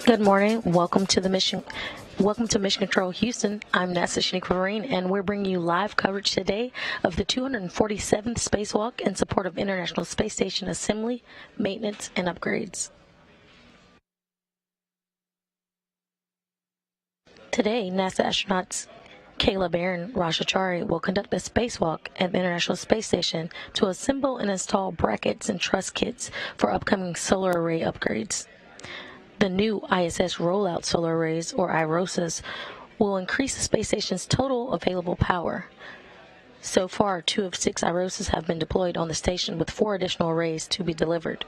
Good morning. Welcome to Mission Control Houston. I'm NASA Shaniqua Marine, and we're bringing you live coverage today of the 247th Spacewalk in support of International Space Station assembly, maintenance, and upgrades. Today, NASA astronauts Kayla Barron, Chari will conduct a spacewalk at the International Space Station to assemble and install brackets and truss kits for upcoming solar array upgrades. The new ISS Roll-Out Solar Arrays, or iROSAs, will increase the space station's total available power. So far, 2 of 6 iROSAs have been deployed on the station, with 4 additional arrays to be delivered.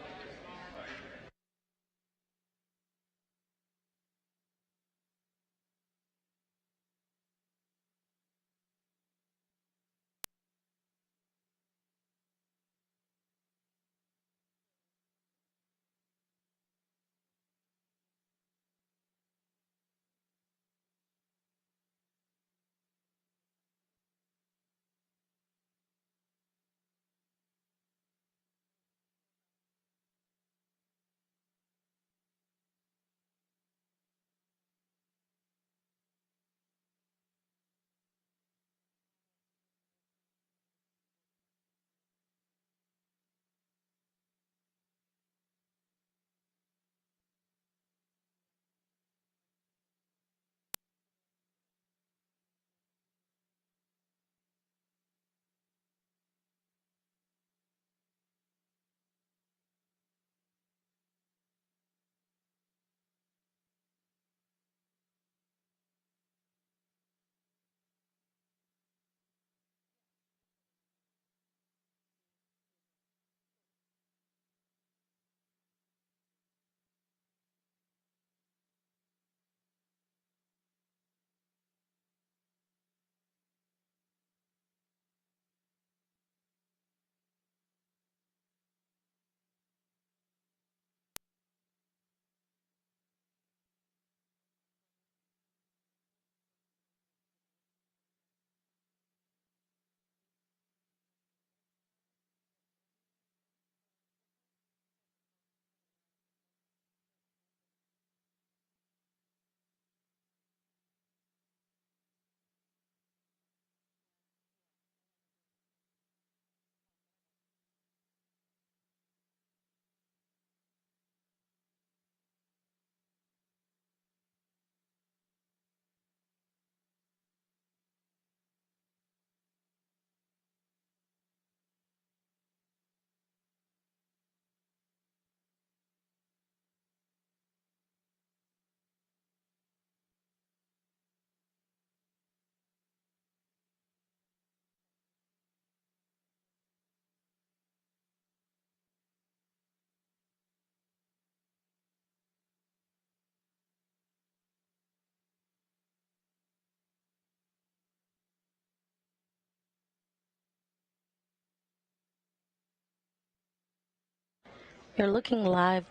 You're looking live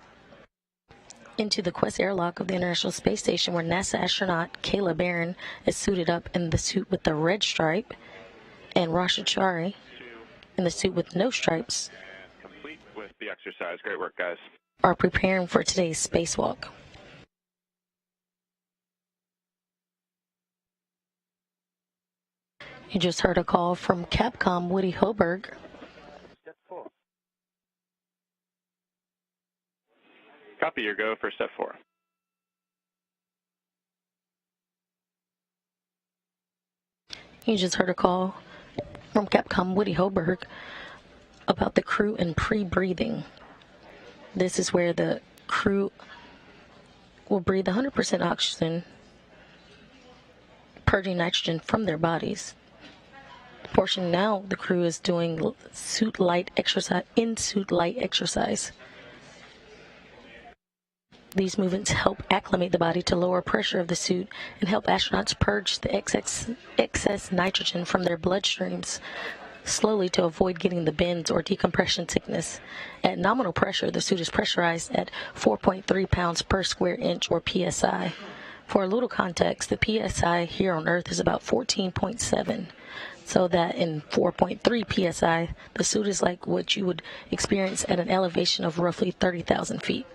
into the Quest airlock of the International Space Station, where NASA astronaut Kayla Barron is suited up in the suit with the red stripe, and Chari in the suit with no stripes. Complete with the exercise. Great work, guys. Are preparing for today's spacewalk. You just heard a call from Capcom Woody Hoberg. Step 4. Copy your go for step 4. You just heard a call from Capcom Woody Hoberg about the crew and pre-breathing. This is where the crew will breathe 100% oxygen, purging nitrogen from their bodies. The portion now the crew is doing in-suit light exercise. These movements help acclimate the body to lower pressure of the suit and help astronauts purge the excess nitrogen from their bloodstreams slowly to avoid getting the bends or decompression sickness. At nominal pressure, the suit is pressurized at 4.3 pounds per square inch, or PSI. For a little context, the PSI here on Earth is about 14.7. So that in 4.3 PSI, the suit is like what you would experience at an elevation of roughly 30,000 feet.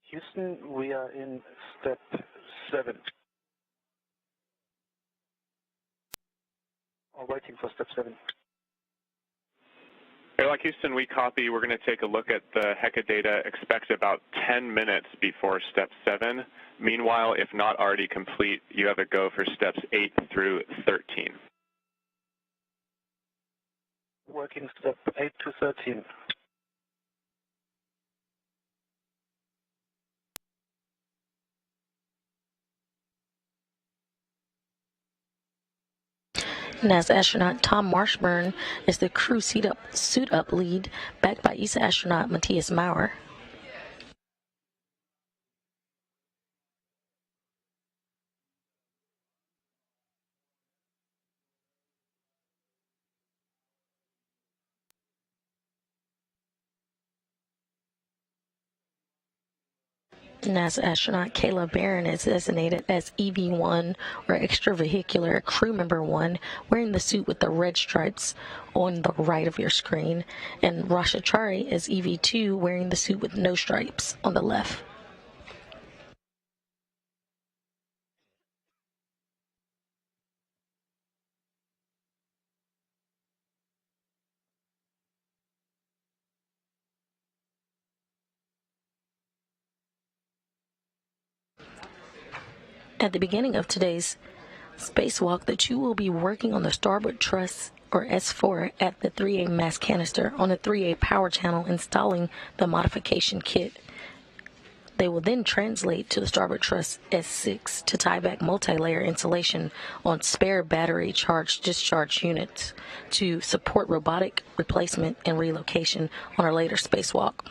Houston, we are in step 7. Or waiting for step 7. Airlock Houston, we copy. We're going to take a look at the HECA data. Expect about 10 minutes before step 7. Meanwhile, if not already complete, you have a go for steps 8 through 13. Working step 8 to 13. NASA astronaut Tom Marshburn is the crew suit up lead, backed by ESA astronaut Matthias Maurer. NASA astronaut Kayla Barron is designated as EV1 or extravehicular crew member 1, wearing the suit with the red stripes on the right of your screen, and Chari is EV2, wearing the suit with no stripes on the left. At the beginning of today's spacewalk, the two will be working on the starboard truss, or S4, at the 3A mass canister on the 3A power channel, installing the modification kit. They will then translate to the starboard truss S6 to tie back multi-layer insulation on spare battery charge-discharge units to support robotic replacement and relocation on our later spacewalk.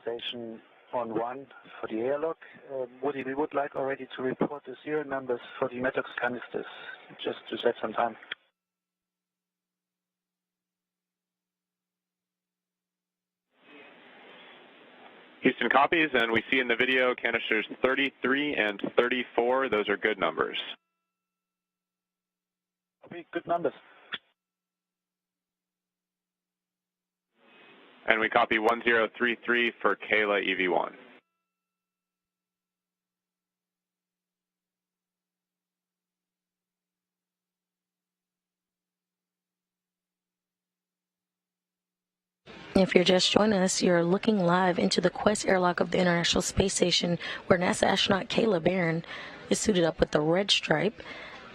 Station on 1 for the airlock. Woody, we would like already to report the serial numbers for the Metox canisters, just to save some time. Houston copies, and we see in the video canisters 33 and 34. Those are good numbers. Okay, good numbers. And we copy 1033 for Kayla EV1. If you're just joining us, you're looking live into the Quest airlock of the International Space Station, where NASA astronaut Kayla Barron is suited up with the red stripe,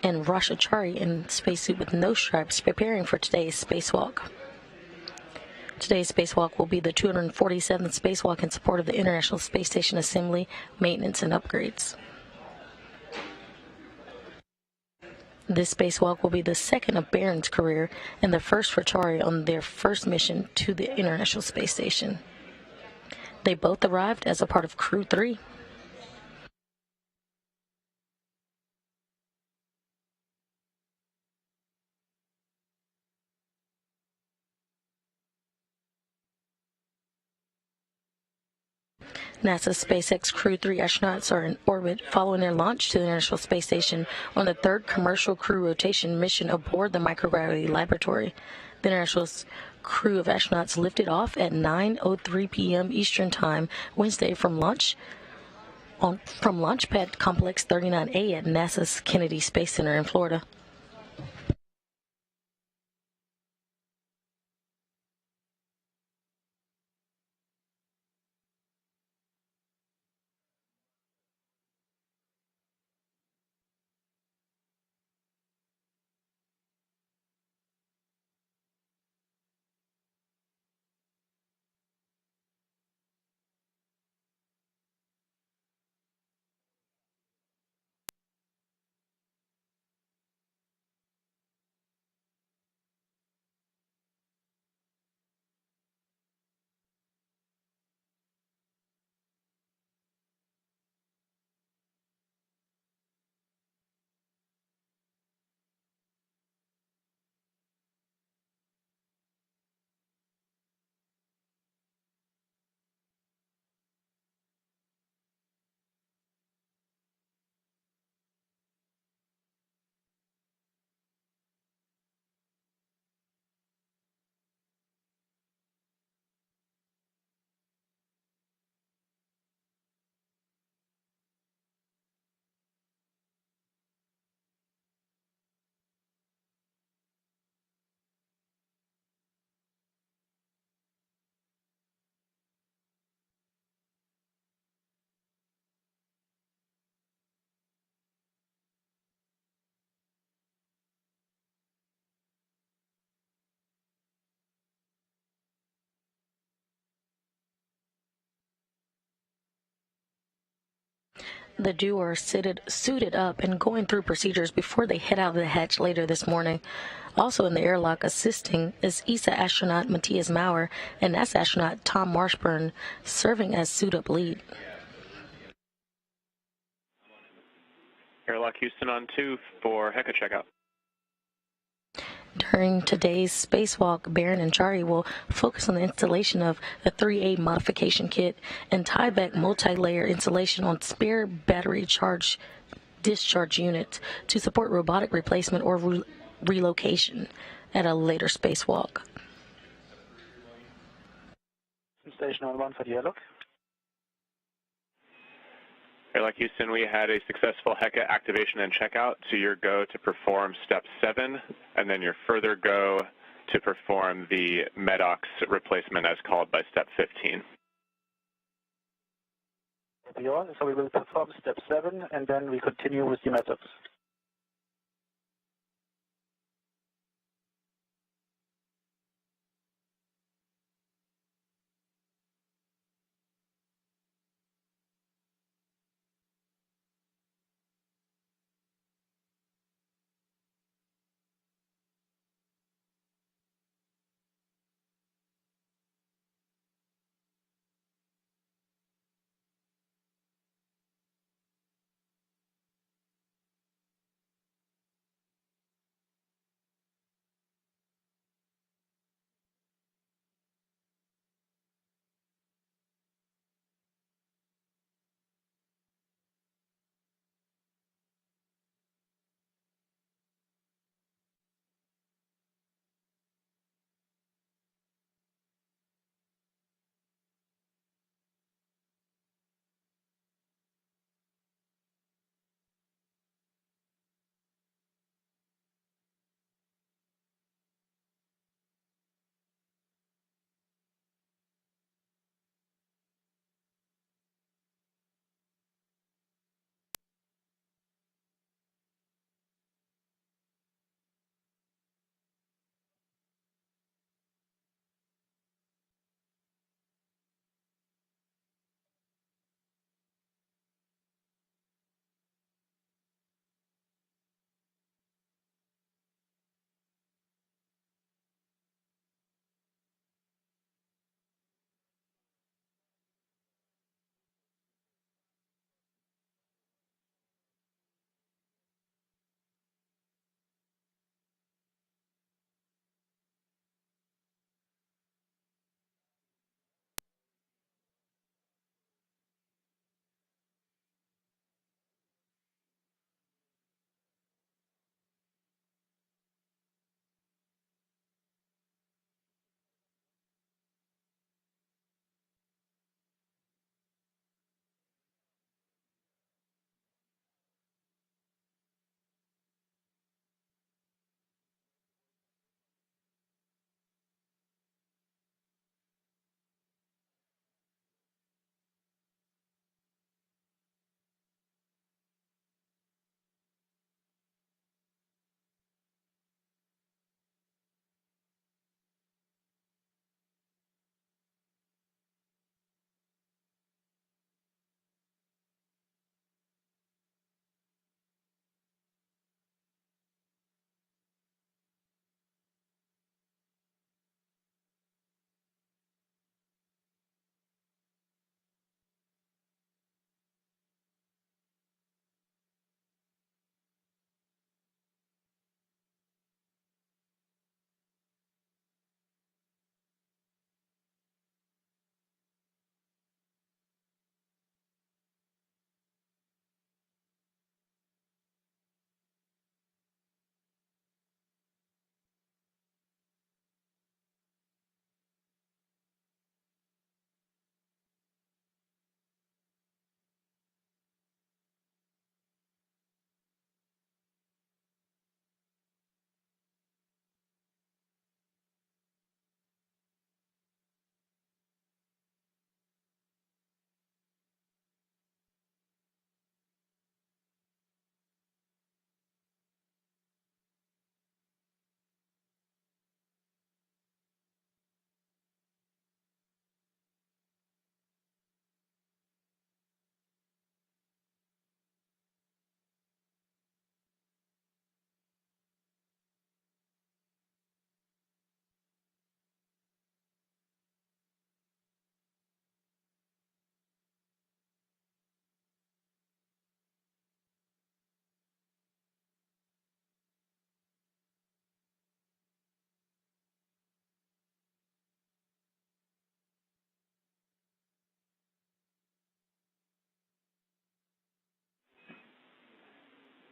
and Chari in spacesuit with no stripes, preparing for today's spacewalk. Today's spacewalk will be the 247th spacewalk in support of the International Space Station assembly, maintenance, and upgrades. This spacewalk will be the second of Barron's career and the first for Chari on their first mission to the International Space Station. They both arrived as a part of Crew 3. NASA's SpaceX Crew 3 astronauts are in orbit following their launch to the International Space Station on the third commercial crew rotation mission aboard the microgravity laboratory. The International crew of astronauts lifted off at 9:03 p.m. Eastern Time Wednesday from Launchpad Complex 39A at NASA's Kennedy Space Center in Florida. The duo are suited up and going through procedures before they head out of the hatch later this morning. Also in the airlock assisting is ESA astronaut Matthias Maurer and NASA astronaut Tom Marshburn, serving as suit-up lead. Airlock Houston on 2 for HECA checkout. During today's spacewalk, Barron and Chari will focus on the installation of the 3A modification kit and tieback multi-layer insulation on spare battery charge discharge units to support robotic replacement or relocation at a later spacewalk. Station on 1 for the airlock. Airlock Houston, we had a successful HECA activation and checkout, so your go to perform step 7, and then your further go to perform the MEDOX replacement as called by step 15. So we will perform step 7, and then we continue with the methods.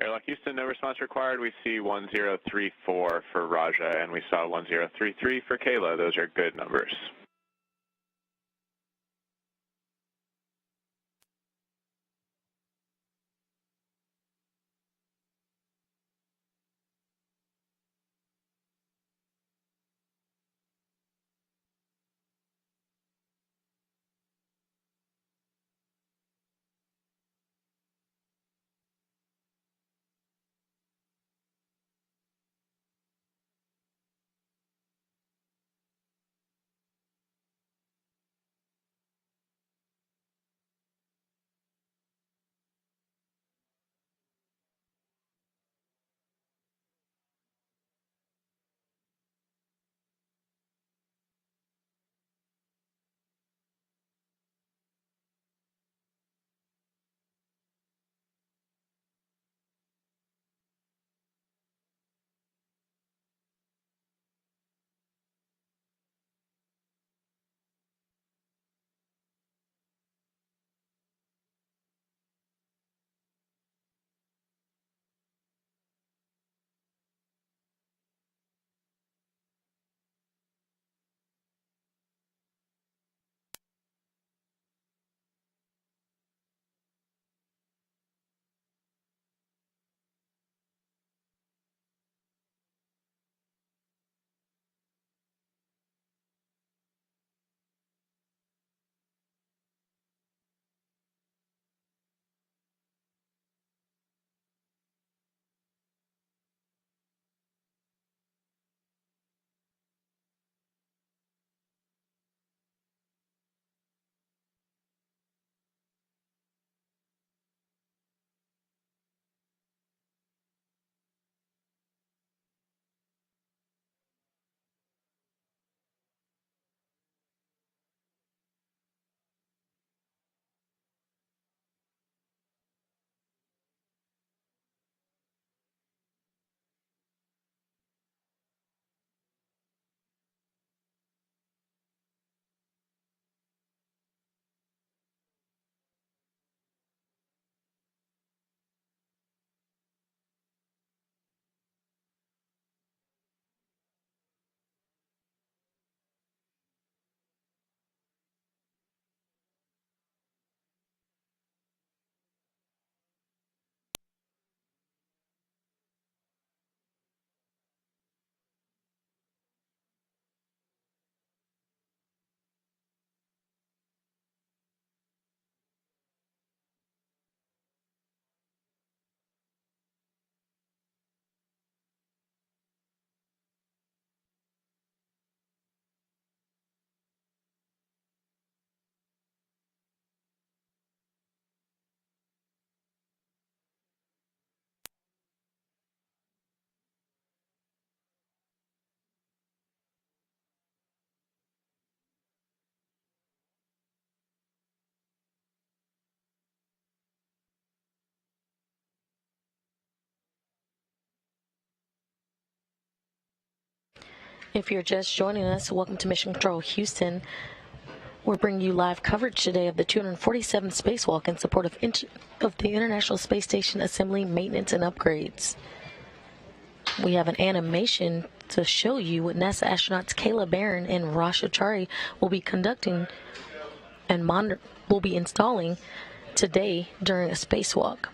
Airlock Houston, no response required. We see 1034 for Raja, and we saw 1033 for Kayla. Those are good numbers. If you're just joining us, welcome to Mission Control Houston. We're bringing you live coverage today of the 247th Spacewalk in support of the International Space Station assembly, maintenance, and upgrades. We have an animation to show you what NASA astronauts Kayla Barron and Chari will be conducting and will be installing today during a spacewalk.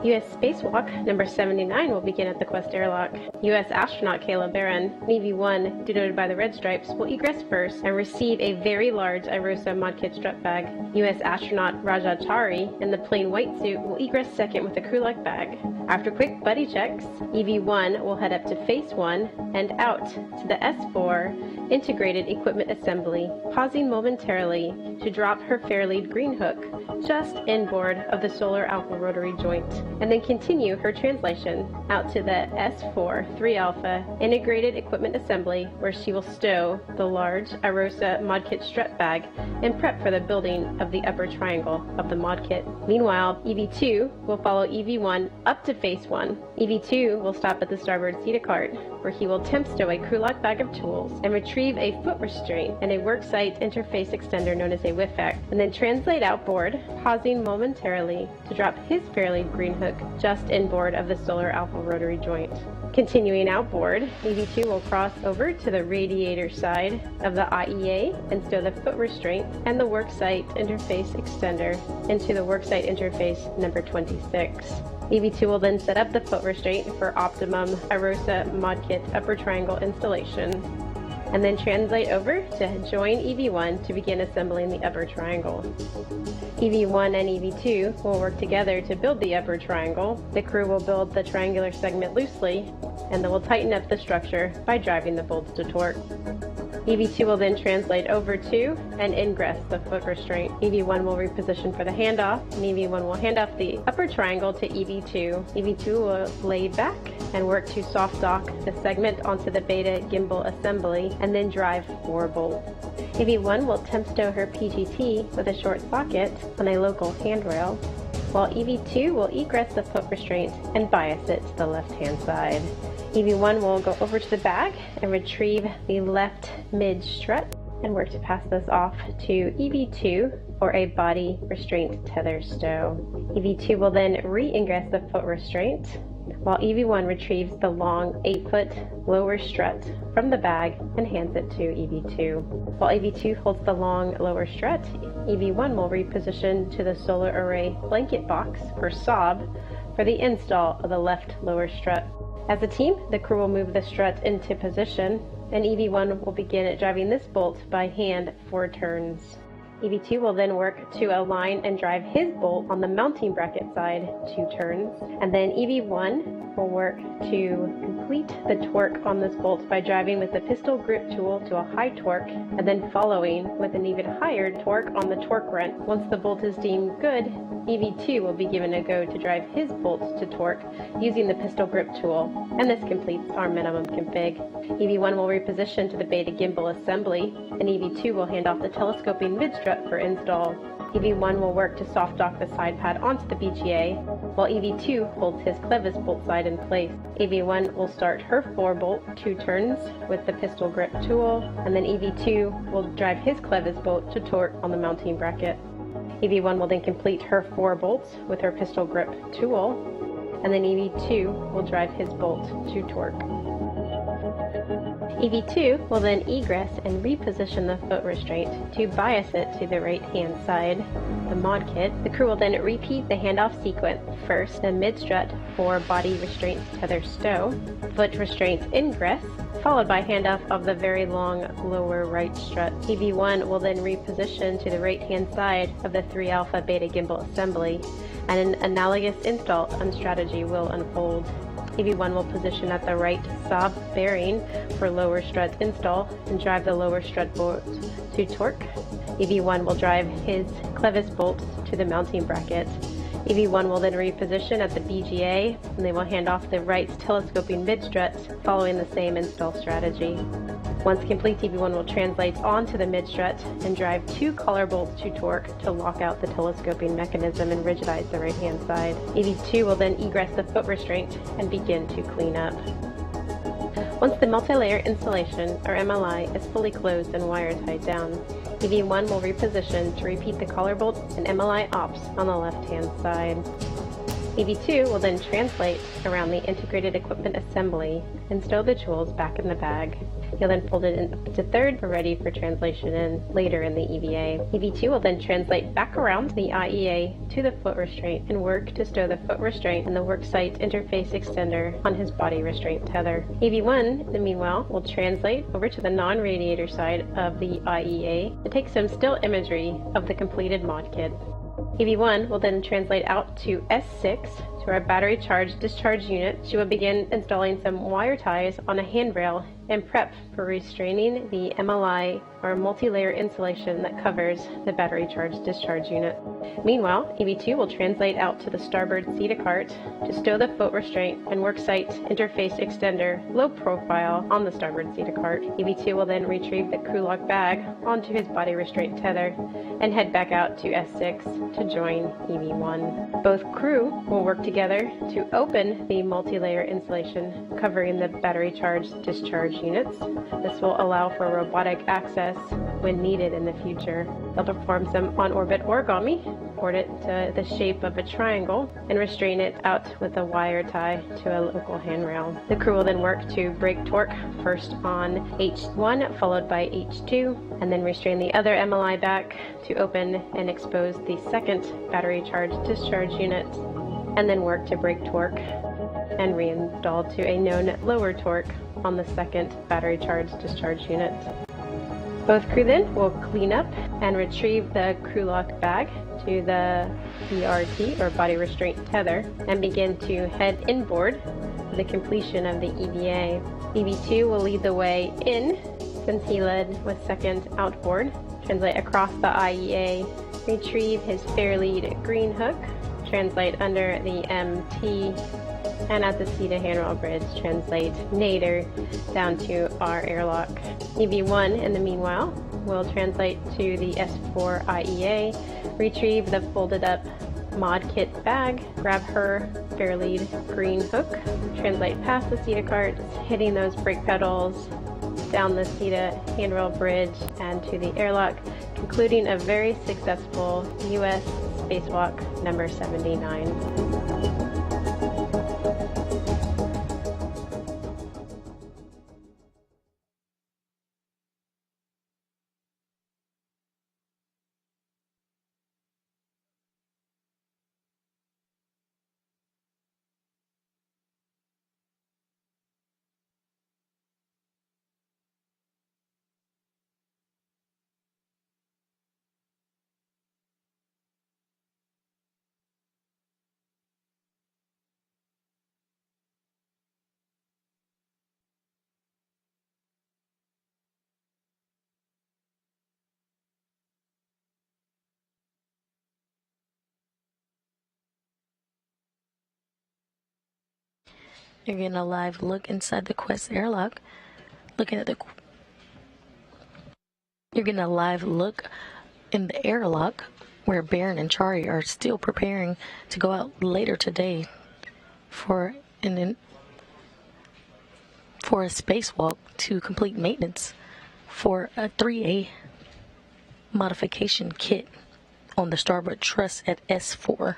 U.S. Spacewalk number 79 will begin at the Quest Airlock. U.S. astronaut Kayla Barron, EV-1, denoted by the red stripes, will egress first and receive a very large iROSA mod kit strut bag. U.S. astronaut Raja Chari, in the plain white suit, will egress second with a crew-like bag. After quick buddy checks, EV-1 will head up to Phase 1 and out to the S4 Integrated Equipment Assembly, pausing momentarily to drop her Fairlead green hook just inboard of the solar alpha rotary joint. and then continue her translation out to the S4 3 Alpha Integrated Equipment Assembly, where she will stow the large iROSA mod kit strut bag and prep for the building of the upper triangle of the mod kit. Meanwhile, EV2 will follow EV1 up to Phase 1. EV2 will stop at the starboard seat of cart, where he will temp stow a crew lock bag of tools and retrieve a foot restraint and a worksite interface extender known as a WIFAC, and then translate outboard, pausing momentarily to drop his fairlead green hook just inboard of the Solar Alpha rotary joint. Continuing outboard, EV2 will cross over to the radiator side of the IEA and stow the foot restraint and the worksite interface extender into the worksite interface number 26. EV2 will then set up the foot restraint for optimum iROSA mod kit upper triangle installation, and then translate over to join EV1 to begin assembling the upper triangle. EV1 and EV2 will work together to build the upper triangle. The crew will build the triangular segment loosely, and then will tighten up the structure by driving the bolts to torque. EV2 will then translate over to and ingress the foot restraint. EV1 will reposition for the handoff, and EV1 will hand off the upper triangle to EV2. EV2 will lay back and work to soft dock the segment onto the beta gimbal assembly and then drive 4 bolts. EV1 will temp stow her PGT with a short socket on a local handrail, while EV2 will egress the foot restraint and bias it to the left-hand side. EV1 will go over to the bag and retrieve the left mid strut and work to pass this off to EV2 for a body restraint tether stow. EV2 will then re-ingress the foot restraint, while EV1 retrieves the long 8-foot lower strut from the bag and hands it to EV2. While EV2 holds the long lower strut, EV1 will reposition to the solar array blanket box for SOB for the install of the left lower strut. As a team, the crew will move the strut into position, and EV1 will begin driving this bolt by hand 4 turns. EV2 will then work to align and drive his bolt on the mounting bracket side 2 turns, and then EV1 will work to complete the torque on this bolt by driving with the pistol grip tool to a high torque, and then following with an even higher torque on the torque wrench. Once the bolt is deemed good, EV2 will be given a go to drive his bolts to torque using the pistol grip tool, and this completes our minimum config. EV1 will reposition to the beta gimbal assembly, and EV2 will hand off the telescoping mid-strut for install. EV1 will work to soft dock the side pad onto the BGA, while EV2 holds his clevis bolt side in place. EV1 will start her 4 bolt 2 turns with the pistol grip tool, and then EV2 will drive his clevis bolt to torque on the mounting bracket. EV1 will then complete her 4 bolts with her pistol grip tool, and then EV2 will drive his bolt to torque. EV2 will then egress and reposition the foot restraint to bias it to the right-hand side, the mod kit. The crew will then repeat the handoff sequence. First, the mid-strut for body restraints tether stow, foot restraints ingress, followed by handoff of the very long lower right strut. EV1 will then reposition to the right-hand side of the 3 Alpha Beta gimbal assembly, and an analogous install strategy will unfold. EV1 will position at the right SOB bearing for lower strut install and drive the lower strut bolt to torque. EV1 will drive his clevis bolts to the mounting bracket. EV1 will then reposition at the BGA, and they will hand off the right telescoping mid-strut following the same install strategy. Once complete, EV1 will translate onto the mid-strut and drive 2 collar bolts to torque to lock out the telescoping mechanism and rigidize the right-hand side. EV2 will then egress the foot restraint and begin to clean up. Once the multi-layer installation, or MLI, is fully closed and wire tied down, EV1 will reposition to repeat the collar bolt and MLI ops on the left-hand side. EV2 will then translate around the integrated equipment assembly and stow the tools back in the bag. He'll then fold it in up to third for ready for translation in later in the EVA. EV2 will then translate back around the IEA to the foot restraint and work to stow the foot restraint and the worksite interface extender on his body restraint tether. EV1, meanwhile, will translate over to the non-radiator side of the IEA to take some still imagery of the completed mod kit. EV1 will then translate out to S6 to our battery charge discharge unit, she will begin installing some wire ties on a handrail and prep for restraining the MLI or multi-layer insulation that covers the battery charge discharge unit. Meanwhile, EV2 will translate out to the starboard CETA cart to stow the foot restraint and worksite interface extender low profile on the starboard CETA cart. EV2 will then retrieve the crew lock bag onto his body restraint tether and head back out to S6 to join EV1. Both crew will work together to open the multi-layer insulation covering the battery charge discharge units. This will allow for robotic access when needed in the future. They'll perform some on-orbit origami, board it to the shape of a triangle, and restrain it out with a wire tie to a local handrail. The crew will then work to break torque first on H1 followed by H2, and then restrain the other MLI back to open and expose the second battery charge discharge unit, and then work to break torque and reinstall to a known lower torque on the second battery charge discharge unit. Both crew then will clean up and retrieve the crew lock bag to the BRT or body restraint tether and begin to head inboard for the completion of the EVA. EV2 will lead the way in since he led with second outboard, translate across the IEA, retrieve his fair lead green hook, translate under the MT, and at the CETA handrail bridge, translate nadir down to our airlock. EV1, in the meanwhile, will translate to the S4 IEA, retrieve the folded up mod kit bag, grab her fair lead green hook, translate past the CETA carts, hitting those brake pedals, down the CETA handrail bridge and to the airlock, concluding a very successful U.S. Spacewalk number 79. You're getting a live look inside the Quest airlock. You're getting a live look in the airlock where Barron and Chari are still preparing to go out later today for a spacewalk to complete maintenance for a 3A modification kit on the starboard truss at S4.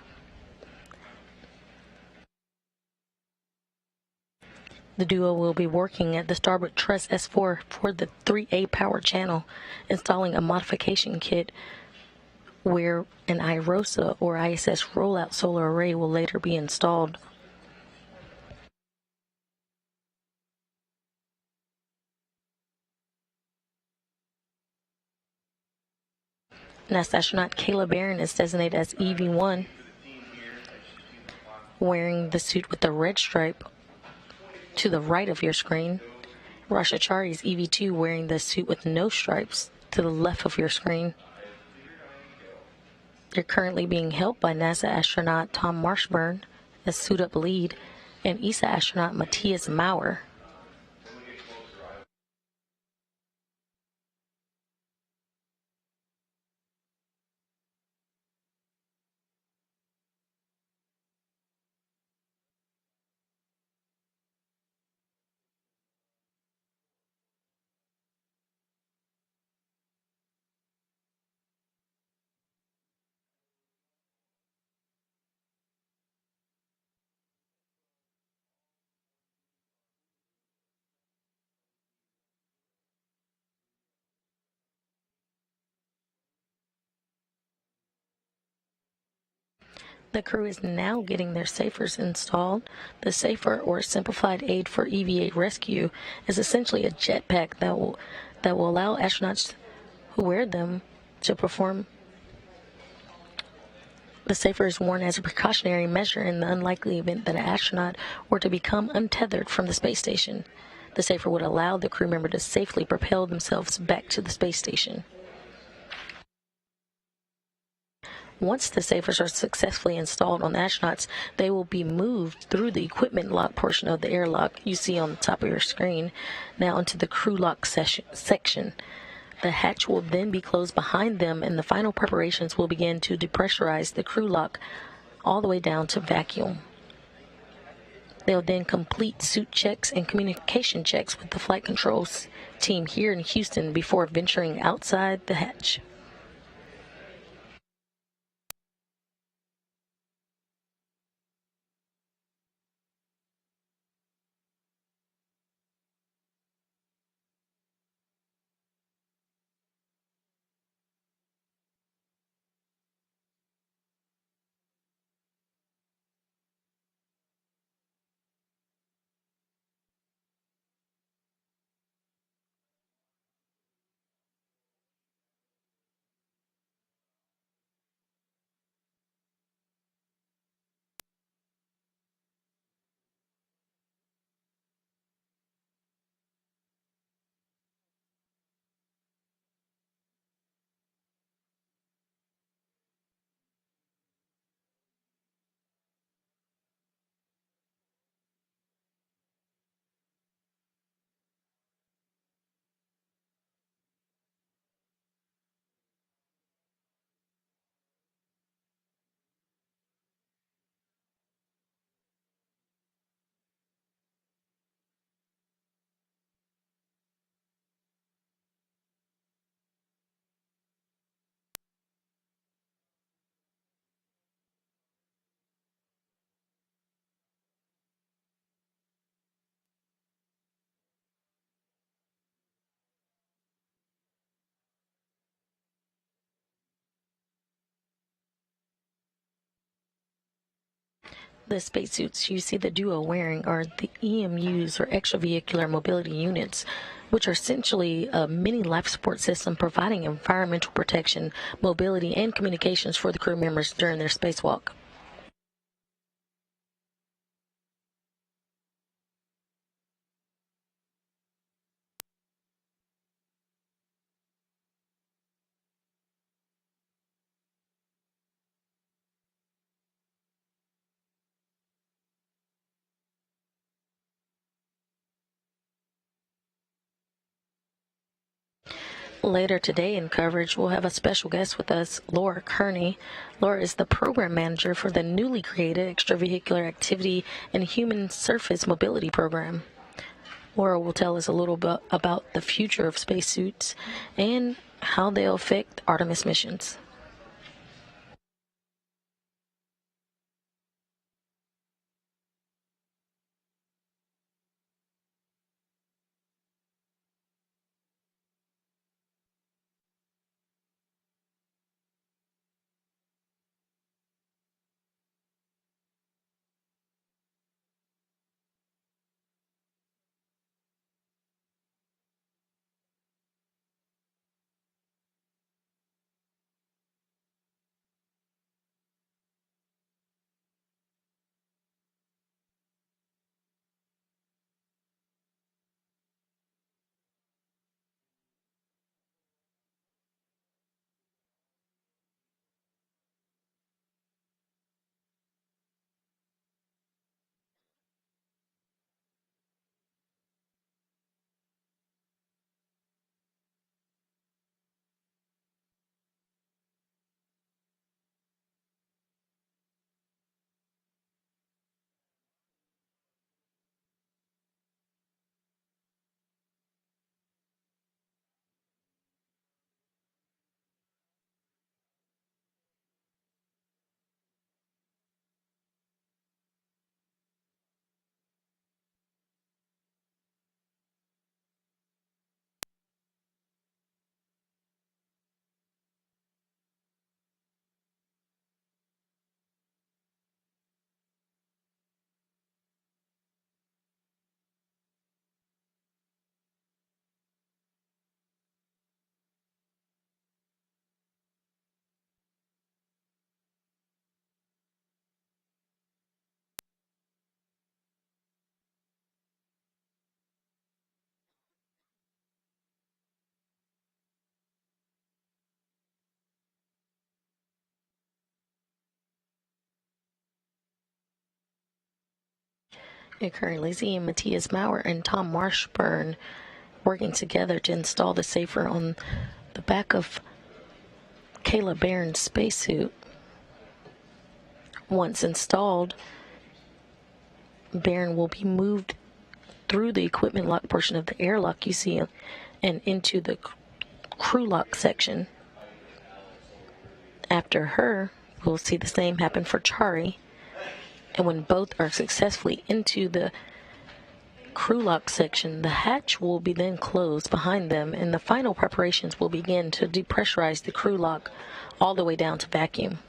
The duo will be working at the starboard truss S4 for the 3A power channel, installing a modification kit where an iROSA or ISS Roll-Out Solar Array will later be installed. NASA astronaut Kayla Barron is designated as EV1, wearing the suit with the red stripe to the right of your screen. Chari is EV2, wearing the suit with no stripes to the left of your screen. They're currently being helped by NASA astronaut Tom Marshburn as suit-up lead and ESA astronaut Matthias Maurer. The crew is now getting their safers installed. The safer, or simplified aid for EVA rescue, is essentially a jetpack that will allow astronauts who wear them to perform The safer is worn as a precautionary measure in the unlikely event that an astronaut were to become untethered from the space station. The safer would allow the crew member to safely propel themselves back to the space station. Once the safers are successfully installed on the astronauts, they will be moved through the equipment lock portion of the airlock you see on the top of your screen, now into the crew lock section. The hatch will then be closed behind them, and the final preparations will begin to depressurize the crew lock all the way down to vacuum. They'll then complete suit checks and communication checks with the flight controls team here in Houston before venturing outside the hatch. The spacesuits you see the duo wearing are the EMUs, or extravehicular mobility units, which are essentially a mini life support system providing environmental protection, mobility, and communications for the crew members during their spacewalk. Later today in coverage, we'll have a special guest with us, Laura Kearney. Laura is the program manager for the newly created Extravehicular Activity and Human Surface Mobility Program. Laura will tell us a little bit about the future of spacesuits and how they'll affect Artemis missions. You currently see Matthias Maurer and Tom Marshburn working together to install the safer on the back of Kayla Barron's spacesuit. Once installed, Barron will be moved through the equipment lock portion of the airlock you see and into the crew lock section. After her, we'll see the same happen for Chari. And when both are successfully into the crew lock section, the hatch will be then closed behind them, and the final preparations will begin to depressurize the crew lock all the way down to vacuum.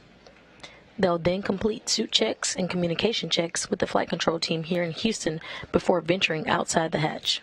They'll then complete suit checks and communication checks with the flight control team here in Houston before venturing outside the hatch.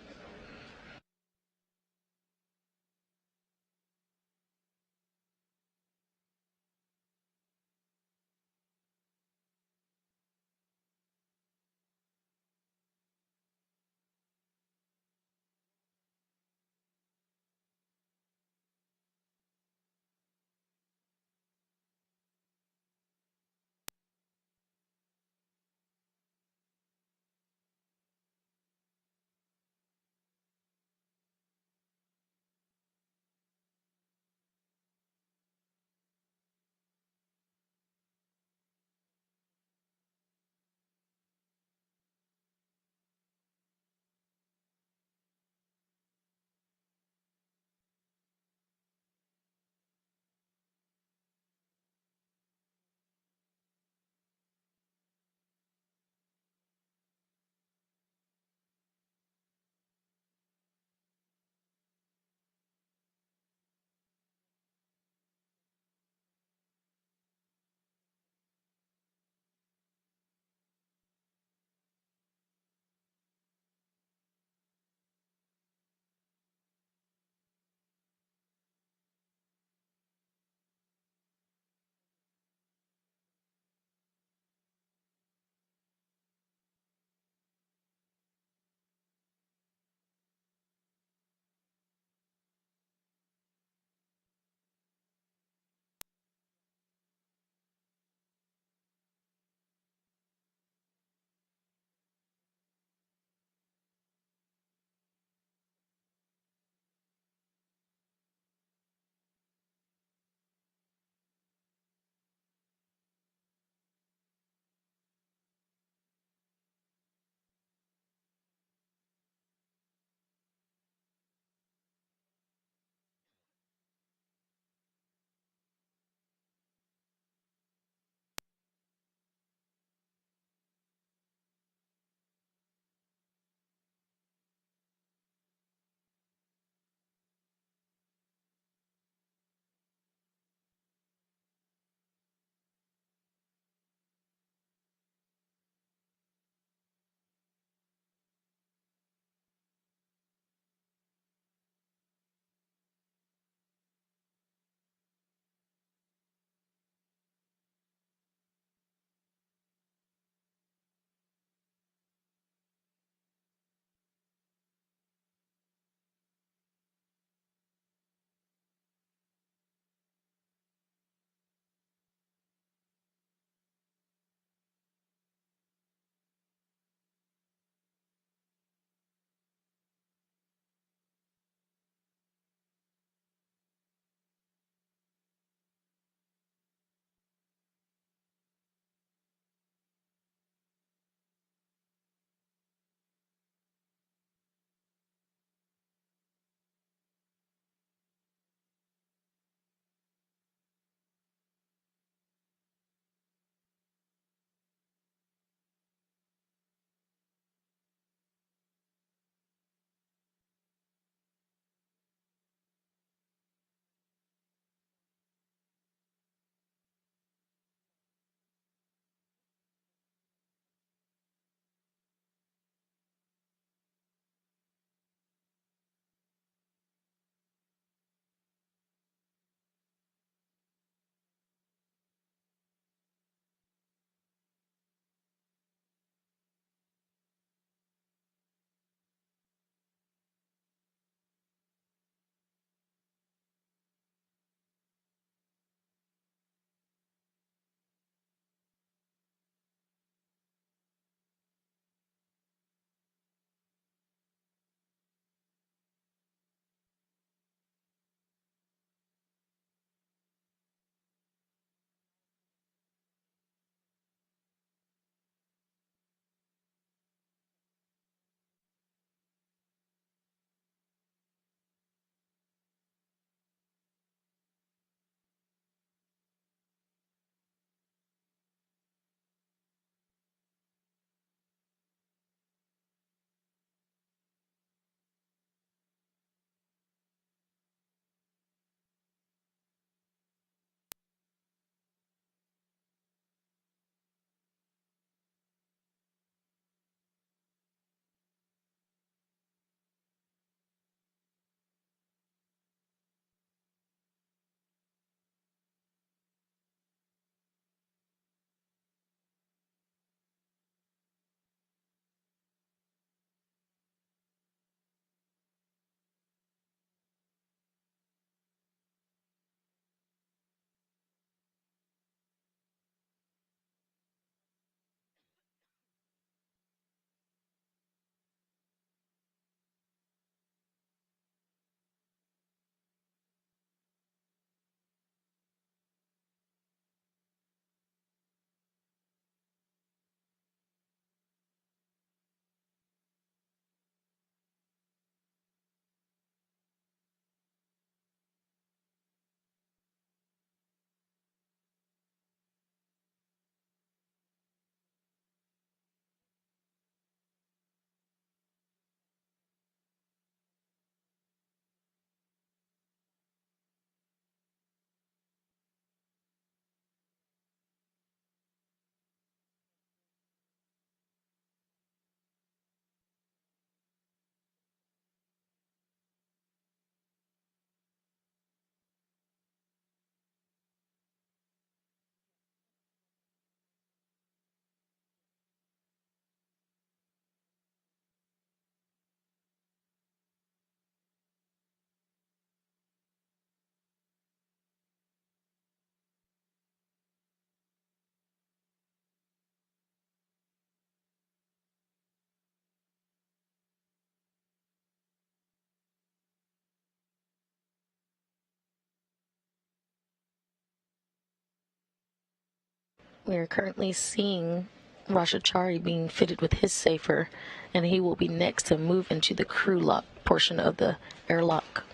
We are currently seeing Chari being fitted with his safer, and he will be next to move into the crew lock portion of the airlock.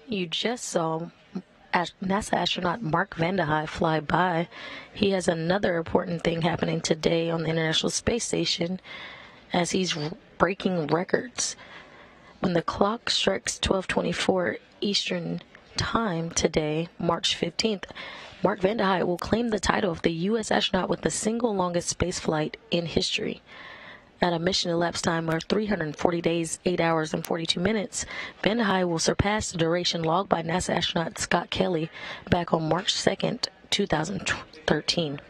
You just saw NASA astronaut Mark Vande Hei fly by. He has another important thing happening today on the International Space Station as he's breaking records. When the clock strikes 12:24 Eastern Time today, March 15th, Mark Vande Hei will claim the title of the U.S. astronaut with the single longest space flight in history. At a mission elapsed time of 340 days, 8 hours, and 42 minutes, Vande Hei will surpass the duration logged by NASA astronaut Scott Kelly back on March 2nd, 2013.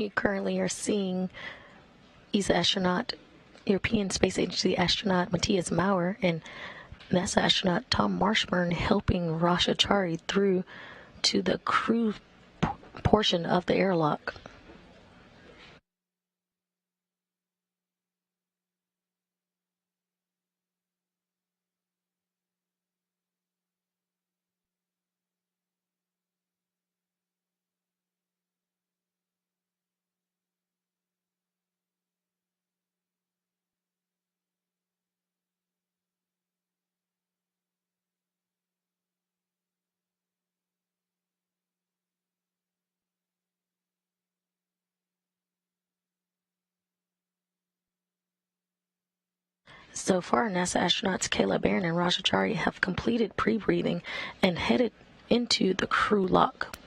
You currently are seeing ESA astronaut, European Space Agency astronaut Matthias Maurer and NASA astronaut Tom Marshburn helping Chari through to the crew portion of the airlock. So far, NASA astronauts Kayla Barron and Chari have completed pre-breathing and headed into the crew lock.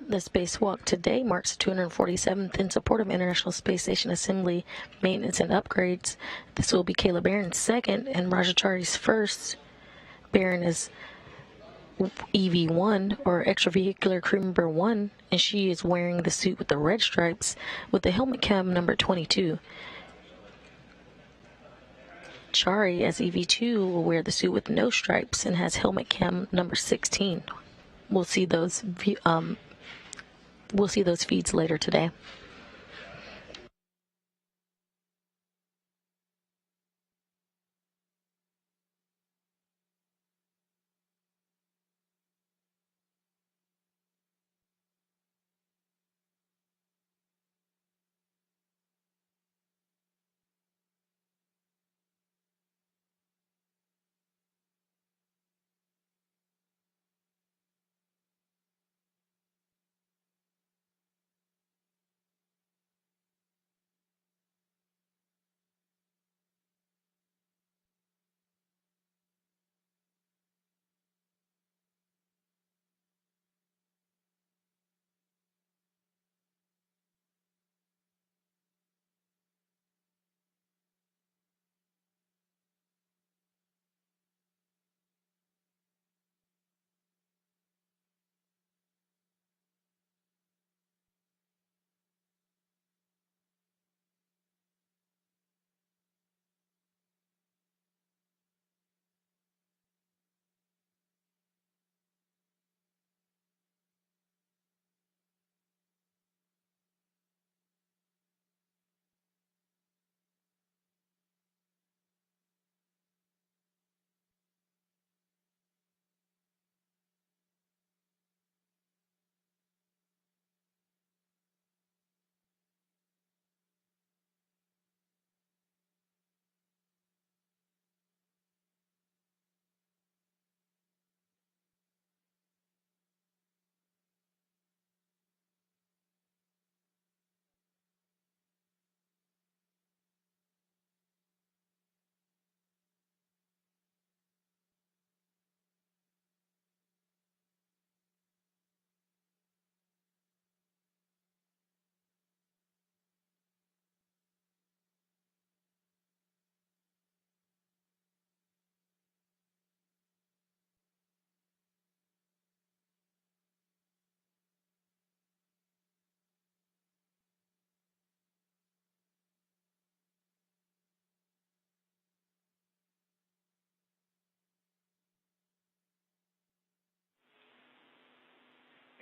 The spacewalk today marks the 247th in support of International Space Station assembly, maintenance, and upgrades. This will be Kayla Barron's second and Chari's first. Barron is EV1, or extravehicular crew member 1, and she is wearing the suit with the red stripes with the helmet cam number 22. Chari, as EV2, will wear the suit with no stripes and has helmet cam number 16. We'll see those feeds later today.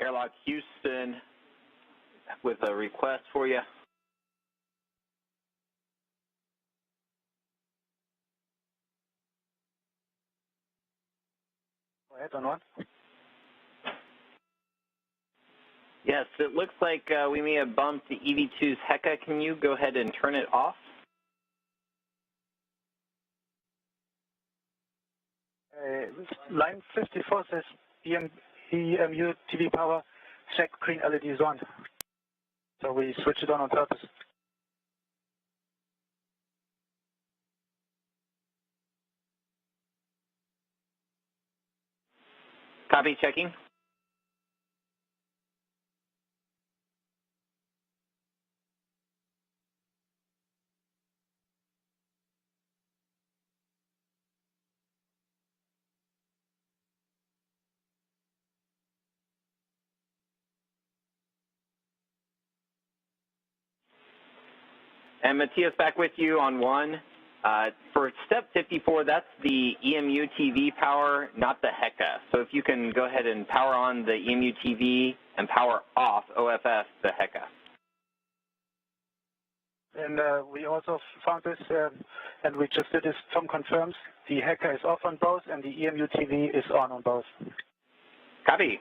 Airlock Houston with a request for you. Go ahead on one. Yes, it looks like we may have bumped the EV2's HECA. Can you go ahead and turn it off? Line 54 says EMU TV power, check green LED is on. So we switch it on purpose. Copy, checking. And Matthias, back with you on 1. For step 54, that's the EMU TV power, not the HECA. So if you can go ahead and power on the EMU TV and power off OFS, the HECA. And we also found this, and we just did this. Tom confirms the HECA is off on both, and the EMU TV is on both. Copy.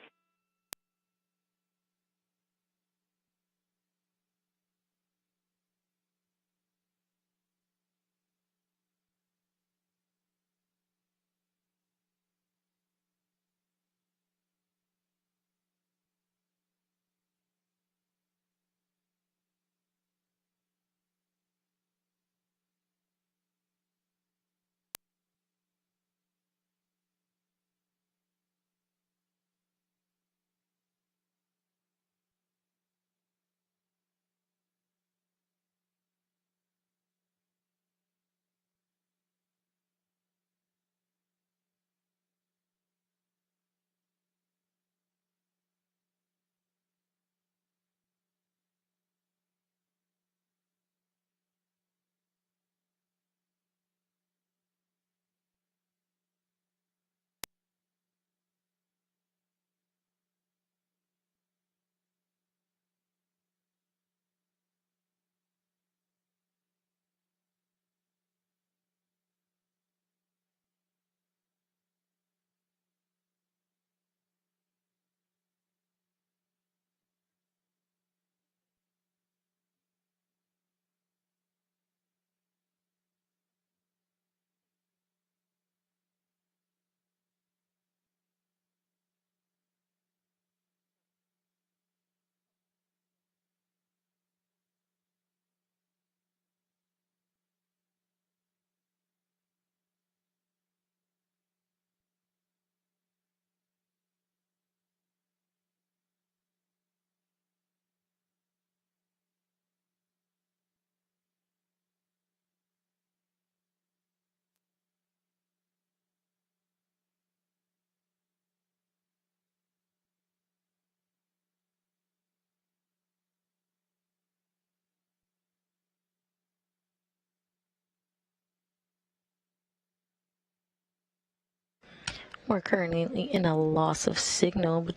We're currently in a loss of signal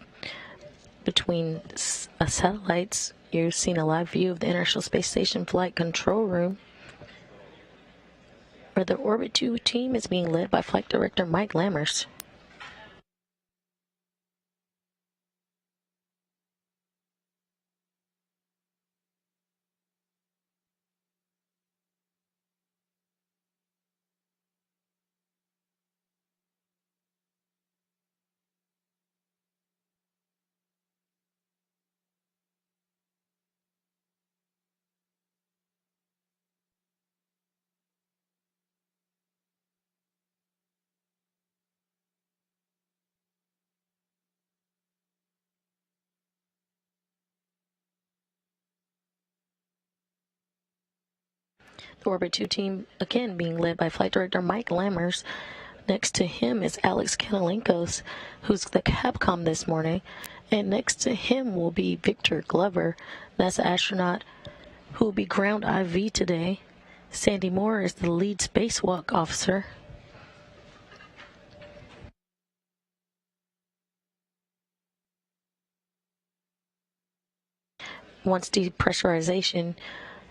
between satellites. You've seen a live view of the International Space Station Flight Control Room, where the Orbit 2 team is being led by Flight Director Mike Lammers. The Orbit 2 team, again, being led by Flight Director Mike Lammers. Next to him is Alex Kanalenkos, who's the Capcom this morning. And next to him will be Victor Glover, NASA astronaut, who will be ground IV today. Sandy Moore is the lead spacewalk officer. Once depressurization,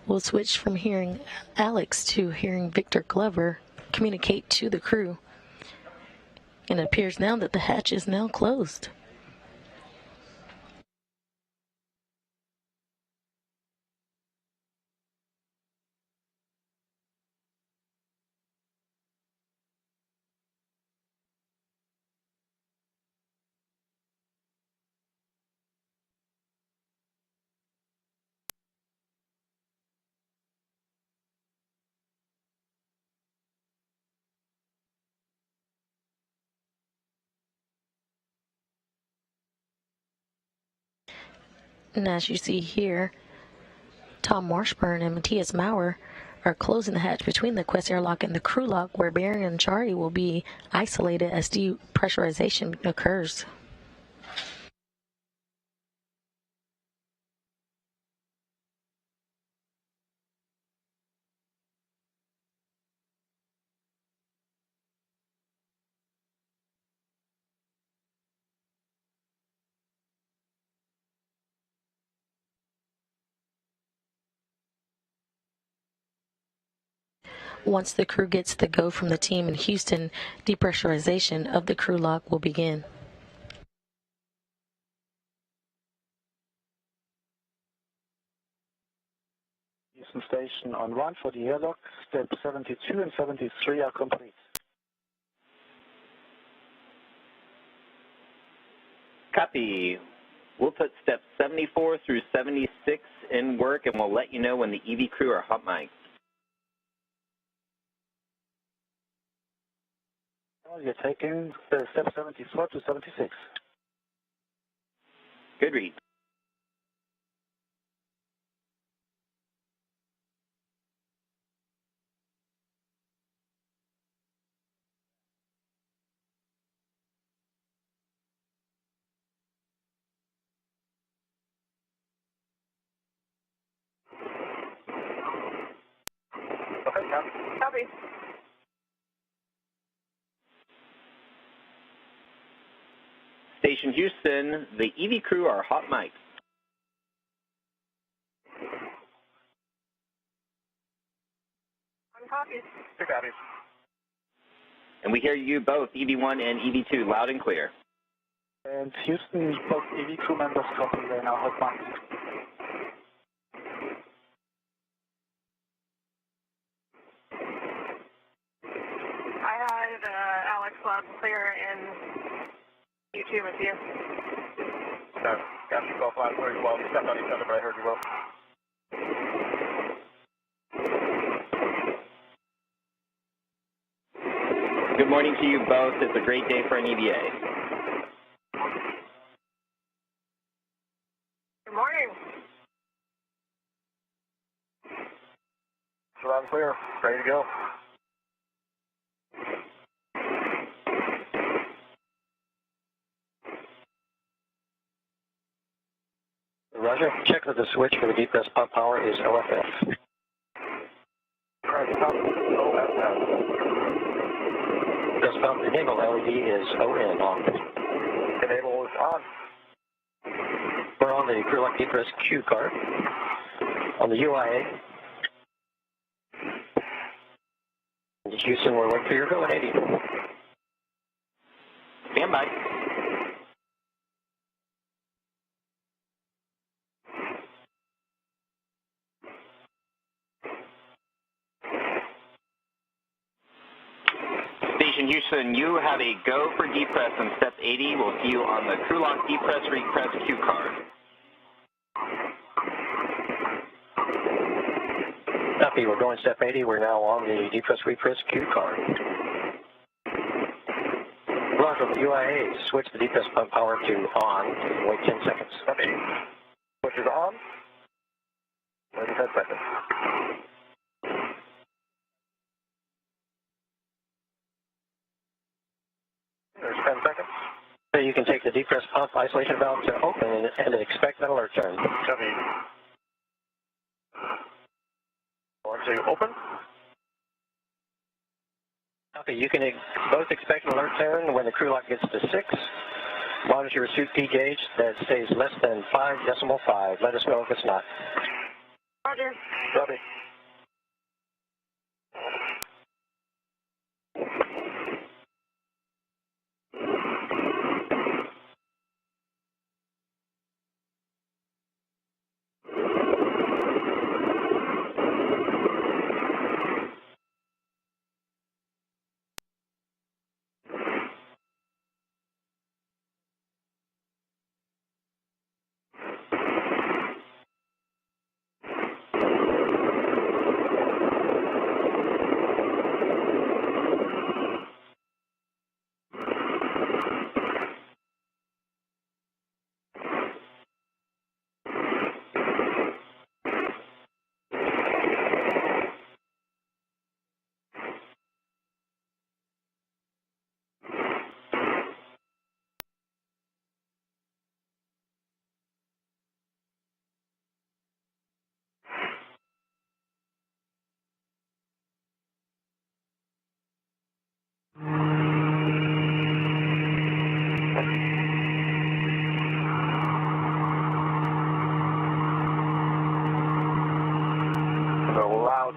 we'll switch from hearing Alex to hearing Victor Glover communicate to the crew. And it appears now that the hatch is now closed. And as you see here, Tom Marshburn and Matthias Maurer are closing the hatch between the Quest airlock and the crew lock, where Barron and Chari will be isolated as depressurization occurs. Once the crew gets the go from the team in Houston, depressurization of the crew lock will begin. Houston station on 1 for the airlock. Step 72 and 73 are complete. Copy. We'll put steps 74 through 76 in work, and we'll let you know when the EV crew are hot mic'd. You're taking step 74 to 76. Good read. Okay, copy. Station Houston, the EV crew are hot mic'd. Copy. Two copies. And we hear you both, EV1 and EV2, loud and clear. And Houston, both EV crew members copy. They're now hot mic'd. I had Alex loud and clear in U2 with you. Got you both loud and clear as well. We stepped on each other, but I heard you well. Good morning to you both. It's a great day for an EVA. Good morning. Loud and clear. Ready to go. Roger. Check that the switch for the deep press pump power is OFF. Correct. OFF. Press pump enable LED is on. Enable is on. We're on the crew lock deep press Q card. On the UIA. Houston, we're waiting for your go at 80. Stand by. Station Houston, you have a go for depress on step 80. We'll see you on the crew lock depress repress Q card. Copy, we're going step 80. We're now on the depress repress Q card. Roger, the UIA, switch the depress pump power to on. Wait 10 seconds. Copy. Switch is on. Wait 10 seconds. There's 10 seconds. So you can take the depress pump isolation valve to open and expect an alert turn. Copy. One, two, open. Copy. You can both expect an alert turn when the crew lock gets to 6. Monitor your suit P gauge that stays less than 5.5. Let us know if it's not. Roger. Copy.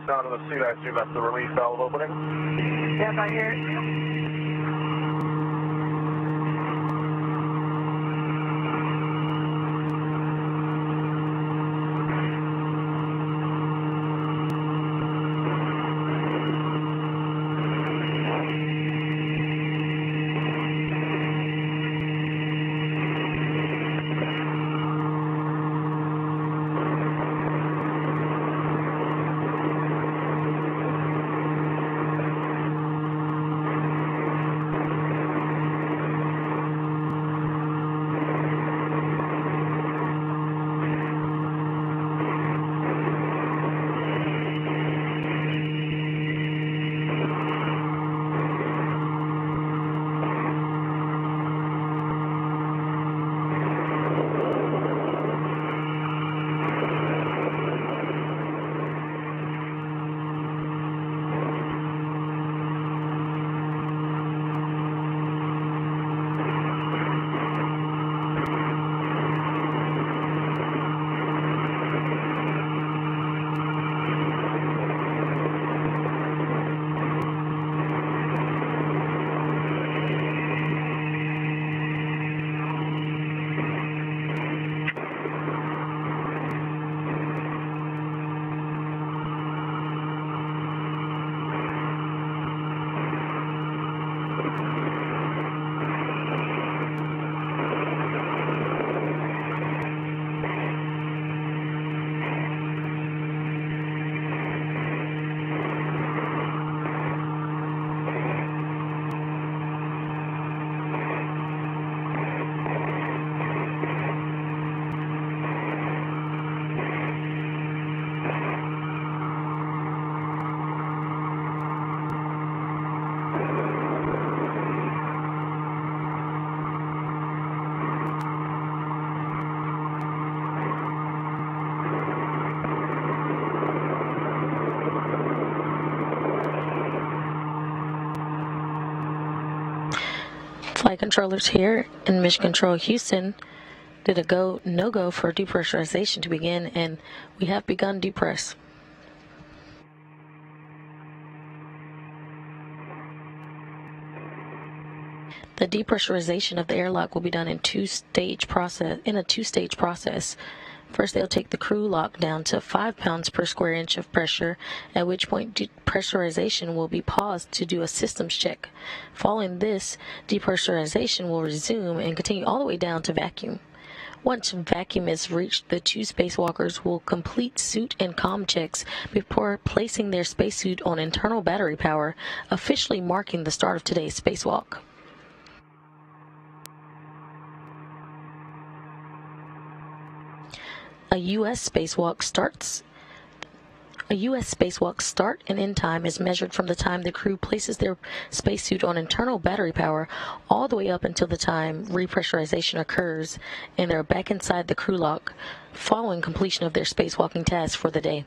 sound of the suit, I assume that's the release valve opening? Yep, I hear it. Flight controllers here in Mission Control Houston did a go, no-go for depressurization to begin, and we have begun depress. The depressurization of the airlock will be done in a two-stage process. First, they'll take the crew lock down to 5 pounds per square inch of pressure, at which point depressurization will be paused to do a systems check. Following this, depressurization will resume and continue all the way down to vacuum. Once vacuum is reached, the two spacewalkers will complete suit and comm checks before placing their spacesuit on internal battery power, officially marking the start of today's spacewalk. A U.S. spacewalk start and end time is measured from the time the crew places their spacesuit on internal battery power all the way up until the time repressurization occurs and they're back inside the crew lock following completion of their spacewalking task for the day.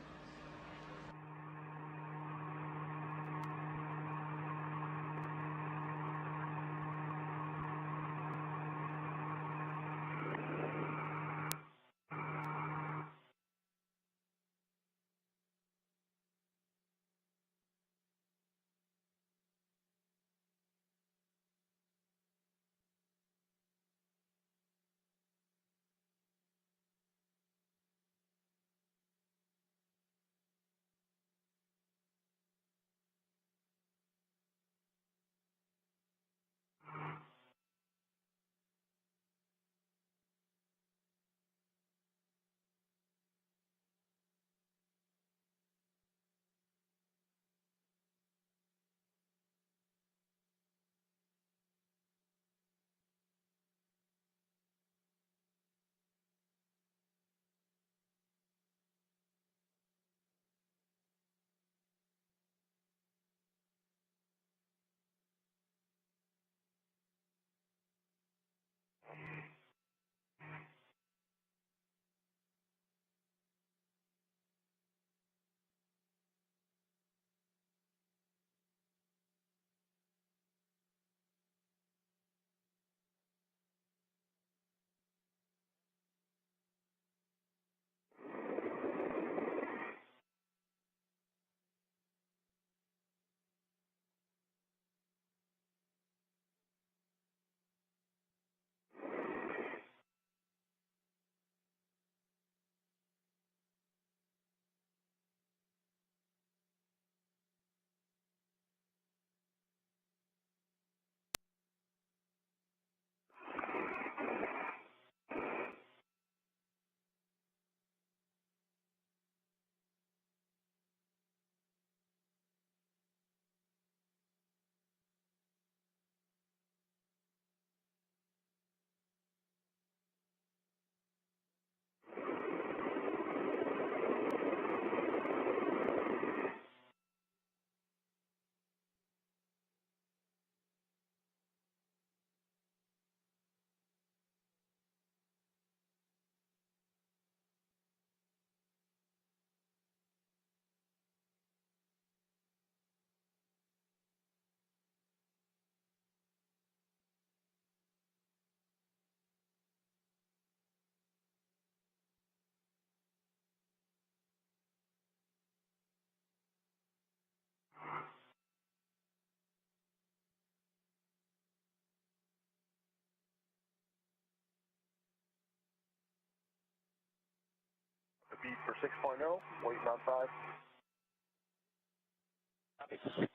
For 6.0, waiting on 5. Copy.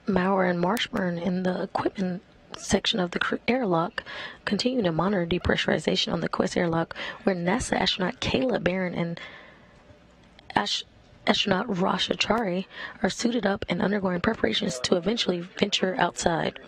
Maurer and Marshburn in the equipment section of the airlock continue to monitor depressurization on the Quest airlock, where NASA astronaut Kayla Barron and astronaut Chari are suited up and undergoing preparations to eventually venture outside.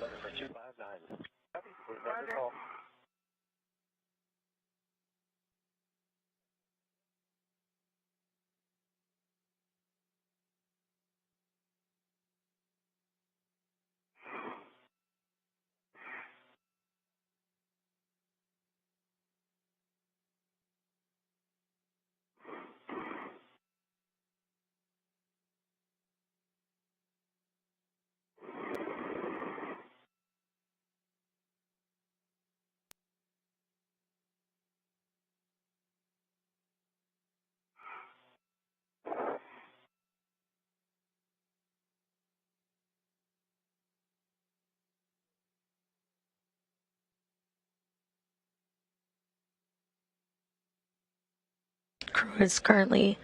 Crew is currently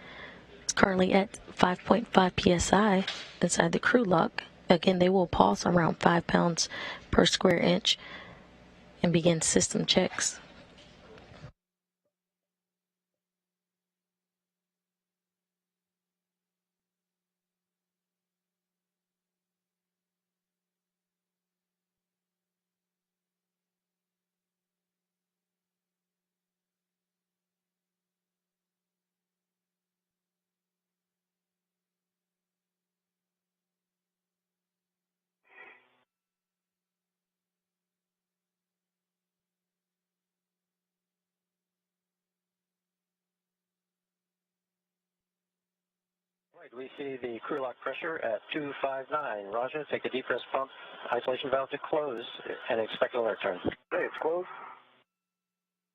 at 5.5 psi inside the crew lock. Again, they will pulse around 5 pounds per square inch and begin system checks. We see the crew lock pressure at 259. Roger, take the depress pump isolation valve to close and expect an alert turn. Okay, it's closed.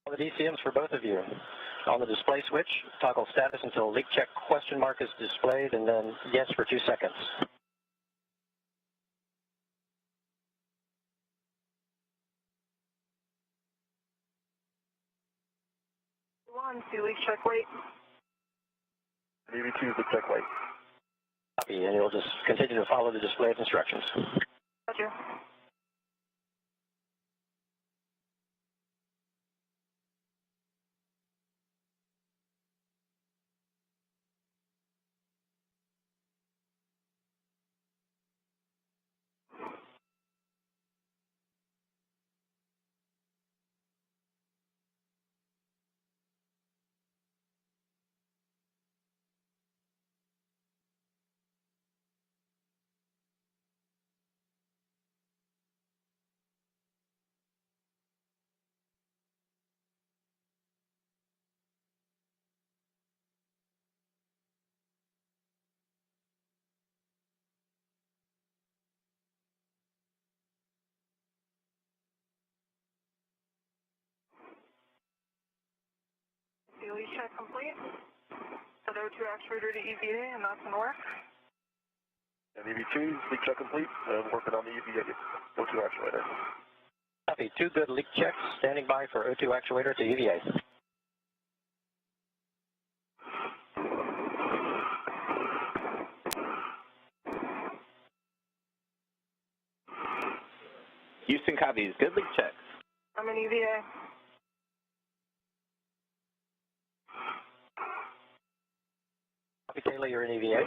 All the DCMs for both of you. On the display switch, toggle status until leak check question mark is displayed, and then yes for 2 seconds. 1, 2 leak check wait. DV2 is the check wait. Copy, and you'll just continue to follow the displayed instructions. Roger. Leak check complete. Set O2 actuator to EVA, and that's in work. And EV2, leak check complete. Working on the EVA O2 actuator. Copy, 2 good leak checks. Standing by for O2 actuator to EVA. Houston copies. Good leak checks. I'm in EVA. Copy, Kayla, you're in EVA.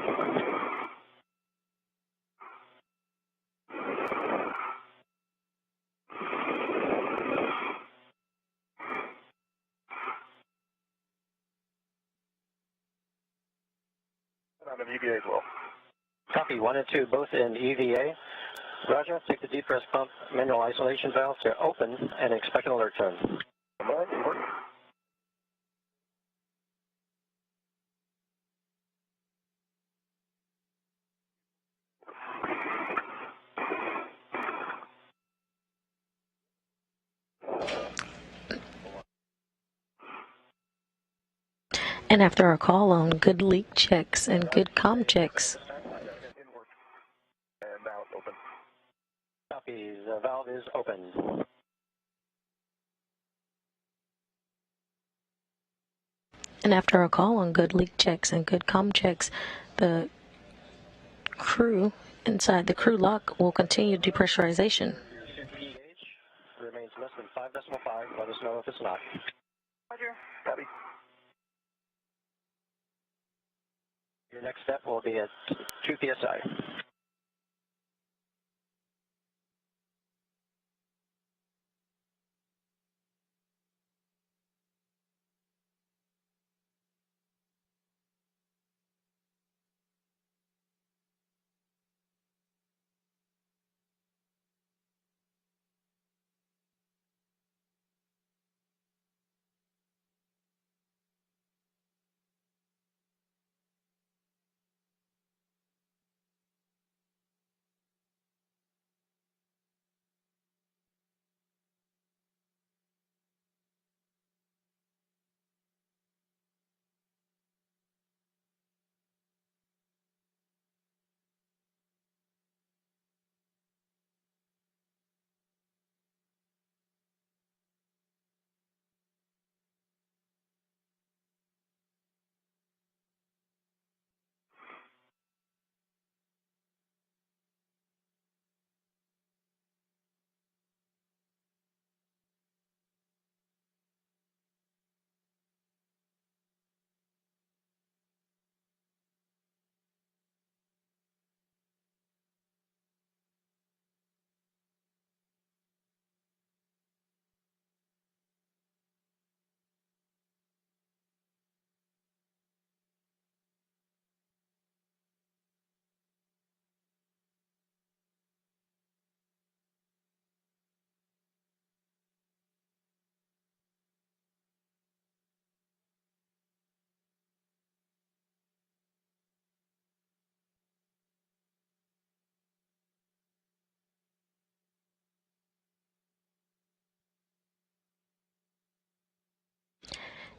I'm in EVA as well. Copy, 1 and 2, both in EVA. Roger, take the depress pump manual isolation valve to open and expect an alert turn. All right, work. And after our call on good leak checks and good comm checks, And now it's open. Copy. The valve is open. and after our call on good leak checks and good comm checks, the crew inside the crew lock will continue depressurization. pH remains less than 5.5. Let us know if it's not. Roger. Copy. Your next step will be at 2 psi.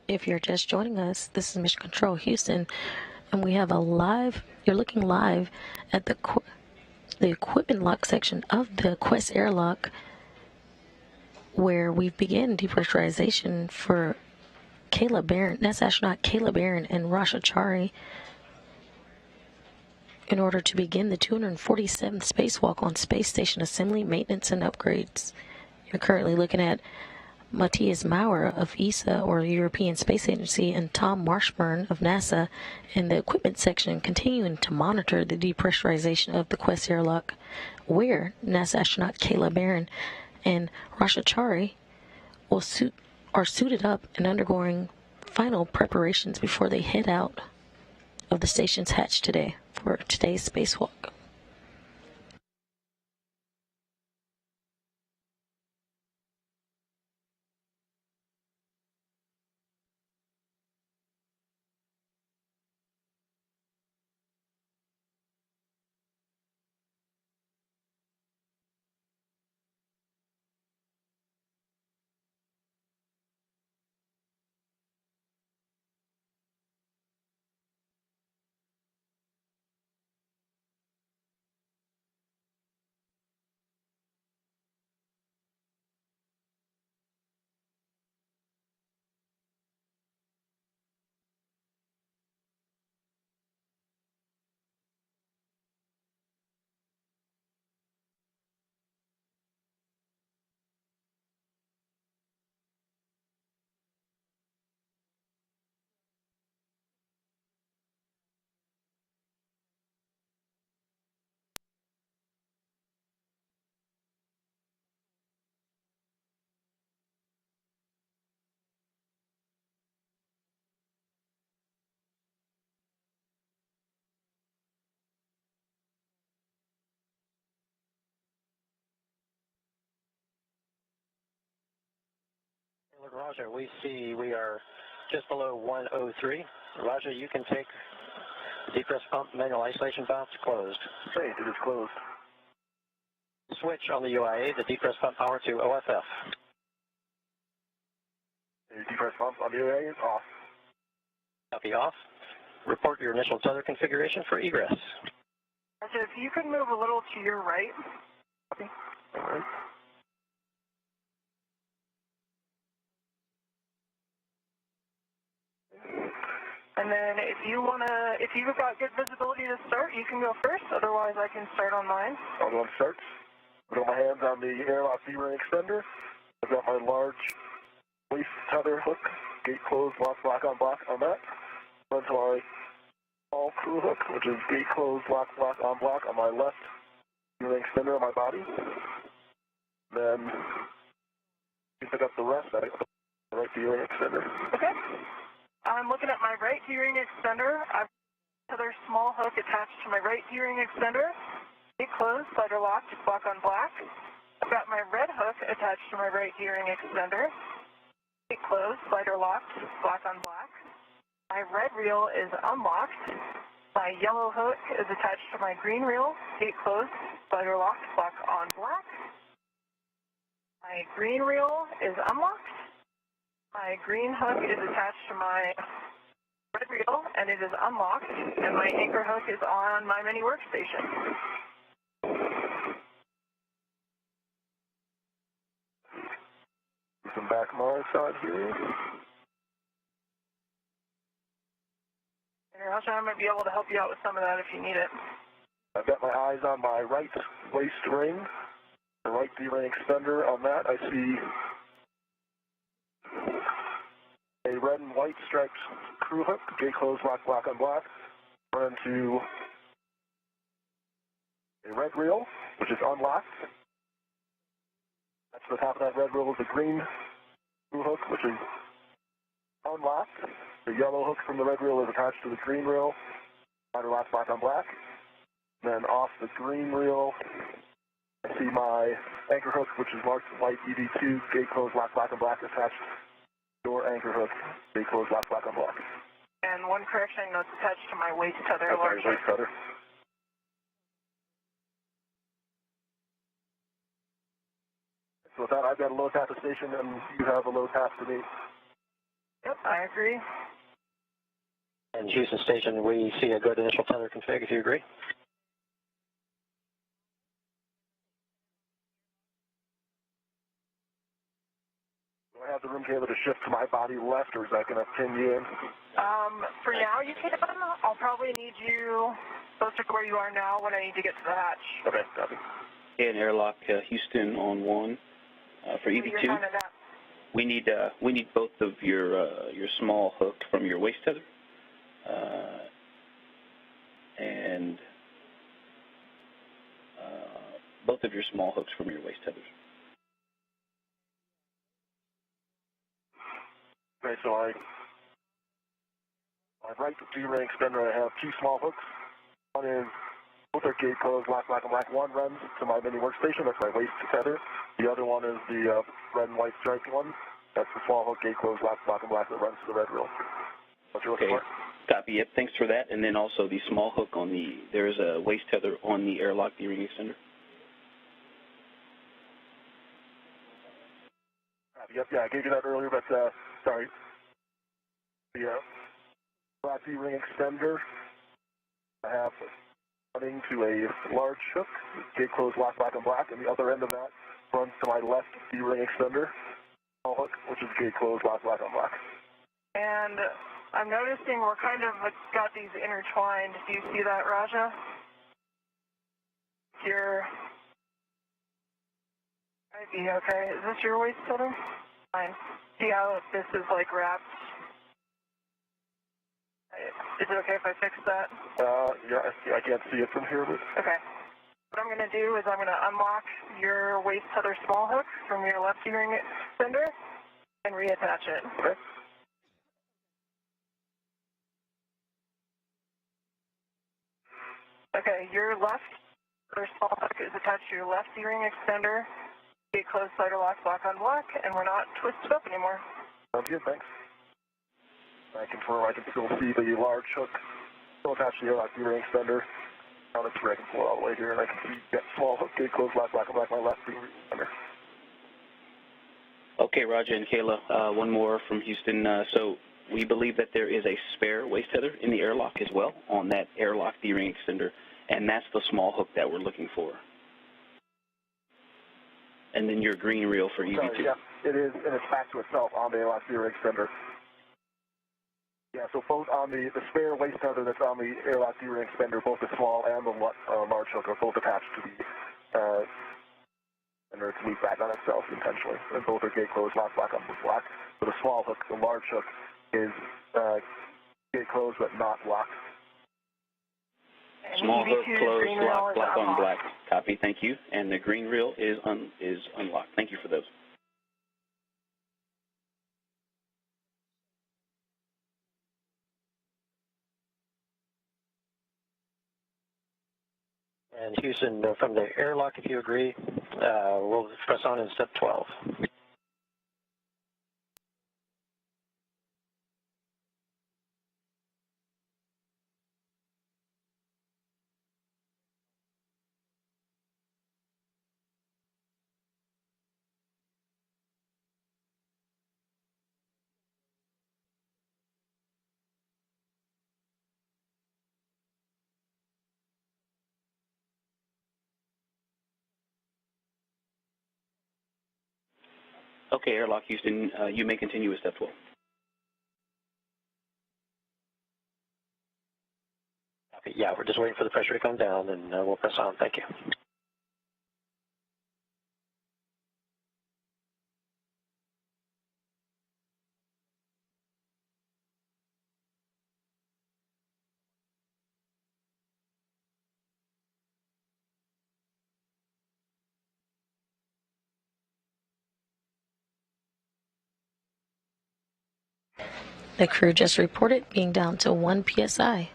If you're just joining us, this is Mission Control Houston, and we have you're looking live at the equipment lock section of the Quest Airlock, where we've begun depressurization for Kayla Barron, NASA astronaut Kayla Barron and Chari, in order to begin the 247th spacewalk on space station assembly, maintenance, and upgrades. You're currently looking at Matthias Maurer of ESA, or the European Space Agency, and Tom Marshburn of NASA in the equipment section, continuing to monitor the depressurization of the Quest airlock, where NASA astronaut Kayla Barron and Chari are suited up and undergoing final preparations before they head out of the station's hatch today for today's spacewalk. Roger, we see we are just below 103. Roger, you can take the depress pump manual isolation valves closed. Hey, it is closed. Switch on the UIA, the depress pump power to OFF. The depress pump on the UIA is off. Copy off. Report your initial tether configuration for egress. So if you could move a little to your right. Copy. All right. And then if you've got good visibility to start, you can go first. Otherwise, I can start on mine. I'll go on starts. Put my hands on the Airlock D-ring extender. I've got my large waist tether hook, gate closed, block on that. Run to my small crew hook, which is gate closed, block on my left D-ring extender on my body. Then you pick up the rest. I pick up the right D-ring extender. Okay. I'm looking at my right D-ring extender. I've got another small hook attached to my right D-ring extender. Gate closed, slider locked, block on black. I've got my red hook attached to my right D-ring extender. Gate closed, slider locked, block on black. My red reel is unlocked. My yellow hook is attached to my green reel. Gate closed, slider locked, block on black. My green reel is unlocked. My green hook is attached to my red reel, and it is unlocked, and my anchor hook is on my mini workstation. Some back my side here. And I might be able to help you out with some of that if you need it. I've got my eyes on my right waist ring, the right D-ring extender. On that, I see a red and white striped crew hook, gate closed, block on black. Run to a red reel, which is unlocked. That's the top of that red reel is a green crew hook, which is unlocked. The yellow hook from the red reel is attached to the green reel. Slider lock, block on black. Then off the green reel, I see my anchor hook, which is marked white ED2, gate closed, block on black, attached to your anchor hook, gate closed, block on black. And one correction, it's attached to my waist tether. That's waist tether. So with that, I've got a low tap to station, and you have a low tap to me. Yep, I agree. And Houston Station, we see a good initial tether config, if you agree. Do I have the room, Kayla, to shift to my body left, or is that going to pin you in? For now, you can. I'll probably need you closer to where you are now when I need to get to the hatch. Okay, copy. And Airlock Houston on 1 for EV2. We need both of your small hook from your waist tether, and both of your small hooks from your waist tethers. Okay, so my right D-ring extender, I have two small hooks. One is both are gate closed, block on black. One runs to my mini workstation, that's my waist tether. The other one is the red and white striped one. That's the small hook, gate closed, block on black that runs to the red reel. What you're looking for? Copy. Yep. Thanks for that. And then also the small hook on there's a waist tether on the Airlock D-ring extender. Yep, yeah, I gave you that earlier, but sorry. The black D-ring extender, I have running to a large hook, gate closed, block on black, and the other end of that runs to my left D-ring extender, small hook, which is gate closed, block on black. And I'm noticing we're kind of got these intertwined. Do you see that, Raja? Might be okay. Is this your waist tether? Fine. See how this is like wrapped? Is it okay if I fix that? Yeah, I can't see it from here, but... Okay. What I'm going to do is I'm going to unlock your waist tether small hook from your left D-ring extender and reattach it. Okay. Okay, your left tether small hook is attached to your left D-ring extender. Gate closed, slider lock, block on block, and we're not twisted up anymore. Sounds good, thanks. I confirm I can still see the large hook still attached to the Airlock D-ring extender. Now that's where I can pull it all the way here, and I can see that small hook, gate closed, block on black, my left D-ring extender. Okay, Roger and Kayla, one more from Houston. So We believe that there is a spare waste tether in the airlock as well on that airlock D-ring extender, and that's the small hook that we're looking for. And then your green reel for EV2. Sorry, yeah, it is, and it's back to itself on the airlock D-ring extender. Yeah, so both on the spare waste tether that's on the airlock D-ring extender, both the small and the large hook are both attached to the and it's looped back on itself intentionally. And both are gate closed, lock, block, on block. So the small hook, the large hook, is gate closed but not locked. Small hook closed, lock, block on black. Copy, thank you. And the green reel is unlocked. Thank you for those. And Houston, from the airlock, if you agree, we'll press on in step 12. Okay, airlock Houston, you may continue with step 12. Okay, yeah, we're just waiting for the pressure to come down, and we'll press on. Thank you. The crew just reported being down to 1 psi.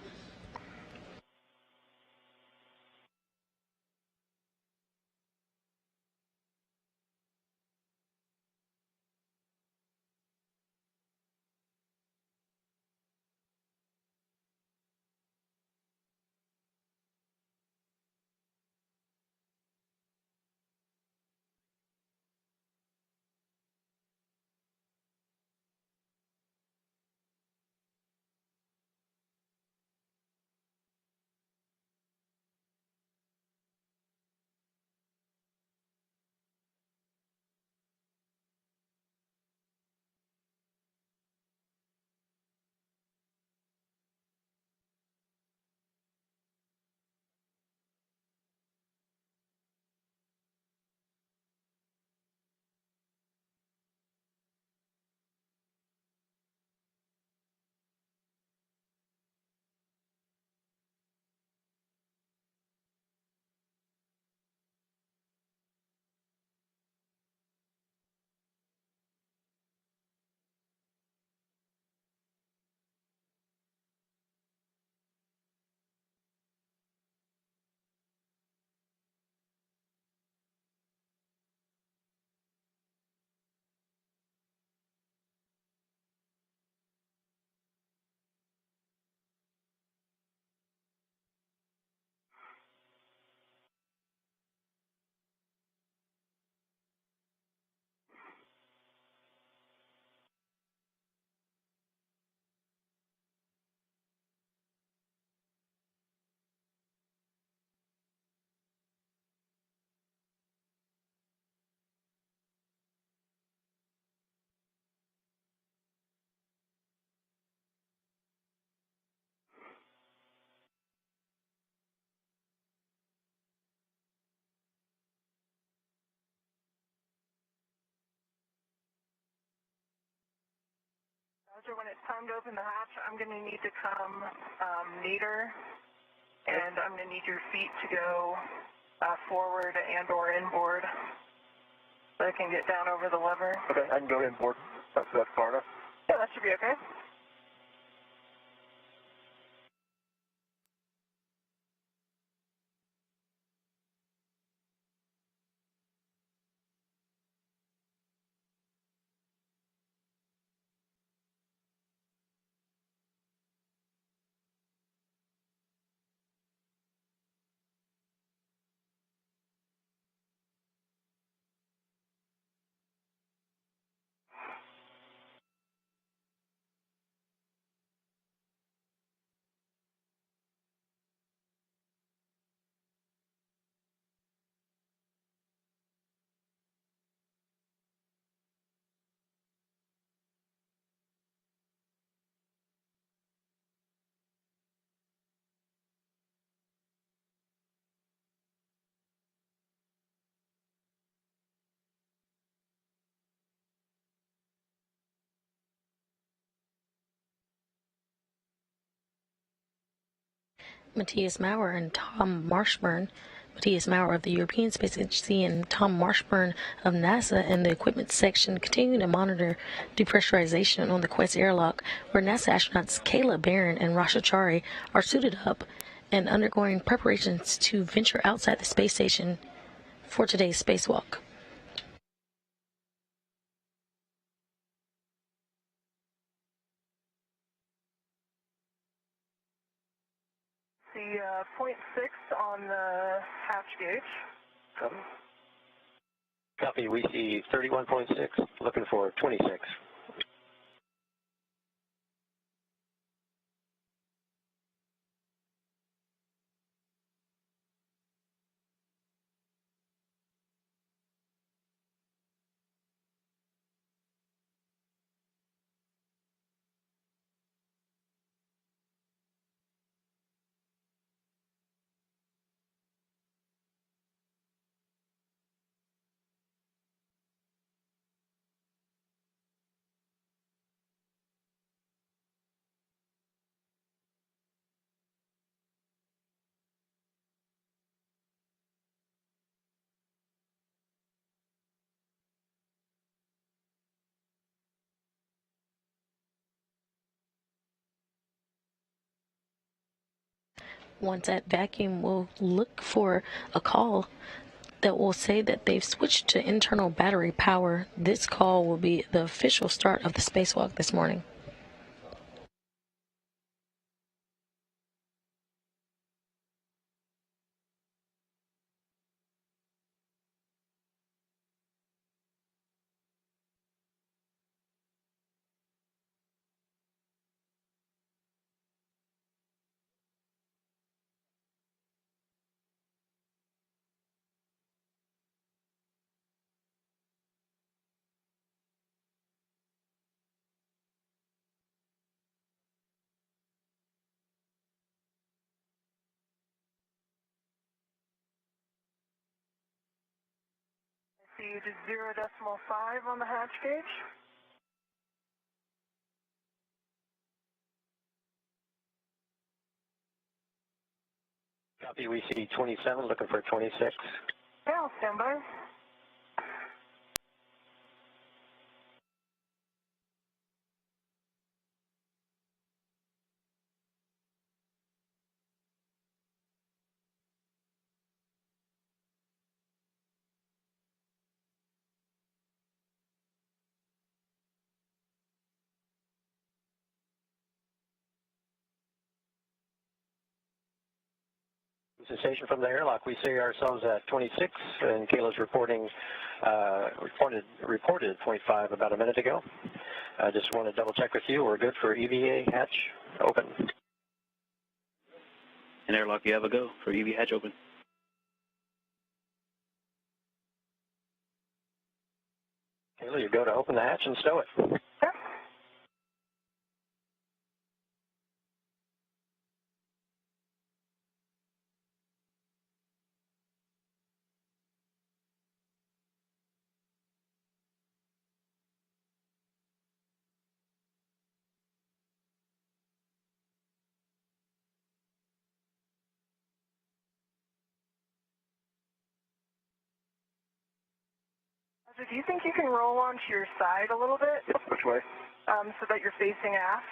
When it's time to open the hatch, I'm going to need to come neater, and I'm going to need your feet to go forward and or inboard so I can get down over the lever. Okay, I can go inboard. That's far enough. Yeah, that should be okay. Matthias Maurer and Tom Marshburn, Matthias Maurer of the European Space Agency and Tom Marshburn of NASA, and the equipment section continue to monitor depressurization on the Quest airlock, where NASA astronauts Kayla Barron and Chari are suited up and undergoing preparations to venture outside the space station for today's spacewalk. See .6 on the hatch gauge. Copy. We see 31.6, looking for 26. Once at vacuum, we'll look for a call that will say that they've switched to internal battery power. This call will be the official start of the spacewalk this morning. I see just 0.5 on the hatch gauge. Copy. We see 27, looking for 26. Yeah, I'll stand by. Sensation from the airlock. We see ourselves at 26, and Kayla's reported 25 about a minute ago. I just want to double check with you. We're good for EVA hatch open. And airlock, you have a go for EVA hatch open. Kayla, you go to open the hatch and stow it. Yeah. So do you think you can roll onto your side a little bit? Which way? So that you're facing aft?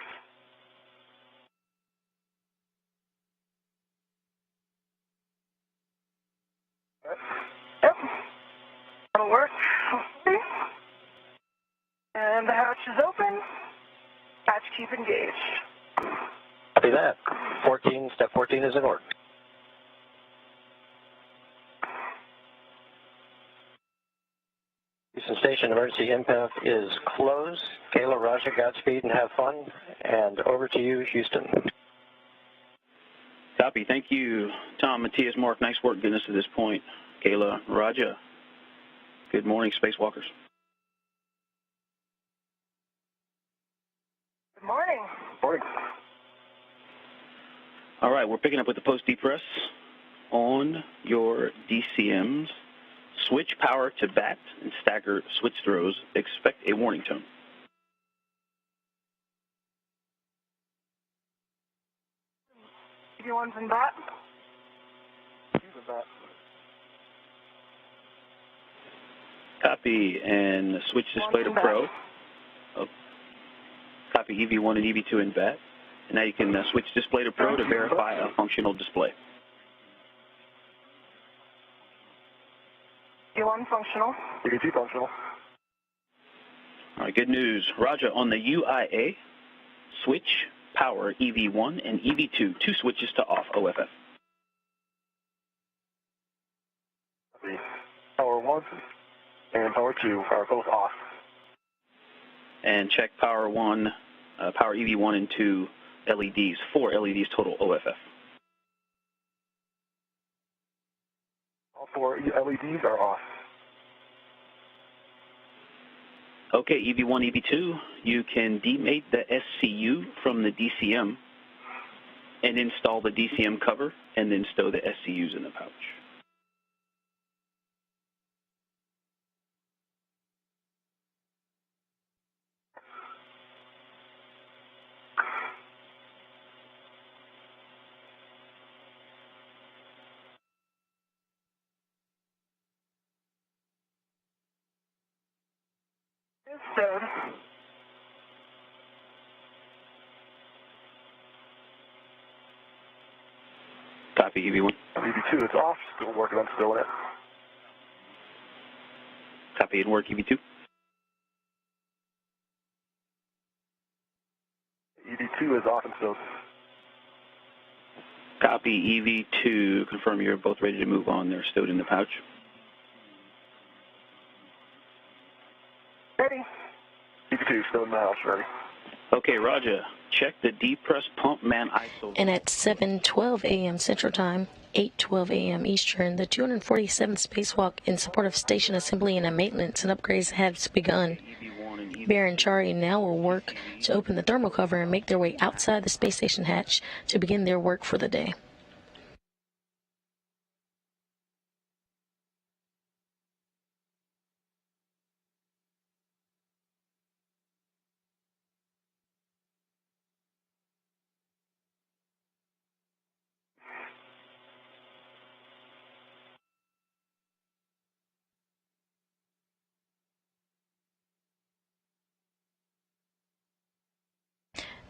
Yep. That'll work. Okay. And the hatch is open. Hatch keep engaged. Copy that. 14, step 14 is in order. Houston Station emergency IMPAF is closed. Kayla, Roger, Godspeed and have fun. And over to you, Houston. Copy. Thank you, Tom, Matthias, Mark. Nice work getting us to this point. Kayla, Roger. Good morning, spacewalkers. Good morning. Morning. All right, we're picking up with the post-depress on your DCMs. Switch power to bat and stagger switch throws. Expect a warning tone. EV1's in bat. He's in bat. Copy, and switch display to Pro. Oh. Copy EV1 and EV2 in bat. And now you can switch display to Pro to verify a functional display. EV1 functional. EV2 functional. All right, good news. Roger, on the UIA, switch power EV1 and EV2, 2 switches to off OFF. The power 1 and power 2 are both off. And check power 1, power EV1 and 2 LEDs, 4 LEDs total OFF. All 4 LEDs are off. Okay, EV1, EV2, you can demate the SCU from the DCM and install the DCM cover and then stow the SCUs in the pouch. It's stowed. Copy, EV1. EV2 is off, still working on stowing it. Copy and work, EV2. EV2 is off and stowed. Copy, EV2. Confirm you're both ready to move on. They're stowed in the pouch. Ready. EV2 stowed in the house, ready. Okay, Roger. Check the depress pump man ISO. And at 7:12 a.m. Central Time, 8:12 a.m. Eastern, the 247th Spacewalk in support of station assembly and maintenance and upgrades has begun. Bear and Chari now will work to open the thermal cover and make their way outside the space station hatch to begin their work for the day.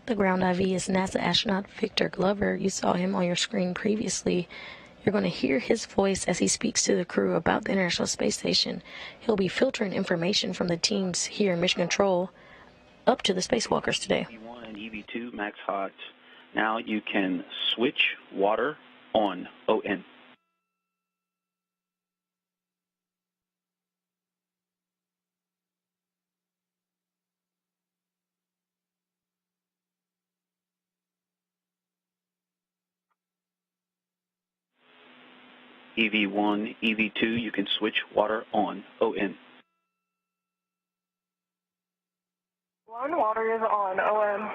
The ground IV is NASA astronaut Victor Glover. You saw him on your screen previously. You're going to hear his voice as he speaks to the crew about the International Space Station. He'll be filtering information from the teams here in Mission Control up to the spacewalkers today. EV1 and EV2 max hot. Now you can switch water on, ON. EV1, EV2, you can switch water on, ON. One, water is on, OM.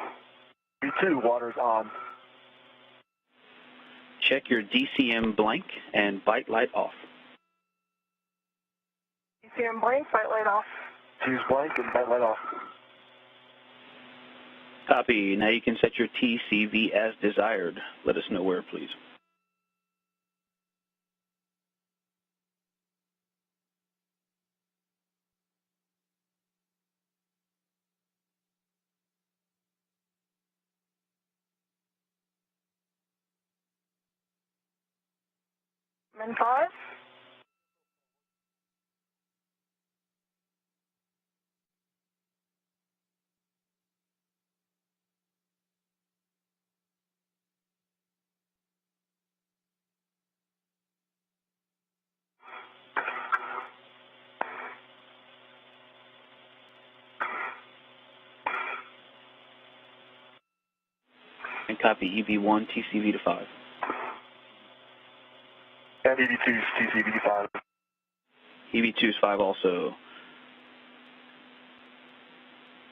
EV2, water's on. Check your DCM blank and bite light off. DCM blank, sight light off. Choose blank and bite light off. Copy. Now you can set your TCV as desired. Let us know where, please. Min 5. And copy EV1 TCV to 5. And EV2's TCV 5. EV2 is 5 also.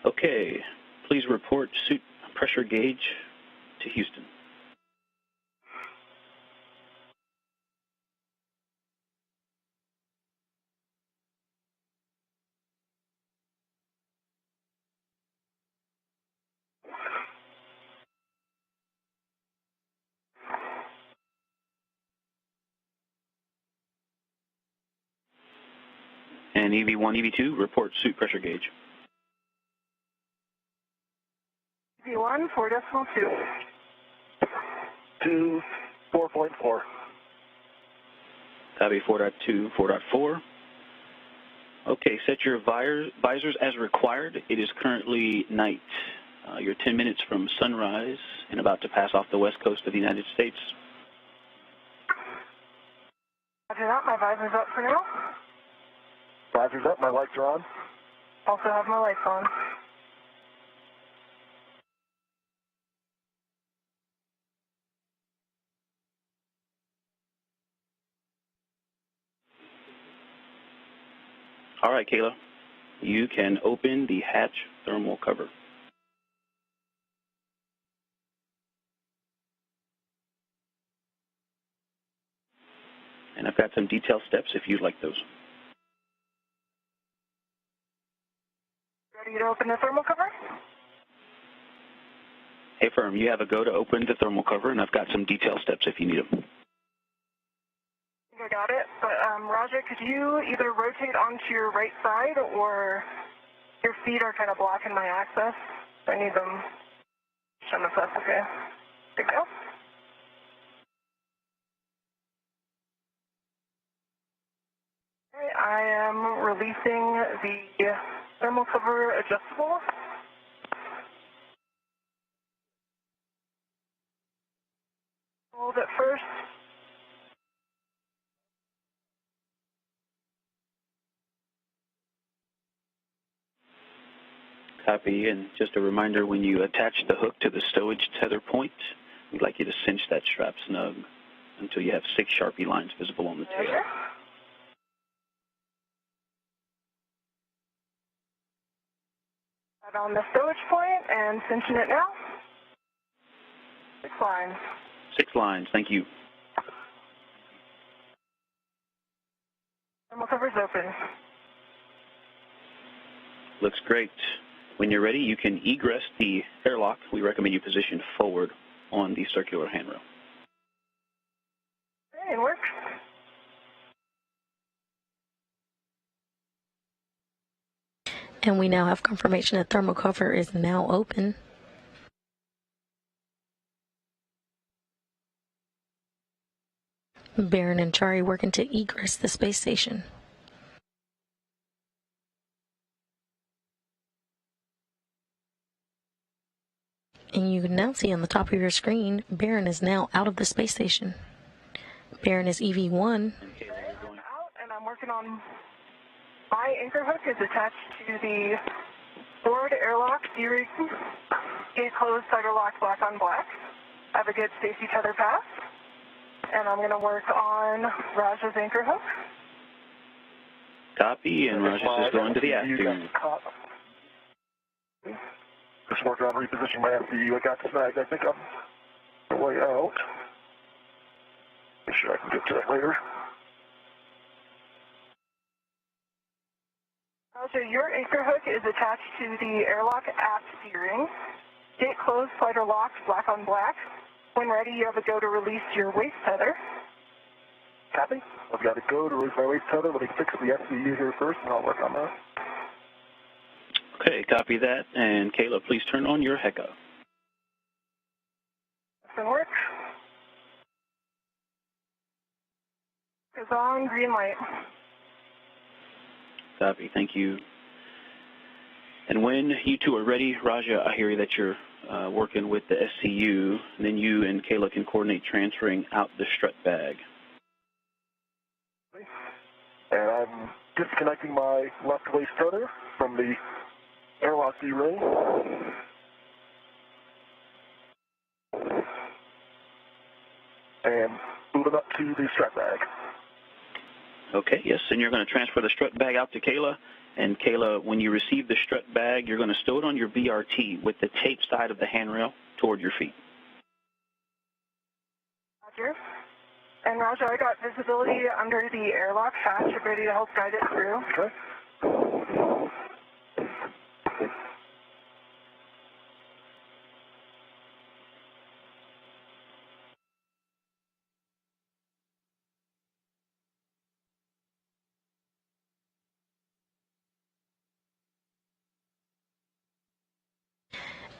Okay, please report suit pressure gauge to Houston. And EV1, EV2, report suit pressure gauge. EV1, 4.2. To 4.4. Copy 4.2, 4.4. Okay, set your visors as required. It is currently night. You're 10 minutes from sunrise and about to pass off the west coast of the United States. Roger that, my visor's up for now. Visor's up, my lights are on. Also have my lights on. All right, Kayla, you can open the hatch thermal cover. And I've got some detailed steps if you'd like those. Ready to open the thermal cover? Hey, firm, you have a go to open the thermal cover, and I've got some detailed steps if you need them. I think I got it, but Roger, could you either rotate onto your right side or your feet are kind of blocking my access? I need them shown if that's okay. Good go. Okay, I am releasing the thermal cover adjustable. Hold it first. Copy, and just a reminder, when you attach the hook to the stowage tether point, we'd like you to cinch that strap snug until you have 6 Sharpie lines visible on the tail. Okay. Right on the stowage point and cinching it now. 6 lines. 6 lines, thank you. Thermal cover's open. Looks great. When you're ready, you can egress the airlock. We recommend you position forward on the circular handrail. Okay, it works. And we now have confirmation that thermal cover is now open. Barron and Chari working to egress the space station. And you can now see on the top of your screen, Barron is now out of the space station. Barron is EV1. Out, and I'm working on my anchor hook is attached to the forward airlock D-ring, gate closed, cider lock, black on black. I have a good safety tether pass, and I'm going to work on Raja's anchor hook. Copy, and Raja is going to the aft tube. Just working on repositioning my FDU. I got snagged. I think I'm the way out. Make sure I can get to that later. So your anchor hook is attached to the airlock aft D-ring. Gate closed, slider locked, black on black. When ready, you have a go to release your waist tether. Copy. I've got to go to release my waist tether. Let me fix the FDU here first, and I'll work on that. Okay, copy that. And Kayla, please turn on your HECA. That works. Is on, green light. Copy, thank you. And when you two are ready, Raja, I hear that you're working with the SCU, and then you and Kayla can coordinate transferring out the strut bag. And I'm disconnecting my left waist tether from the airlock D-ring. And moving up to the strut bag. Okay, yes, and you're going to transfer the strut bag out to Kayla. And Kayla, when you receive the strut bag, you're going to stow it on your BRT with the tape side of the handrail toward your feet. Roger. And Roger, I got visibility under the airlock hatch. I'm ready to help guide it through. Okay.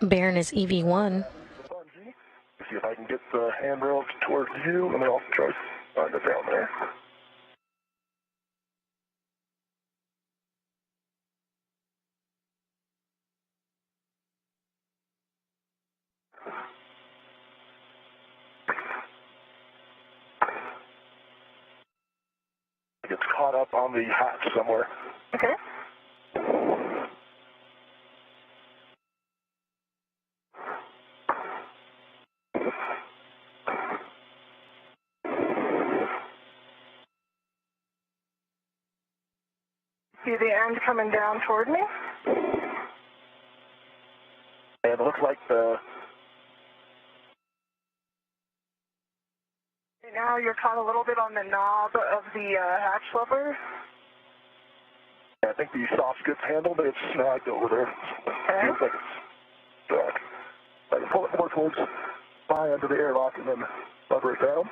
Barron is EV1. See if I can get the handrail towards you, and then I'll try to find it down there. It gets caught up on the hatch somewhere. Okay. See the end coming down toward me? And it looks like the... Right now you're caught a little bit on the knob of the hatch lever. I think the soft goods handle, but it's snagged over there. Okay. Looks like it's stuck. I can pull it more towards my end of the airlock and then lever it down.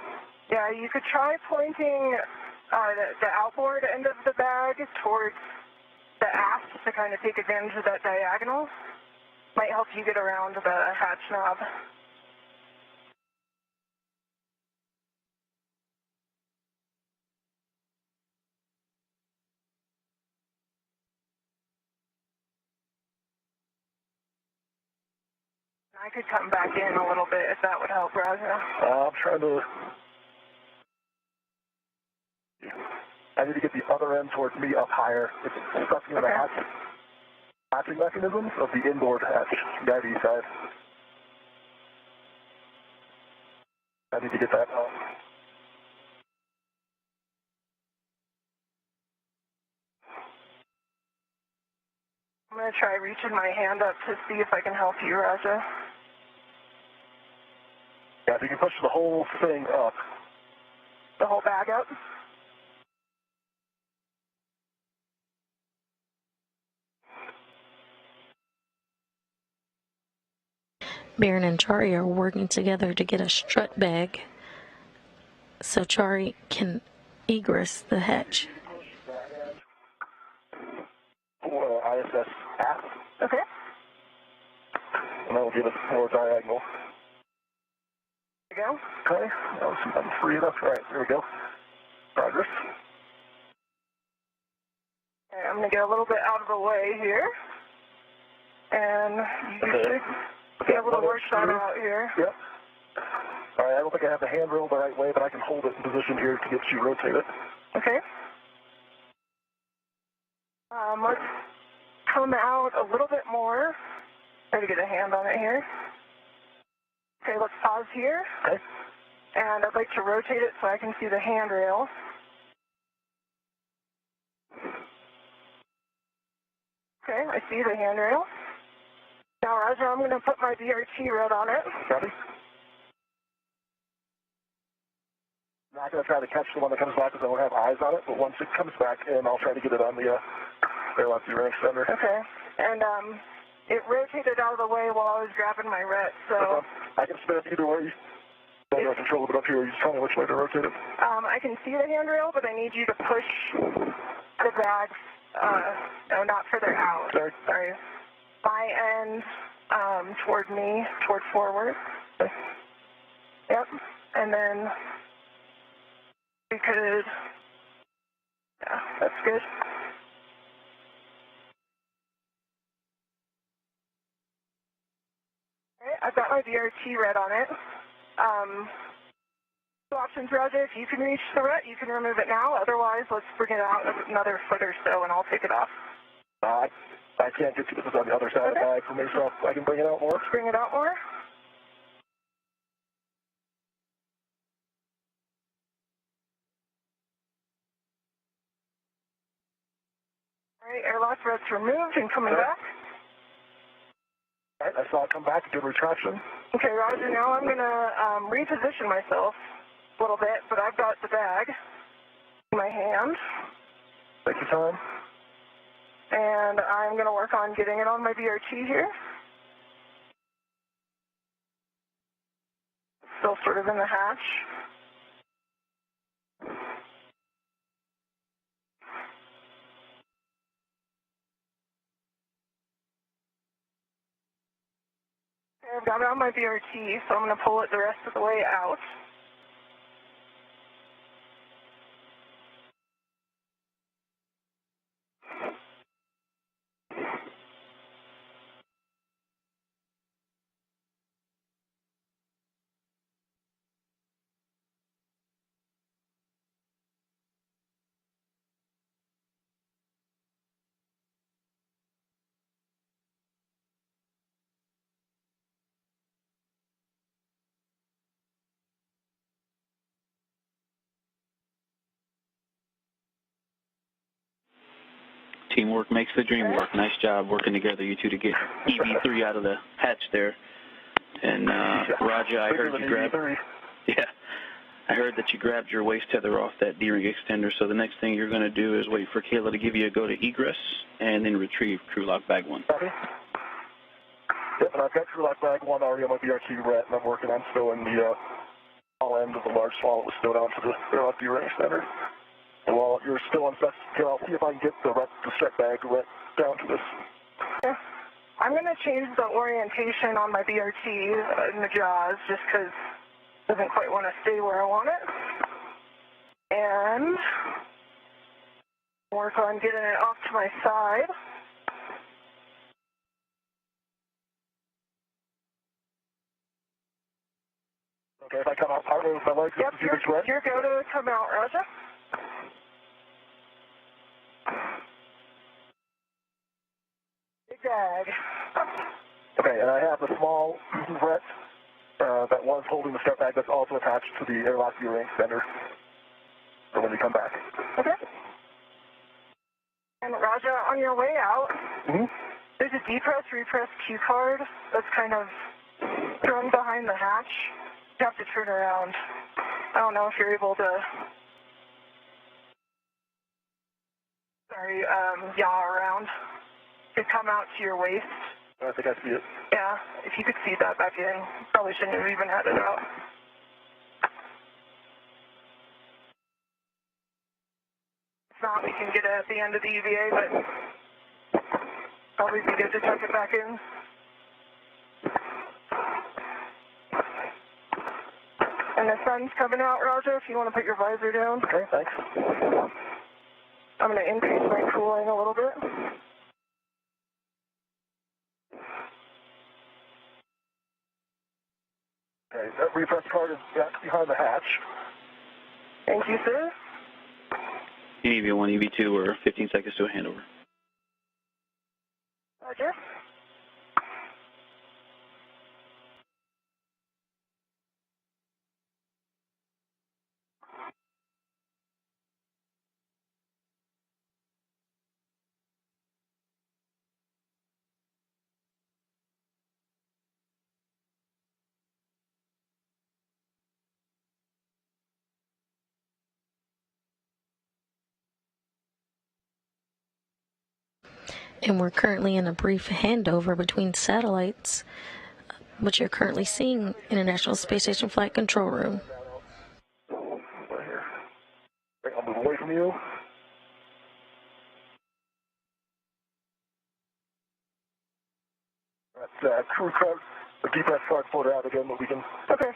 Yeah, you could try pointing the outboard end of the bag towards the aft to kind of take advantage of that diagonal. Might help you get around the hatch knob. I could come back in a little bit if that would help, Roger. I'm trying to... I need to get the other end towards me up higher. It's stuck in the hatching mechanisms of the inboard hatch, the IV side. I need to get that out. I'm going to try reaching my hand up to see if I can help you, Raja. Yeah, if you can push the whole thing up. The whole bag up? Barron and Chari are working together to get a strut bag so Chari can egress the hatch. ISS app. Okay. And that will give us more diagonal. There you go. Okay, I'm free enough. All right, there we go. Progress. Okay, I'm going to get a little bit out of the way here. And you should be able to work that out here. Yep. All right, I don't think I have the handrail the right way, but I can hold it in position here to get you rotate it. Okay. Let's come out a little bit more. Try to get a hand on it here. Okay, let's pause here. Okay. And I'd like to rotate it so I can see the handrail. Okay, I see the handrail. Now, Roger, I'm going to put my BRT red on it. Copy. I'm not going to try to catch the one that comes back because I won't have eyes on it, but once it comes back in, I'll try to get it on the Airlock Zero extender. Okay. And it rotated out of the way while I was grabbing my ret, so... I can spin it either way. I don't control it up here. You just tell me which way to rotate it. I can see the handrail, but I need you to push the bag, no, not further out. Sorry. My end toward me, toward forward. Okay. Yep. And then we could, yeah, that's good. Okay, I've got my BRT red on it. Two options, Roger. If you can reach the ret, you can remove it now. Otherwise, let's bring it out another foot or so, and I'll take it off. I can't get to this on the other side of the bag for me, so I can bring it out more. Bring it out more. All right, airlock red's removed and coming back. All right, I saw it come back, good retraction. Okay, Roger, now I'm going to reposition myself a little bit, but I've got the bag in my hand. Take your time. And I'm going to work on getting it on my BRT here. Still sort of in the hatch. I've got it on my BRT, so I'm going to pull it the rest of the way out. Teamwork makes the dream work. Nice job working together, you two, to get EV3 out of the hatch there. And Raja, I heard you grab. Yeah, I heard that you grabbed your waist tether off that D-ring extender. So the next thing you're going to do is wait for Kayla to give you a go to egress, and then retrieve crew lock bag 1. Copy. Yep, and I've got crew lock bag 1 already on my BRT ret, and I'm working on stowing the small end of the large swallow that was stowed onto the Airlock D-ring extender. And while you're still on set, I'll see if I can get the strut bag down to this. Okay. I'm going to change the orientation on my BRT in the jaws just because it doesn't quite want to stay where I want it. And work on getting it off to my side. Okay, if I come out partway with my legs, yep, you're go to come out, Raja. Big bag. Okay, and I have a small ret that was holding the strut bag that's also attached to the Airlock D-ring extender for when we come back. Okay. And Raja, on your way out, there's a depress-repress cue card that's kind of thrown behind the hatch. You have to turn around. I don't know if you're able to, yaw around. To come out to your waist. I think I see it. Yeah, if you could see that back in, probably shouldn't have even had it out. If not, we can get it at the end of the EVA, but probably be good to tuck it back in. And the sun's coming out, Raja, if you want to put your visor down. Okay, thanks. I'm going to increase my cooling a little bit. Okay, that repress card is back behind the hatch. Thank you, sir. EV1, EV2, or 15 seconds to a handover. Roger. And we're currently in a brief handover between satellites, which you're currently seeing International Space Station Flight Control Room. Right here. I'll move away from you. That's crew card. The depress card floated out again, but we can. Okay.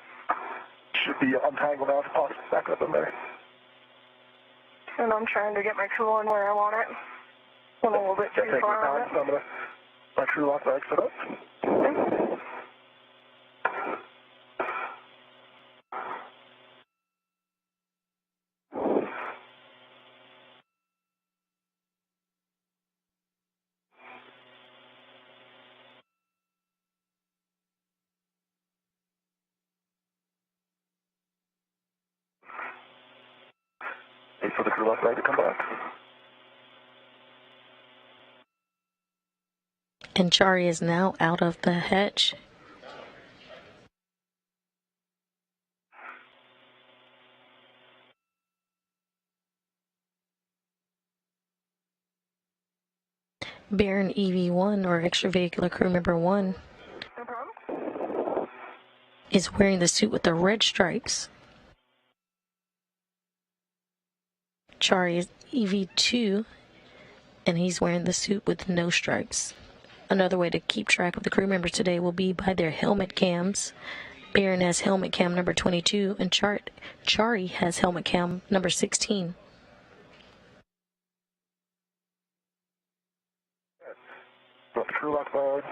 Should be untangled now to toss it back up in there. And I'm trying to get my coolant where I want it. I'm a little bit too far on it. So I'm going to my crew lock bag set up. Okay. Wait for the crew lock bag to come back. And Chari is now out of the hatch. Barron EV1, or extravehicular crew member 1, No problem. is wearing the suit with the red stripes. Chari is EV2, and he's wearing the suit with no stripes. Another way to keep track of the crew members today will be by their helmet cams. Barron has helmet cam number 22, and Chari has helmet cam number 16. Got the crew lock mode.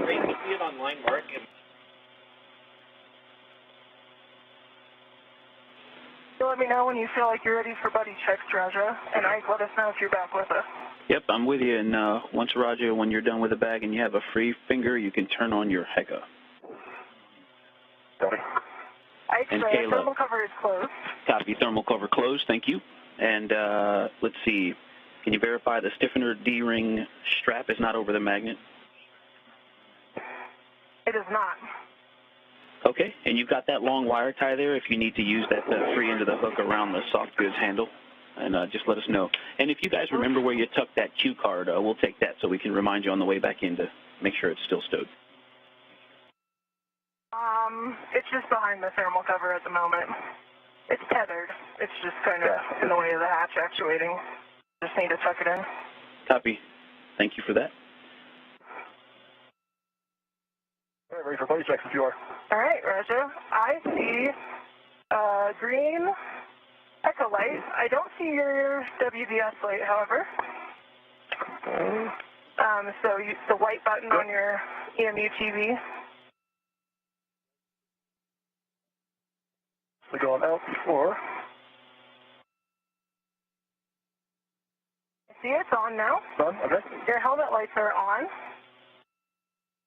Great to see it online, Mark. So let me know when you feel like you're ready for buddy checks, Raja, and Ike, let us know if you're back with us. Yep, I'm with you. And once, Roger, when you're done with the bag and you have a free finger, you can turn on your HECA. Copy. Ike, And the Kayla. thermal cover is closed. Copy. Thermal cover closed. Thank you. And let's see. Can you verify the stiffener D-ring strap is not over the magnet? It is not. Okay. And you've got that long wire tie there if you need to use that free end of the hook around the soft goods handle. And just let us know. And if you guys remember where you tucked that cue card, we'll take that so we can remind you on the way back in to make sure it's still stowed. It's just behind the thermal cover at the moment. It's tethered. It's just kind of in the way of the hatch actuating. Just need to tuck it in. Copy. Thank you for that. All right, ready for buddy checks if you are. All right, Raja. I see green echo light. I don't see your WDS light, however. So the white button on your EMU TV. We're going out before. See, it's on now. Done? Okay. Your helmet lights are on.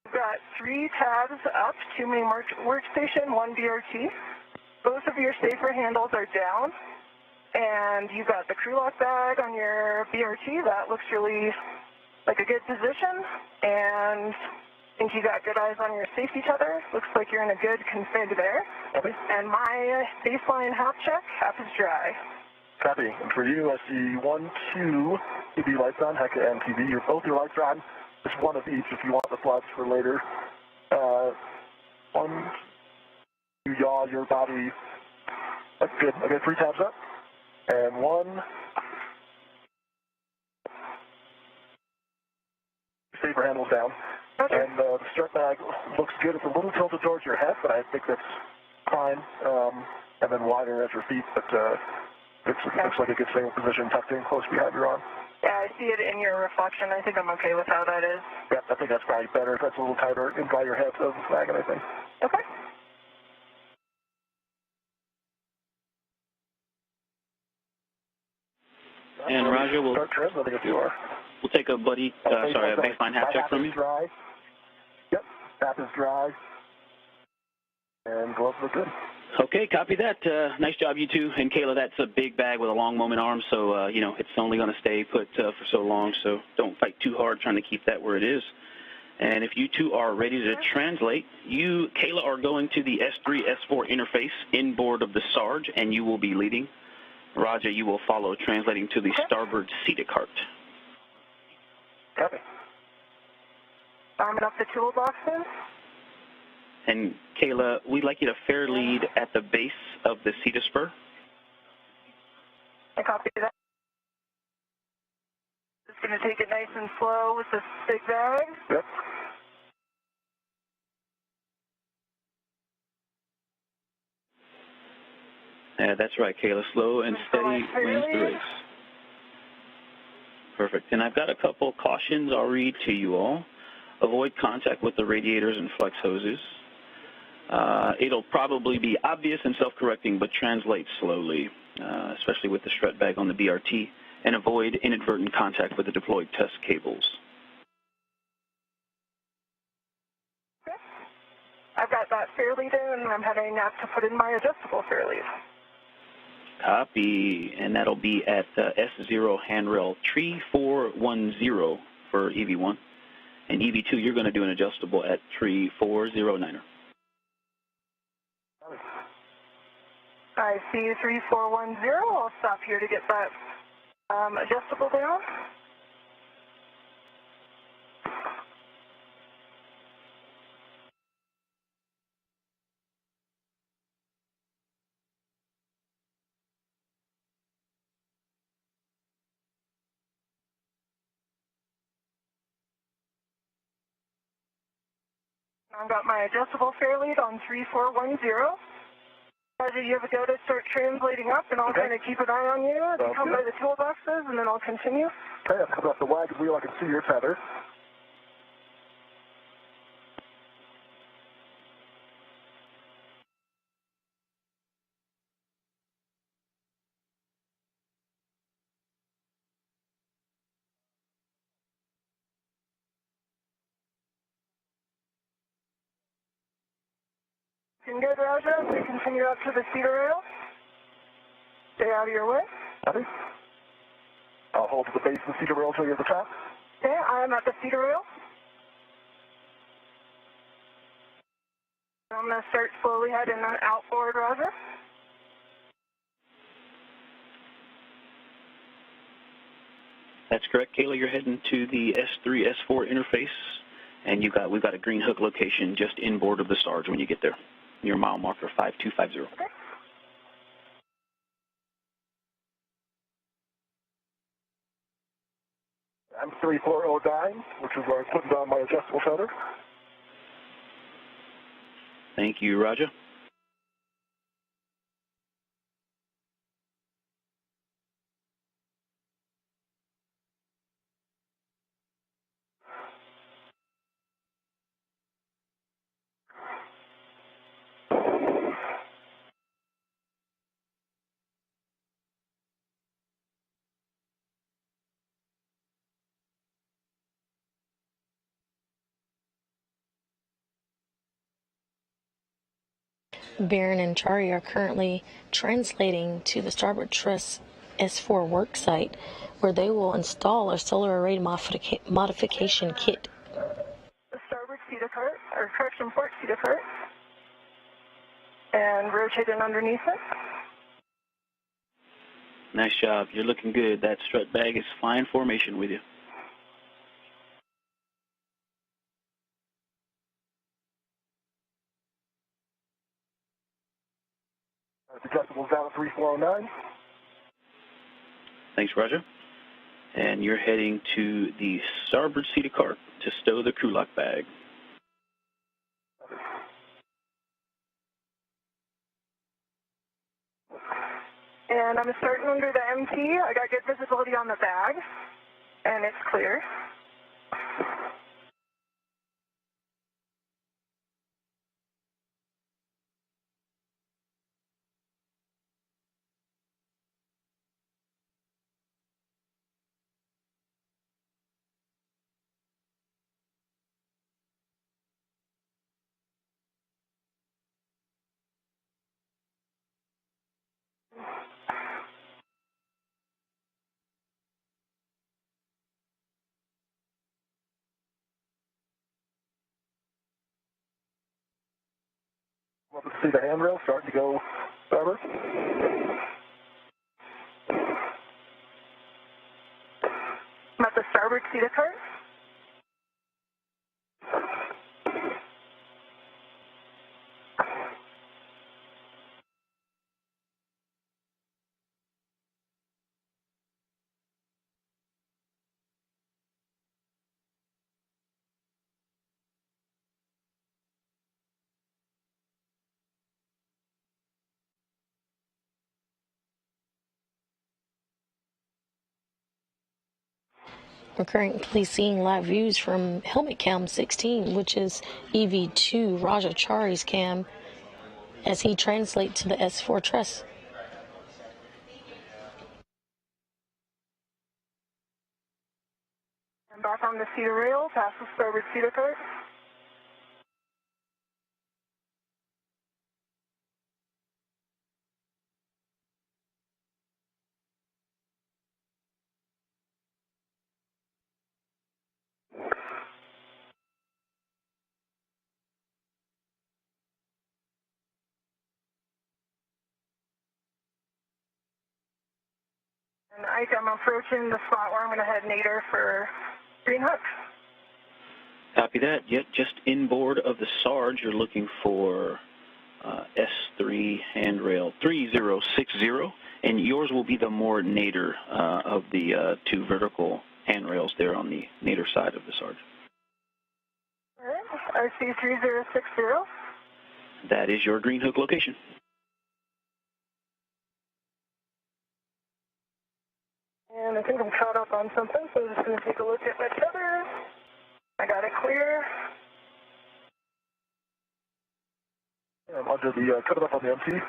You've got 3 tabs up, 2 main workstation, 1 BRT. Both of your safer handles are down. And you've got the crew lock bag on your BRT. That looks really like a good position. And I think you got good eyes on your safety tether. Looks like you're in a good config there. Copy. And my baseline half check, half is dry. Copy. And for you, I see 1, 2 TV lights on, HECA and TV. Both your lights are on. Just one of each if you want the slots for later. 1, you yaw your body. That's good. Okay, 3 tabs up. And 1. Safer handles down. Okay. And the strut bag looks good. It's a little tilted towards your head, but I think that's fine. And then wider at your feet, but it looks like a good stable position, tucked in close behind your arm. Yeah, I see it in your reflection. I think I'm okay with how that is. Yeah, I think that's probably better. If that's a little tighter, in by your head, so it's flagging, I think. Okay. And Roger, we'll start transmitting if you are. We'll take a buddy, a baseline half check from you. Dry. Yep, tap is dry. And gloves look good. Okay, copy that. Nice job, you two. And Kayla, that's a big bag with a long moment arm, so, you know, it's only going to stay put for so long, so don't fight too hard trying to keep that where it is. And if you two are ready to translate, you, Kayla, are going to the S3, S4 interface inboard of the Sarge, and you will be leading. Roger, you will follow, translating to the starboard seated cart. Copy. Arming up the toolboxes. And Kayla, we'd like you to fair lead at the base of the CETA spur. I copy that. Just going to take it nice and slow with this big bag. Yep. Yeah, that's right, Kayla. Slow and steady wins the race. Perfect. And I've got a couple cautions I'll read to you all. Avoid contact with the radiators and flex hoses. It'll probably be obvious and self-correcting, but translate slowly, especially with the strut bag on the BRT, and avoid inadvertent contact with the deployed test cables. Okay. I've got that fair lead in, and I'm heading out to put in my adjustable fair lead. Copy, and that'll be at S0 handrail tree 410 for EV1. And EV2, you're going to do an adjustable at tree 409er. I see 3410. I'll stop here to get that adjustable down. I've got my adjustable fair lead on 3410. Roger, you have a go to start translating up, and I'll kind of keep an eye on you as you come by the toolboxes, and then I'll continue. Okay, I'm coming off the wagon wheel. I can see your tether. Looking good, Roger. We continue up to the cedar rail. Stay out of your way. Copy. I'll hold to the base of the cedar rail until you're at the top. Okay, I am at the cedar rail. I'm going to start slowly heading outboard, Roger. That's correct, Kayla. You're heading to the S3, S4 interface, and we've got a green hook location just inboard of the Sarge when you get there. Your mile marker 5250. Okay. I'm 3409, which is where I'm putting down my adjustable tether. Thank you, Roger. Barron and Chari are currently translating to the starboard truss S4 work site, where they will install a solar array modification kit. The starboard cedar cart, or correction, port cedar cart, and rotate it underneath it. Nice job. You're looking good. That strut bag is flying formation with you. Adjustable down at 3409. Thanks, Roger. And you're heading to the starboard cedar cart to stow the crew lock bag. And I'm starting under the MT. I got good visibility on the bag, and it's clear. Love to see the handrail starting to go starboard. I'm at the starboard cedar cart. We're currently seeing live views from helmet cam 16, which is EV2 Raja Chari's cam, as he translates to the S4 truss. I'm back on the cedar rail, past the starboard cedar cart. And Ike, I'm approaching the spot where I'm going to head nadir for green hook. Copy that. Yet just inboard of the Sarge, you're looking for S3 handrail 3060, and yours will be the more nadir of the two vertical handrails there on the nadir side of the Sarge. All right. I RC3060. That is your green hook location. And I think I'm caught up on something, so I'm just going to take a look at my tethers. I got it clear. I'm under the, cut it up on the MT.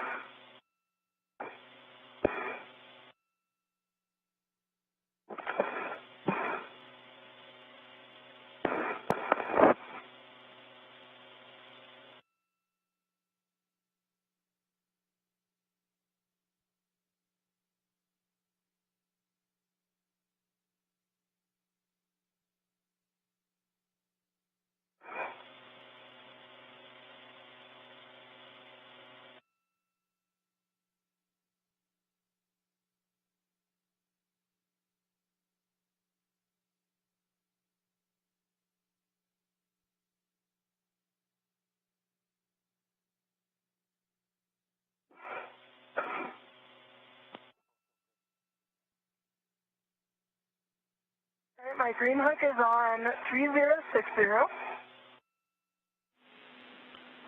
All right, my green hook is on 3060.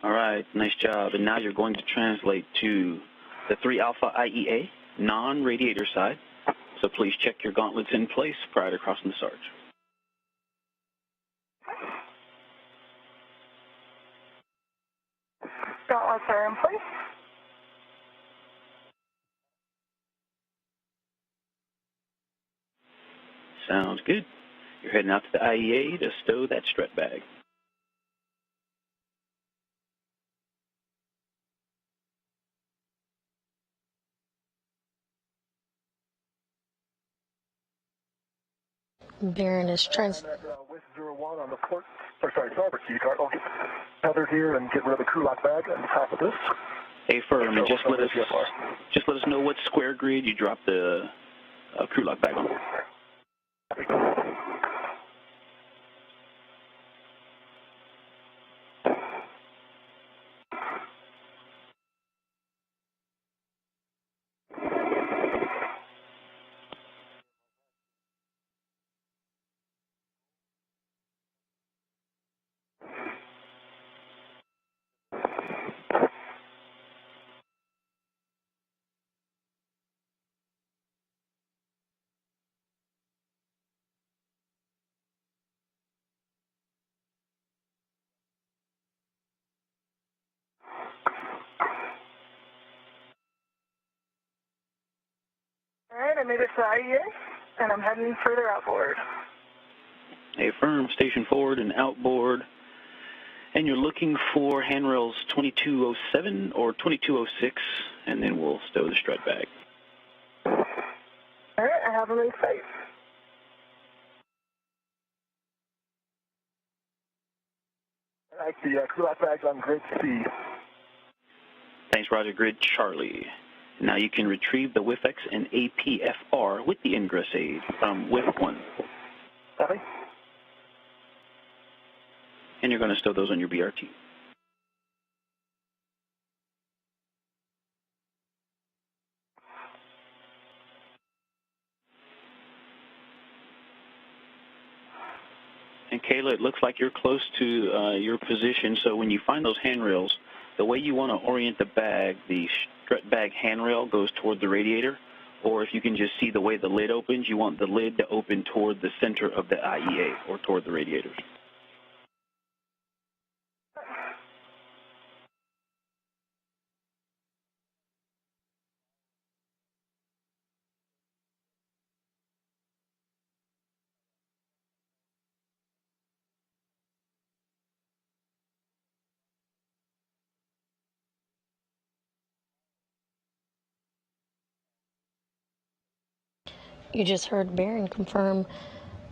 All right, nice job. And now you're going to translate to the 3 Alpha IEA, non-radiator side. So please check your gauntlets in place prior to crossing the Sarge. Gauntlets are in place. Sounds good. You're heading out to the IEA to stow that strut bag. Barron is West 01 on the port, or sorry, starboard key card. I'll get tethered here and get rid of the crew lock bag on top of this. Hey, firm, and just let us know what square grid you dropped the crew lock bag on. All right, I made it to the IEA, and I'm heading further outboard. Hey, firm, station forward and outboard. And you're looking for handrails 2207 or 2206, and then we'll stow the strut bag. All right, I have them in sight. I like the crew lock bags on grid C. Thanks, Roger. Grid Charlie. Now you can retrieve the WIFX and APFR with the ingress aid from WIF 1. Copy. And you're going to stow those on your BRT. And Kayla, it looks like you're close to your position, so when you find those handrails, the way you want to orient the bag, the strut bag handrail goes toward the radiator, or if you can just see the way the lid opens, you want the lid to open toward the center of the IEA or toward the radiators. You just heard Barron confirm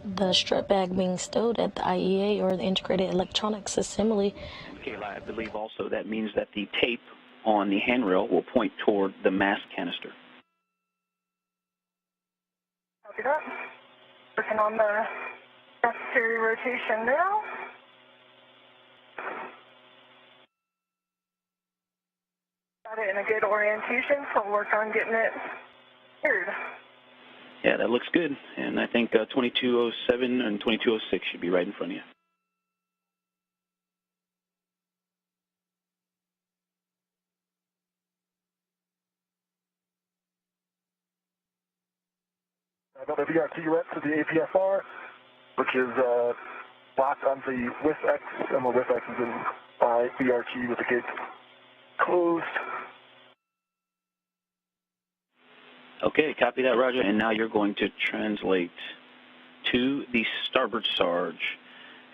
the strut bag being stowed at the IEA, or the Integrated Electronics Assembly. Kayla, I believe also that means that the tape on the handrail will point toward the mass canister. Copy that. Working on the necessary rotation now. Got it in a good orientation, so we'll work on getting it cleared. Yeah, that looks good. And I think 2207 and 2206 should be right in front of you. Another VRT went to the APFR, which is locked on the WIF X, and the WIF X is in VRT with the gate closed. Okay, copy that, Roger. And now you're going to translate to the starboard Sarge.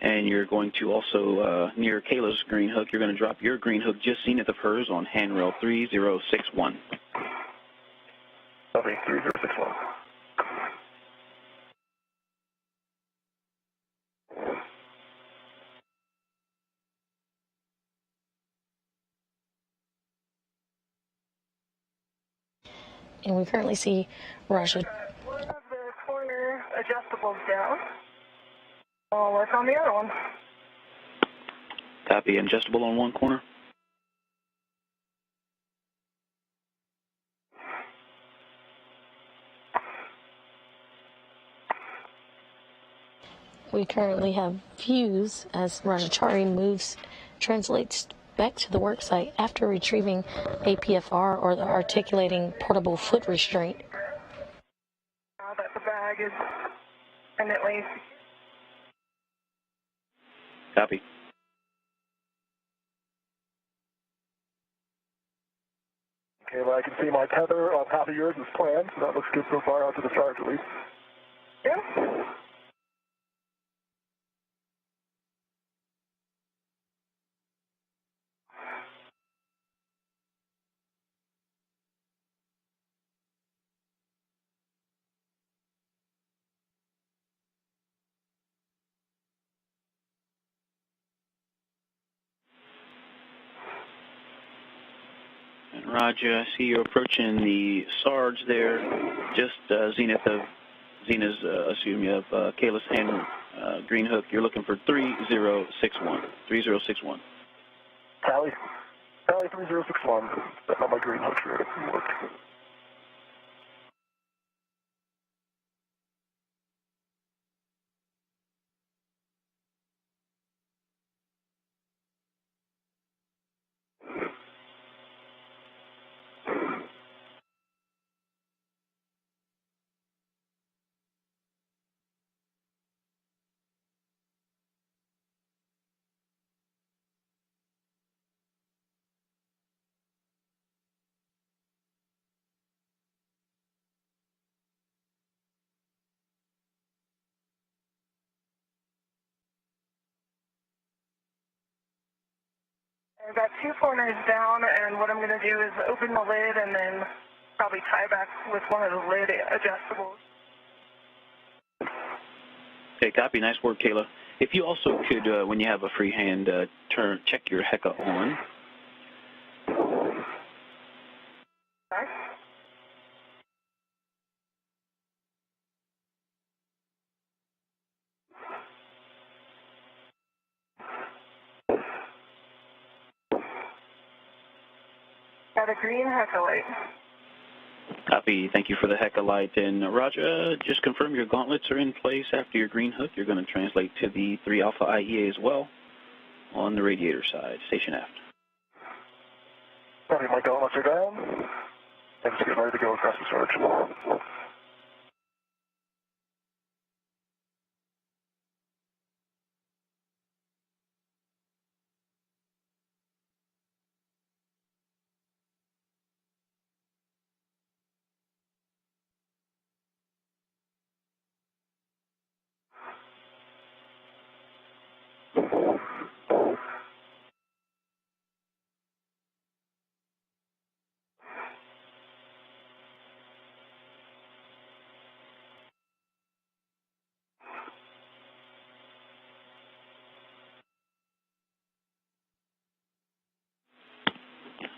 And you're going to also, near Kayla's green hook, you're going to drop your green hook just zenith of hers on handrail 3061. Copy, 3061. And we currently see Russia. One of the corner adjustables down. I'll work on the other one. Copy, adjustable on one corner. We currently have views as Chari translates back to the worksite after retrieving APFR or the articulating portable foot restraint. Now that the bag is permanently. Copy. Okay, well, I can see my tether on top of yours is planned, so that looks good so far out to the Sarge at least. Yeah. And Roger, I see you're approaching the Sarge there, just zenith of Kayla's hand green hook. You're looking for 3061. 3061. Tally 3061. That's not my green hook here. It worked. I've got two corners down, and what I'm going to do is open the lid and then probably tie back with one of the lid adjustables. Okay, copy. Nice work, Kayla. If you also could, when you have a free hand, check your HECA on. Okay. Got a green HECA light. Copy. Thank you for the HECA light. And Roger, just confirm your gauntlets are in place after your green hook. You're going to translate to the 3 Alpha IEA as well on the radiator side, station aft. Copy, my gauntlets are down. I'm just getting ready to go across the Sarge.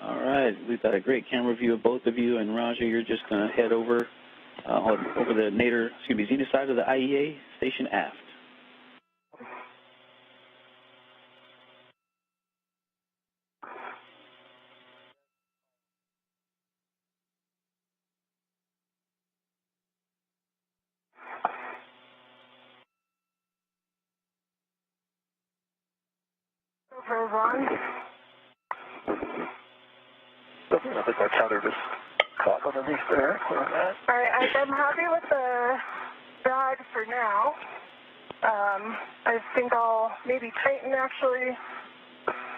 All right, we've got a great camera view of both of you, and Roger, you're just going to head over over the zenith side of the IEA, station aft. GoPro's on. I think my tether just caught underneath there. All right, I'm happy with the bag for now. I think I'll maybe tighten actually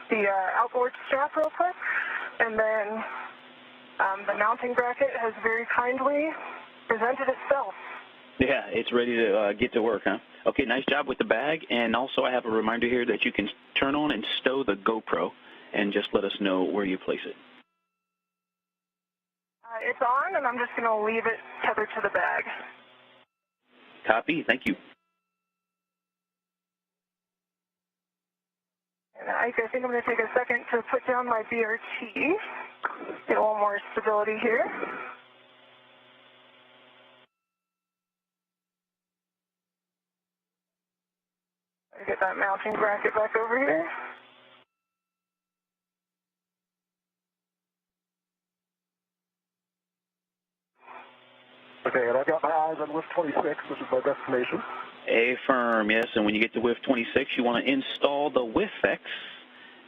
the outboard strap real quick, and then the mounting bracket has very kindly presented itself. Yeah, it's ready to get to work, huh? Okay, nice job with the bag, and also I have a reminder here that you can turn on and stow the GoPro, and just let us know where you place it. It's on, and I'm just going to leave it tethered to the bag. Copy, thank you. And I think I'm going to take a second to put down my BRT, get a little more stability here. Get that mounting bracket back over here. Okay, and I've got my eyes on lift 26, which is my destination. Affirm, yes, and when you get to WIF 26, you want to install the WIFX,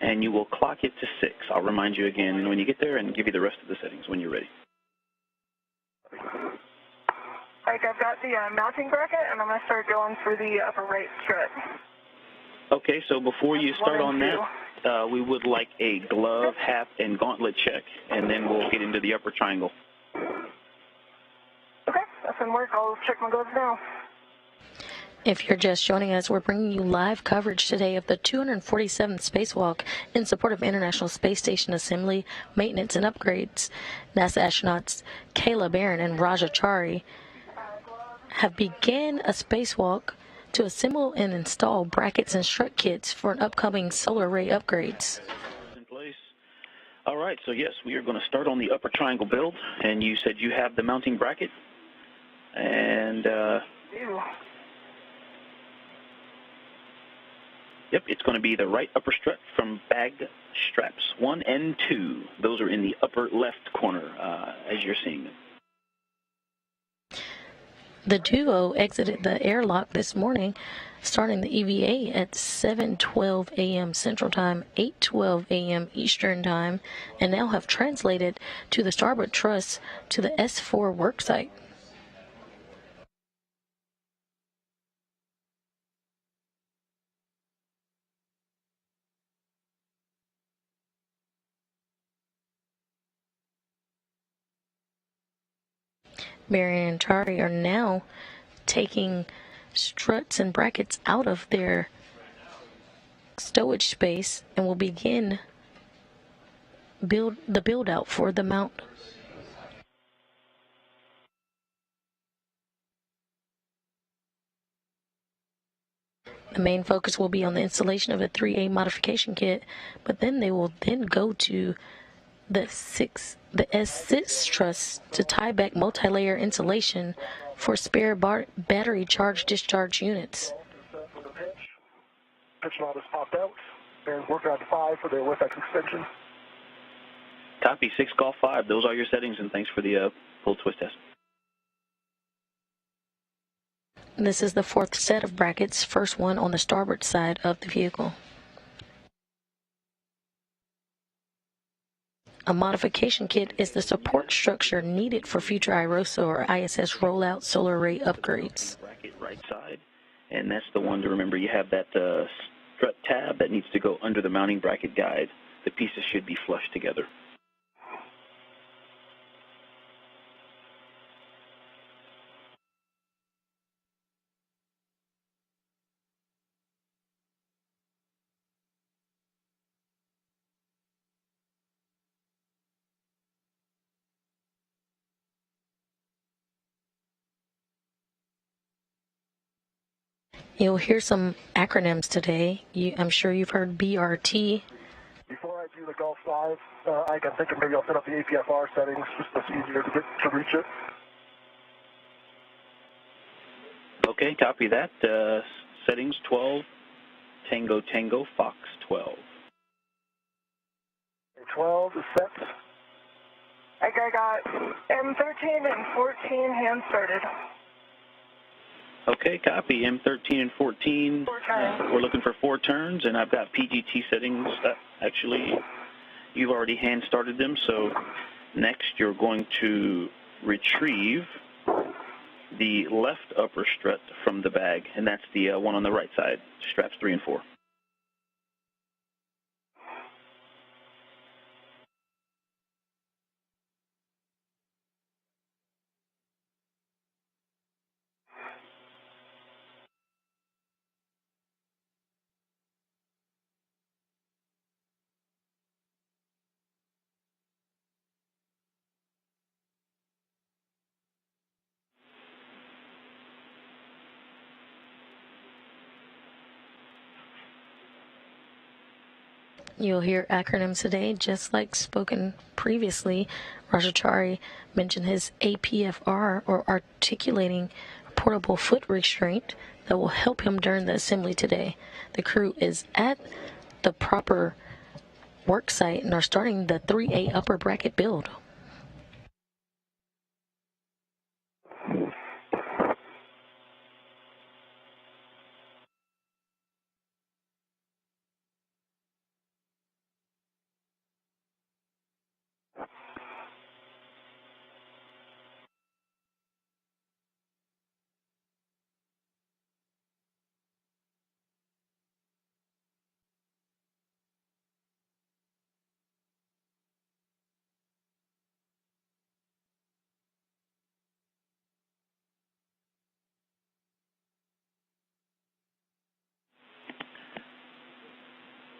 and you will clock it to 6. I'll remind you again when you get there and give you the rest of the settings when you're ready. I've got the mounting bracket, and I'm going to start going through the upper right strut. Okay, so before you start on that, we would like a glove, hat, and gauntlet check, and then we'll get into the upper triangle. Okay, that's going to work. I'll check my gloves now. If you're just joining us, we're bringing you live coverage today of the 247th Spacewalk in support of International Space Station assembly, maintenance, and upgrades. NASA astronauts Kayla Barron and Chari have begun a spacewalk to assemble and install brackets and strut kits for an upcoming solar array upgrades. In place. All right, so yes, we are going to start on the upper triangle build, and you said you have the mounting bracket, and yep, it's going to be the right upper strut from bag straps 1 and 2. Those are in the upper left corner, as you're seeing them. The duo exited the airlock this morning, starting the EVA at 7:12 a.m. Central Time, 8:12 a.m. Eastern Time, and now have translated to the starboard truss to the S4 worksite. Barron and Chari are now taking struts and brackets out of their stowage space and will begin the build out for the mount. The main focus will be on the installation of the 3A modification kit, but then they will then go to the S6 truss to tie back multi-layer insulation for spare battery charge-discharge units. Pitch knob is popped out, and working on 5 for the WIFX extension. Copy, 6 Golf 5. Those are your settings, and thanks for the full twist test. This is the 4th set of brackets, first one on the starboard side of the vehicle. A modification kit is the support structure needed for future iROSA or ISS Roll-Out Solar Array upgrades. Bracket right side, and that's the one to remember. You have that strut tab that needs to go under the mounting bracket guide. The pieces should be flush together. You'll hear some acronyms today. I'm sure you've heard BRT. Before I do the Golf 5, I can think of maybe I'll set up the APFR settings just so it's easier to reach it. Okay, copy that. Settings 12, Tango Tango, Fox 12. 12 is set. I got M13 and 14 hand started. Okay, copy. M13 and 14. 4 turns. We're looking for 4 turns, and I've got PGT settings. Actually, you've already hand started them, so next you're going to retrieve the left upper strut from the bag, and that's the one on the right side, straps 3 and 4. You'll hear acronyms today, just like spoken previously. Roger Chari mentioned his APFR, or articulating portable foot restraint, that will help him during the assembly today. The crew is at the proper work site and are starting the 3A upper bracket build.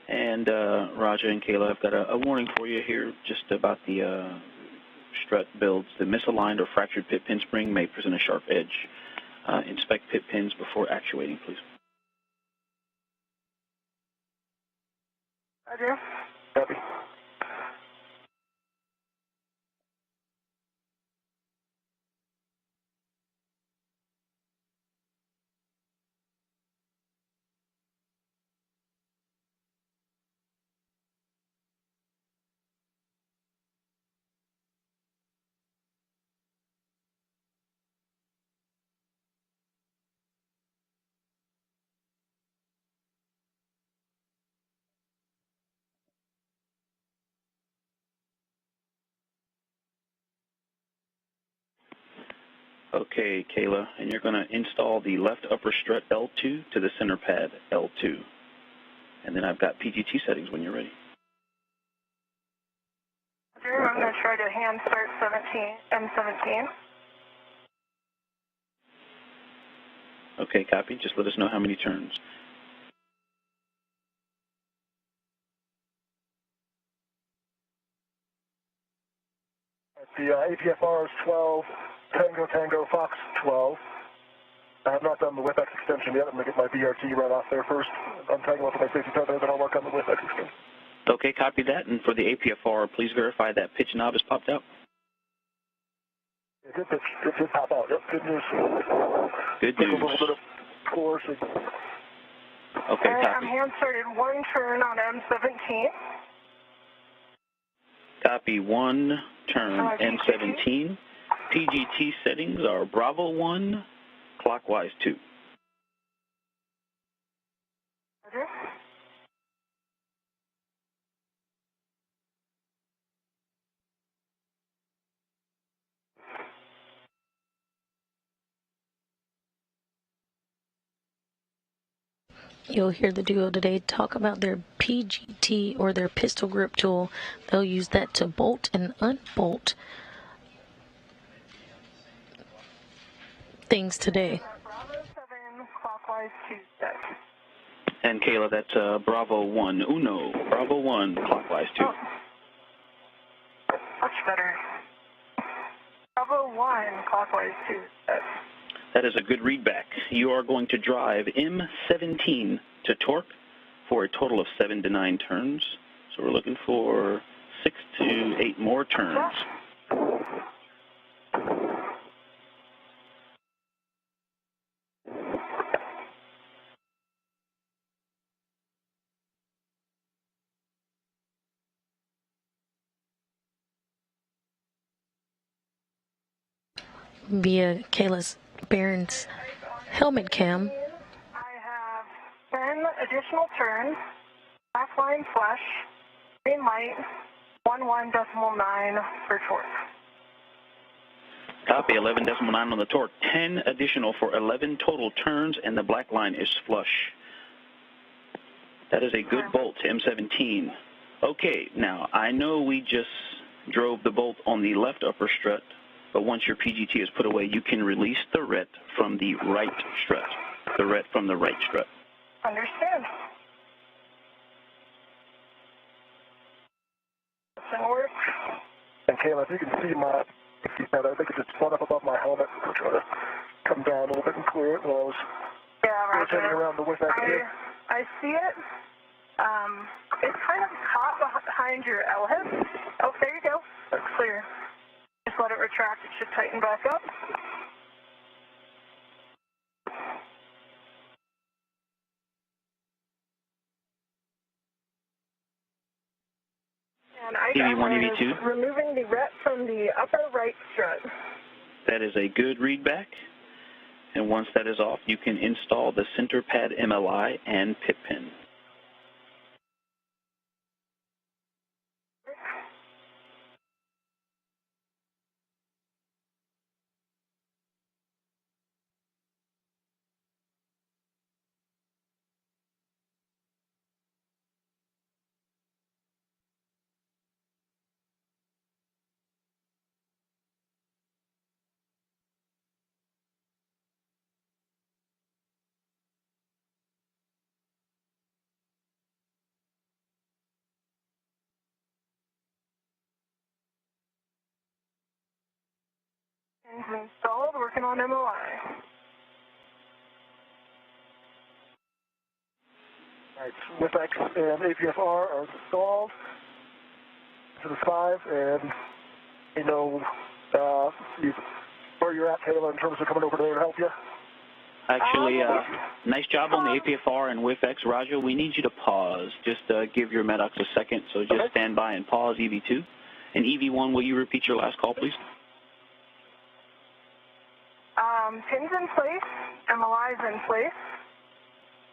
And Roger and Kayla, I've got a warning for you here just about the strut builds. The misaligned or fractured pit pin spring may present a sharp edge. Inspect pit pins before actuating, please. Roger. Copy. Okay, Kayla, and you're going to install the left upper strut L2 to the center pad L2. And then I've got PGT settings when you're ready. Roger, I'm going to try to hand start M17. Okay, copy. Just let us know how many turns. The APFR is 12, Tango Tango Fox 12. I have not done the WIFX extension yet. I'm going to get my BRT right off there first. Untangle with my safety tether, then I'll work on the WIFX extension. Okay, copy that. And for the APFR, please verify that pitch knob has popped out. It did pop out. Yep, good news. Good Took news. a little bit of force. Okay, All right, copy. I'm hand started one turn on M17. Copy, 1 turn M17. PGT settings are Bravo 1, clockwise 2. Roger. You'll hear the duo today talk about their PGT, or their pistol grip tool. They'll use that to bolt and unbolt things today. Bravo 7, clockwise 2 steps. And Kayla, that's Bravo 1, Uno, Bravo 1, clockwise 2. Oh. Much better. Bravo 1, clockwise 2 steps. That is a good readback. You are going to drive M17 to torque for a total of 7 to 9 turns. So we're looking for 6 to 8 more turns. Via Kayla Barron's helmet cam. I have 10 additional turns, back line flush, green light, 11.9 for torque. Copy, 11.9 on the torque, 10 additional for 11 total turns, and the black line is flush. That is a good bolt to M17. Okay, now I know we just drove the bolt on the left upper strut, but once your PGT is put away, you can release the ret from the right strut. The ret from the right strut. Understand. Doesn't work. And Kayla, if you can see my, I think it's just spun up above my helmet. I'm trying to come down a little bit and clear it while I was rotating around the WIFAC here. I see it. It's kind of caught behind your L-head. Oh, there you go. That's clear. Just let it retract. It should tighten back up. And EV1, EV2. Removing the ret from the upper right strut. That is a good readback. And once that is off, you can install the center pad MLI and pit pin. Engine installed, working on MOI. Alright, WIFAC and APFR are installed to the 5, and you know where you're at, Kayla, in terms of coming over there to help you. Actually, nice job on the APFR and WIFX. Raja, we need you to pause. Just give your MEDOX a second, so just stand by and pause EV2. And EV1, will you repeat your last call, please? Pins in place, MLI's in place,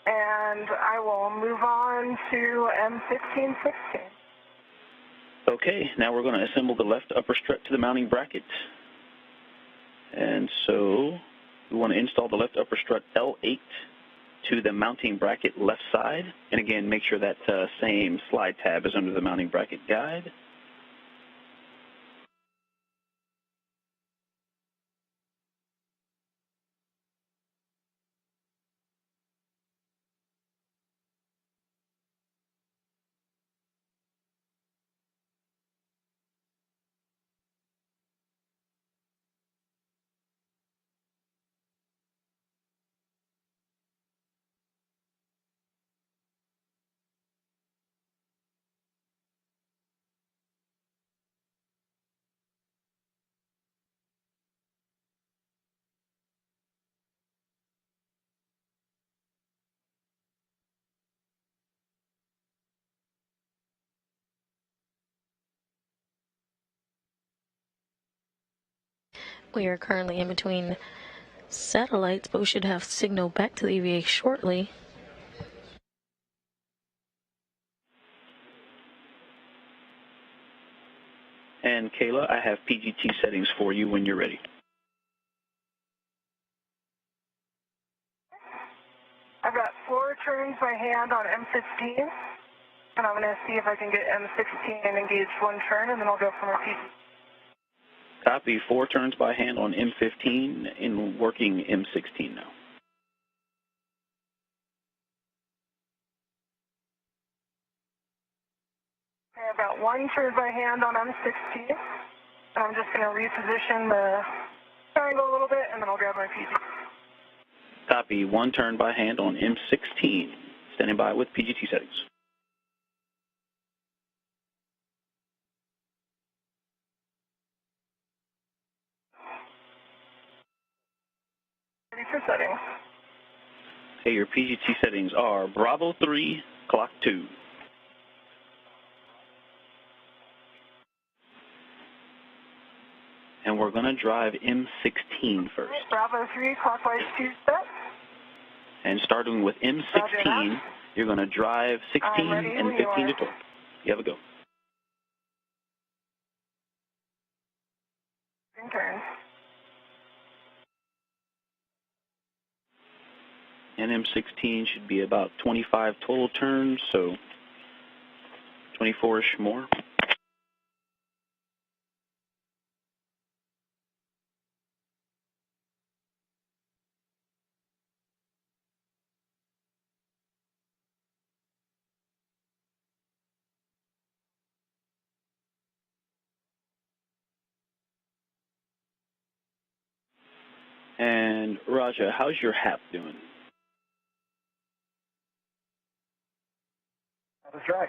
and I will move on to M1516. Okay, now we're going to assemble the left upper strut to the mounting bracket. And so we want to install the left upper strut L8 to the mounting bracket left side. And again, make sure that same slide tab is under the mounting bracket guide. We are currently in between satellites, but we should have signal back to the EVA shortly. And Kayla, I have PGT settings for you when you're ready. I've got 4 turns by hand on M15, and I'm going to see if I can get M16 and engage 1 turn, and then I'll go for my PGT. Copy, 4 turns by hand on M15 and working M16 now. Okay, I've got 1 turn by hand on M16, and I'm just going to reposition the triangle a little bit, and then I'll grab my PGT. Copy, 1 turn by hand on M16. Standing by with PGT settings. Ready for settings. Okay, your PGT settings are Bravo 3, Clock 2. And we're going to drive M16 first. Bravo 3, clockwise 2 steps. And starting with M16, you're going to drive 16 and 15 to torque. You have a go. Turn. And M16 should be about 25 total turns, so 24-ish more. And Raja, how's your HAP doing? That's right.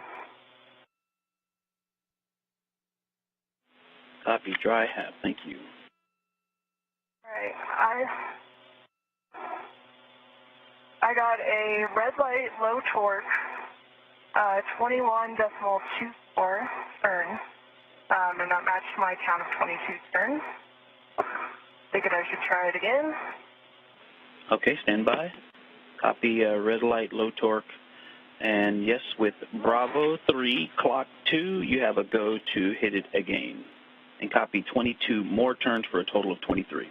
Copy, dry HAP, thank you. Alright, I got a red light, low torque, 21.24 turn, and that matched my count of 22 turns. Figured I should try it again. Okay, stand by. Copy, red light, low torque. And yes, with Bravo 3, clock 2, you have a go to hit it again. And copy 22 more turns for a total of 23.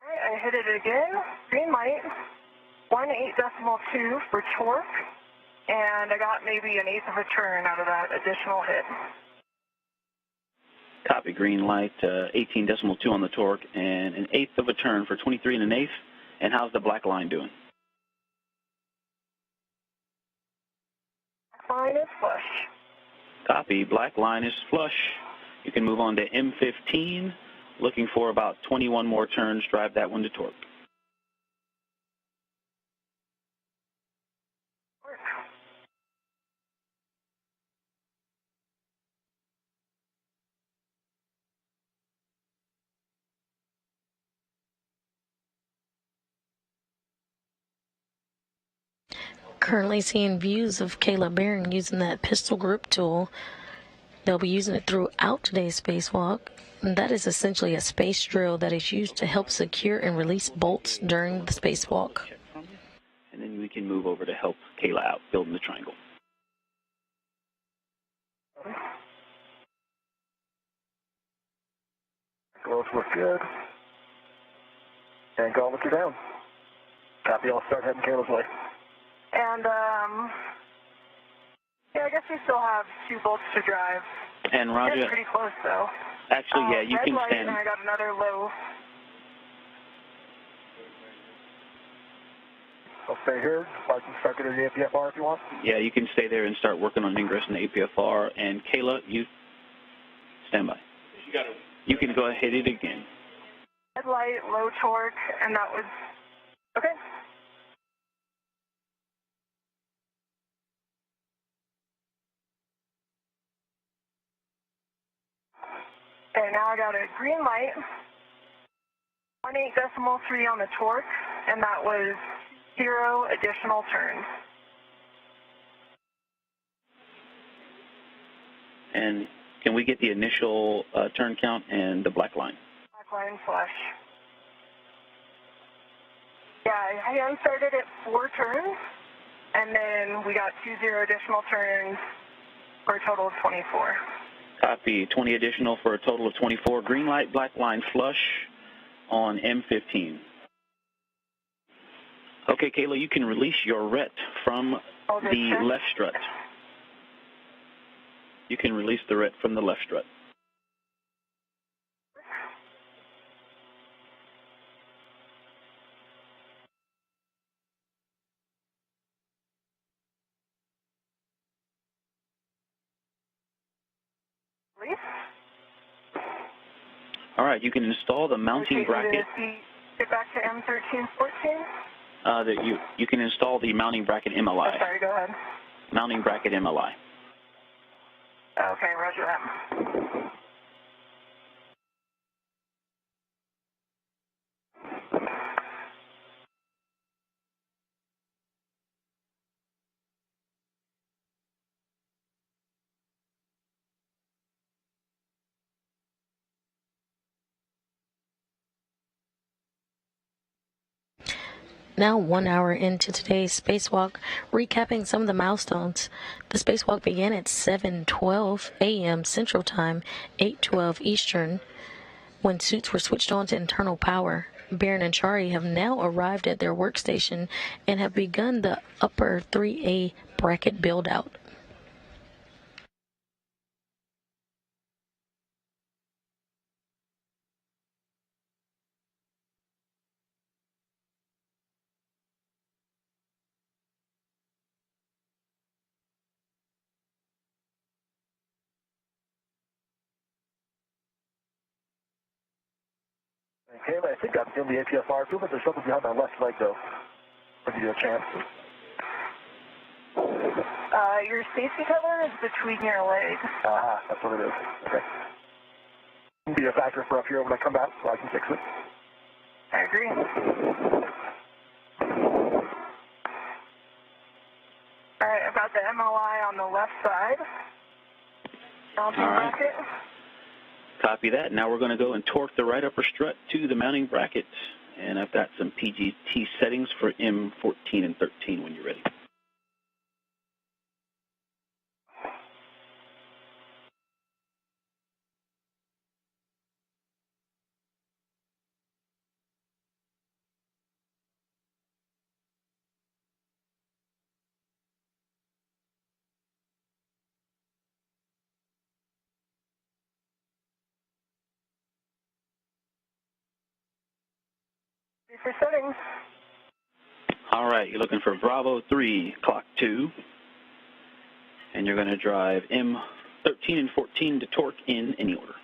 Alright, I hit it again. Green light, 18.2 for torque, and I got maybe an eighth of a turn out of that additional hit. Copy, green light, 18.2 on the torque, and an eighth of a turn for 23 and an eighth. And how's the black line doing? Black line is flush. Copy, black line is flush. You can move on to M15, looking for about 21 more turns, drive that one to torque. Currently seeing views of Kayla Barron using that pistol grip tool. They'll be using it throughout today's spacewalk. And that is essentially a space drill that is used to help secure and release bolts during the spacewalk. And then we can move over to help Kayla out, building the triangle. Close look good. And go look you down. Copy, I'll start heading Kayla's way. And, yeah, I guess we still have 2 bolts to drive. And Roger, it's pretty close, though. Actually, yeah, you can light, stand. And I got another low. I'll stay here. I can start getting the APFR if you want. Yeah, you can stay there and start working on ingress and APFR. And Kayla, you stand by. You can go ahead and hit it again. Red light, low torque, and that was okay. Okay, now I got a green light, 18.3 on the torque, and that was 0 additional turns. And can we get the initial turn count and the black line? Black line flush. Yeah, I hand started at 4 turns, and then we got 20 additional turns for a total of 24. Copy, 20 additional for a total of 24. Green light, black line flush on M15. Okay, Kayla, you can release your RET from the left strut. You can release the RET from the left strut. All right, you can install the mounting bracket. Get back to M1314. You can install the mounting bracket MLI. Oh, sorry, go ahead. Mounting bracket MLI. Okay, roger that. Now 1 hour into today's spacewalk, recapping some of the milestones. The spacewalk began at 7:12 a.m. Central Time, 8:12 Eastern. When suits were switched on to internal power, Barron and Chari have now arrived at their workstation and have begun the upper 3A bracket build-out. Kayla, I think I'm in the APSR. I feel like there's something behind my left leg, though. I'll give you a chance. Your safety tether is between your legs. That's what it is. Okay. It'll be a factor for up here when I come back, so I can fix it. I agree. All right, I've got the MLI on the left side. Mounting bracket. Copy that. Now we're going to go and torque the right upper strut to the mounting bracket. And I've got some PGT settings for M14 and 13 when you're ready. For settings. All right, you're looking for Bravo 3, clock 2. And you're going to drive M13 and 14 to torque in any order.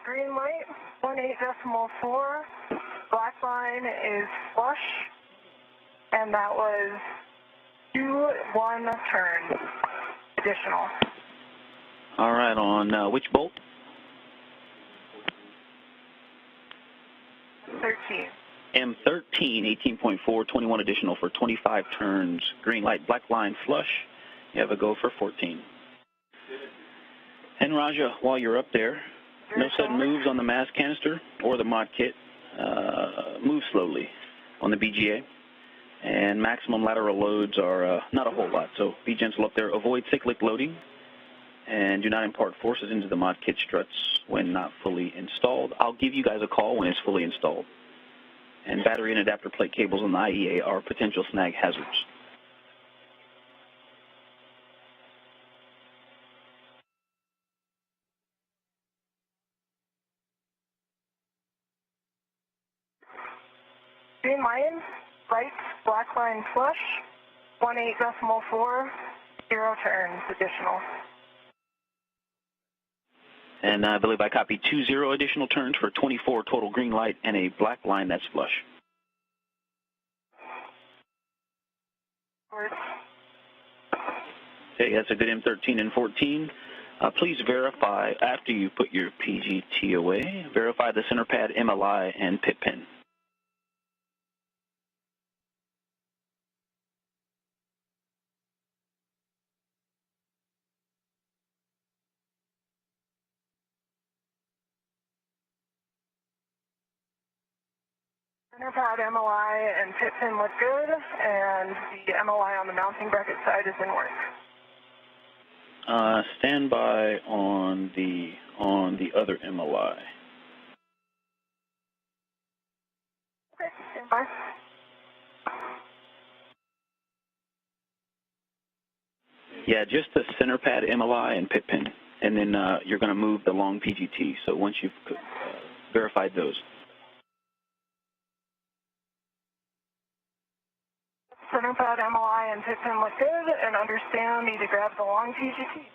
Green light, 18.4. Black line is flush, and that was 2-1 turn additional. All right, on which bolt? 13. M13, 18.4, 21 additional for 25 turns. Green light, black line, flush. You have a go for 14. And Raja, while you're up there, no sudden moves on the mass canister or the mod kit. Move slowly on the BGA. And maximum lateral loads are not a whole lot, so be gentle up there. Avoid cyclic loading. And do not impart forces into the mod kit struts when not fully installed. I'll give you guys a call when it's fully installed. And battery and adapter plate cables on the IEA are potential snag hazards. Green line, right, black line flush, 18.4, 0 turns additional. And I believe I copied 20 additional turns for 24 total green light and a black line that's flush. Okay, that's a good M13 and 14. Please verify after you put your PGT away, verify the center pad MLI and pit pin. Center pad MLI and pit pin look good, and the MLI on the mounting bracket side is in work. Stand by on the other MLI. Okay, stand by. Yeah, just the center pad MLI and pit pin, and then you're going to move the long PGT. So once you've verified those. center pad MLI and tip pin look good, and understand need to grab the long PGT.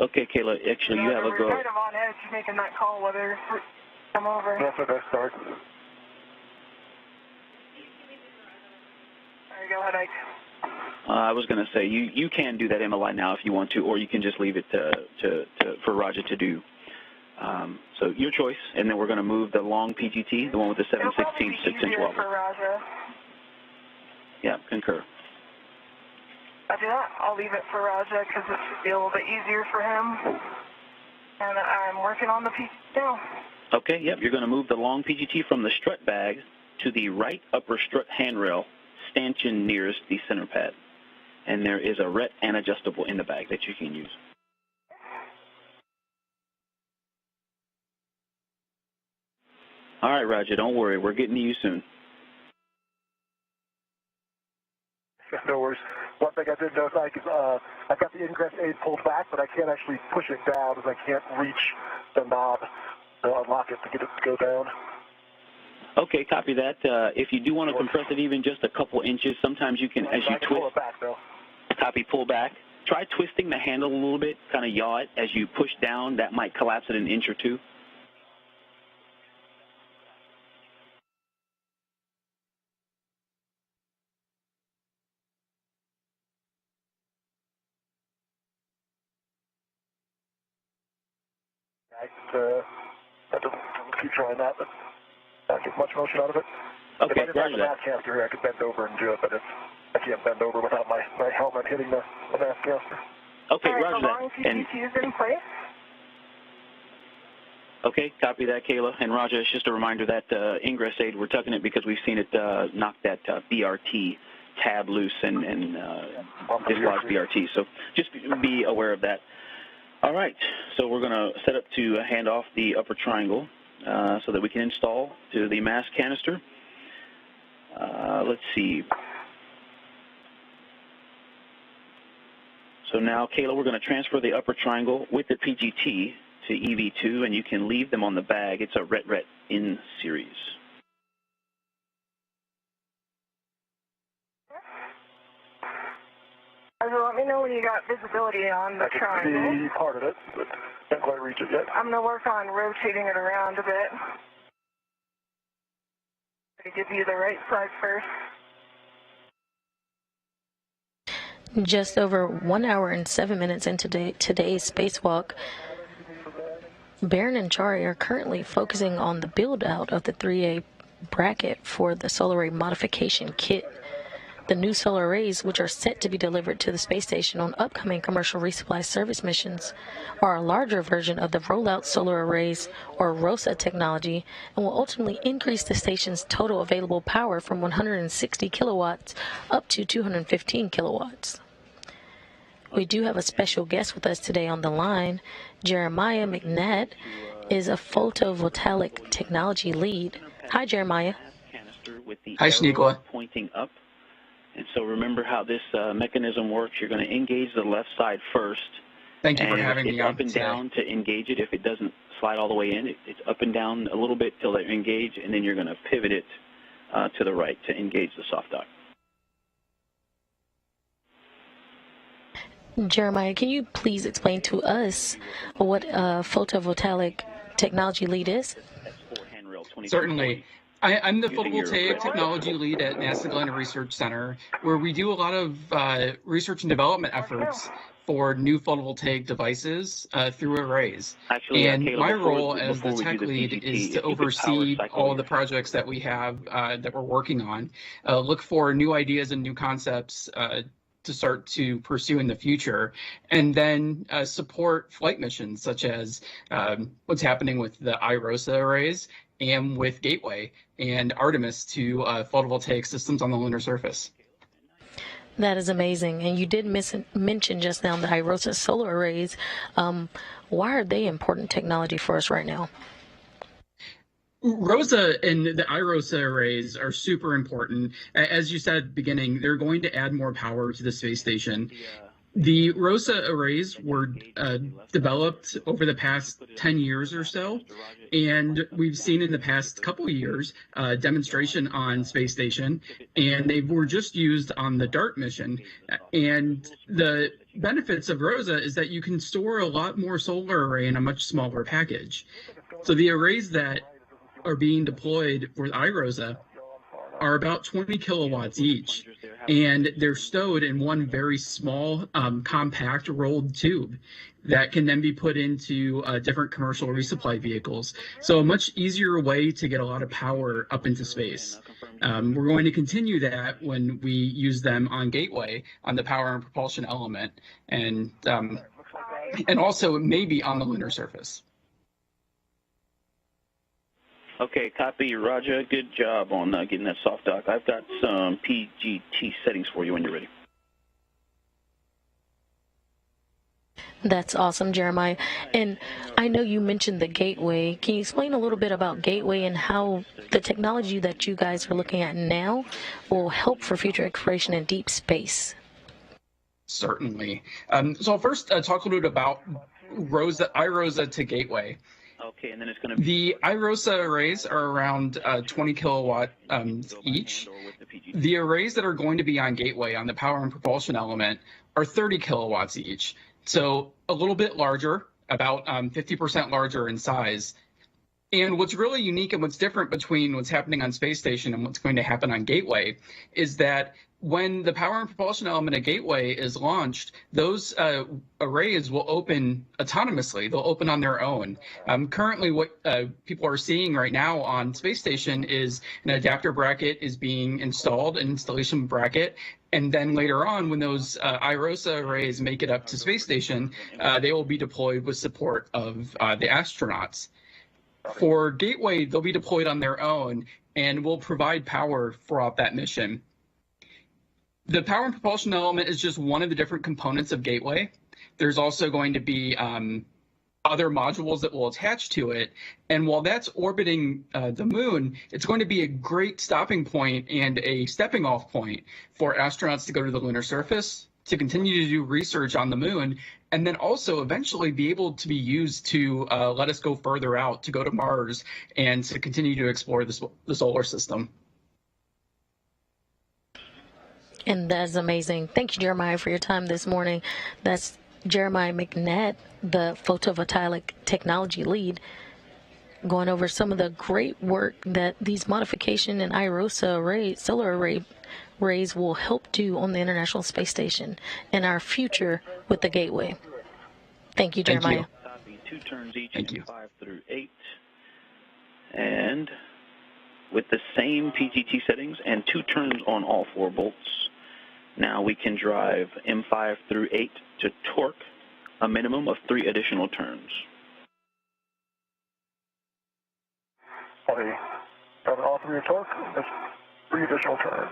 Okay, Kayla, actually, you have a go. We're kind of on edge making that call whether come over. That's a best start. There you go, headache. I was going to say, you can do that MLI now if you want to, or you can just leave it for Raja to do. So your choice, and then we're going to move the long PGT, the one with the 7/16 6-inch wobble. For Raja. Yeah, concur. After that, I'll leave it for Raja because it should be a little bit easier for him. And I'm working on the PGT now. Okay, yep, you're going to move the long PGT from the strut bag to the right upper strut handrail, stanchion nearest the center pad. And there is a RET and adjustable in the bag that you can use. All right, Roger, don't worry. We're getting to you soon. No worries. One thing I did notice, Ike, is I've got the ingress aid pulled back, but I can't actually push it down as I can't reach the knob to unlock it to get it to go down. Okay, copy that. If you do want to compress it even just a couple inches, sometimes you can, as you twist, pull it back, though. Copy, pull back. Try twisting the handle a little bit, kind of yaw it. As you push down, that might collapse it an inch or two. I don't keep trying that, but not get much motion out of it. Okay, if I didn't have the mass canister here, I could bend over and do it, but I can't bend over without my helmet hitting the mass canister. Okay, right, Roger that. And in place. Okay, copy that, Kayla. And Roger, it's just a reminder that ingress aid, we're tucking it because we've seen it knock that BRT tab loose and dislodge BRT. So just be aware of that. All right, so we're going to set up to hand off the upper triangle so that we can install to the mass canister. Let's see. So now, Kayla, we're going to transfer the upper triangle with the PGT to EV2, and you can leave them on the bag. It's a RET in series. So let me know when you got visibility on the triangle. I can see part of it, but can't quite reach it yet. I'm going to work on rotating it around a bit. To give you the right side first. Just over 1 hour and 7 minutes into today's spacewalk, Barron and Chari are currently focusing on the build-out of the 3A bracket for the solar array modification kit. The new solar arrays, which are set to be delivered to the space station on upcoming commercial resupply service missions, are a larger version of the Roll-Out Solar Arrays, or ROSA technology, and will ultimately increase the station's total available power from 160 kilowatts up to 215 kilowatts. We do have a special guest with us today on the line. Jeremiah McNatt is a photovoltaic technology lead. Hi, Jeremiah. Hi, Shaniqua. Pointing up. And so remember how this mechanism works. You're going to engage the left side first. Thank you for having me It's on up and today. down to engage it. If it doesn't slide all the way in, it's up and down a little bit till they engage, and then you're going to pivot it to the right to engage the soft dock. Jeremiah, can you please explain to us what a photovoltaic technology lead is? Certainly. I'm the photovoltaic technology lead at NASA Research Center, where we do a lot of research and development efforts for new photovoltaic devices through arrays. Actually, and Kayla, my role as the tech lead is to oversee all of the projects that we have that we're working on, look for new ideas and new concepts to start to pursue in the future, and then support flight missions such as what's happening with the iROSA arrays and with Gateway and Artemis to photovoltaic systems on the lunar surface. That is amazing. And you did mention just now the iROSA solar arrays. Why are they important technology for us right now? ROSA and the iROSA arrays are super important. As you said at the beginning, they're going to add more power to the space station. The ROSA arrays were developed over the past 10 years or so, and we've seen in the past couple of years a demonstration on Space Station, and they were just used on the DART mission. And the benefits of ROSA is that you can store a lot more solar array in a much smaller package. So the arrays that are being deployed for iROSA are about 20 kilowatts each, and they're stowed in one very small, compact rolled tube that can then be put into different commercial resupply vehicles. So a much easier way to get a lot of power up into space. We're going to continue that when we use them on Gateway on the power and propulsion element, and also maybe on the lunar surface. Okay, copy, Roger. Good job on getting that soft dock. I've got some PGT settings for you when you're ready. That's awesome, Jeremiah. And I know you mentioned the Gateway. Can you explain a little bit about Gateway and how the technology that you guys are looking at now will help for future exploration in deep space? Certainly. So I'll first talk a little bit about iROSA to Gateway. Okay, and then it's going to be... The iROSA arrays are around 20 kilowatt each. The arrays that are going to be on Gateway on the power and propulsion element are 30 kilowatts each. So a little bit larger, about 50% larger in size. And what's really unique and what's different between what's happening on Space Station and what's going to happen on Gateway is that when the power and propulsion element of Gateway is launched, those arrays will open autonomously. They'll open on their own. Currently, what people are seeing right now on Space Station is an adapter bracket is being installed, an installation bracket, and then later on, when those iROSA arrays make it up to Space Station, they will be deployed with support of the astronauts. For Gateway, they'll be deployed on their own and will provide power throughout that mission. The power and propulsion element is just one of the different components of Gateway. There's also going to be other modules that will attach to it. And while that's orbiting the moon, it's going to be a great stopping point and a stepping off point for astronauts to go to the lunar surface, to continue to do research on the moon, and then also eventually be able to be used to let us go further out, to go to Mars, and to continue to explore the solar system. And that's amazing. Thank you, Jeremiah, for your time this morning. That's Jeremiah McNatt, the photovoltaic technology lead, going over some of the great work that these modification and iROSA solar arrays will help do on the International Space Station and our future with the Gateway. Thank you, Jeremiah. Two turns each, Thank you. 5 through 8. And with the same PGT settings and 2 turns on all 4 bolts, now we can drive M5 through 8 to torque a minimum of 3 additional turns. Okay, driving all 3 torque, that's 3 additional turns.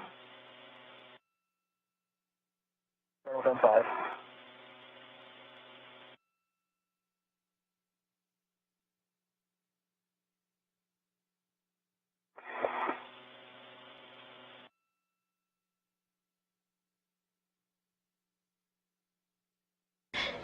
Start with M5.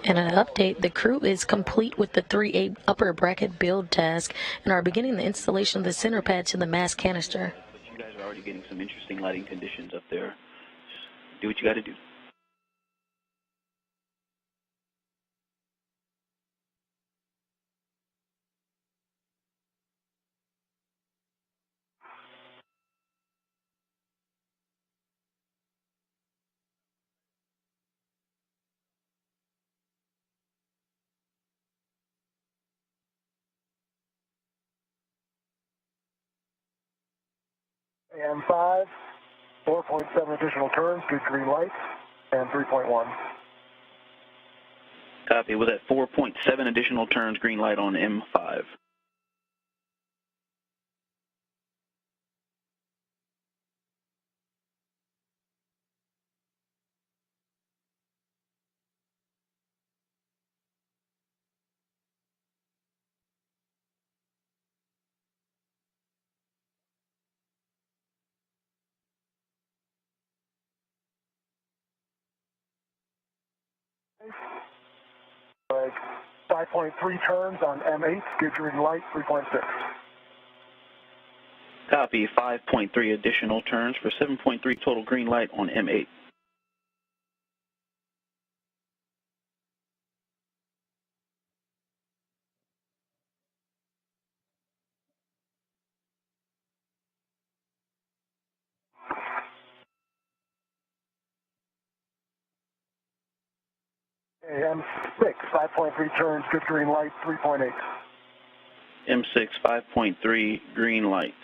And an update, the crew is complete with the 3A upper bracket build task and are beginning the installation of the center pad to the mass canister. But you guys are already getting some interesting lighting conditions up there. Just do what you got to do. And 5, 4.7 additional turns, good green lights, and 3.1. Copy. Was at 4.7 additional turns, green light on M5. bag. 5.3 turns on M8, give green light 3.6. Copy, 5.3 additional turns for 7.3 total green light on M8. M6, 5.3 turns, good green light 3.8. M6, 5.3 green light.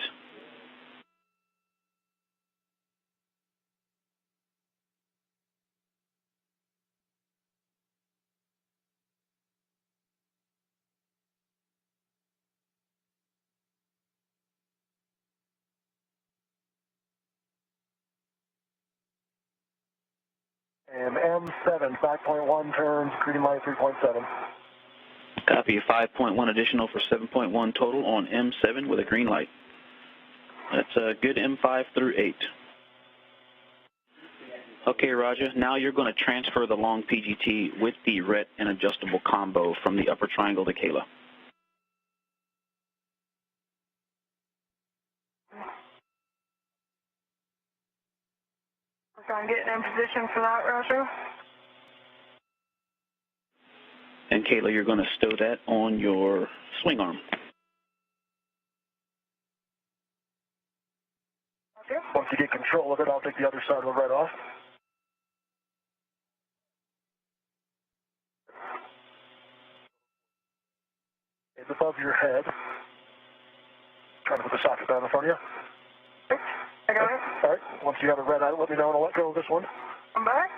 And M7, 5.1 turns, green light 3.7. Copy, 5.1 additional for 7.1 total on M7 with a green light. That's a good M5 through 8. Okay, Roger. Now you're going to transfer the long PGT with the RET and adjustable combo from the upper triangle to Kayla. I'm getting in position for that, Roger. And Kayla, you're going to stow that on your swing arm. Okay. Once you get control of it, I'll take the other side of it right off. It's above your head. Trying to put the socket down in front of you. I got it. All right. Once you have it red out, let me know and I'll let go of this one. I'm back.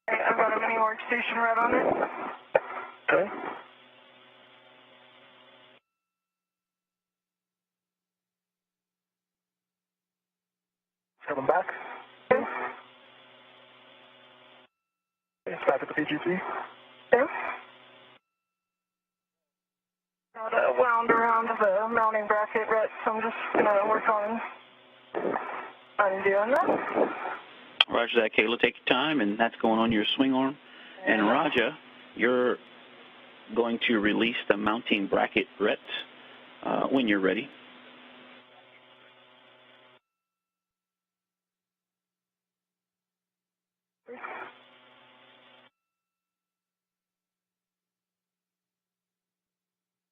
Okay, I've got a mini workstation red on it. Okay. Coming back. Okay. It's back at the PGT. Okay. Got it wound around the mounting bracket, right? So I'm just gonna work on undoing that. Roger that, Kayla. Take your time, and that's going on your swing arm. And Roger, you're going to release the mounting bracket RET when you're ready.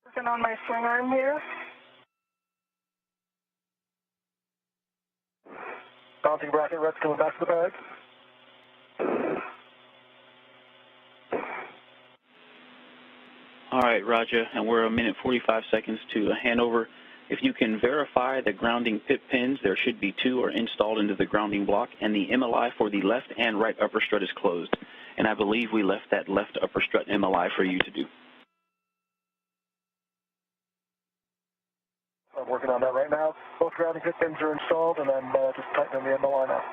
Working on my swing arm here. Mounting bracket red's coming back to the bag. All right, Roger, and we're a minute 45 seconds to hand over. If you can verify the grounding pip pins, there should be 2 are installed into the grounding block, and the MLI for the left and right upper strut is closed. And I believe we left that left upper strut MLI for you to do. I'm working on that right now. Both grounding pip pins are installed, and I'm just tightening the MLI now.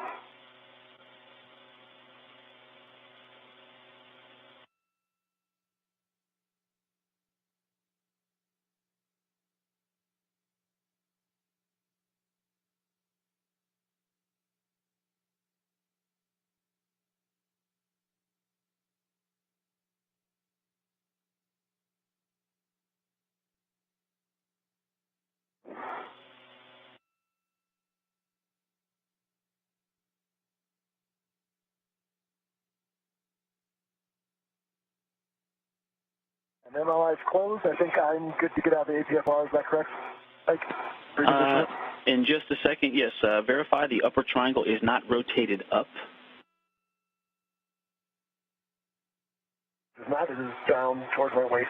And MLI is closed. I think I'm good to get out of the APFR. Is that correct? In just a second, yes. Verify the upper triangle is not rotated up. It's not. It is down towards my waist.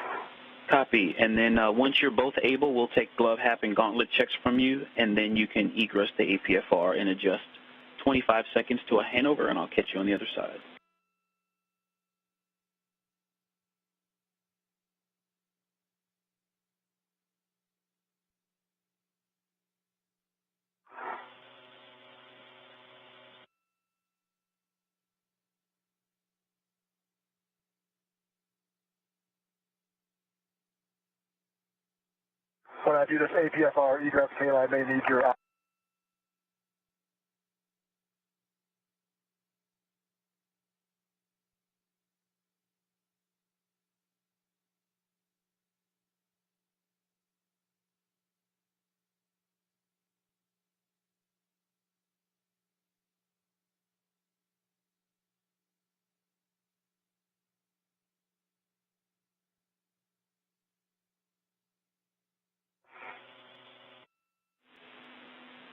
Copy. And then once you're both able, we'll take glove, hat, and gauntlet checks from you, and then you can egress the APFR and adjust 25 seconds to a handover, and I'll catch you on the other side. when I do this APFR egress thing, I may need your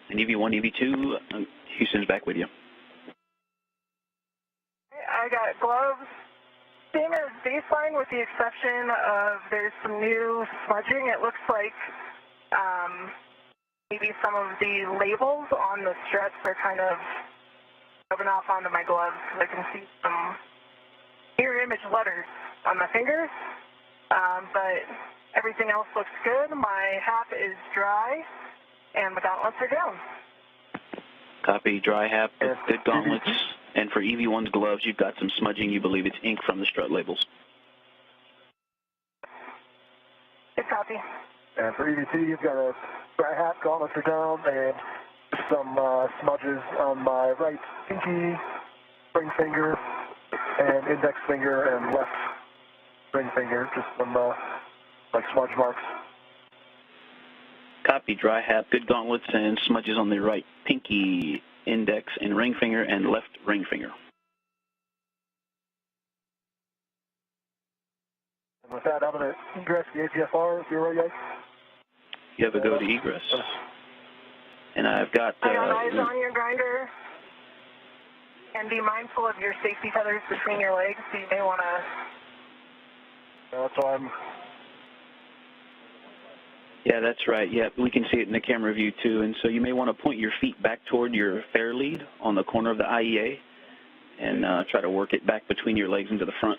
And EV1, EV2, Houston's back with you. I got gloves. Same as baseline with the exception of there's some new smudging. It looks like maybe some of the labels on the struts are kind of rubbing off onto my gloves. I can see some mirror image letters on my fingers, but everything else looks good. My hat is dry, and my gauntlets are down. Copy, dry hat, good gauntlets. And for EV1's gloves, you've got some smudging. You believe it's ink from the strut labels. Good copy. And for EV2, you've got a dry hat, gauntlets are down, and some smudges on my right pinky, ring finger, and index finger, and left ring finger, just some like smudge marks. Copy, dry hat, good gauntlets, and smudges on the right pinky, index, and ring finger, and left ring finger. And with that, I'm going to egress the APFR, if you're ready, guys. You have a go to egress. And I've got... I got eyes on your grinder. And be mindful of your safety tethers between your legs, so you may want to... That's why I'm... Yeah, that's right. Yeah, we can see it in the camera view too. And so you may want to point your feet back toward your fair lead on the corner of the IEA and try to work it back between your legs into the front.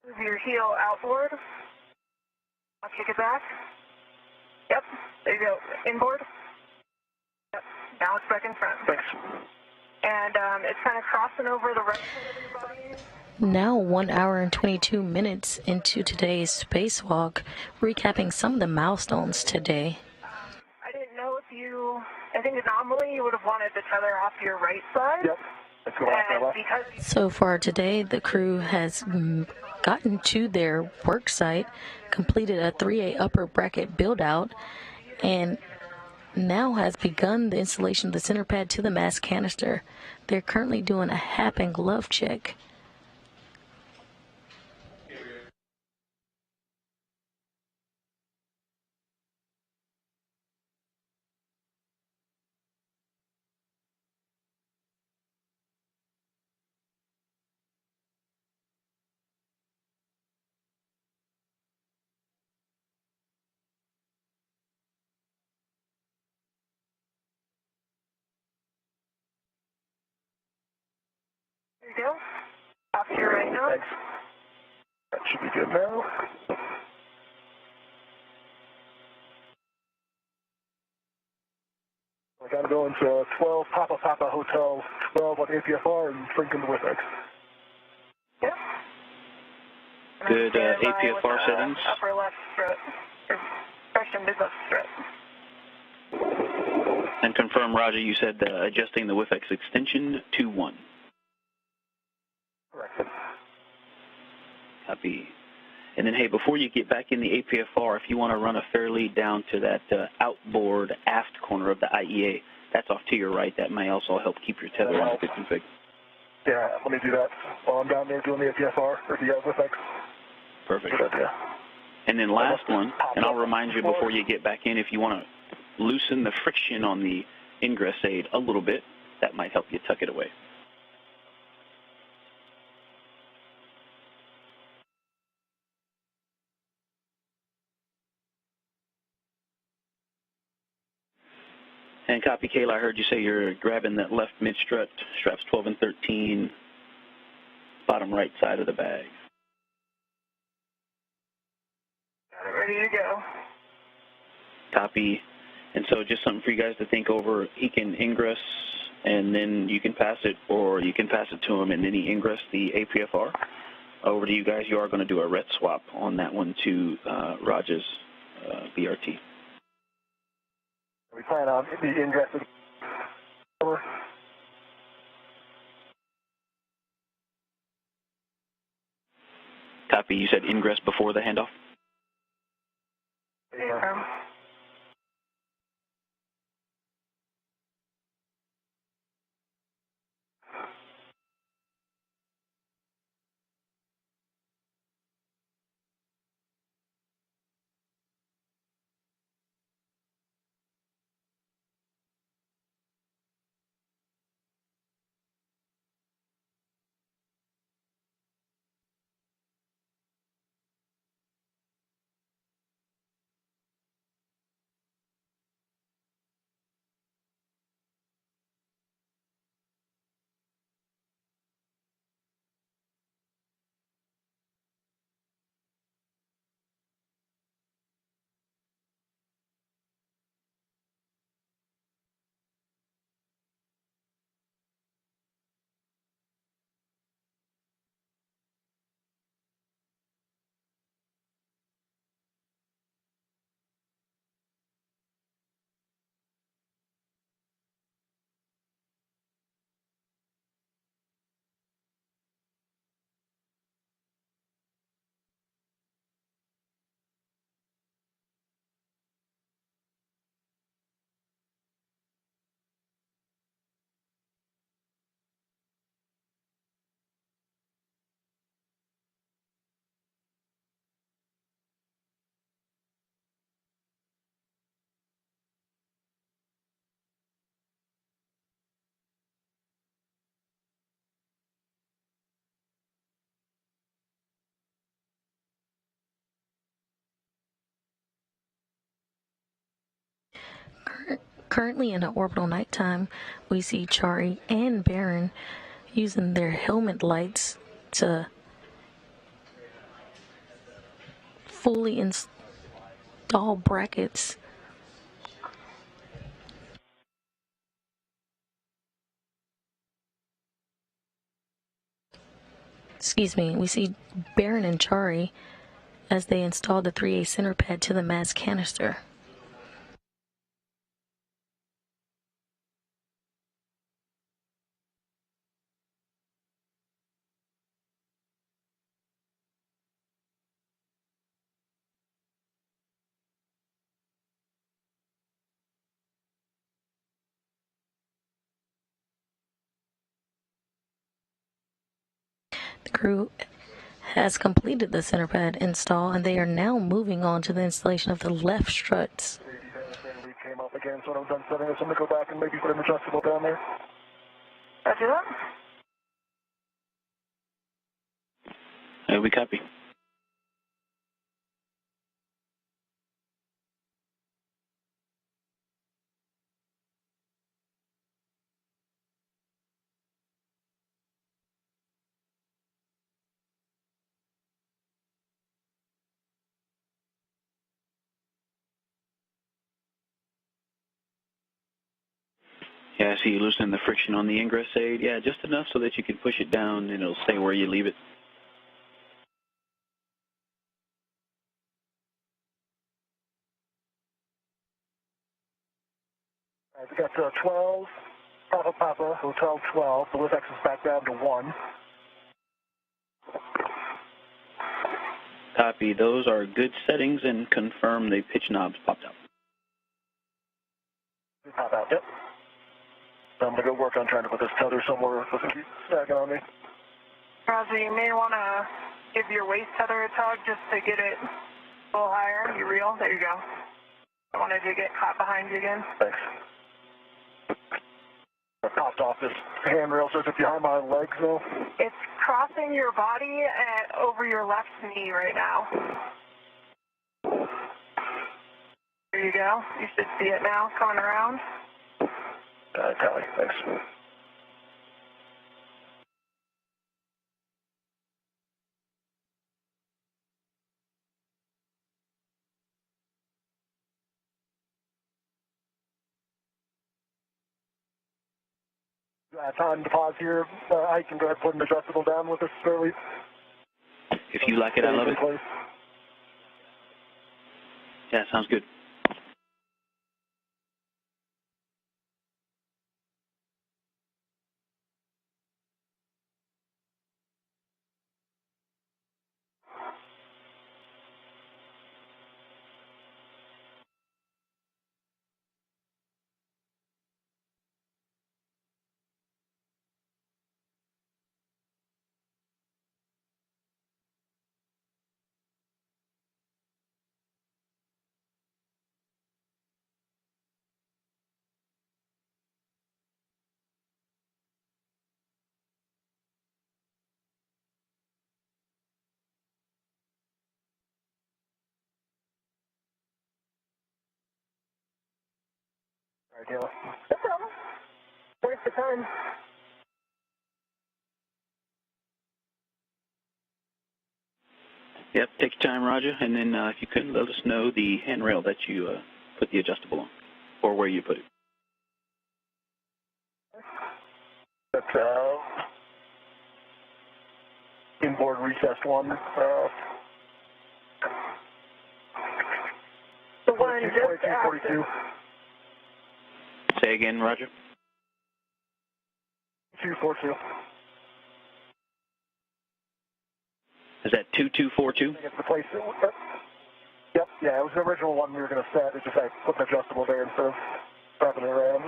Move your heel outboard. I'll kick it back. Yep, there you go. Inboard. Yep, now it's back in front. Thanks. And it's kind of crossing over the right side of your body. Now 1 hour and 22 minutes into today's spacewalk, recapping some of the milestones today. I didn't know if you, I think normally you would have wanted the tether off your right side. Yep. Let's go off my left. So far today, the crew has gotten to their work site, completed a 3A upper bracket build out, and now has begun the installation of the center pad to the mass canister. They're currently doing a hap and glove check. There you go. Off to your right now. Thanks. That should be good now. I got to go into 12 Papa Hotel 12 on APFR and shrink in the WIFX. Yep. Good APFR settings. Upper left strut. Correction, mid left strut. And confirm, Roger, you said adjusting the WIFX extension to 1. Correct. Copy. And then, hey, before you get back in the APFR, if you want to run a fair lead down to that outboard aft corner of the IEA, that's off to your right. That may also help keep your tether in a good config. Yeah, let me do that while I'm down there doing the APFR or the WIFX. Perfect. Good idea. And then last one, and I'll remind you before you get back in, if you want to loosen the friction on the ingress aid a little bit, that might help you tuck it away. And copy, Kayla, I heard you say you're grabbing that left mid-strut, straps 12 and 13, bottom right side of the bag. ready to go. Copy. And so just something for you guys to think over. He can ingress, and then you can pass it, or you can pass it to him, and then he ingress the APFR. Over to you guys. You are going to do a ret swap on that one to Raj's BRT. We plan on the ingressing. Over. Copy. You said ingress before the handoff? Yeah. Currently in an orbital nighttime, we see Chari and Barron using their helmet lights to fully install brackets. Excuse me, we see Barron and Chari as they install the 3A center pad to the mass canister. The crew has completed the center pad install, and they are now moving on to the installation of the left struts. We came up again, so I'm done setting this. I'm going to go back and maybe put an adjustable down there. Roger that. We copy. Yeah, I see you loosening the friction on the ingress aid. Yeah, just enough so that you can push it down and it'll stay where you leave it. All right, we got 12, Papa, Hotel 12. The lift axis back down to 1. Copy. Those are good settings, and confirm the pitch knobs popped out. They pop out, yep. So I'm going to go work on trying to put this tether somewhere. It doesn't keep snagging on me. Roger, you may want to give your waist tether a tug just to get it a little higher. You reel? There you go. I wanted to get caught behind you again. Thanks. I popped off this handrail, so it's behind my legs, though. It's crossing your body over your left knee right now. There you go. You should see it now coming around. Tally, thanks. time to pause here. I can go ahead and put an adjustable down with this early. If you like it, I love it. Yeah, sounds good. All right, Kayla. No problem. Waste of time. Yep, take your time, Roger, and then if you could let us know the handrail that you put the adjustable on, or where you put it. That's inboard recessed one. The one just after. 42. Say again, Roger. 242. Is that 2242? It's the place. Yep, yeah, it was the original one we were going to set. It's just I put an adjustable there instead of wrapping it around.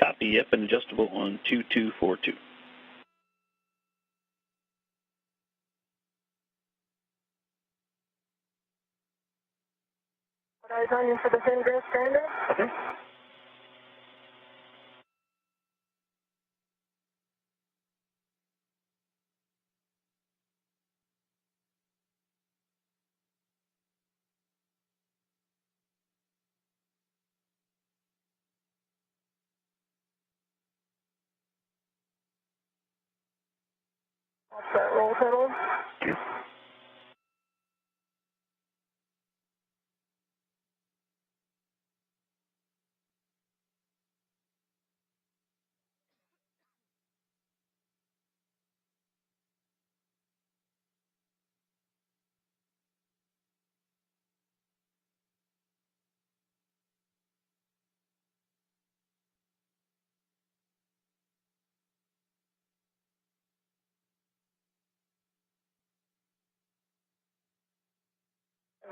Copy, yep, an adjustable on 2242. What eyes on you for the thin grass grinder? Okay. Watch that roll tunnel.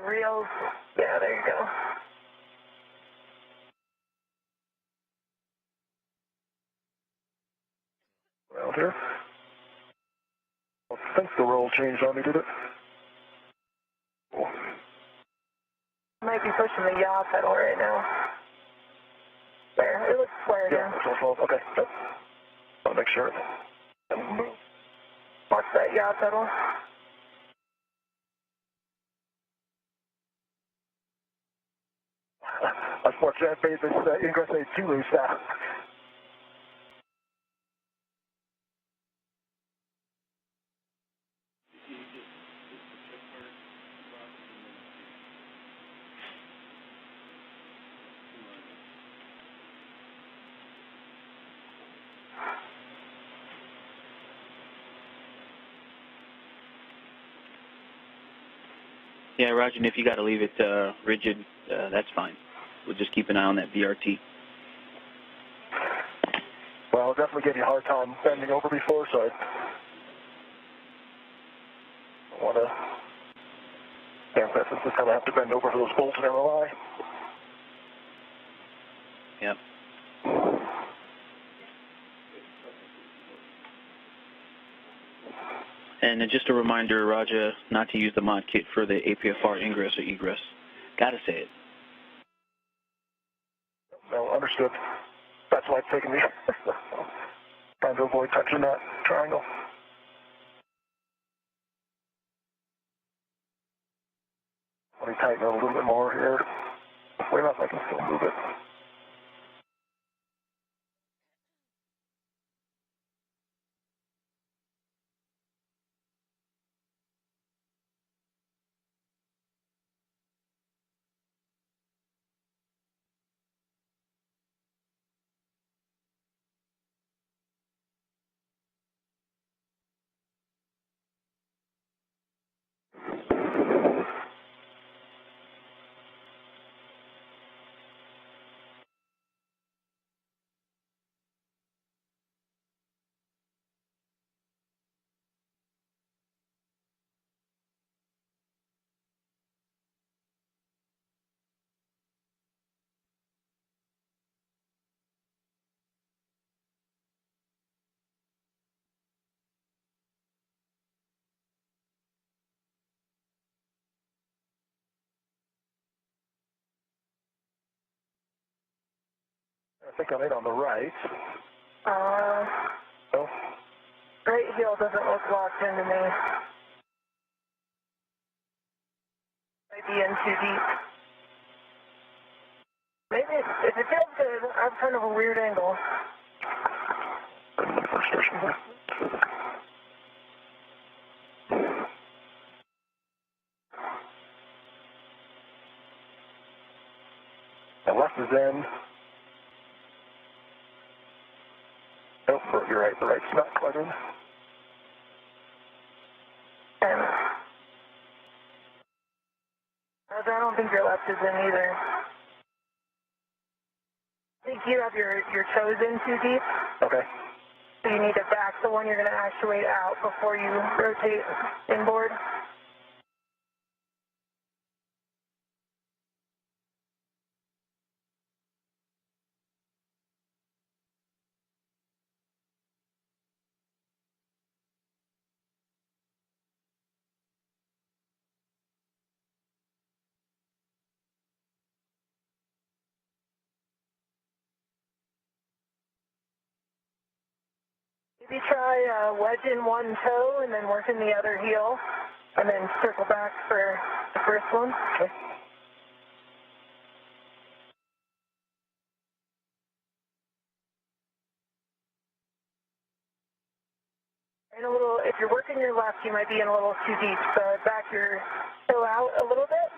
Reels. Yeah, there you go. Around here. I think the roll changed on me, did it? Cool. Might be pushing the yaw pedal right now. There, it looks square Yeah, now. it's all 12. Okay. Yep. I'll make sure. Watch that yaw pedal. Unfortunately, I made this ingress aid too loose now. Yeah, Roger, and if you got to leave it rigid, that's fine. We'll just keep an eye on that VRT. Well, I'll definitely gave you a hard time bending over before, so I don't want to damp that since this time I have to bend over for those bolts and ROI. Yep. And just a reminder, Roger, not to use the mod kit for the APFR ingress or egress. Gotta say it. No, understood. That's why it's taking me. Trying to avoid touching that triangle. Let me tighten it a little bit more here. Way enough I can still move it. think I'm in on the right. No? Right heel doesn't look locked into me. Might be in too deep. Maybe if it feels good, I have kind of a weird angle. First station. The left is in. Nope, you're right. The right's not quite in. I don't think your left is in either. I think you have your toes in too deep. Okay. So you need to back the one you're going to actuate out before you rotate inboard. Maybe try wedging one toe and then working the other heel, and then circle back for the first one. Okay. And a little, if you're working your left, you might be in a little too deep, so back your toe out a little bit.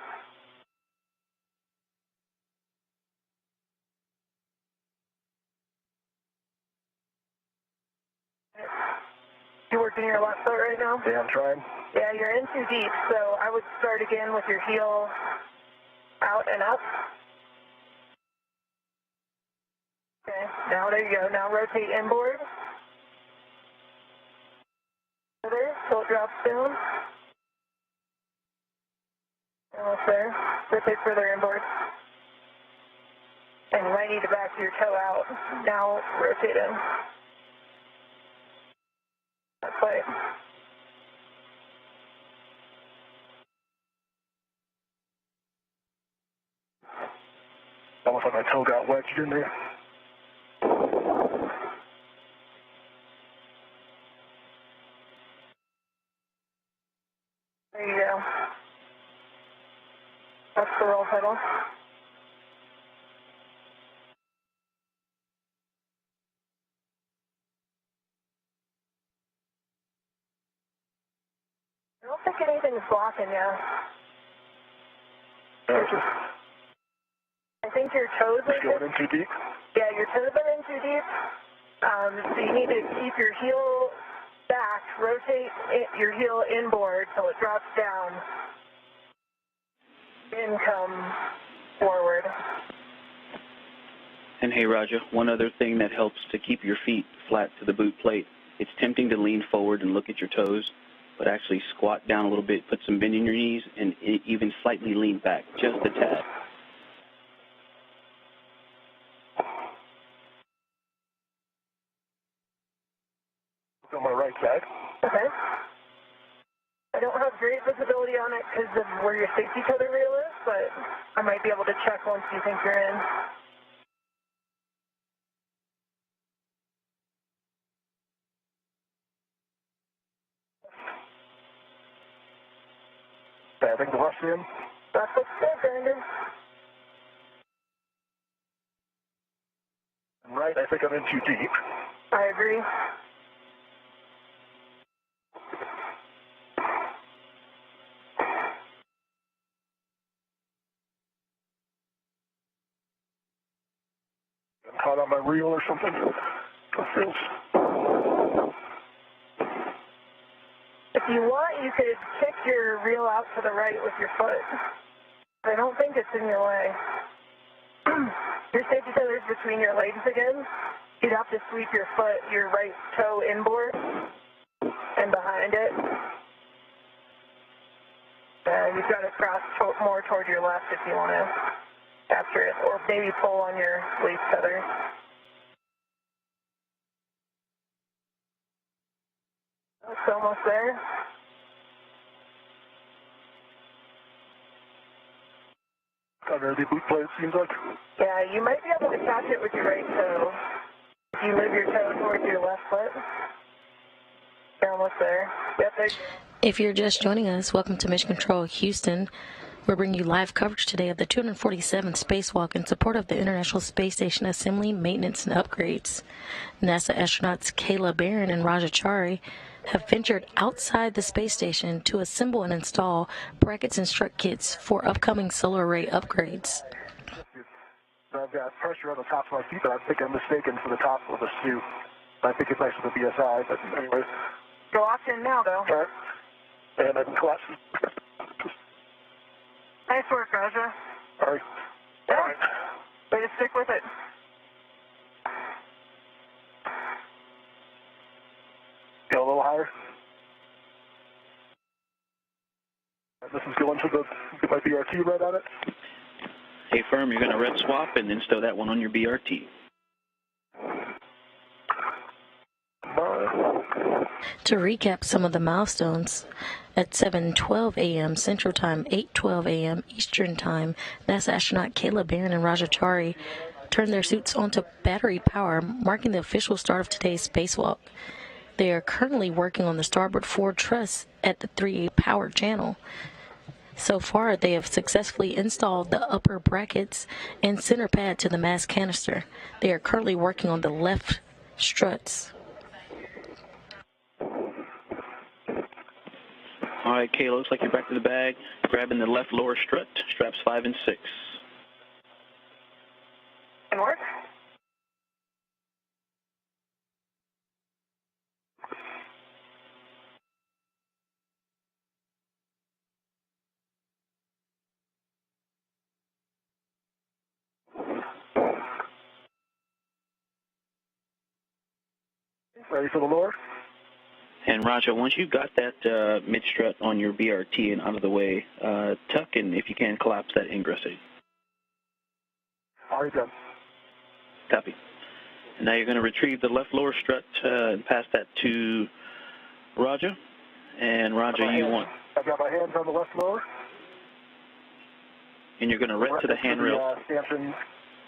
You working your left foot right now? Yeah, I'm trying. Yeah, you're in too deep, so I would start again with your heel out and up. Okay, now there you go. Now rotate inboard. Further, so it drops down. Almost there. Rotate further inboard. And you might need to back your toe out. Now rotate in. That's right. Almost like my toe got wedged in there. There you go. That's the roll pedal. I don't think anything's blocking you. I think your toes are going in too deep? Yeah, your toes are in too deep. So you need to keep your heel back, rotate your heel inboard so it drops down. Then come forward. And hey, Raja, one other thing that helps to keep your feet flat to the boot plate. It's tempting to lean forward and look at your toes, but actually squat down a little bit, put some bend in your knees, and even slightly lean back, just a tad. It's on my right side. Okay. I don't have great visibility on it because of where your safety tether rail is, but I might be able to check once you think you're in. I think the left's in. That looks good, Brandon. Right, I think I'm in too deep. I agree. I'm caught on my reel or something. It feels. If you want, you could kick your reel out to the right with your foot. I don't think it's in your way. Your safety tether is between your legs again. You'd have to sweep your foot, your right toe inboard and behind it. You've got to cross more toward your left if you want to capture it, or maybe pull on your leaf tether. It's almost there. under the boot plate, it seems like. Yeah, you might be able to catch it with your right toe. If you move your toe towards your left foot. You're almost there. Yep, there. If you're just joining us, welcome to Mission Control Houston. We're bringing you live coverage today of the 247th Spacewalk in support of the International Space Station assembly, maintenance, and upgrades. NASA astronauts Kayla Barron and Chari have ventured outside the space station to assemble and install brackets and strut kits for upcoming solar array upgrades. I've got pressure on the tops of my feet, but I think I'm mistaken for the top of the suit. I think it's nice with the BSI, but anyway. You're locked in now, though. All right. And I can collapse. Nice work, Raja. All right. Yeah. All right. Way to stick with it. Go a little higher. This is going to get my BRT right on it. Hey, firm, you're going to red swap and then stow that one on your BRT. To recap some of the milestones, at 7:12 a.m. Central Time, 8:12 a.m. Eastern Time, NASA astronaut Kayla Barron and Chari turned their suits onto battery power, marking the official start of today's spacewalk. They are currently working on the starboard forward truss at the 3A power channel. So far, they have successfully installed the upper brackets and center pad to the mass canister. They are currently working on the left struts. All right, Kayla, looks like you're back to the bag. Grabbing the left lower strut, straps 5 and 6. Can work. Ready for the lower? And Raja, once you've got that mid-strut on your BRT and out of the way, tuck and, if you can, collapse that ingress aid. Already done. Copy. And now you're going to retrieve the left lower strut and pass that to Raja. And Raja, you want... I've got my hands on the left lower. And you're going to ret to the handrail stanchion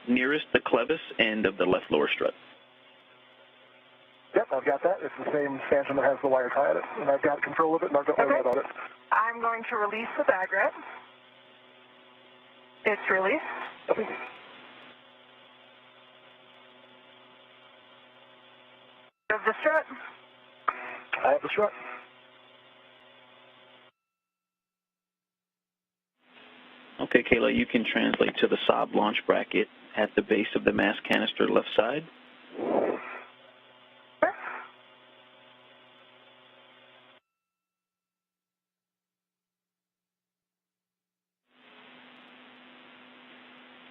nearest the clevis end of the left lower strut. Yep, I've got that. It's the same stanchion that has the wire tie on it, and I've got control of it, and I've got worry about it. I'm going to release the bag rep. It's released. Okay. Of the strut. I have the strut. Okay, Kayla, you can translate to the Saab launch bracket at the base of the mass canister left side.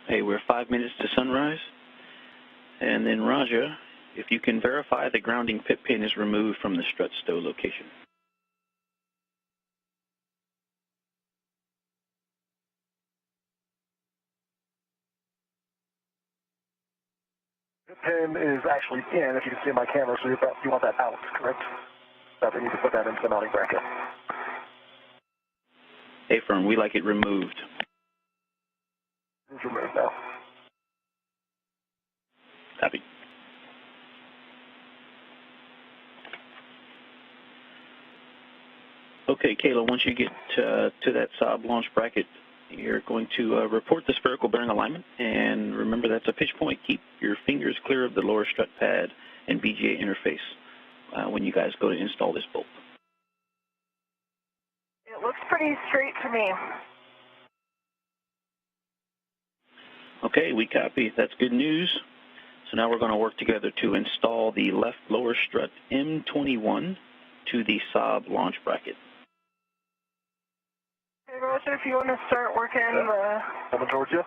Hey, we're 5 minutes to sunrise. And then, Raja, if you can verify the grounding pit pin is removed from the strut stow location. The pin is actually in, if you can see my camera, so you want that out, correct? That we need to put that into the mounting bracket. Hey, firm, we like it removed. It's removed now. Copy. Okay, Kayla, once you get to that Saab launch bracket, you're going to report the spherical bearing alignment, and remember that's a pitch point. Keep your fingers clear of the lower strut pad and BGA interface when you guys go to install this bolt. It looks pretty straight to me. Okay, we copy. That's good news. So now we're going to work together to install the left lower strut M21 to the Saab launch bracket. Hey, Roger, if you want to start working the... Coming towards you.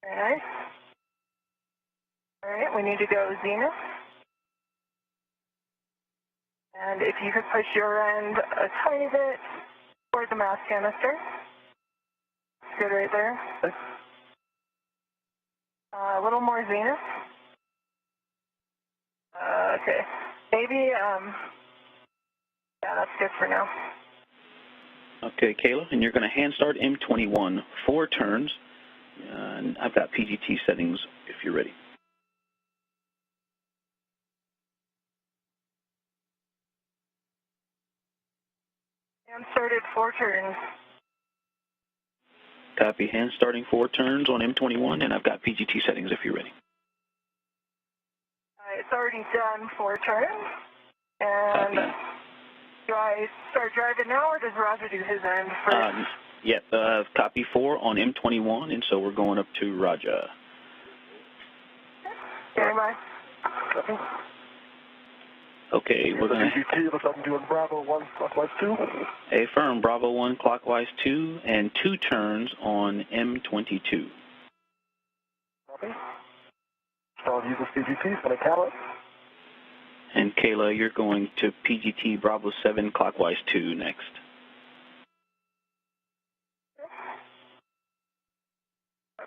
Very nice. All right, we need to go zenith. And if you could push your end a tiny bit toward the mass canister. Good right there. Okay. A little more zenith. Okay. Maybe, yeah, that's good for now. Okay, Kayla, and you're going to hand start M21, 4 turns, and I've got PGT settings if you're ready. And started 4 turns. Copy, hand starting 4 turns on M21, and I've got PGT settings if you're ready. It's already done 4 turns. And Copy. do I start driving now, or does Roger do his end first? Yep, copy 4 on M21, and so we're going up to Roger. Okay, bye. Okay, we're going to... PGT, looks like I'm doing Bravo 1, clockwise 2. Affirm, Bravo 1, clockwise 2, and 2 turns on M22. Copy. So I'll use this PGT, so I count it. And Kayla, you're going to PGT Bravo 7, clockwise 2 next.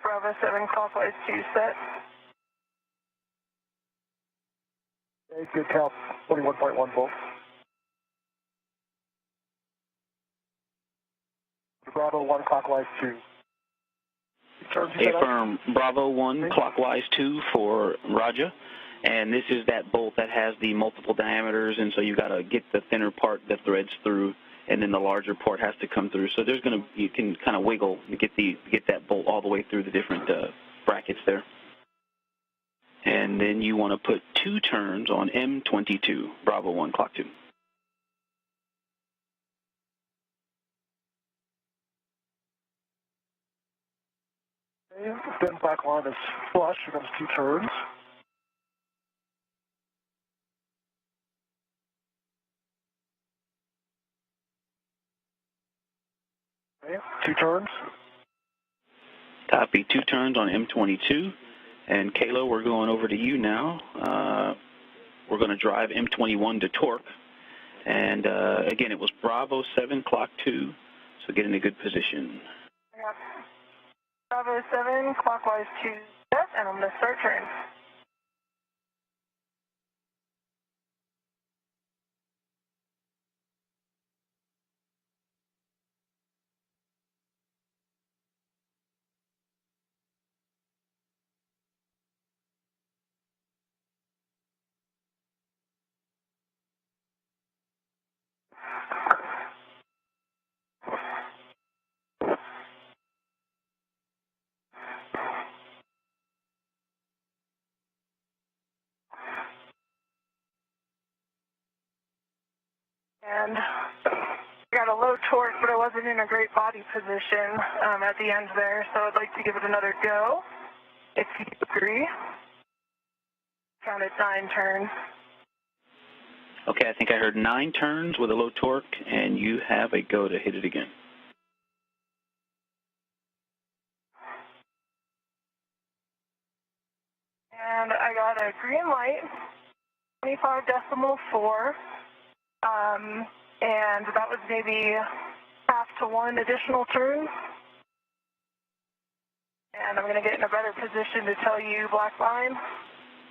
Bravo 7, clockwise 2 set. Okay, good count, 21.1 volts. Bravo 1, clockwise 2. Affirm, Bravo 1, clockwise 2 for Roger. And this is that bolt that has the multiple diameters, and so you got to get the thinner part that threads through, and then the larger part has to come through. So there's going to, you can kind of wiggle and get that bolt all the way through the different brackets there. And then you want to put 2 turns on M22, Bravo 1, clock 2. Okay, thin black line is flush, and comes 2 turns. Okay, 2 turns. Copy, 2 turns on M22. And Kayla, we're going over to you now. We're going to drive M21 to torque. And again, it was Bravo 7, clock 2, so get in a good position. Yep. Bravo 7, clockwise 2 set, and I'm going to start turn. And I got a low torque, but I wasn't in a great body position at the end there, so I'd like to give it another go, if you agree. Counted 9 turns. Okay, I think I heard 9 turns with a low torque, and you have a go to hit it again. And I got a green light, 25.4, and that was maybe half to 1 additional turn. And I'm going to get in a better position to tell you black line.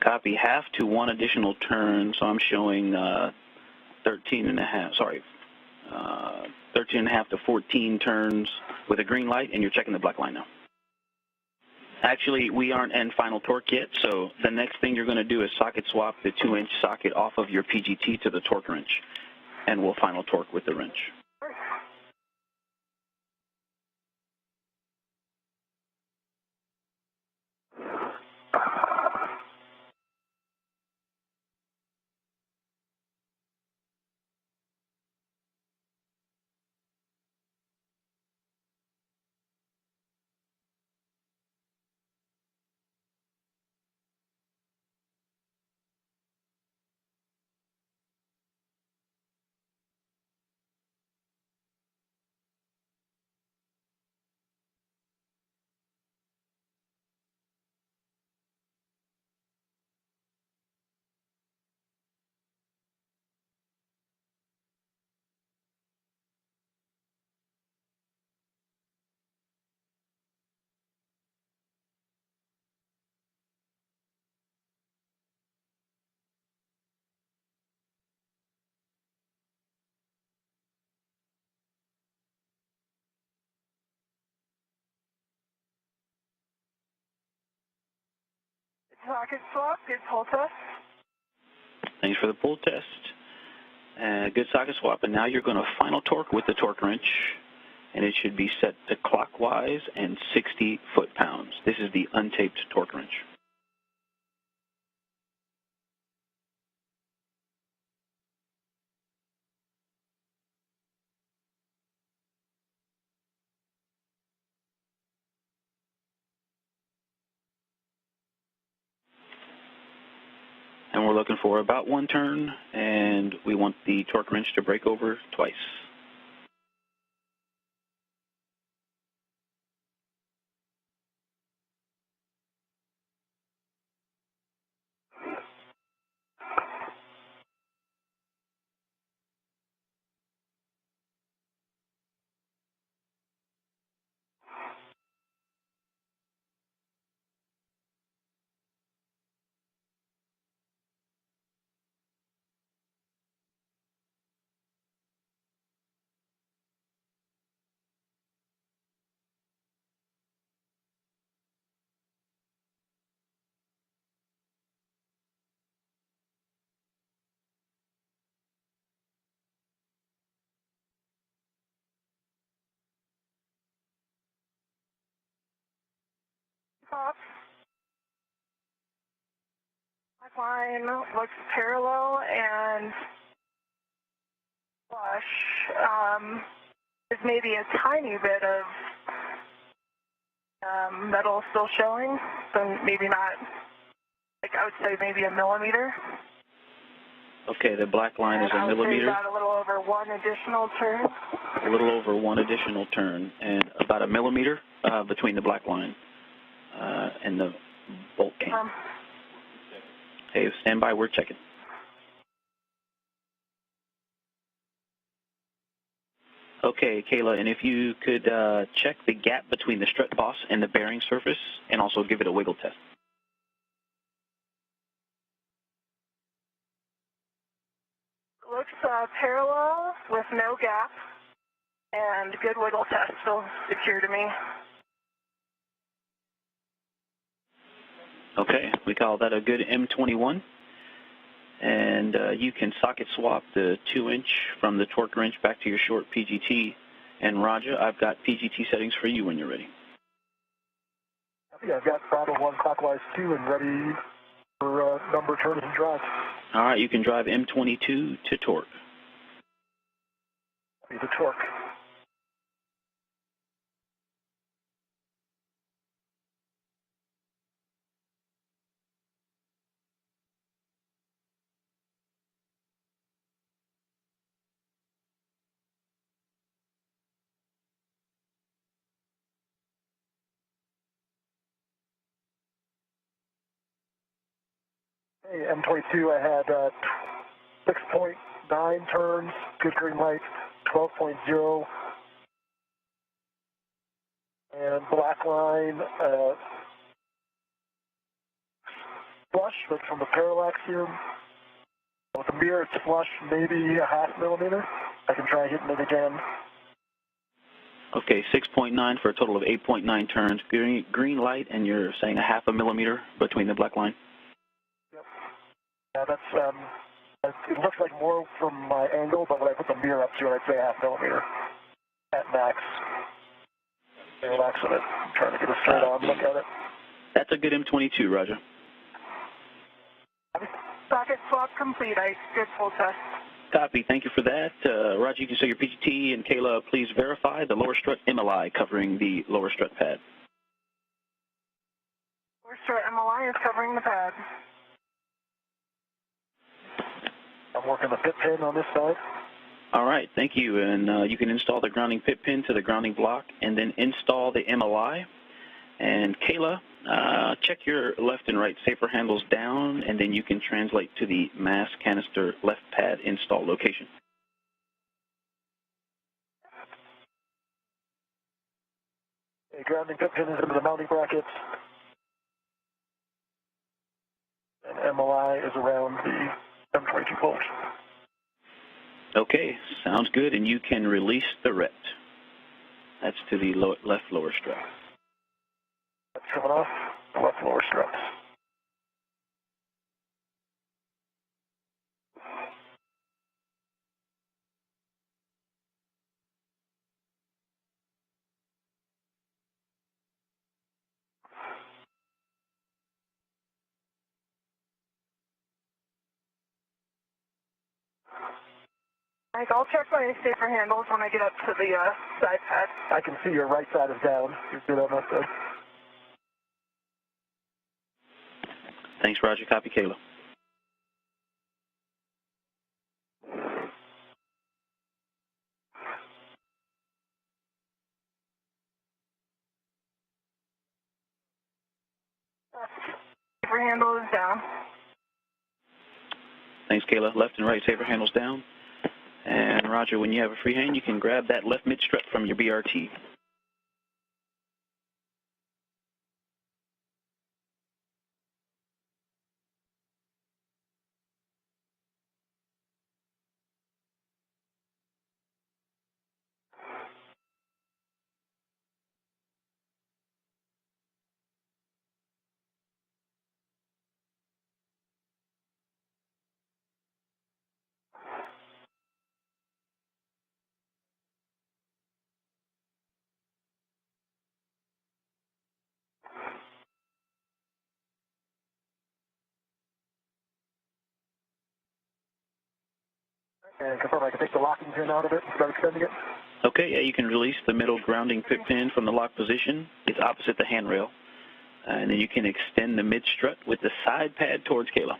Copy, half to 1 additional turn, so I'm showing 13 and a half to 14 turns with a green light, and you're checking the black line now. Actually, we aren't in final torque yet, so the next thing you're going to do is socket swap the 2-inch socket off of your PGT to the torque wrench, and we'll final torque with the wrench. Socket swap, good pull test. Thanks for the pull test. Good socket swap, and now you're going to final torque with the torque wrench, and it should be set to clockwise and 60 foot-pounds. This is the untaped torque wrench. And we're looking for about 1 turn, and we want the torque wrench to break over twice. Top. Pipeline looks parallel and flush. There's maybe a tiny bit of metal still showing, so maybe not, like I would say maybe a millimeter. Okay, the black line is a millimeter. I would say about a little over 1 additional turn. A little over 1 additional turn, and about a millimeter between the black line and the bolt cam. Hey, stand by, we're checking. Okay, Kayla, and if you could check the gap between the strut boss and the bearing surface, and also give it a wiggle test. Looks parallel with no gap, and good wiggle test, still secure to me. Okay, we call that a good M21. And you can socket swap the 2-inch from the torque wrench back to your short PGT. And Roger, I've got PGT settings for you when you're ready. Yeah, I've got throttle 1 clockwise 2 and ready for number turns and drive. All right, you can drive M22 to torque. The torque. Hey, M22, I had 6.9 turns, good green light, 12.0, and black line, flush, but from the parallax here. With the mirror, it's flush, maybe a ½ millimeter. I can try hitting it again. Okay, 6.9 for a total of 8.9 turns. Green light, and you're saying a ½ millimeter between the black line? Yep. Yeah, that's, it looks like more from my angle, but when I put the mirror up to it, I'd say a ½ millimeter at max. Parallax on it. I'm trying to get a straight on look at it. That's a good M22, Roger. Socket swap complete. Good full test. Copy. Thank you for that. Roger, you can say your PGT, and Kayla, please verify the lower strut MLI covering the lower strut pad. Lower strut MLI is covering the pad. I'm working the pit pin on this side. All right, thank you. And you can install the grounding pit pin to the grounding block and then install the MLI. And Kayla, check your left and right safer handles down, and then you can translate to the mass canister left pad install location. Okay, grounding pit pin is into the mounting brackets. And MLI is around the M22 volt. Okay, sounds good, and you can release the ret. That's to the left lower strut. That's coming off the left lower strut. Mike, I'll check my safer handles when I get up to the side pad. I can see your right side is down. You're good on that side. Thanks, Roger. Copy, Kayla. Safer handle is down. Thanks, Kayla. Left and right safer handles down. And Roger, when you have a free hand, you can grab that left mid strut from your BRT. And confirm I can take the locking pin out of it and start extending it. Okay, yeah, you can release the middle grounding pit pin from the lock position. It's opposite the handrail. And then you can extend the mid strut with the side pad towards Kayla.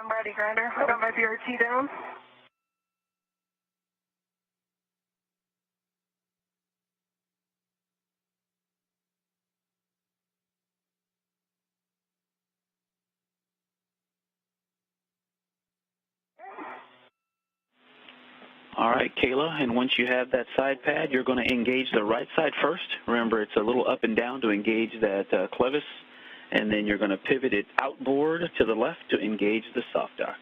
I'm ready, Grinder. I got my BRT down. All right, Kayla, and once you have that side pad, you're going to engage the right side first. Remember, it's a little up and down to engage that clevis, and then you're going to pivot it outboard to the left to engage the soft dock.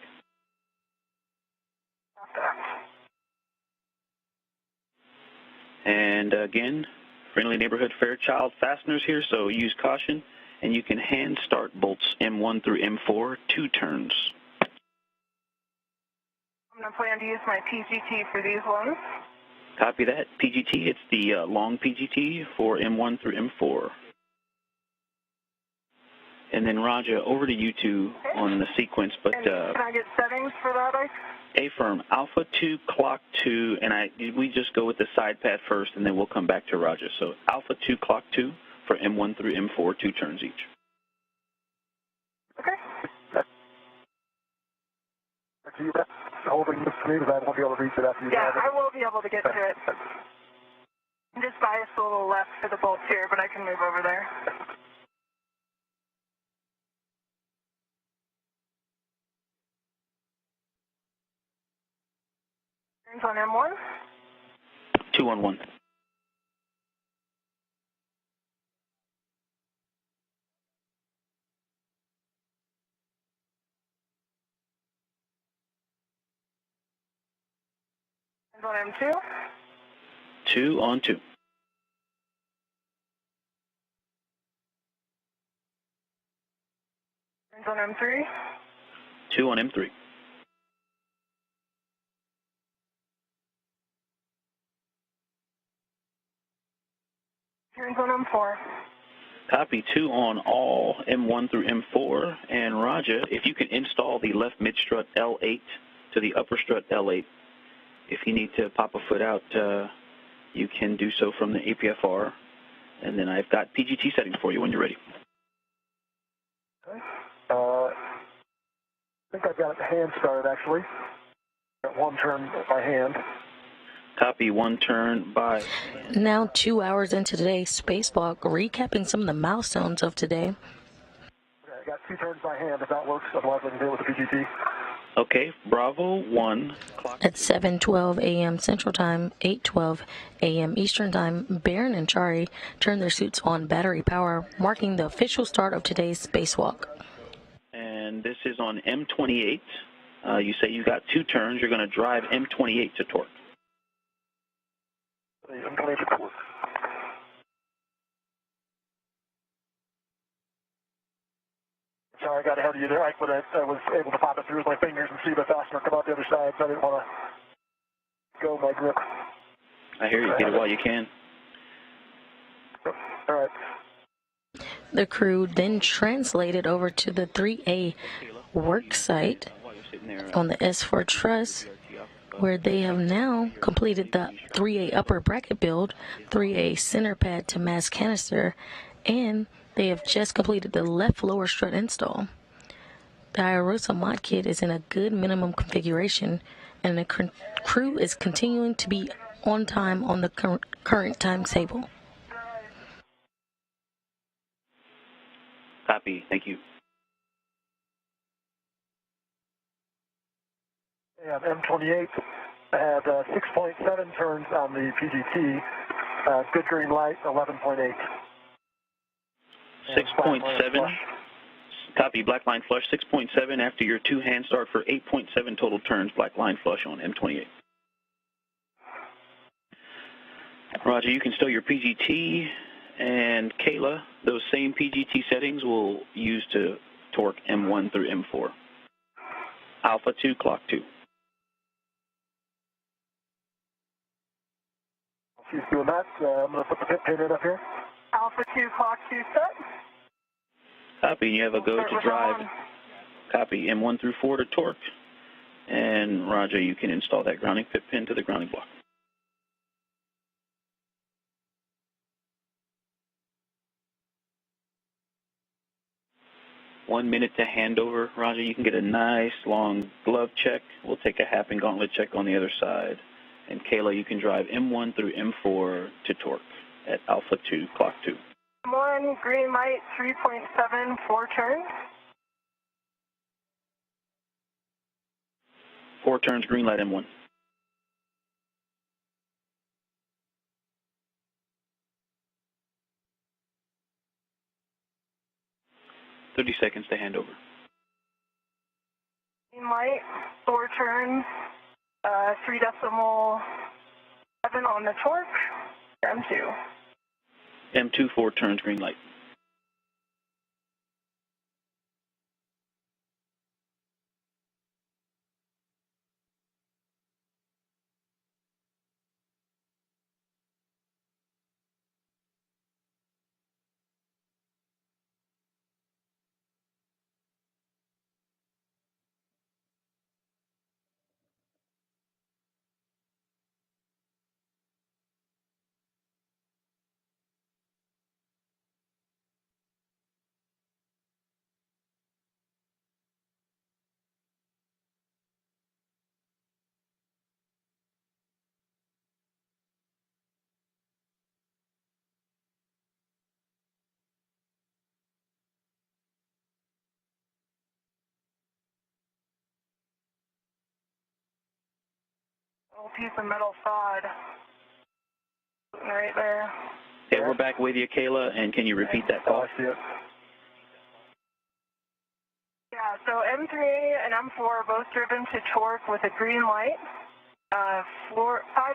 And again, friendly neighborhood Fairchild fasteners here, so use caution, and you can hand start bolts M1 through M4, 2 turns. I'm going to plan to use my PGT for these ones. Copy that. PGT, it's the long PGT for M1 through M4. And then, Roger, over to you two on the sequence. But can I get settings for that, Ike? A-firm, Alpha 2, Clock 2, and we just go with the side pad first, and then we'll come back to Roger. So Alpha 2, Clock 2 for M1 through M4, 2 turns each. Okay. So you're holding this to me because I won't be able to reach it after you have it. I will be able to get to it. I'm just biased a little left for the bolts here, but I can move over there. Turns on M1. 2 on 1. Turns on M2. 2 on 2. Turns on M3. 2 on M3. Turns on M4. Copy. 2 on all M1 through M4. And Roger, if you can install the left mid strut L8 to the upper strut L8. If you need to pop a foot out, you can do so from the APFR. And then I've got PGT settings for you when you're ready. Okay. I think I've got the hand started, actually. Got 1 turn by hand. Copy. 1 turn by. Now 2 hours into today's spacewalk, recapping some of the milestones of today. Okay, I got 2 turns by hand if that works. Otherwise, I can do it with the PGT. Okay, Bravo 1. At 7:12 a.m. Central Time, 8:12 a.m. Eastern Time, Barron and Chari turned their suits on battery power, marking the official start of today's spacewalk. And this is on M28. You say you got 2 turns. You're going to drive M28 to torque. M28 to torque. Sorry, I got ahead of you there, Ike, but I was able to pop it through with my fingers and see the fastener come out the other side, so I didn't want to go my grip. I hear you. Get it while you can. All right. The crew then translated over to the 3A work site on the S4 truss, where they have now completed the 3A upper bracket build, 3A center pad to mass canister, and they have just completed the left lower strut install. The iROSA mod kit is in a good minimum configuration, and the crew is continuing to be on time on the current timetable. Copy. Thank you. Yeah, M28 had 6.7 turns on the PGT. Good green light, 11.8. 6.7. Copy. Black line flush, 6.7 after your 2 hand start for 8.7 total turns. Black line flush on M28. Roger, you can stow your PGT, and Kayla, those same PGT settings we'll use to torque M1 through M4. Alpha 2, clock 2. She's doing that. I'm going to put the pit pin in up here. Alpha 2, clock 2 set. Copy, and you have a go to drive. Copy, M1 through 4 to torque. And Roger, you can install that grounding pit pin to the grounding block. One minute to handover. Roger, you can get a nice long glove check. We'll take a happen gauntlet check on the other side. And Kayla, you can drive M1 through M4 to torque at Alpha 2, clock 2. M1, green light, 3.7, 4 turns. 4 turns, green light M1. $30 seconds to handover. Green light, 4 turns, 3.7 on the torque, M2. M2, 4 turns, green light. Little piece of metal sod right there. Okay, we're back with you, Kayla, and can you repeat that call? I see it. Yeah, so M3 and M4 are both driven to torque with a green light. 5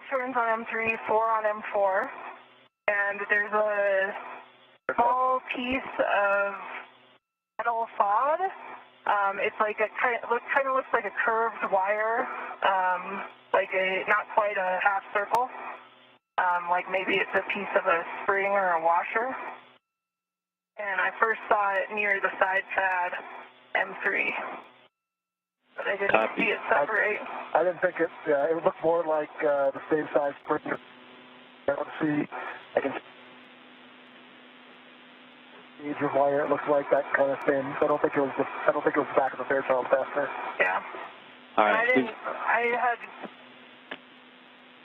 turns on M3, 4 on M4. And there's a small piece of metal sod. It's like a kind of looks like a curved wire, like not quite a half circle. Like maybe it's a piece of a spring or a washer. And I first saw it near the side pad M3. But I didn't see it separate. I didn't think it. It looked more like the same size spring. I don't see. I can see the wire. It looks like that kind of thing. So I don't think it was the back of the Fairchild fastener. Yeah. All right. I had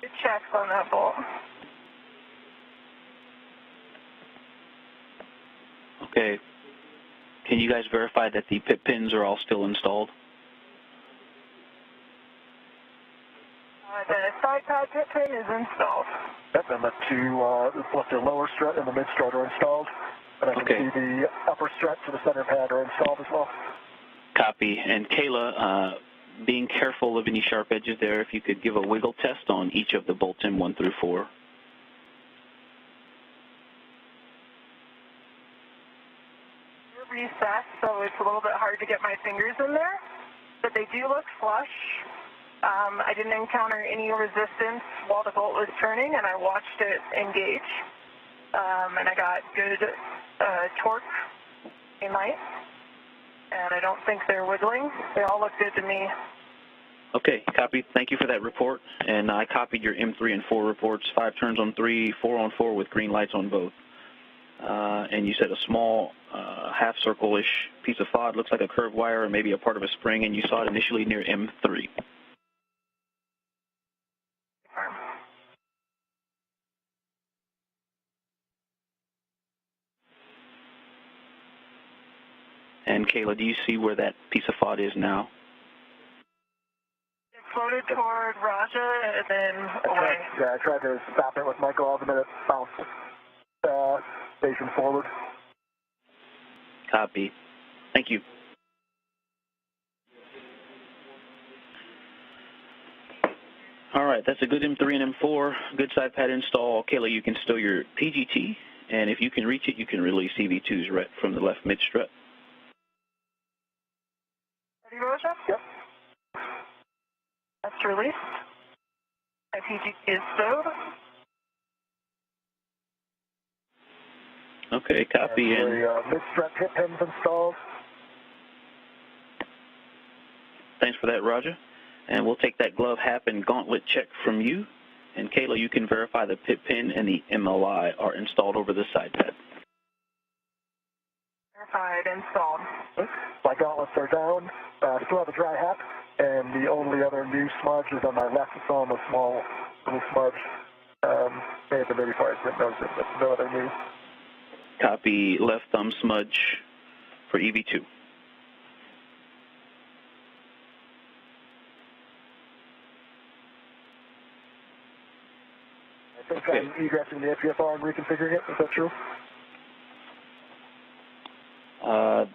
good checks on that bolt. Okay. Can you guys verify that the pit pins are all still installed? The side pad pit pin is installed. Yep, and the the lower strut and the mid strut are installed. And I can see the upper strut to the center pad are installed as well. Copy. And Kayla, being careful of any sharp edges there, if you could give a wiggle test on each of the bolts M1 through 4. They're recessed, so it's a little bit hard to get my fingers in there, but they do look flush. I didn't encounter any resistance while the bolt was turning, and I watched it engage, and I got good torque in light. and I don't think they're wiggling. They all look good to me. Okay, copy. Thank you for that report. And I copied your M3 and 4 reports, 5 turns on 3, 4 on 4 with green lights on both. And you said a small half circle-ish piece of FOD looks like a curved wire or maybe a part of a spring, and you saw it initially near M3. And Kayla, do you see where that piece of FOD is now? It floated toward Raja and then away. I tried to stop it with Michael the minute bounced station forward. Copy. Thank you. All right, that's a good M3 and M4, good side pad install. Kayla, you can stow your PGT, and if you can reach it, you can release CV2's ret from the left mid strut. Ready, Raja? Yep. That's released. My PGT is stowed. Okay, copy. And the mid-strut hip pins installed. Thanks for that, Roger. And we'll take that glove hap and gauntlet check from you. And Kayla, you can verify the pit pin and the MLI are installed over the side pad. Verified, installed. My gauntlets are down. Still have a dry hap, and the only other new smudge is on my left thumb, a small little smudge. May have been there before I didn't notice it, but no other new. Copy left thumb smudge for EV2. I think I'm egressing the FPFR and reconfiguring it. Is that true?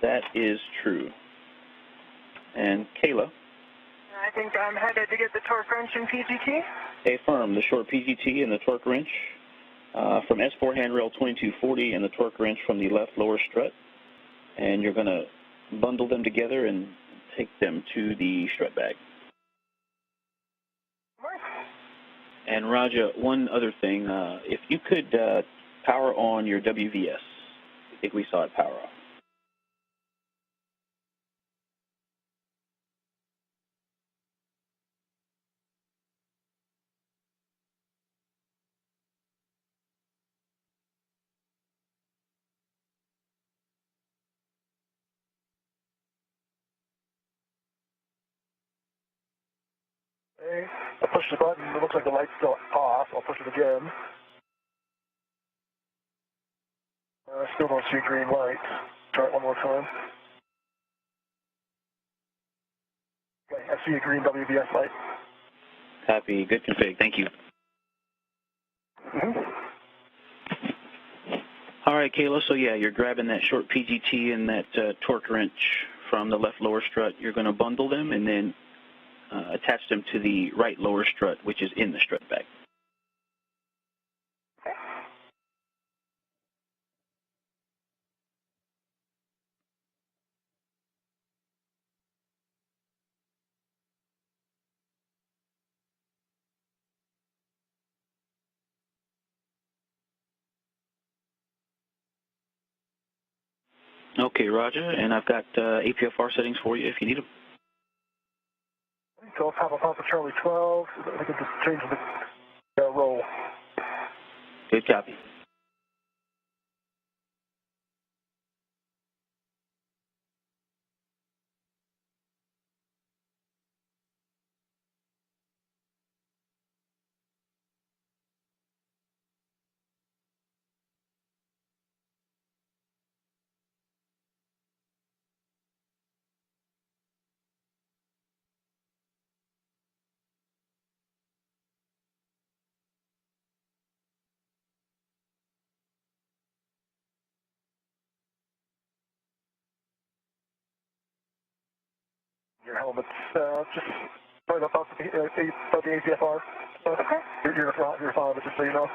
That is true. And Kayla? I think I'm headed to get the torque wrench and PGT. Affirm the short PGT and the torque wrench from S4 handrail 2240 and the torque wrench from the left lower strut. And you're going to bundle them together and take them to the strut bag. And Raja, one other thing, if you could power on your WVS. I think we saw it power off. Okay. I pushed the button. It looks like the light's still off. I'll push it again. I still don't see a green light. Try it one more time. Okay, I see a green WVS light. Copy. Good config. Thank you. All right, Kayla. So, yeah, you're grabbing that short PGT and that torque wrench from the left lower strut. You're going to bundle them and then attach them to the right lower strut, which is in the strut bag. Okay, Roger, and I've got APFR settings for you if you need them. So Papa Papa Charlie 12. I can just change the roll. Good copy. Your helmet's just right above the APFR. Okay. You're fine, but just so you know.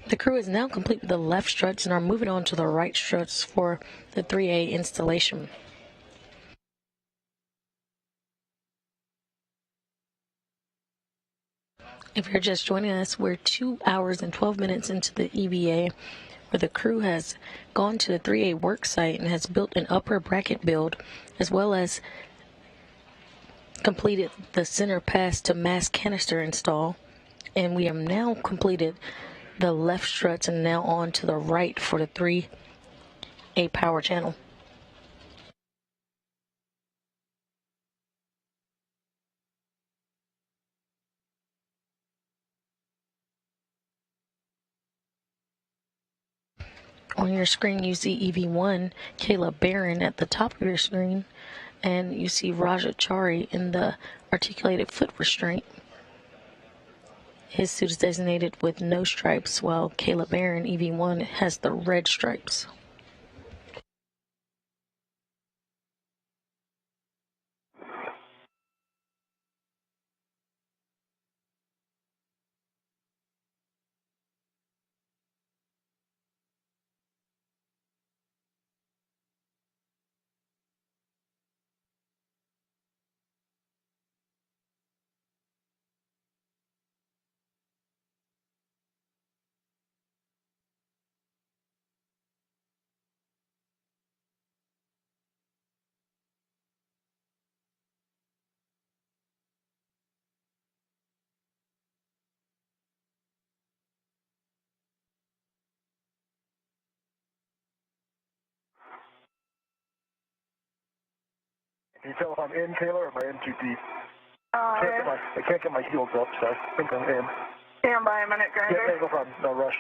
The crew has now completed the left struts and are moving on to the right struts for the 3A installation. If you're just joining us, we're 2 hours and 12 minutes into the EVA, where the crew has gone to the 3A work site and has built an upper bracket build, as well as completed the center pass to mass canister install. And we have now completed the left struts and now on to the right for the 3A power channel. On your screen, you see EV1, Kayla Barron at the top of your screen, and you see Chari in the articulated foot restraint. His suit is designated with no stripes, while Kayla Barron, EV1, has the red stripes. Can you tell if I'm in, Taylor, or am I in too deep? I can't get my heels up, so I think I'm in. Stand by a minute, Grinder. Yeah, no problem. No rush.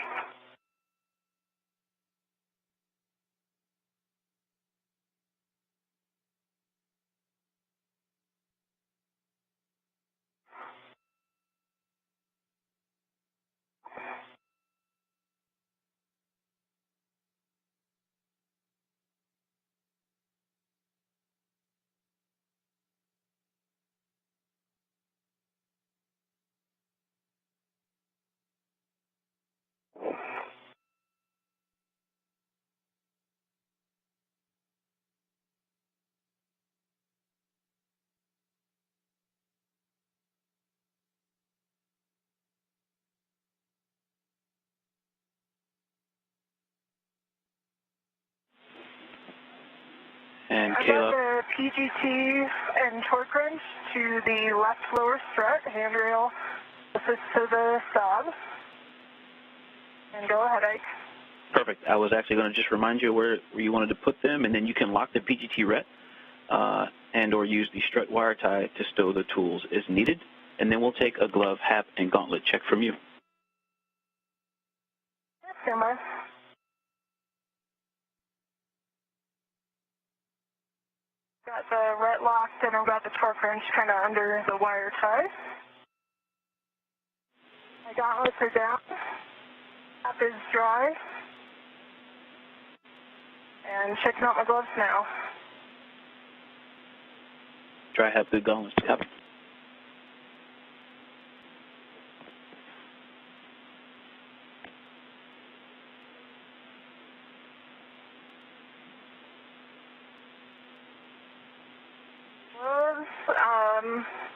And I Kayla. got the PGT and torque wrench to the left lower strut, handrail assist to the stop. And go ahead, Ike. Perfect. I was actually going to just remind you where you wanted to put them, and then you can lock the PGT ret and or use the strut wire tie to stow the tools as needed. And then we'll take a glove, hap, and gauntlet check from you. Stand by. Got the ret locked, and I've got the torque wrench kind of under the wire tie. My gauntlets are down. Hap is dry. And checking out my gloves now. Dry, hap, good gauntlets. Copy.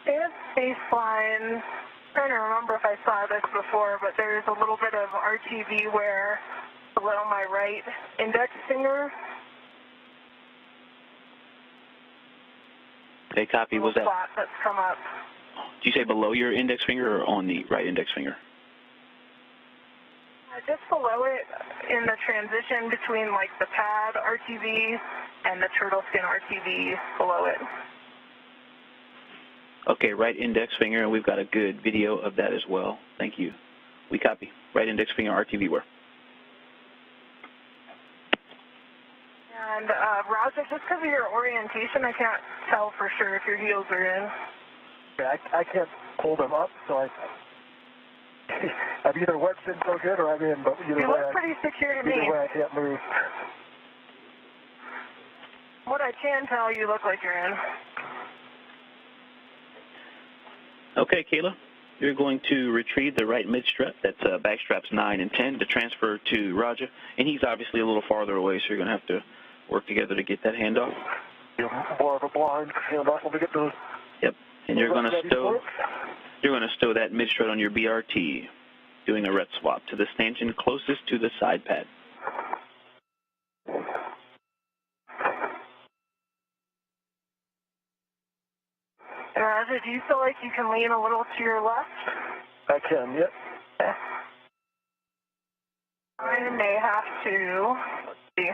There's baseline. I'm trying to remember if I saw this before, but there's a little bit of RTV wear below my right index finger. Okay, copy. Was that? Spot that's come up. Did you say below your index finger or on the right index finger? Just below it, in the transition between like the pad RTV and the turtle skin RTV below it. Okay, right index finger, and we've got a good video of that as well. Thank you. We copy. Right index finger RTV wear. And Roger, just because of your orientation, I can't tell for sure if your heels are in. Yeah, I can't pull them up, so I've either wedged in so good or I'm in, but either you way, look pretty secure to me. Either way, I can't move. What I can tell, you look like you're in. Okay, Kayla. You're going to retrieve the right mid-strut, that's back straps 9 and 10, to transfer to Roger. And he's obviously a little farther away, so you're going to have to work together to get that handoff. More of a blind handoff when we get to. Yep. And you're going to stow that mid-strut on your BRT, doing a ret swap to the stanchion closest to the side pad. Roger, do you feel like you can lean a little to your left? I can, yep. Okay. I may have to, let's see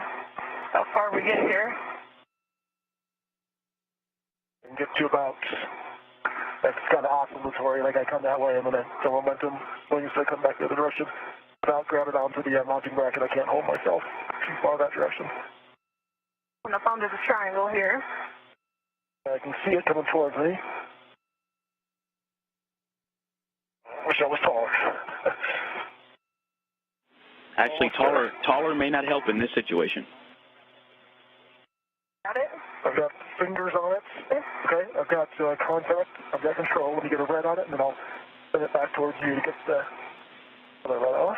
how far we get here. And get to about, that's kind of oscillatory, like I come that way and then the momentum swings, so I come back the other direction. Without grounded onto the mounting bracket, I can't hold myself too far that direction. I'm up onto the triangle here. I can see it coming towards me. Wish I was taller. Actually, taller may not help in this situation. Got it? I've got fingers on it. Okay, I've got contact. I've got control. Let me get a red on it, and then I'll send it back towards you to get the red off.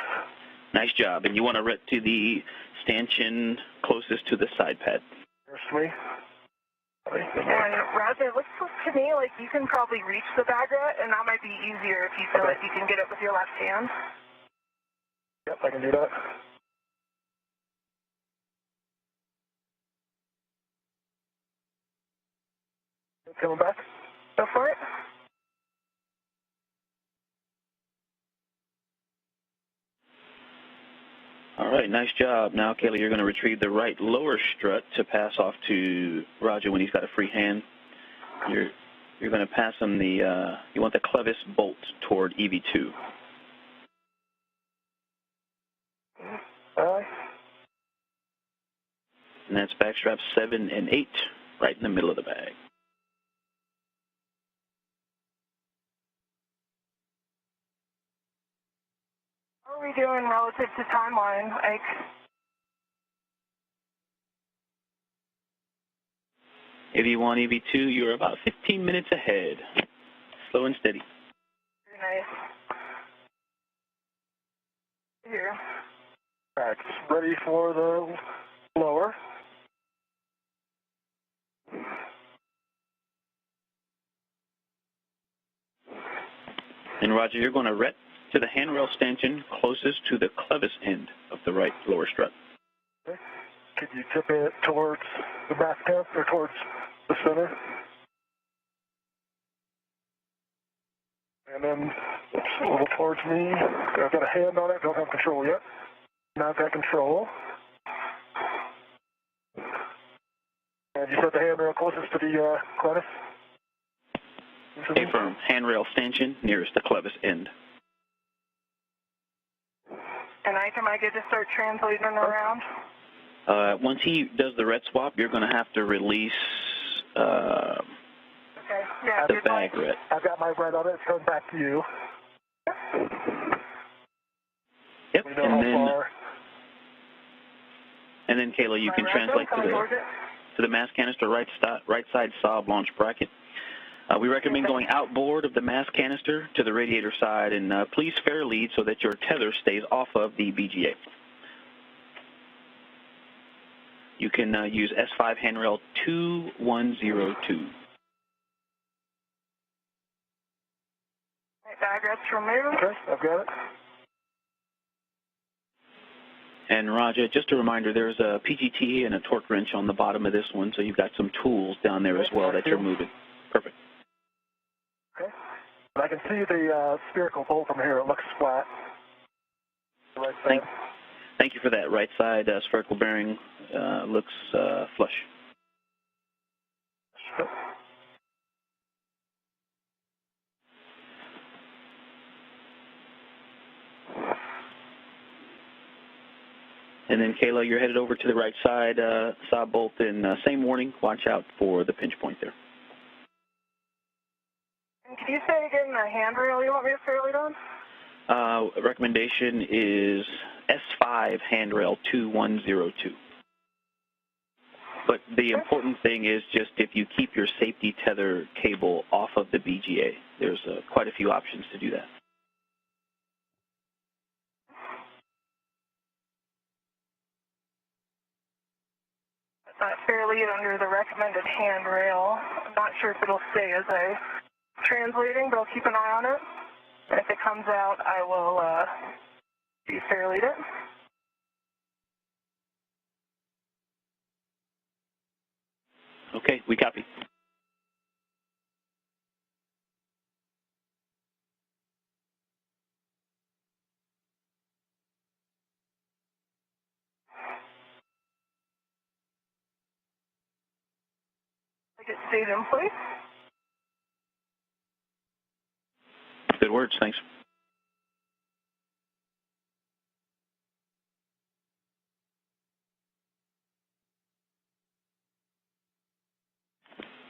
Nice job. And you want to ret to the stanchion closest to the side pad. There's me. And Roger, it looks to me like you can probably reach the bag ret, and that might be easier if you feel like you can get it with your left hand. Yep, I can do that. Coming back. Go for it. All right, nice job. Now, Kayla, you're going to retrieve the right lower strut to pass off to Roger when he's got a free hand. You're going to pass him the, you want the clevis bolt toward EV2. And that's back straps 7 and 8, right in the middle of the bag. How are we doing relative to timeline, Ike? EV1, EV2, you're about 15 minutes ahead. Slow and steady. Very nice. Here. All right, ready for the lower. And Roger, you're going to ret to the handrail stanchion closest to the clevis end of the right lower strut. Okay. Can you tip it towards the back cap or towards the center? And then a little towards me. I've got a hand on it, don't have control yet. Now I've got control. And you said the handrail closest to the clevis? Stay firm. Handrail stanchion nearest the clevis end. And am I good to start translating around? Once he does the ret swap, you're going to have to release the bag ret. I've got my ret on it. It's coming back to you. Yep. And then Kayla, you can translate to the mass canister right side sob launch bracket. We recommend going outboard of the mass canister to the radiator side, and please fair lead so that your tether stays off of the BGA. You can use S5 handrail 2102. Bag ret's removed. Okay, I've got it. And Roger, just a reminder, there's a PGT and a torque wrench on the bottom of this one, so you've got some tools down there as well that you're moving. Perfect. Okay. And I can see the spherical bolt from here. It looks flat. Right side. Thank you for that. Right side spherical bearing looks flush. Sure. And then, Kayla, you're headed over to the right side, sob bolt, and same warning, watch out for the pinch point there. And can you say again the handrail you want me to fair lead on? Recommendation is S5 handrail 2102. But the important thing is just if you keep your safety tether cable off of the BGA. there's quite a few options to do that. Fairly under the recommended handrail. I'm not sure if it'll stay as I translating, but I'll keep an eye on it. And if it comes out, I will de-fairlead it. Okay, we copy. It stays in place. Good words, thanks.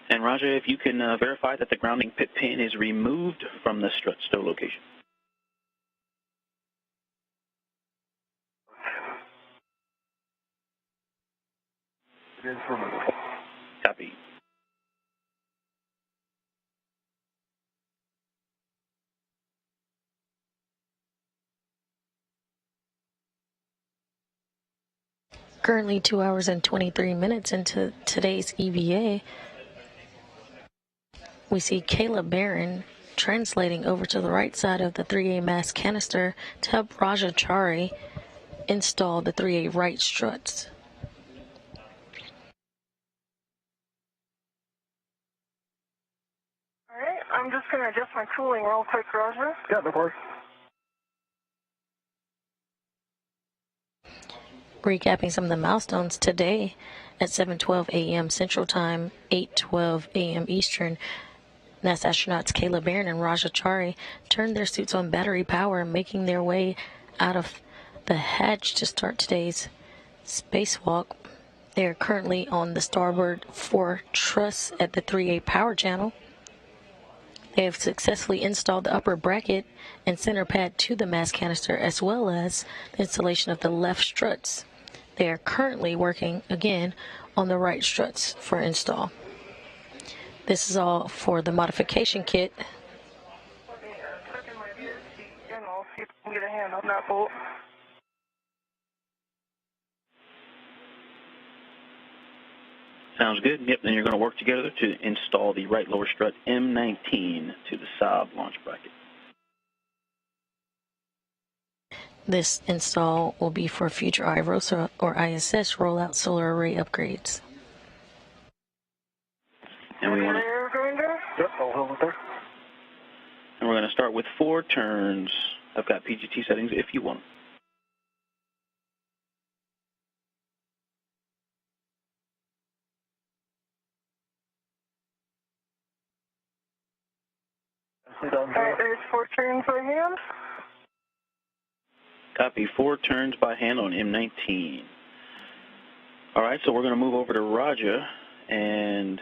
And Raja, if you can verify that the grounding pit pin is removed from the strut stow location. It is removed. Copy. Currently 2 hours and 23 minutes into today's EVA, we see Kayla Barron translating over to the right side of the 3A mast canister to help Raja Chari install the 3A right struts. All right, I'm just going to adjust my cooling real quick, Roger. Yeah, no problem. Recapping some of the milestones today at 7:12 a.m. Central Time, 8:12 a.m. Eastern, NASA astronauts Kayla Barron and Raja Chari turned their suits on battery power, making their way out of the hatch to start today's spacewalk. They are currently on the starboard 4 truss at the 3A power channel. They have successfully installed the upper bracket and center pad to the mast canister, as well as the installation of the left struts. They are currently working, again, on the right struts for install. This is all for the modification kit. Let me tuck in my seat and I'll see if I can get a hand on that bolt. Sounds good. Yep, then you're going to work together to install the right lower strut M19 to the Saab launch bracket. This install will be for future iROSA or ISS Roll-Out Solar Array upgrades. And we want to. Yep, I'll hold it there. And we're going to start with 4 turns. I've got PGT settings if you want. All right, there's 4 turns by hand. Copy. 4 turns by hand on M19. All right, so we're going to move over to Raja, and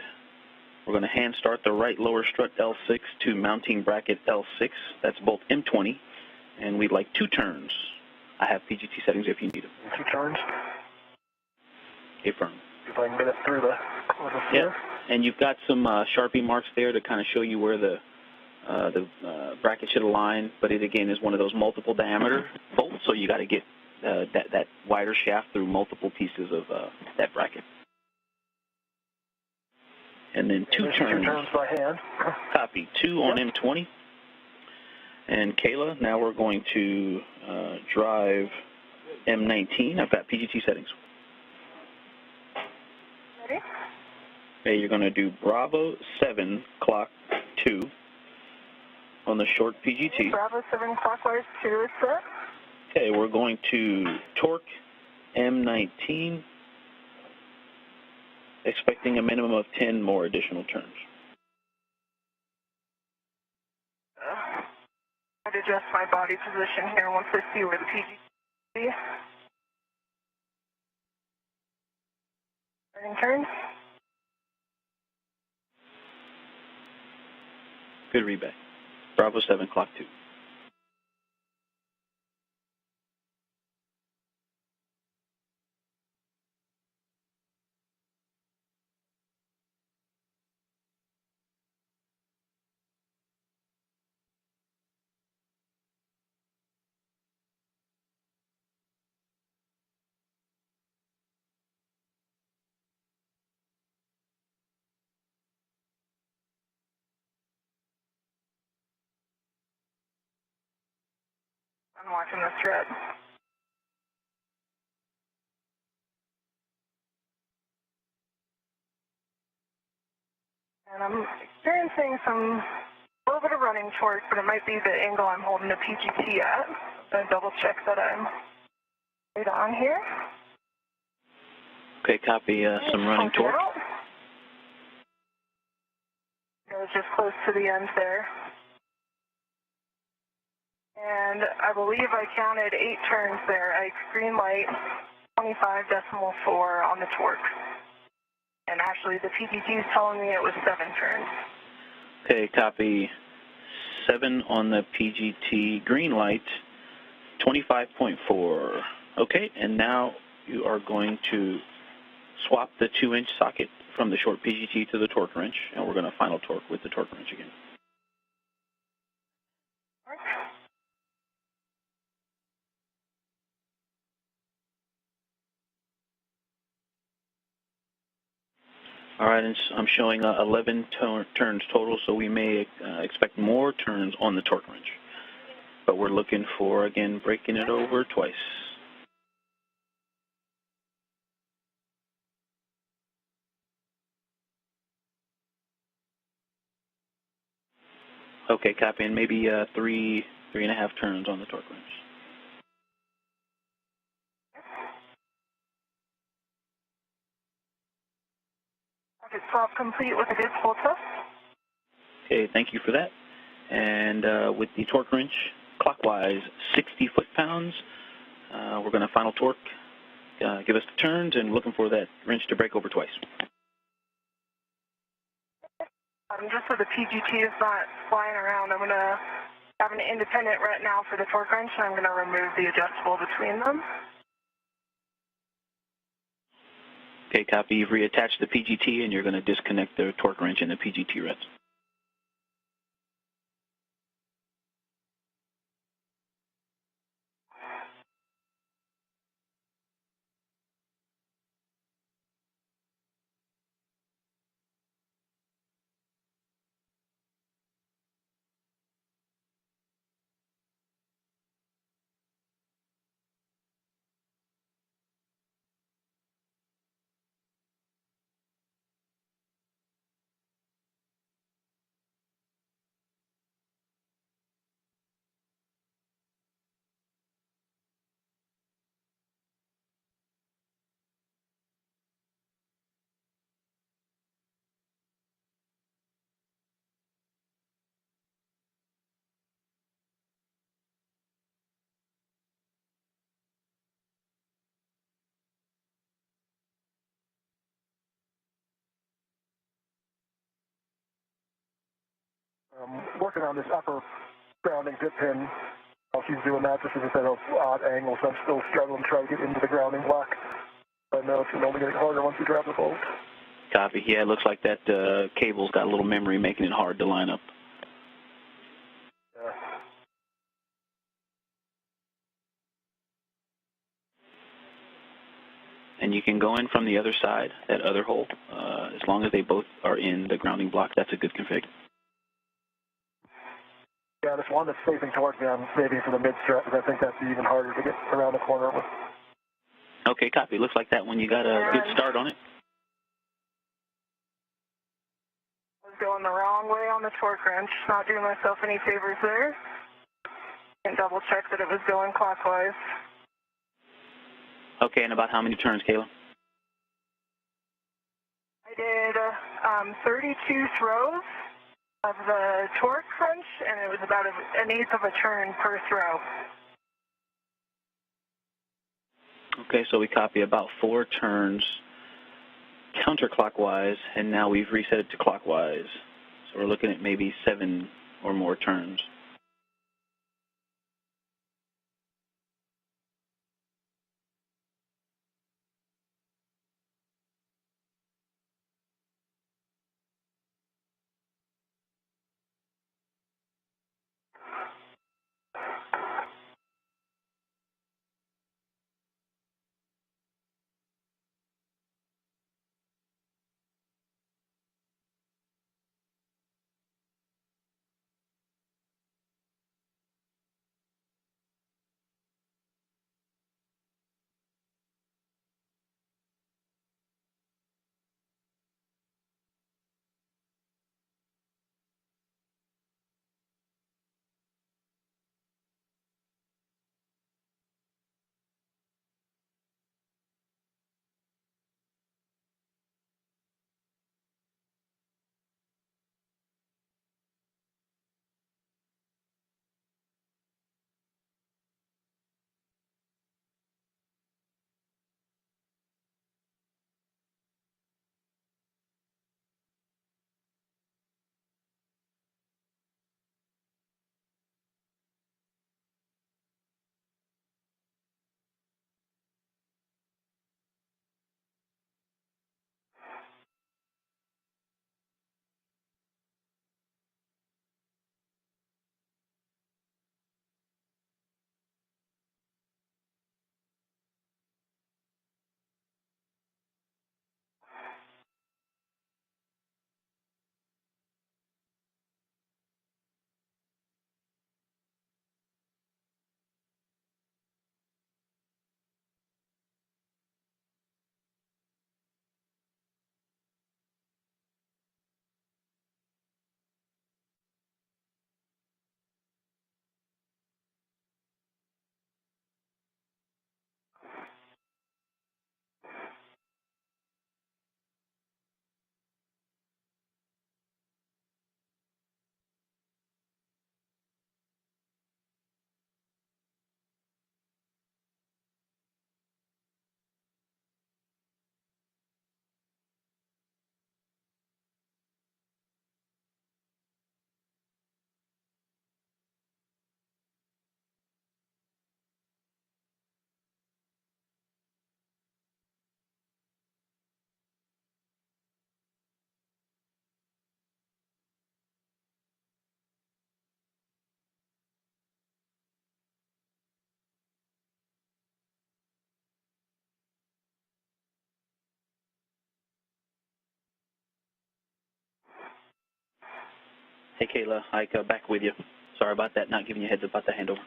we're going to hand start the right lower strut L6 to mounting bracket L6. That's both M20, and we'd like 2 turns. I have PGT settings if you need them. 2 turns. Affirm. If I can get it through the Yeah, and you've got some Sharpie marks there to kind of show you where the bracket should align, but it again is one of those multiple diameter bolts, so you got to get that wider shaft through multiple pieces of that bracket. And then 2 turns. 2 turns by hand. Copy. 2 on M20. And Kayla, now we're going to drive M19. I've got PGT settings. Ready? Okay, you're going to do Bravo 7 clock 2 on the short PGT. Bravo 7 clockwise 2 is set. Okay, we're going to torque M19, expecting a minimum of 10 more additional turns. I'd adjust my body position here once I see where the PG is. Starting turn. Good readback. Bravo 7 clock 2. I'm watching the Strut. And I'm experiencing a little bit of running torque, but it might be the angle I'm holding the PGT at. I'm going to double check that I'm right on here. Okay, copy some running torque. It was just close to the end there. And I believe I counted 8 turns there. I green light 25.4 on the torque. And actually the PGT is telling me it was 7 turns. Okay, copy 7 on the PGT, green light 25.4. Okay, and now you are going to swap the 2-inch socket from the short PGT to the torque wrench, and we're going to final torque with the torque wrench again. All right, and I'm showing 11 turns total, so we may expect more turns on the torque wrench. But we're looking for, again, breaking it over twice. Okay, copy, and maybe 3.5 turns on the torque wrench. Okay, swap complete with a good pull test. Okay, thank you for that. And with the torque wrench, clockwise 60 foot-pounds, we're going to final torque, give us the turns, and looking for that wrench to break over twice. Just so the PGT is not flying around, I'm going to have an independent right now for the torque wrench, and I'm going to remove the adjustable between them. Okay, copy. You've reattached the PGT, and you're going to disconnect the torque wrench and the PGT reds. Working on this upper grounding dip pin while she's doing that. This is at an odd angle, so I'm still struggling to try to get into the grounding block. I know it's only getting harder once you grab the bolt. Copy. Yeah, it looks like that cable's got a little memory making it hard to line up. Yeah. And you can go in from the other side, that other hole. As long as they both are in the grounding block, that's a good config. Yeah, this one that's facing towards me, I'm maybe for the mid-strut, because I think that's even harder to get around the corner with. Okay, copy. Looks like that one you got a good start on it. I was going the wrong way on the torque wrench, not doing myself any favors there. And double check that it was going clockwise. Okay, and about how many turns, Kayla? I did 32 throws of the torque wrench, and it was about an eighth of a turn per throw. Okay, so we copy about 4 turns counterclockwise, and now we've reset it to clockwise. So we're looking at maybe 7 or more turns. Hey, Kayla, Ike, back with you. Sorry about that, not giving you a heads up about the handover.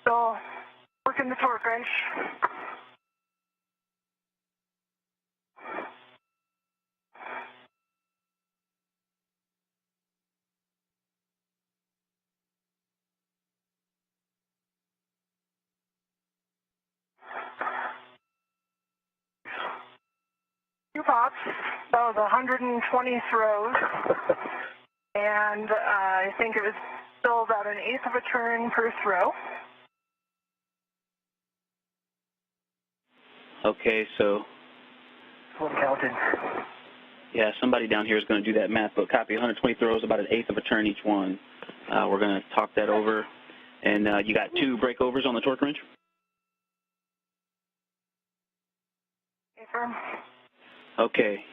Still working the torque wrench. Two pops. That was 120 throws. And I think it was still about an eighth of a turn per throw. Okay, so. I'm counting. Yeah, somebody down here is going to do that math, but copy 120 throws, about an eighth of a turn each one. We're going to talk that over. And you got 2 breakovers on the torque wrench? Affirm. Okay.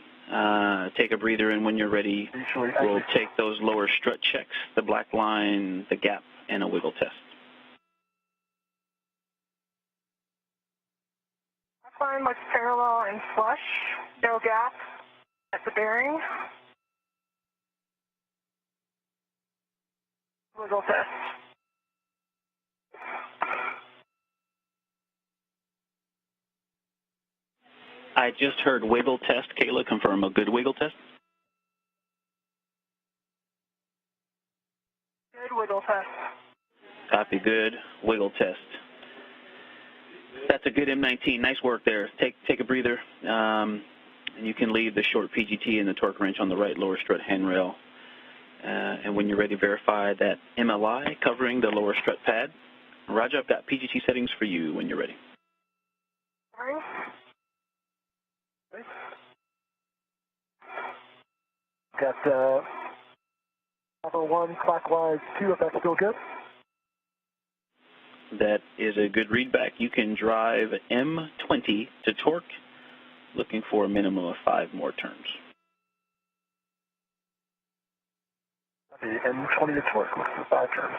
Take a breather, and when you're ready, we'll take those lower strut checks, the black line, the gap, and a wiggle test. Black line looks parallel and flush. No gap at the bearing. Wiggle test. I just heard wiggle test. Kayla, confirm a good wiggle test? Good wiggle test. Copy, good wiggle test. That's a good M19. Nice work there. Take a breather, and you can leave the short PGT and the torque wrench on the right lower strut handrail. And when you're ready, verify that MLI covering the lower strut pad. Roger, I've got PGT settings for you when you're ready. Sorry. Got Bravo 1 clockwise 2, if that's still good. That is a good readback. You can drive M20 to torque, looking for a minimum of 5 more turns. The M20 to torque, looking for 5 turns.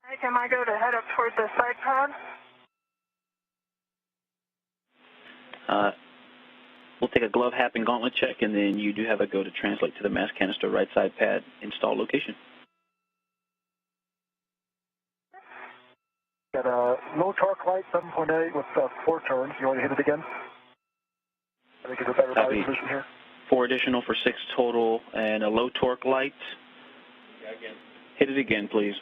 Hey, can I go to head up toward the side pad? We'll take a glove, hat, and gauntlet check, and then you do have a go to translate to the mass canister right side pad install location. Got a low torque light, 7.8 with 4 turns. You want to hit it again? I think it's a better body position here. 4 additional for 6 total, and a low torque light. Again. Hit it again, please.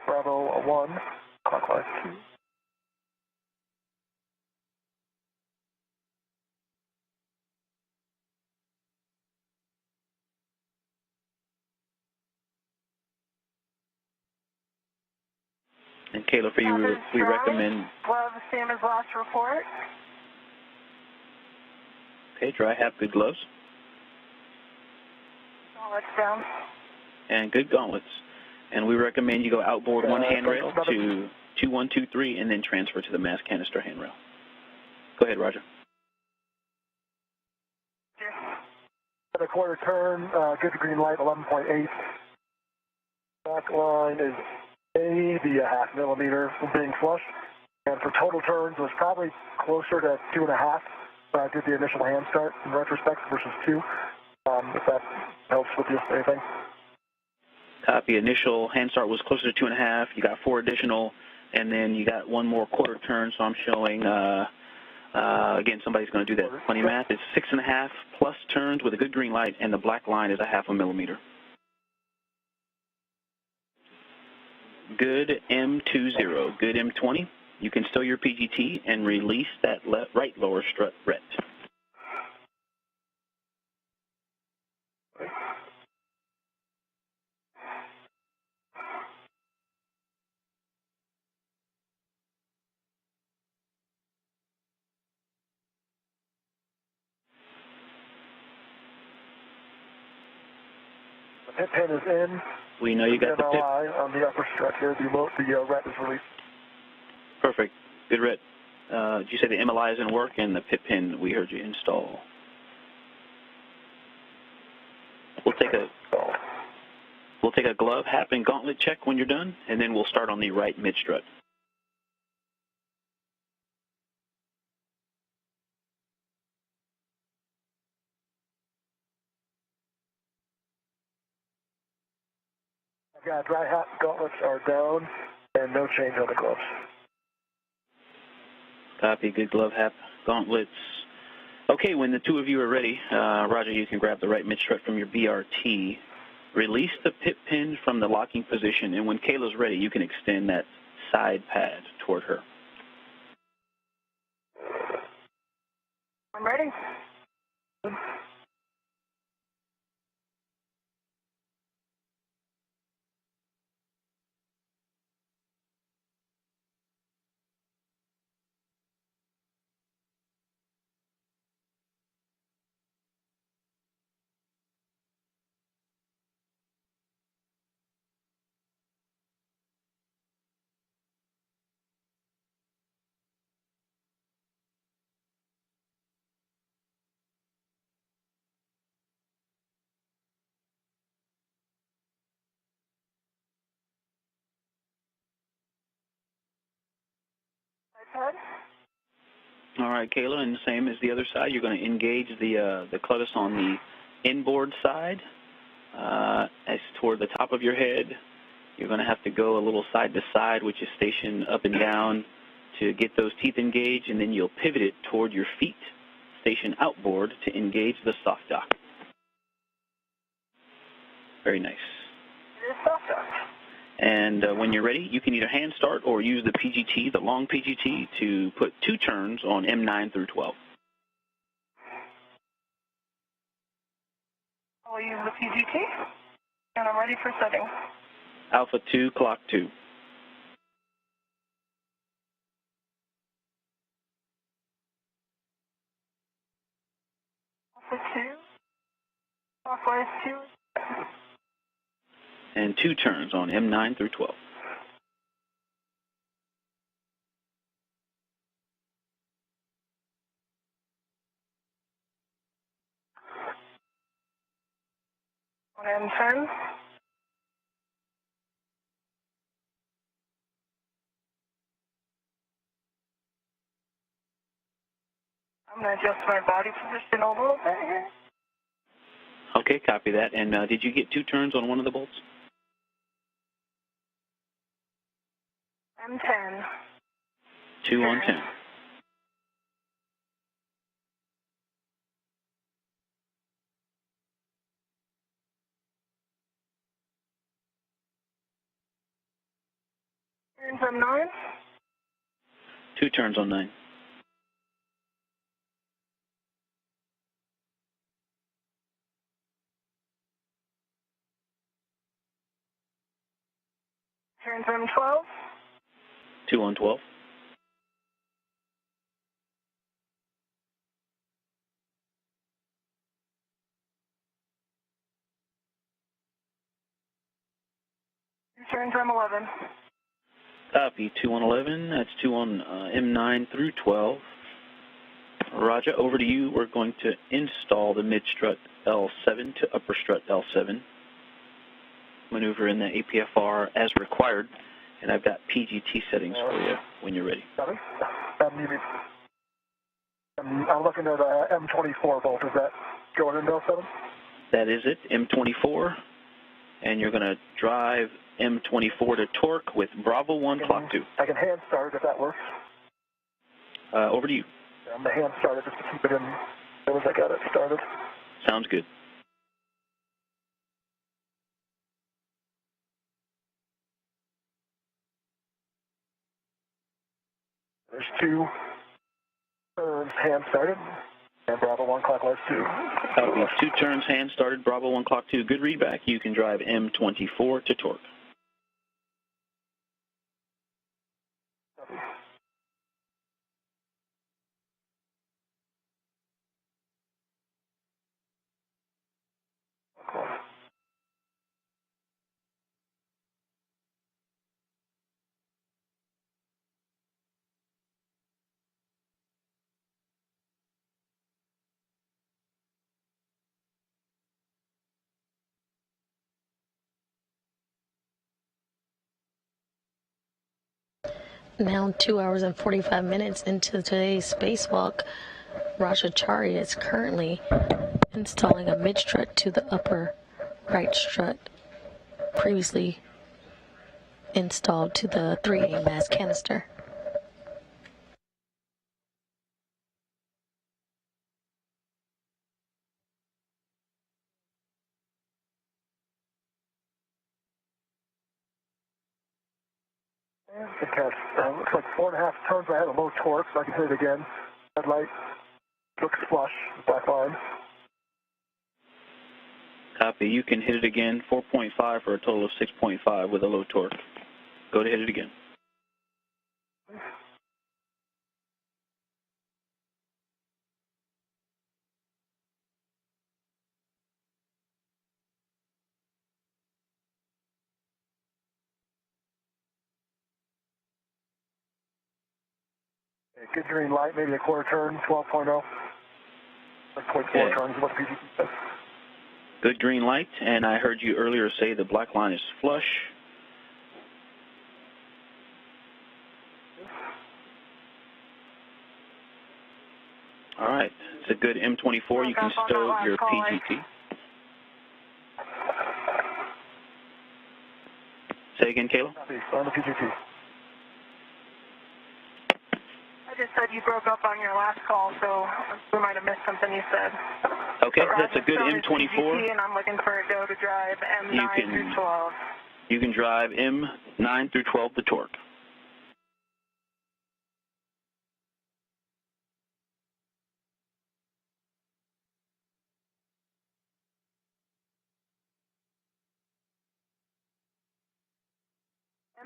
Bravo 1, clockwise 2. And Kayla, for you, we recommend. Glove, same as last report. Okay, dry, have good gloves. Gauntlets down. And good gauntlets. And we recommend you go outboard 1 handrail to 2123 and then transfer to the mass canister handrail. Go ahead, Roger. Got a quarter turn, good green light, 11.8. Back line is maybe a half millimeter from being flush. And for total turns, it was probably closer to 2.5. I did the initial hand start in retrospect versus 2. If that helps with you, anything. Copy. Initial hand start was closer to 2.5. You got 4 additional, and then you got 1 more quarter turn. So I'm showing, again, somebody's going to do that funny math. It's 6.5 plus turns with a good green light, and the black line is a half a millimeter. Good M20, good M20. You can stow your PGT and release that right lower strut ret. pit pin is in. We know you got the pit. On the upper strut here, the ret is released. Perfect. Good ret. Did you say the MLI is in work and the pit pin we heard you install? We'll take a glove, hat, and gauntlet check when you're done, and then we'll start on the right mid-strut. Yeah, dry hat gauntlets are down, and no change on the gloves. Copy. Good glove, hat, gauntlets. Okay, when the two of you are ready, Roger, you can grab the right mid-strut from your BRT. Release the pit pin from the locking position, and when Kayla's ready, you can extend that side pad toward her. I'm ready. iPad. All right, Kayla, and the same as the other side, you're going to engage the clutch on the inboard side. As toward the top of your head, you're going to have to go a little side to side, which is station up and down, to get those teeth engaged, and then you'll pivot it toward your feet, station outboard, to engage the soft dock. Very nice. It is soft dock. And when you're ready, you can either hand start or use the PGT, the long PGT, to put 2 turns on M9 through 12. I'll use the PGT, and I'm ready for setting. Alpha 2, clock 2. Alpha 2, clockwise 2. And 2 turns on M9 through 12. On M10. I'm going to adjust my body position a little bit here. Okay, copy that. And did you get 2 turns on one of the bolts? M10. 2 on 10. Turns on 9. 2 turns on 9. Turns on 12. 2 on 12. Turns on 11. Copy. 2 on 11. That's 2 on M9 through 12. Roger, over to you. We're going to install the mid-strut L7 to upper strut L7. Maneuver in the APFR as required, and I've got PGT settings for you when you're ready. I'm looking at M24 volt. Is that going into L7? That is it, M24, and you're going to drive M24 to torque with Bravo 1 clock 2. I can hand start if that works. Over to you. I'm going to hand start it just to keep it in as soon as I got it started. Sounds good. There's 2 turns hand started, and Bravo 1 clockwise 2. Copy. 2 turns hand started, Bravo 1 clock 2. Good readback. You can drive M24 to torque. Now 2 hours and 45 minutes into today's spacewalk, Chari is currently installing a mid-strut to the upper right strut, previously installed to the 3A mass canister. Good catch. Looks like 4.5 tons. I had a low torque, so I can hit it again. Red light looks flush, black line. Copy. You can hit it again, 4.5 for a total of 6.5 with a low torque. Go to hit it again. Good green light, maybe a quarter turn, 12.0. 0.4 turns is what the PGT says. Good green light, and I heard you earlier say the black line is flush. All right, it's a good M24. You can stow your PGT. Say again, Kayla? On the PGT. I just said you broke up on your last call, so we might have missed something you said. Okay, that's a good M24. PGT, and I'm looking for a go to drive M9 through 12. You can drive M9 through 12, the torque.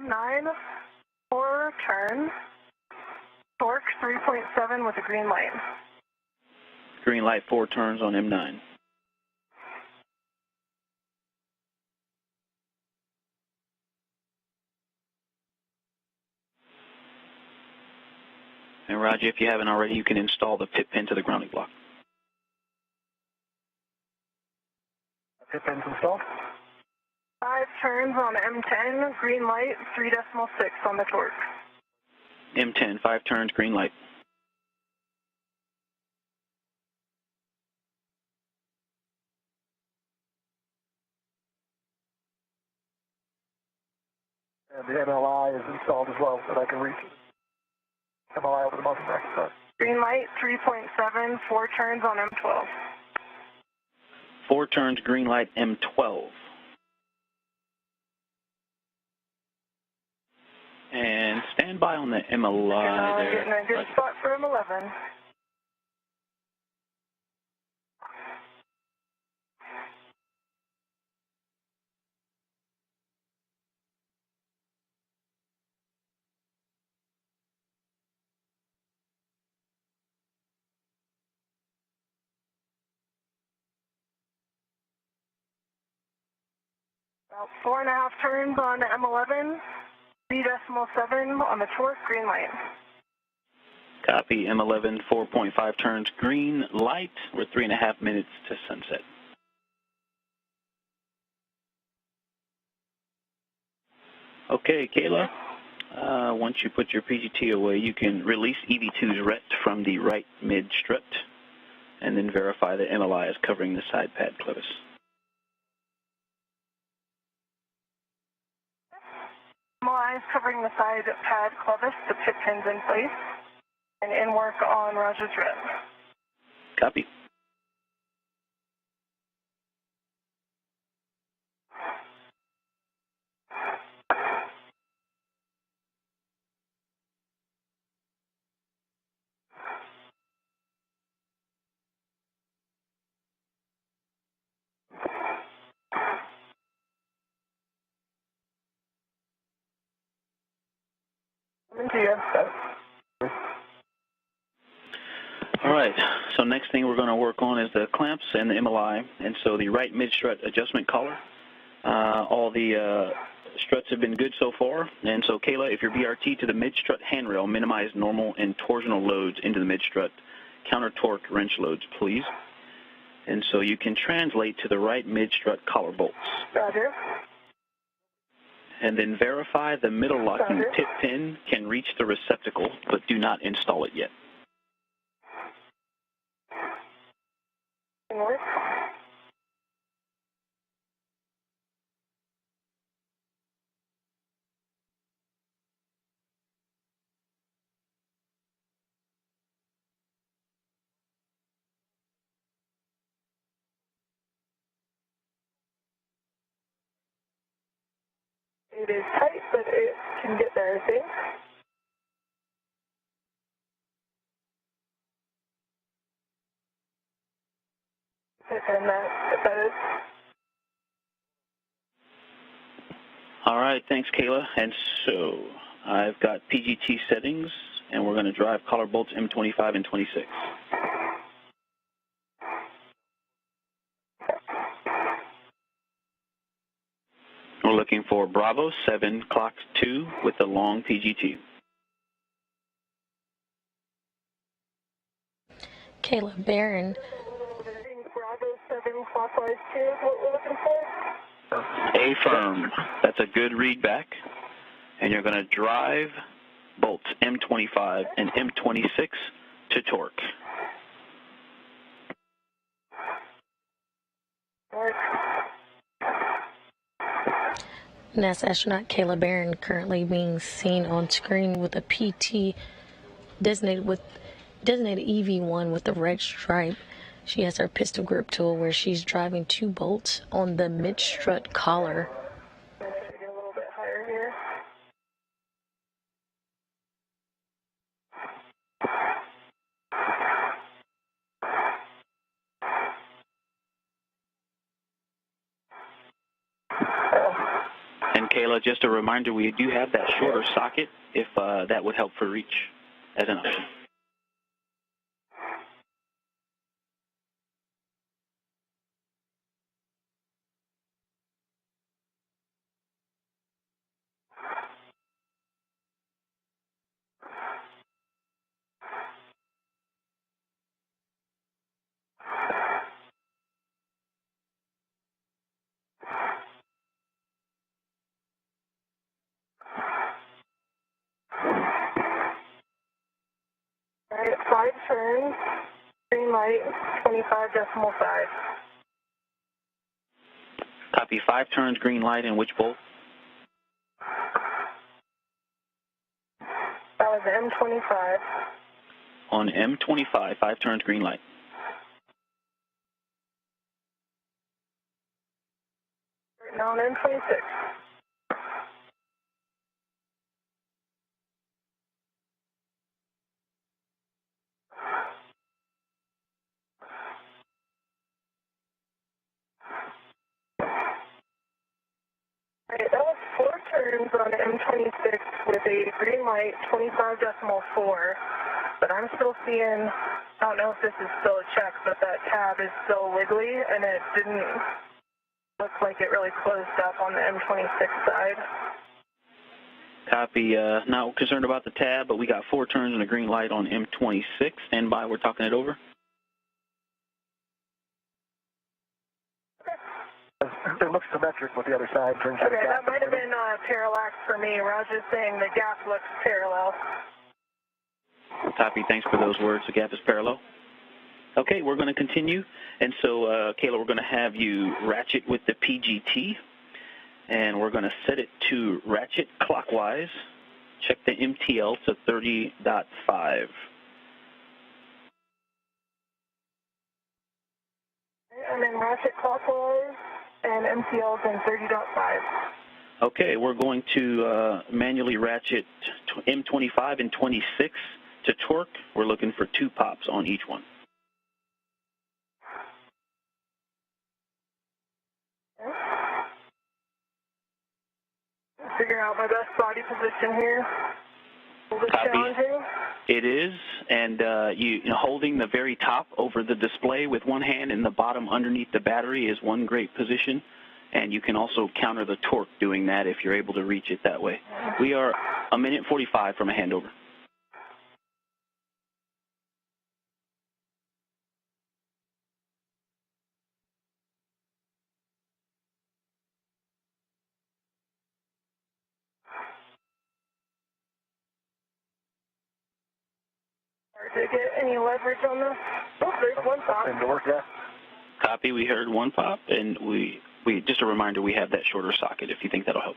M9, 4 turn, torque 3.7 with a green light. Green light, 4 turns on M9. And Roger, if you haven't already, you can install the pit pin to the grounding block. Pit pin's installed. 5 turns on M10, green light, 3.6 on the torque. M10, 5 turns, green light. And the MLI is installed as well, so that I can reach MLI over the mountain back. Green light, 3.7, 4 turns on M12. 4 turns, green light, M12. And stand by on the MLI there. Getting a good spot for M11. About 4.5 turns on M11, 3.7 on the torque, green light. Copy, M11, 4.5 turns, green light. We're 3.5 minutes to sunset. Okay, Kayla, once you put your PGT away, you can release EV2's ret from the right mid strut and then verify that MLI is covering the side pad clevis. MLI is covering the side pad clevis, the pit pin's in place, and in work on Roger's ret. Copy. All right, so next thing we're going to work on is the clamps and the MLI, and so the right mid-strut adjustment collar. All the struts have been good so far, and so Kayla, if your BRT to the mid-strut handrail, minimize normal and torsional loads into the mid-strut, counter-torque wrench loads, please. And so you can translate to the right mid-strut collar bolts. Roger. and then verify the middle locking tip pin can reach the receptacle, but do not install it yet. It is tight, but it can get there, I think. And that is. All right, thanks, Kayla. And so I've got PGT settings, and we're going to drive collar bolts M25 and 26. We're looking for Bravo 7 clock 2 with the long PGT. Kayla Barron. Bravo 7 clockwise 2 is what we're looking for. Affirm. That's a good read back. And you're going to drive bolts M25 and M26 to torque. NASA astronaut Kayla Barron currently being seen on screen with a PT designated EV1 with the red stripe. She has her pistol grip tool where she's driving 2 bolts on the mid-strut collar. Get a little bit higher here. And Kayla, just a reminder, we do have that shorter socket if that would help for reach as an option. All right, 5 turns, green light, 25.5. Copy, 5 turns, green light, and which bolt? That was M25. On M25, 5 turns, green light. Now on M26. Alright, that was 4 turns on M26 with a green light, 25.4. But I'm still seeing, I don't know if this is still a check, but that tab is still wiggly, and it didn't look like it really closed up on the M26 side. Copy, not concerned about the tab, but we got 4 turns and a green light on M26. Stand by, we're talking it over. It looks symmetric with the other side. Okay, that might have been parallax for me. Roger's saying the gap looks parallel. Copy, thanks for those words. The gap is parallel. Okay, we're going to continue. And so, Kayla, we're going to have you ratchet with the PGT. And we're going to set it to ratchet clockwise. Check the MTL to 30.5. I'm in ratchet clockwise, and MTL's in 30.5. Okay, we're going to manually ratchet M25 and 26 to torque. We're looking for 2 pops on each one. Figure out my best body position here. A little bit challenging. It is, and you know, holding the very top over the display with one hand and the bottom underneath the battery is one great position. And you can also counter the torque doing that if you're able to reach it that way. We are 1:45 from a handover. to get any leverage on this. Oh, there's one pop. Indoor, yeah. Copy. We heard one pop, and we just a reminder, we have that shorter socket if you think that'll help.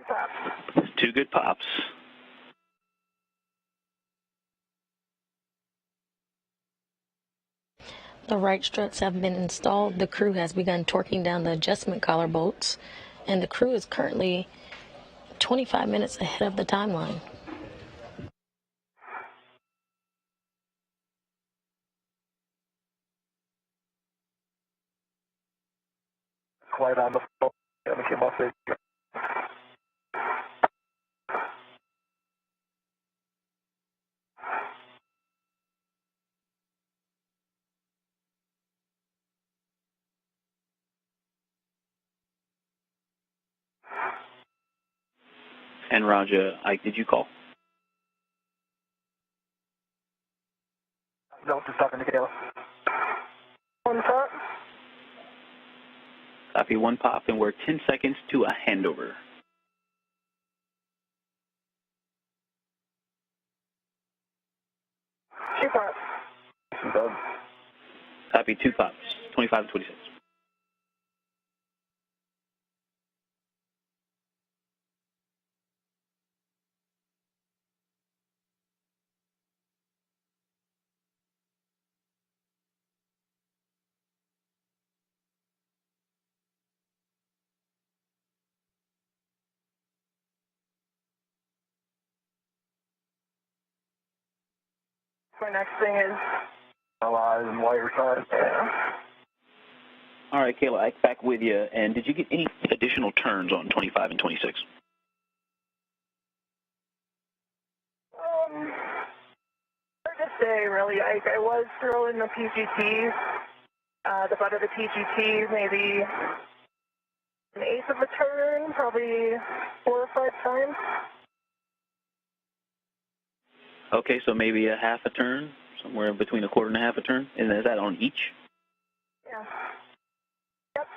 Pops. 2 good pops. The right struts have been installed. The crew has begun torquing down the adjustment collar bolts, and the crew is currently 25 minutes ahead of the timeline. Quiet on the phone. Haven't came off there. And Roger, Ike, did you call? No, just talking to Kayla. One pop. Copy, 1 pop, and we're 10 seconds to a handover. Two pops. I'm done. Copy, 2 pops, 25 to 26. My next thing is Allies and wire ties. All right, Kayla, Ike, back with you. And did you get any additional turns on 25 and 26? hard to say, really. I was throwing the PGTs, the butt of the PGT, maybe an eighth of a turn, probably 4 or 5 times. Okay, so maybe a half a turn, somewhere between a quarter and a half a turn. And is that on each? Yeah. Yep.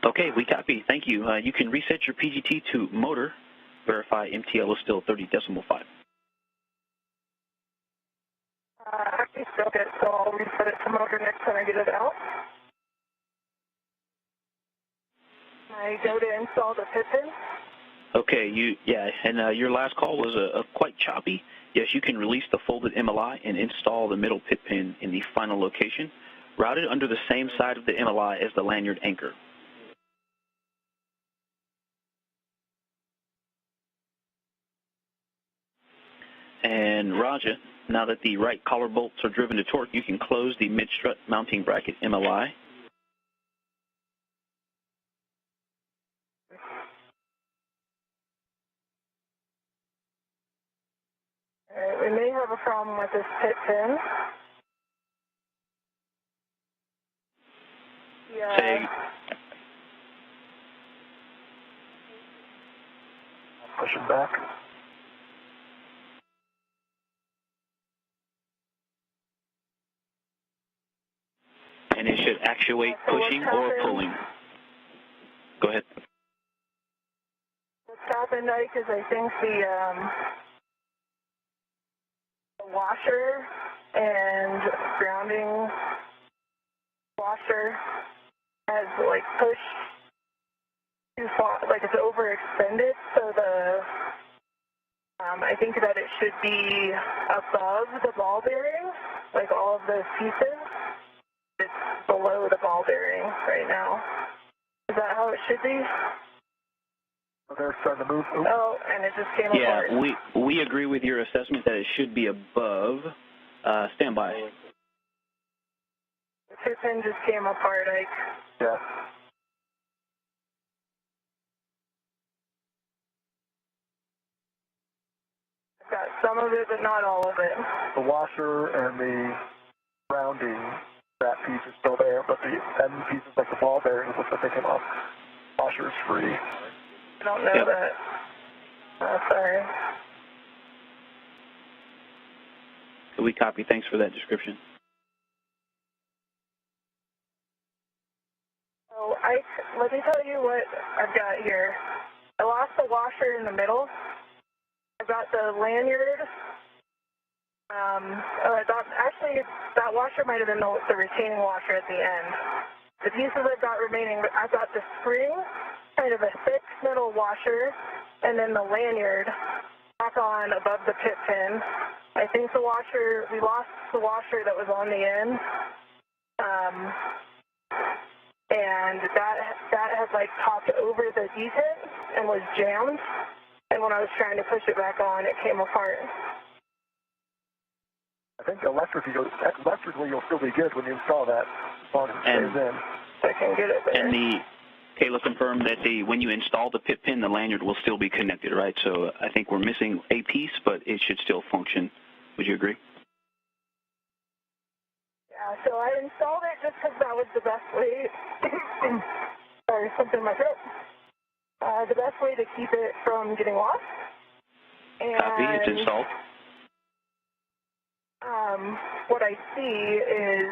Okay, we copy. Thank you. You can reset your PGT to motor. Verify MTL is still 30.5. Actually stuck it, so I'll reset it to motor next time I get it out. I go to install the pit pin. Okay, and your last call was quite choppy. Yes, you can release the folded MLI and install the middle pit pin in the final location, routed under the same side of the MLI as the lanyard anchor. And Roger, now that the right collar bolts are driven to torque, you can close the mid-strut mounting bracket MLI. We may have a problem with this pit pin. Yeah. Say, Push it back. and it should actuate pushing or pulling. Go ahead. What's happened, Ike, is I think the washer and grounding washer has like pushed too far, like it's overextended, so the I think that it should be above the ball bearing, like all of those pieces. It's below the ball bearing right now. Is that how it should be? They're starting to move. Oops. Oh, and it just came apart. Yeah, we agree with your assessment that it should be above. Stand by. The two pin just came apart, Ike. Yeah. I've got some of it, but not all of it. The washer and the rounding, that piece is still there, but the end pieces like the ball bearings looks like they came off. Washer is free. I don't know that. Sorry. We copy. Thanks for that description. So let me tell you what I've got here. I lost the washer in the middle. I've got the lanyard. Actually, that washer might have been the retaining washer at the end. The pieces I've got remaining, I've got the spring, kind of a thick metal washer, and then the lanyard back on above the pit pin. I think we lost the washer that was on the end. And that had like popped over the detent and was jammed. And when I was trying to push it back on, it came apart. I think electrically you'll still be good when you install that. As long as it stays in. I can get it there. And Kayla confirmed that when you install the pit pin, the lanyard will still be connected, right? So I think we're missing a piece, but it should still function. Would you agree? Yeah, so I installed it just because that was the best way. Sorry, something in my throat. The best way to keep it from getting lost. And copy, it's installed. What I see is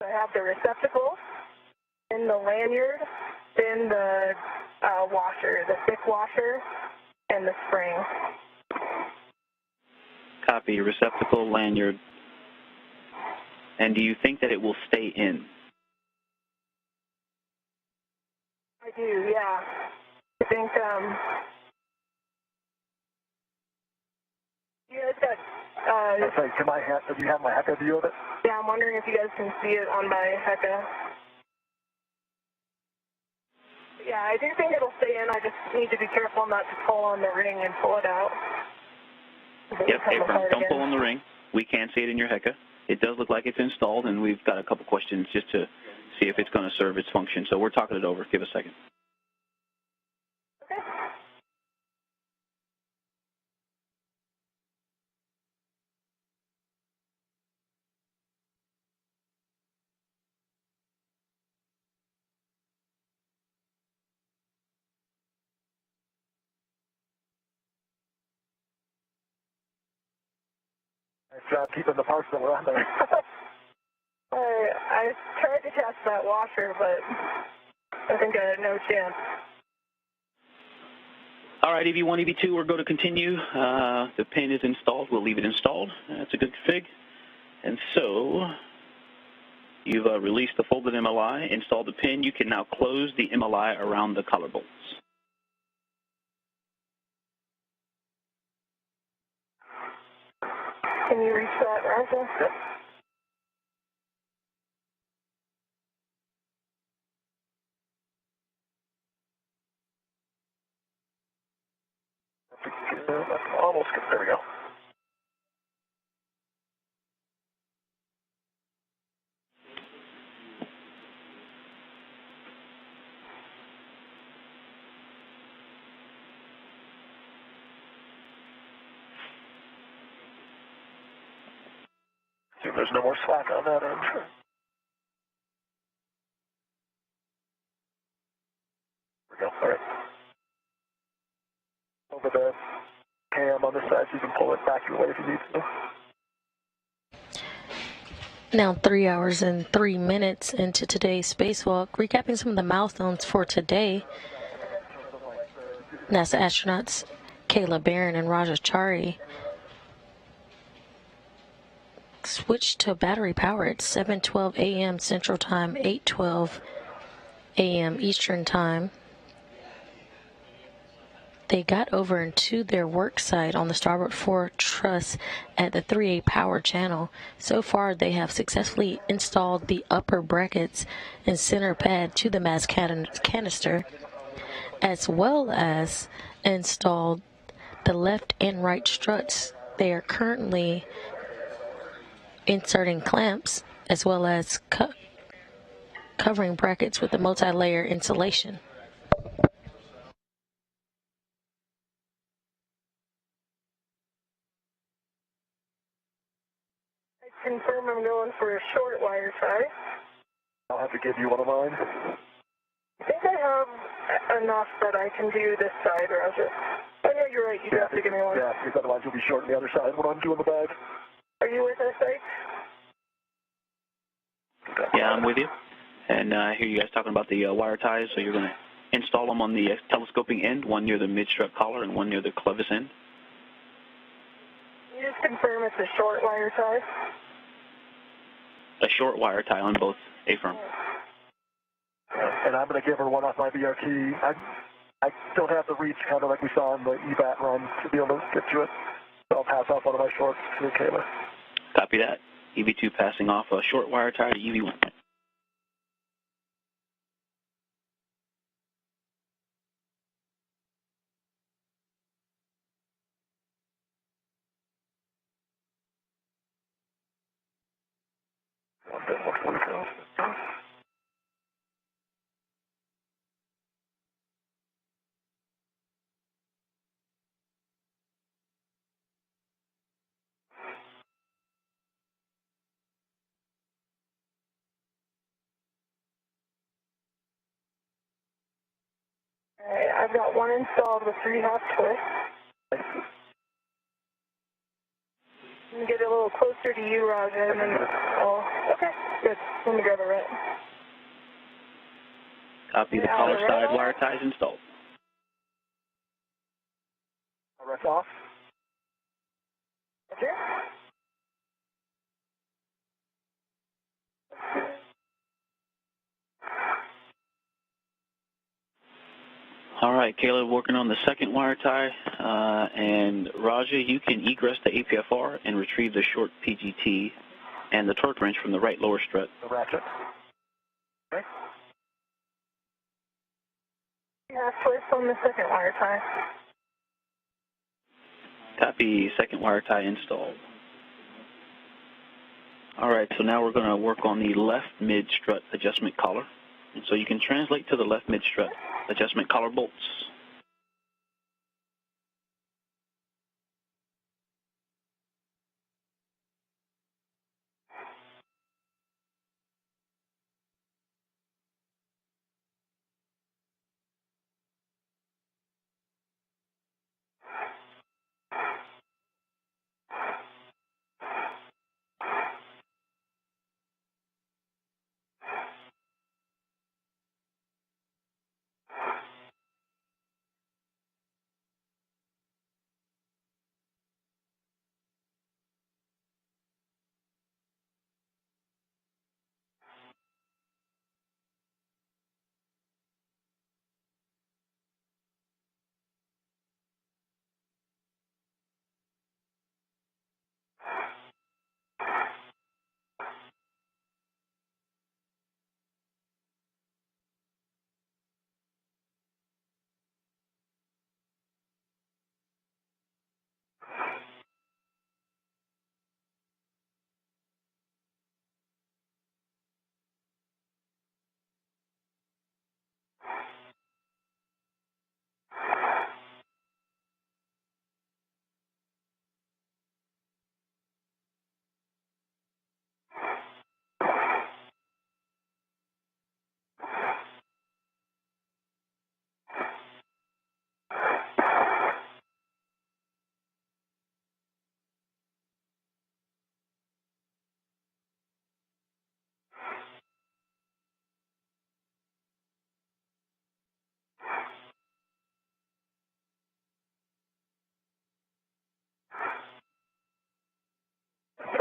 I have the receptacle, then the lanyard, then the washer, the thick washer, and the spring. Copy, receptacle, lanyard. And do you think that it will stay in? I do, yeah. I think, you guys got, do you have my HECA view of it? Yeah, I'm wondering if you guys can see it on my HECA. Yeah, I do think it'll stay in. I just need to be careful not to pull on the ring and pull it out. Yep, Abraham, don't pull on the ring. We can see it in your HECA. It does look like it's installed, and we've got a couple questions just to see if it's going to serve its function. So we're talking it over. Give us a second. Okay. Nice job keeping the parts that were on there. I tried to test that washer, but I think I had no chance. All right, EV1, EV2, we're going to continue. The pin is installed. We'll leave it installed. That's a good config. And so you've released the folded MLI, installed the pin. You can now close the MLI around the collar bolts. Can you reach that, Roger? Yep. That's almost good. There we go. See if there's no more slack on that end. There we go. All right. Over the cam on this side so you can pull it back your way if you need to. Now 3 hours and 3 minutes into today's spacewalk, recapping some of the milestones for today. NASA astronauts Kayla Barron and Chari switched to battery power at 7:12 a.m. Central Time, 8:12 a.m. Eastern Time. They got over into their work site on the starboard fore truss at the 3A power channel. So far, they have successfully installed the upper brackets and center pad to the mast canister, as well as installed the left and right struts. They are currently inserting clamps as well as covering brackets with a multi-layer insulation. I confirm I'm going for a short wire tie. I'll have to give you one of mine. I think I have enough that I can do this side, Roger. Oh, yeah, you're right. You do have to give me one. Yeah, because otherwise you'll be short on the other side when I'm doing the bag. Are you with us, Ike? Yeah, I'm with you. And I hear you guys talking about the wire ties, so you're going to install them on the telescoping end, one near the mid-strut collar and one near the clevis end. Can you just confirm it's a short wire tie? A short wire tie on both, A-firm. And I'm going to give her one off my BRT. I don't have the reach, kind of like we saw in the EVAT run, to be able to get to it. So I'll pass off one of my shorts to Kayla. Copy that. EV2 passing off a short wire tie to EV1. Alright, I've got one installed with 3/2 twist. I'm going to get a little closer to you, Roger, and then, okay, good. Let me grab a right. Copy the collar side wire ties installed. Rest off. Okay. All right, Kayla, working on the second wire tie, and Raja, you can egress to APFR and retrieve the short PGT and the torque wrench from the right lower strut. The ratchet. Okay. 3/2 twist on the second wire tie. Copy, second wire tie installed. All right, so now we're going to work on the left mid-strut adjustment collar. And so you can translate to the left mid-strut adjustment collar bolts.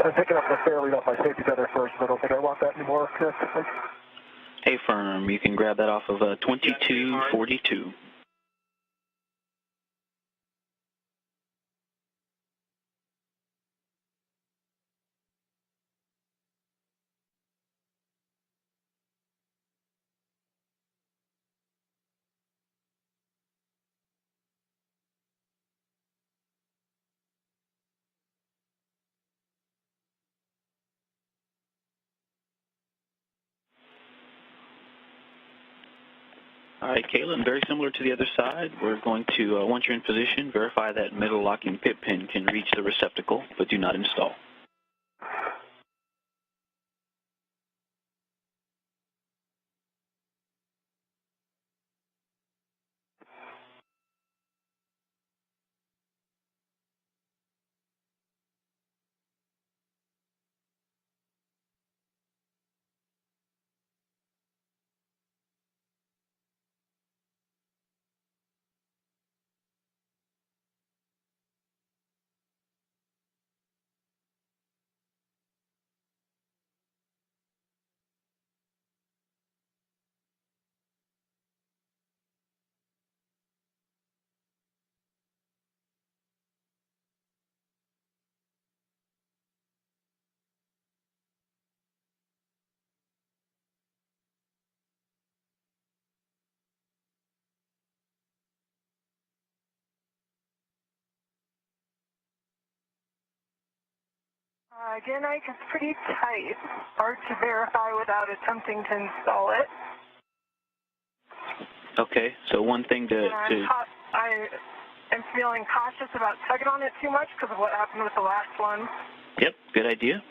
I'm picking up the fairlead off my safety tether first, but I don't think I want that anymore. Hey, firm, you can grab that off of 2242. All right, Kayla, very similar to the other side, we're going to, once you're in position, verify that middle locking pit pin can reach the receptacle, but do not install. Again, Ike, it's pretty tight. Hard to verify without attempting to install it. Okay, so one thing I am feeling cautious about tugging on it too much because of what happened with the last one. Yep, good idea.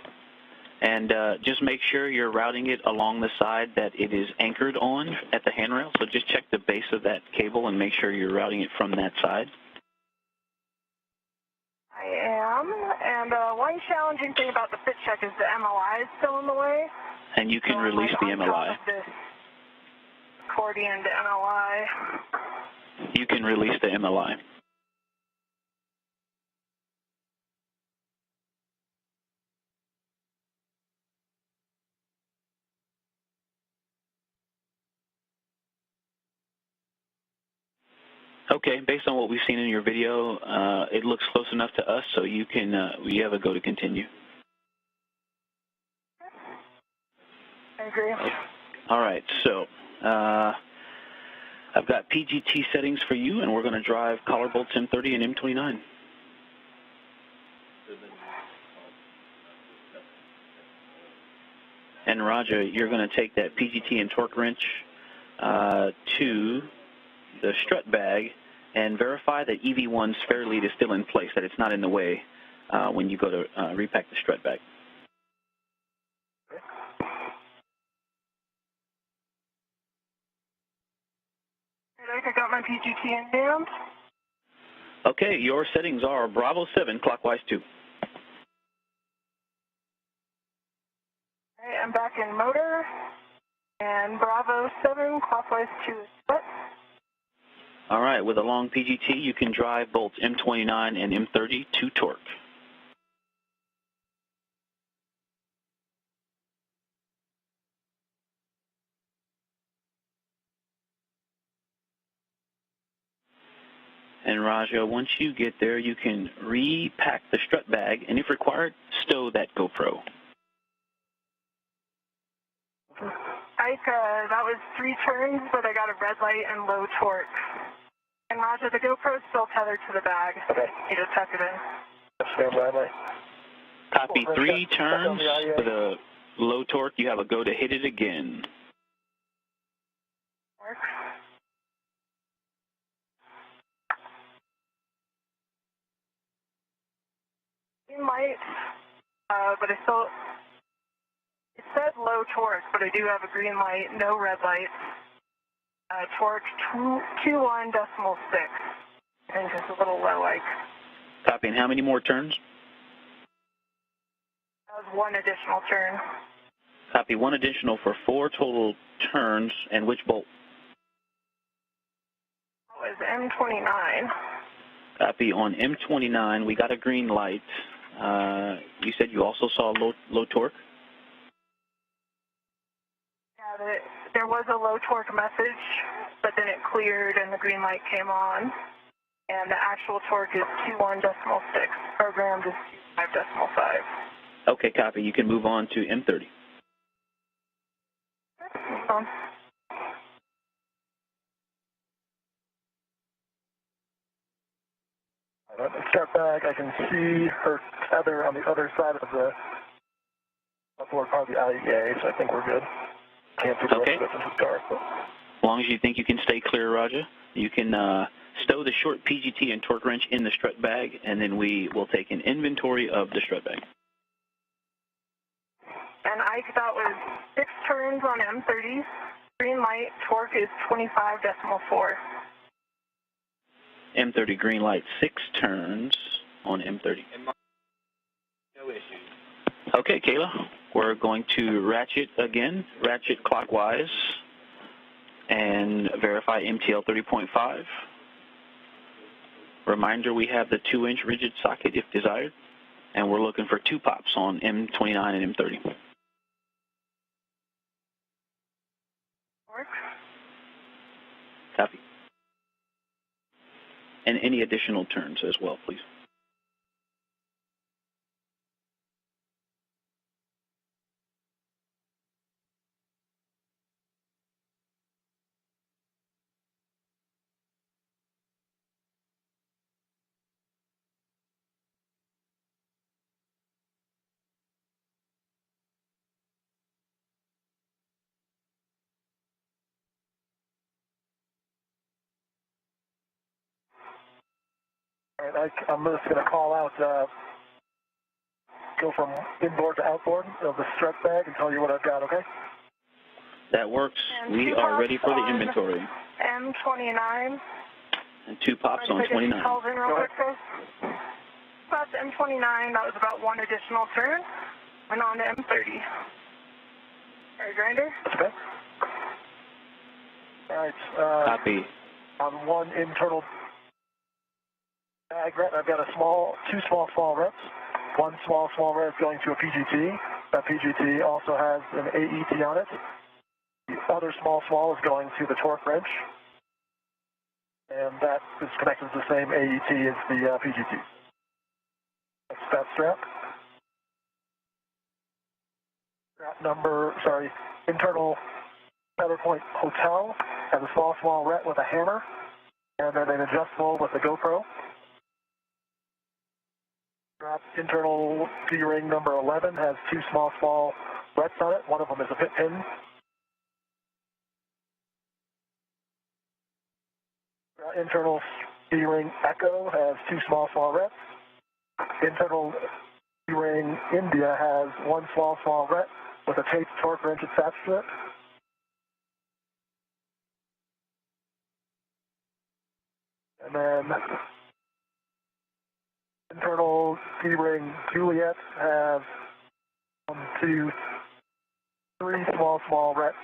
And just make sure you're routing it along the side that it is anchored on at the handrail. So just check the base of that cable and make sure you're routing it from that side. I am. And one challenging thing about the fit check is the MLI is still in the way. And you can release the MLI. This accordion to MLI. You can release the MLI. Okay, based on what we've seen in your video, it looks close enough to us, so you can we have a go to continue. I agree. All right, so I've got PGT settings for you, and we're going to drive collar bolts M30 and M29. And Roger, you're going to take that PGT and torque wrench to the strut bag and verify that EV1's spare lead is still in place, that it's not in the way when you go to repack the strut bag. I got my PGT in hand. Okay, your settings are Bravo 7, clockwise 2. Okay, I'm back in motor, and Bravo 7, clockwise 2 is set. All right, with a long PGT, you can drive bolts M29 and M30 to torque. And Raja, once you get there, you can repack the strut bag, and if required, stow that GoPro. Ike, that was 3 turns, but I got a red light and low torque. And Raja, the GoPro is still tethered to the bag. Okay. You just tuck it in. Stand by, Mike. Copy 3 turns with a low torque. You have a go to hit it again. Work. Green light, but I still, it said low torque, but I do have a green light, no red light. Torque 21.6. I think it's a little low, like. Copy, and how many more turns? That was 1 additional turn. Copy, 1 additional for 4 total turns, and which bolt? That was M29. Copy, on M29, we got a green light. You said you also saw low torque? Yeah, there was a low torque message, but then it cleared and the green light came on. And the actual torque is 21.6. Programmed is 25.5. Okay, copy. You can move on to M30. On the step back, I can see her tether on the other side of the upward part of the IEA, so I think we're good. Can't see the rest of it since it's dark. But. As long as you think you can stay clear, Roger, you can stow the short PGT and torque wrench in the strut bag, and then we will take an inventory of the strut bag. And Ike, that was 6 turns on M30. Green light, torque is 25.4. M30 green light, 6 turns on M30. No issues. Okay, Kayla, we're going to ratchet again, ratchet clockwise, and verify MTL 30.5. Reminder, we have the 2-inch rigid socket if desired, and we're looking for 2 pops on M29 and M30. Work. Copy. And any additional turns as well, please. All right, I'm just going to call out, go from inboard to outboard of the strut bag and tell you what I've got, okay? That works. We are ready for the inventory. M29. And 2 pops on 29. Calls in real quick, guys. Pops M29, that was about 1 additional turn. And on to M30. All right, grinder. Okay. All right. Copy. On 1 internal bag ret, I've got 2 small reps. 1 small rep going to a PGT. That PGT also has an AET on it. The other small is going to the torque wrench. And that is connected to the same AET as the PGT. That's that strap. Internal Tether Point Hotel has a small ret with a hammer, and then an adjustable with the GoPro. Internal D-ring number 11 has 2 small rets on it. One of them is a pit pin. Internal D-ring Echo has 2 small rets. Internal D-ring India has 1 small ret with a taped torque wrench attached to it. And then internal D-ring Juliet has 1, 2, 3 small rets,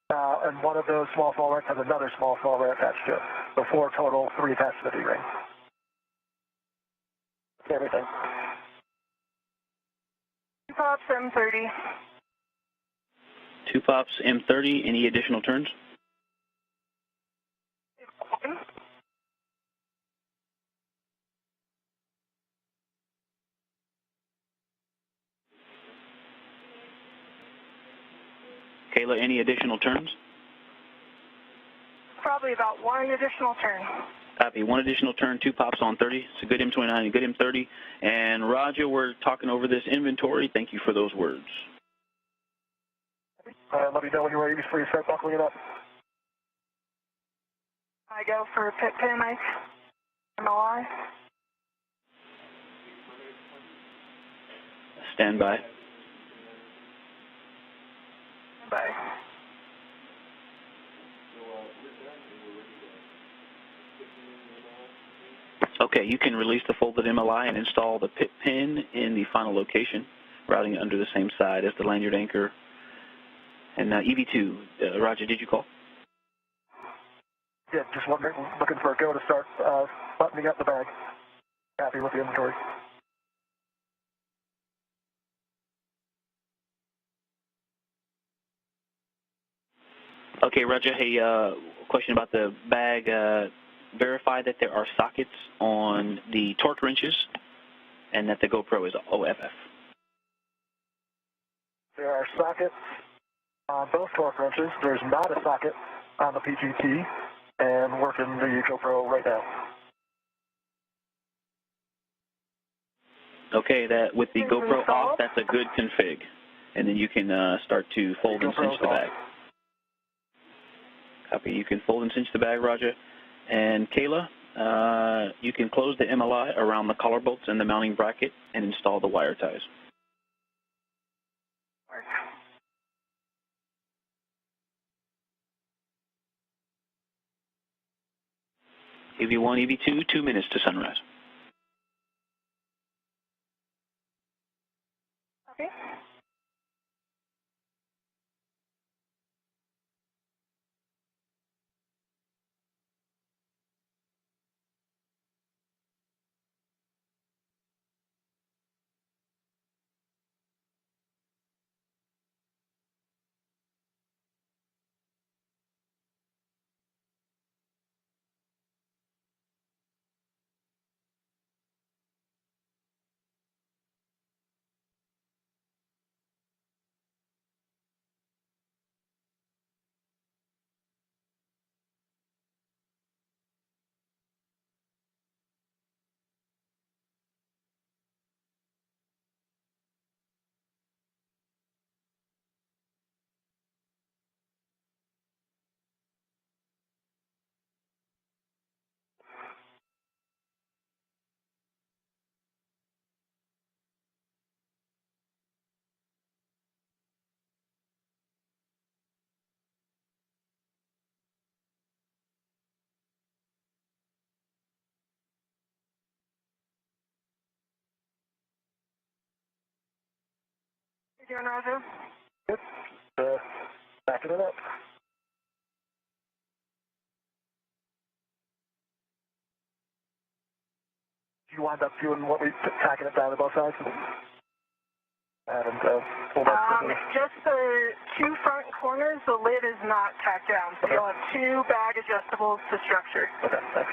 and one of those small rets has another small ret attached to it. So 4 total, 3 attached to the D-ring. That's everything. 2 pops M30. 2 pops M30. Any additional turns? Kayla, any additional turns? Probably about 1 additional turn. Copy. 1 additional turn, 2 pops on 30. It's a good M29 and a good M30. And Roger, we're talking over this inventory. Thank you for those words. Let me know when you're ready before you start buckling it up. I go for pit pin, MLI. Stand by. Bye. Okay, you can release the folded MLI and install the pit pin in the final location, routing it under the same side as the lanyard anchor. And EV2, Roger, did you call? Yeah, just looking for a go to start buttoning up the bag. Happy with the inventory. Okay, Roger. Hey, question about the bag. Verify that there are sockets on the torque wrenches and that the GoPro is OFF. There are sockets on both torque wrenches. There's not a socket on the PGT, and working the GoPro right now. Okay, that with the GoPro off, that's a good config. And then you can start to fold and cinch the bag. Copy. You can fold and cinch the bag, Roger. And Kayla, you can close the MLI around the collar bolts and the mounting bracket and install the wire ties. EV1, EV2, 2 minutes to sunrise. Okay. You doing, Roger? Good. Backing it up. You wind up doing what we tacking it down to both sides? And pulled up. Just the two front corners, the lid is not tacked down, so you'll have two bag adjustables to structure. Okay, thanks.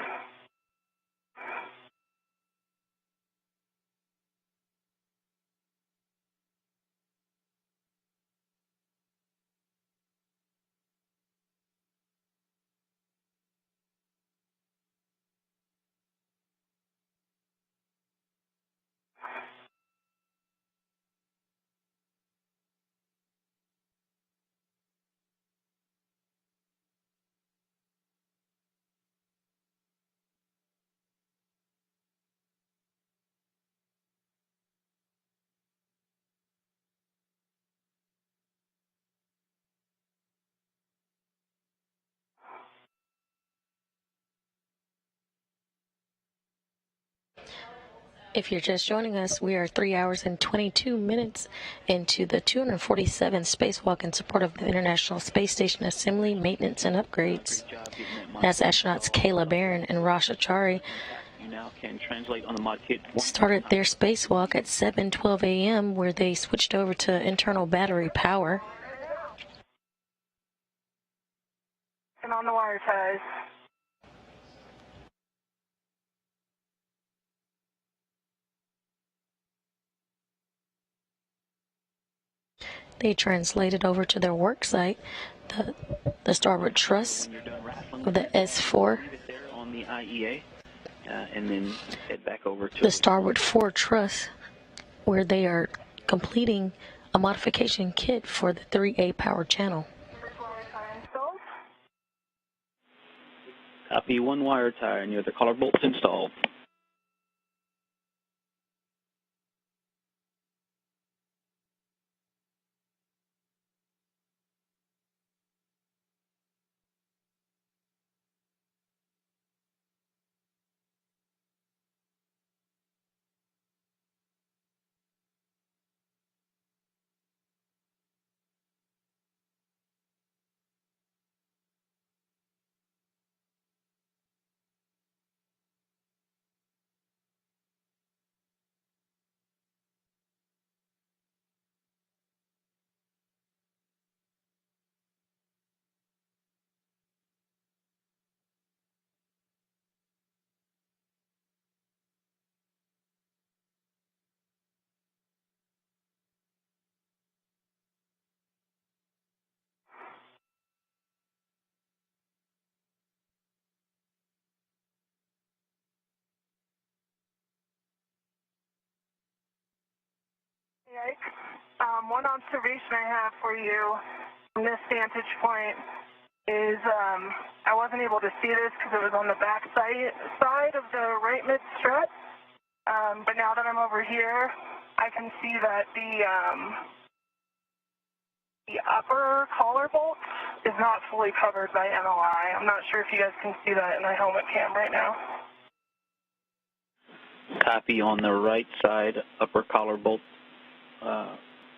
If you're just joining us, we are 3 hours and 22 minutes into the 247 spacewalk in support of the International Space Station assembly, maintenance, and upgrades. NASA astronauts Kayla Barron and Chari started their spacewalk at 7:12 a.m., where they switched over to internal battery power. And on the wire ties. They translated over to their work site, the starboard truss of the S4, on the IEA, and then head back over to the starboard 4 truss, where they are completing a modification kit for the 3A power channel. Copy, one wire tie near the collar bolts installed. One observation I have for you from this vantage point is I wasn't able to see this because it was on the back side of the right mid strut, but now that I'm over here, I can see that the upper collar bolt is not fully covered by MLI. I'm not sure if you guys can see that in the helmet cam right now. Copy, on the right side, upper collar bolt,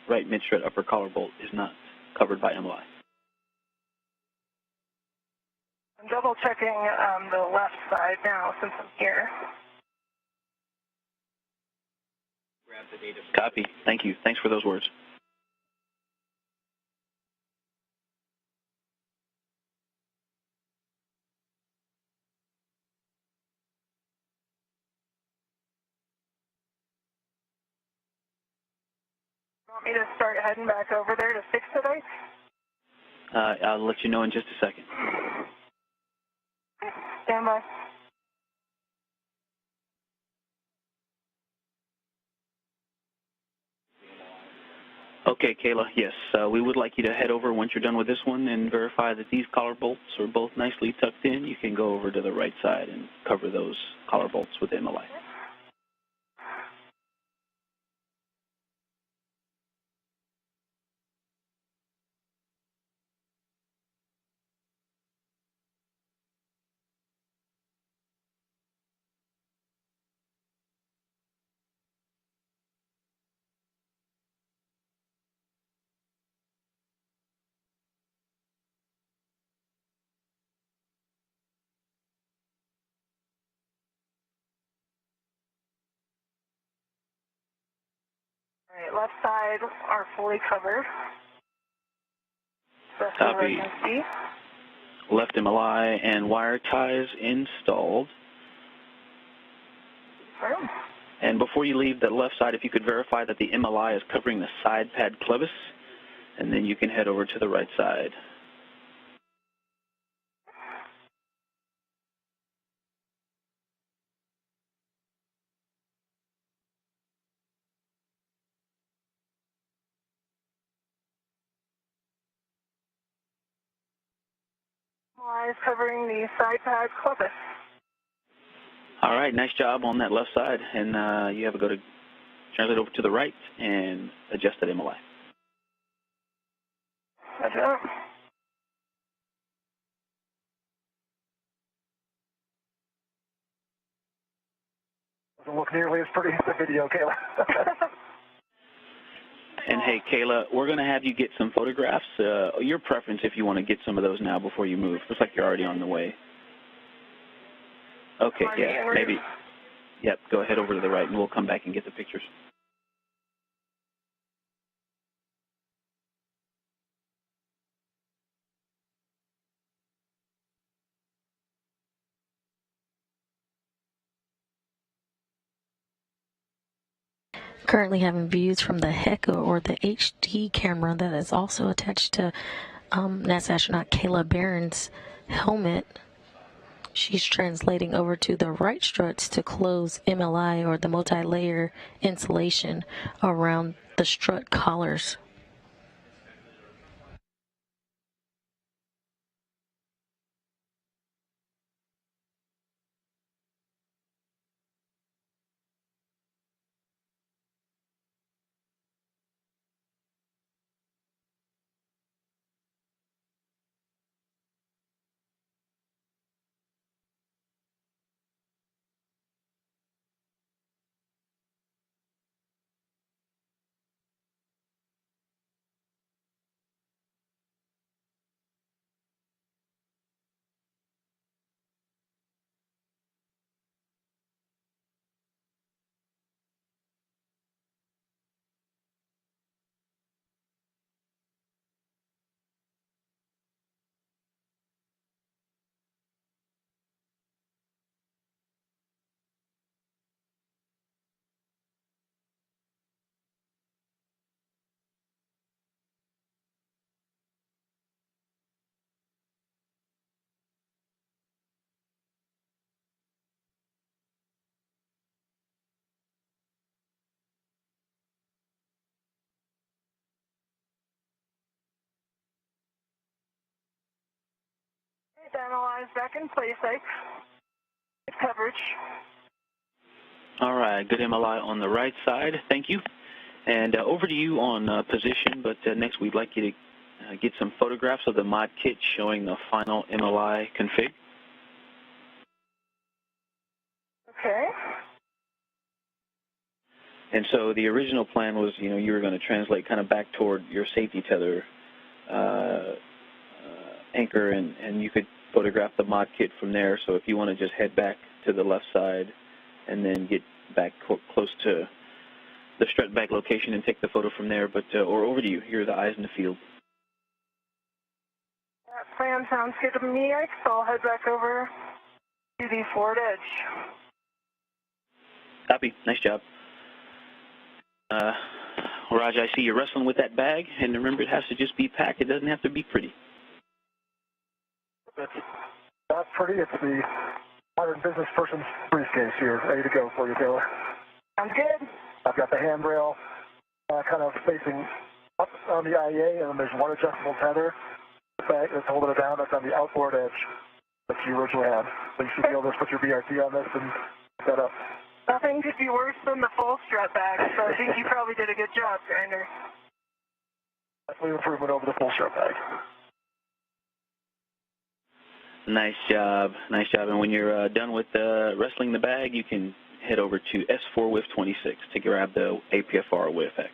right mid-strut upper collar bolt is not covered by MLI. I'm double checking the left side now since I'm here. Copy. Thank you. Thanks for those words. Want me to start heading back over there to fix it, Ike? I'll let you know in just a second. Stand by. Okay, Kayla, yes, we would like you to head over once you're done with this one and verify that these collar bolts are both nicely tucked in. You can go over to the right side and cover those collar bolts with MLI. All right, left side are fully covered. Copy. Left MLI and wire ties installed. Confirm. And before you leave the left side, if you could verify that the MLI is covering the side pad clevis, and then you can head over to the right side. MLI is covering the side pad clevis. All right, nice job on that left side, and you have to go to translate over to the right and adjust that MLI. Gotcha. Doesn't look nearly as pretty as the video, Kayla. And hey, Kayla, we're going to have you get some photographs. Your preference if you want to get some of those now before you move. Looks like you're already on the way. Okay, yeah, maybe. Yep, go ahead over to the right, and we'll come back and get the pictures. Currently having views from the HECA or the HD camera that is also attached to NASA astronaut Kayla Barron's helmet. She's translating over to the right struts to close MLI or the multi-layer insulation around the strut collars. MLI is back in place, coverage. All right, good MLI on the right side. Thank you. And over to you on position, but next we'd like you to get some photographs of the mod kit showing the final MLI config. Okay. And so the original plan was, you were going to translate kind of back toward your safety tether anchor, and you could photograph the mod kit from there. So if you want to just head back to the left side and then get back close to the strut bag location and take the photo from there, but or over to you. Here are the eyes in the field. That plan sounds good to me, Ike, so I'll head back over to the forward edge. Copy. Nice job. Raj, I see you're wrestling with that bag, and remember, it has to just be packed. It doesn't have to be pretty. It's not pretty. It's the modern business person's briefcase here, ready to go for you, Kayla. Sounds good. I've got the handrail kind of facing up on the IEA, and then there's one adjustable tether bag that's holding it down. That's on the outboard edge that you originally had. So you should be able to put your BRT on this and set up. Nothing could be worse than the full strut bag, so I think you probably did a good job, Grinder. Definitely improvement over the full strut bag. Nice job. Nice job. And when you're done with wrestling the bag, you can head over to S4 WIF 26 to grab the APFR WIF X.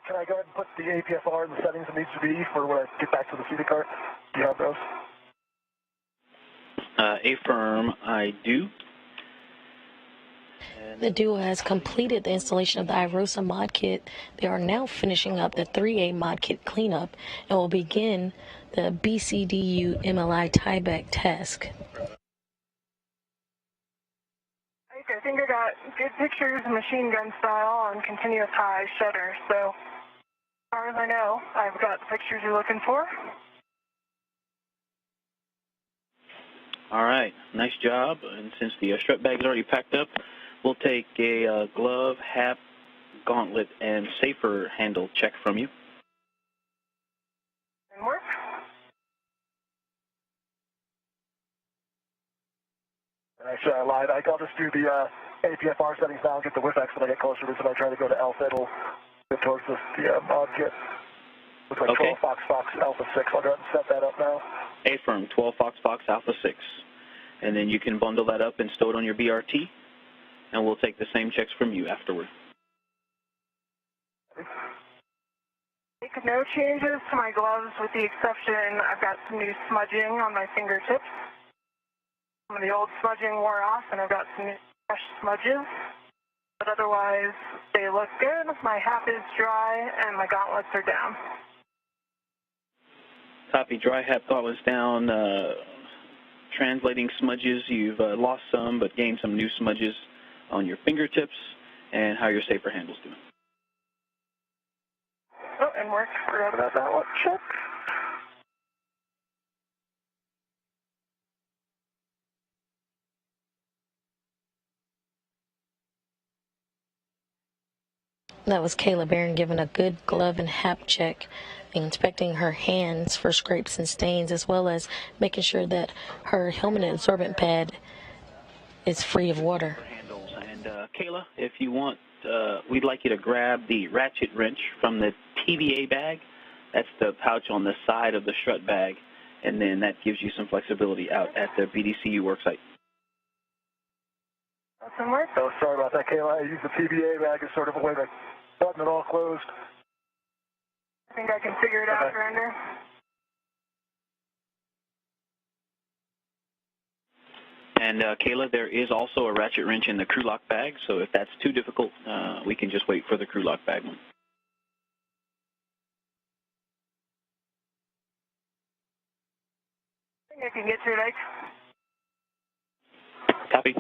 can I go ahead and put the APFR in the settings it needs to be for when I get back to the seating cart? Do you have those? Affirm, I do. The duo has completed the installation of the iROSA mod kit. They are now finishing up the 3A mod kit cleanup and will begin the BCDU MLI tieback task. I think I got good pictures, machine gun style, on continuous high shutter. So, as far as I know, I've got the pictures you're looking for. All right, nice job. And since the strut bag is already packed up, we'll take a glove, hap, gauntlet, and safer handle check from you. And work. Actually, I lied. I'll just do the APFR settings now and get the WIFX when I get closer to it. So I try to go to alpha, it'll get towards the mod kit. Looks like Okay. 12 Fox Alpha 6. I'll go ahead and set that up now. Affirm, 12 Fox Alpha 6. And then you can bundle that up and stow it on your BRT, and we'll take the same checks from you afterward. Make no changes to my gloves with the exception I've got some new smudging on my fingertips. Some of the old smudging wore off and I've got some new fresh smudges. But otherwise, they look good. My hap is dry and my gauntlets are down. Copy, dry hap gauntlets down. Translating smudges, you've lost some but gained some new smudges on your fingertips, and how your safer handle's doing. Oh, and work. Forgot about that one. Check. That was Kayla Barron giving a good glove and hap check, inspecting her hands for scrapes and stains, as well as making sure that her helmet absorbent pad is free of water. And Kayla, if you want, we'd like you to grab the ratchet wrench from the TVA bag. That's the pouch on the side of the strut bag, and then that gives you some flexibility out at the BDCU worksite. That's some work. Oh, sorry about that, Kayla. I used the TVA bag as sort of a way to button it all closed. I think I can figure it out, Grinder. And Kayla, there is also a ratchet wrench in the crew lock bag, so if that's too difficult, we can just wait for the crew lock bag one. I think I can get through it, Ike. Copy.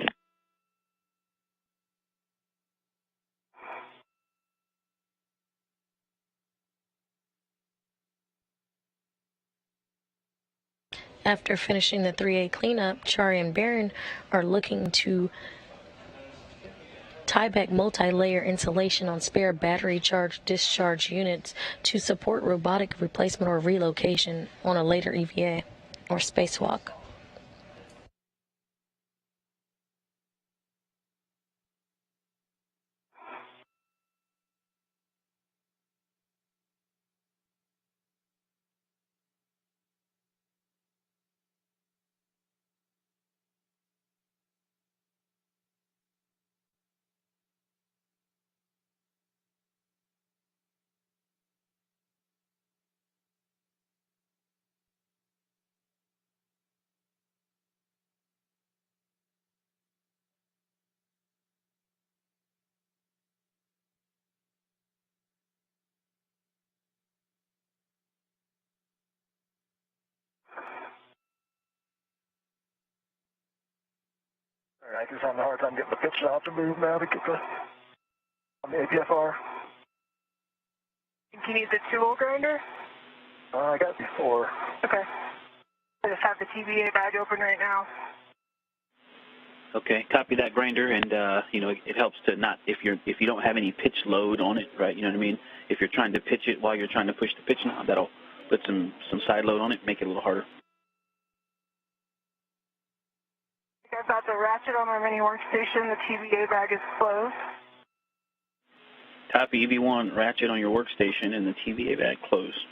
After finishing the 3A cleanup, Chari and Barron are looking to tie back multi-layer insulation on spare battery charge discharge units to support robotic replacement or relocation on a later EVA or spacewalk. All right, I just having a hard time getting the pitch knob to move now to get on the APFR. Do you need the tool, Grinder? I got it before. Okay. I just have the TVA bag open right now. Okay, copy that, Grinder, and you know, it helps to not, if you don't have any pitch load on it, right? You know what I mean? If you're trying to pitch it while you're trying to push the pitch knob, that'll put some side load on it, make it a little harder. I've got the ratchet on my mini workstation. The TVA bag is closed. Copy, EV1, ratchet on your workstation and the TVA bag closed.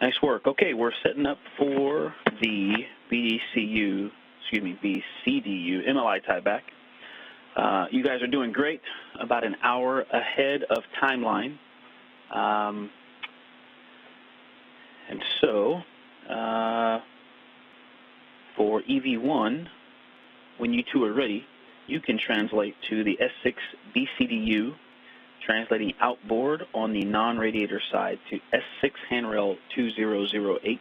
Nice work. Okay, we're setting up for the BCDU MLI tieback. You guys are doing great, about an hour ahead of timeline. And so, for EV1, when you two are ready, you can translate to the S6 BCDU, translating outboard on the non-radiator side to S6 handrail 2008.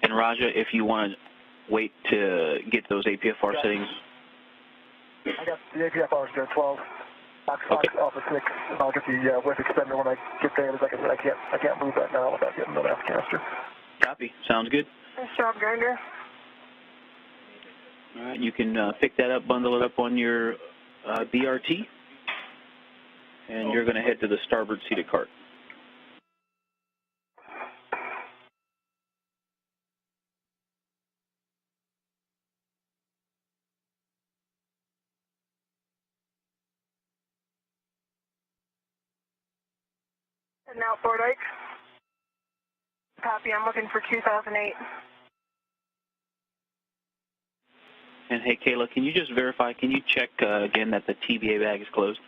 And Raja, if you want to wait to get those APFR settings. I got the APFRs there, 12. Okay. Off of 6. I'll get the width extender when I get there. Like I said, I can't move that now without getting the left canister. Copy. Sounds good. Nice job, Grinder. All right, you can pick that up, bundle it up on your BRT, and you're going to head to the starboard seated cart. Heading outboard, Ike. Copy, I'm looking for 2008. And hey, Kayla, can you just verify, can you check again that the TBA bag is closed?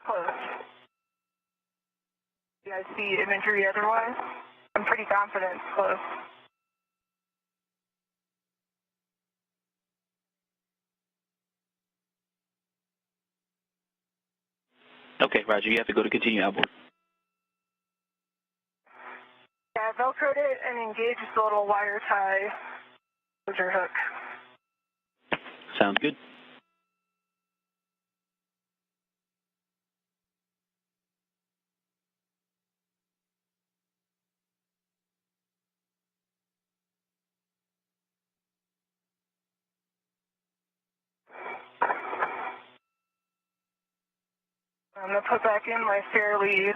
Close. Do you guys see imagery otherwise? I'm pretty confident it's close. Okay, Roger, you have to go to continue outboard. Yeah, I velcroed it and engaged the little wire tie closure hook. Sounds good. I'm going to put back in my fair lead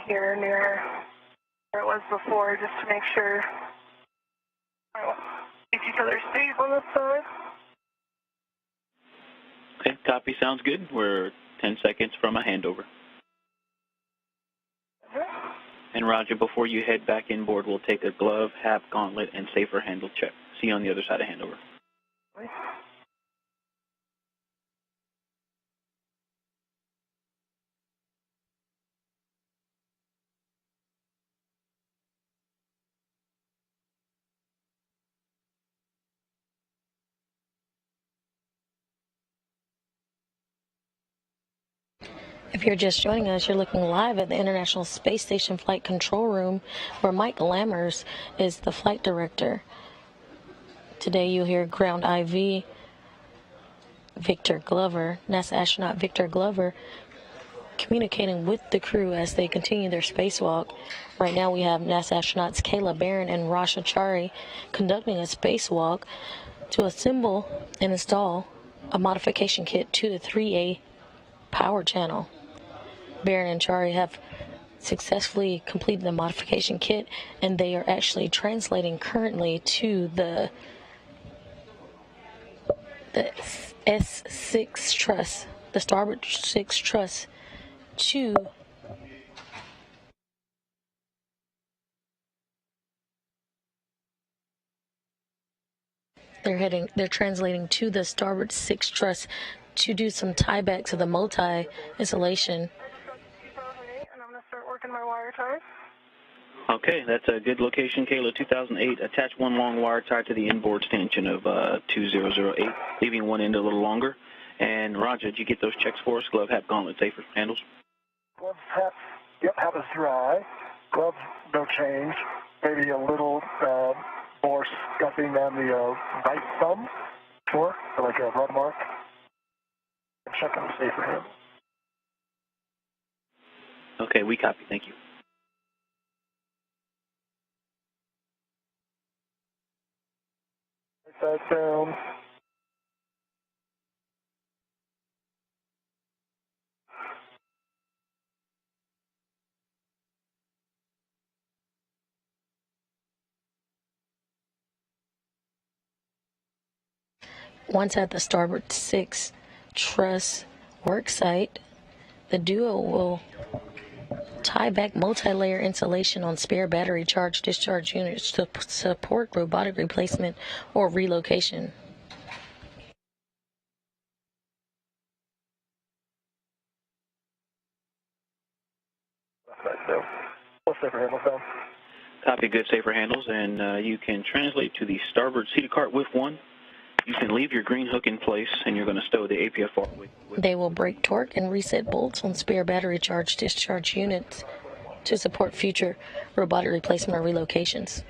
here near where it was before, just to make sure each other stays on this side. Okay, copy. Sounds good. We're 10 seconds from a handover. And Roger, before you head back inboard, we'll take a glove, hap, gauntlet, and safer handle check. See you on the other side of handover. If you're just joining us, you're looking live at the International Space Station Flight Control Room, where Mike Lammers is the flight director. Today you'll hear Ground IV Victor Glover, NASA astronaut Victor Glover, communicating with the crew as they continue their spacewalk. Right now we have NASA astronauts Kayla Barron and Chari conducting a spacewalk to assemble and install a modification kit to the 3A power channel. Barron and Chari have successfully completed the modification kit, and they are actually translating currently to the S6 truss, the starboard 6 truss, to they're translating to the starboard 6 truss to do some tiebacks of the multi insulation. 2008, and I'm going to start working my wire ties. Okay, that's a good location, Kayla. 2008. Attach one long wire tie to the inboard stanchion of 2008, leaving one end a little longer. And Roger, did you get those checks for us? Glove, hap, gauntlet, safer handles? Gloves, hap, yep, hap is dry. Gloves, no change. Maybe a little more scuffing on the right thumb, sure, for like a rub mark. Check on the safer handle. Okay, we copy. Thank you. Write that down. Once at the starboard 6 truss work site, the duo will tie-back multi-layer insulation on spare battery charge discharge units to support robotic replacement or relocation. What's safer handle sound? Copy, good, safer handles, and you can translate to the starboard seater cart with one. You can leave your green hook in place, and you're going to stow the APFR with. They will break torque and reset bolts on spare battery charge discharge units to support future robotic replacement or relocations.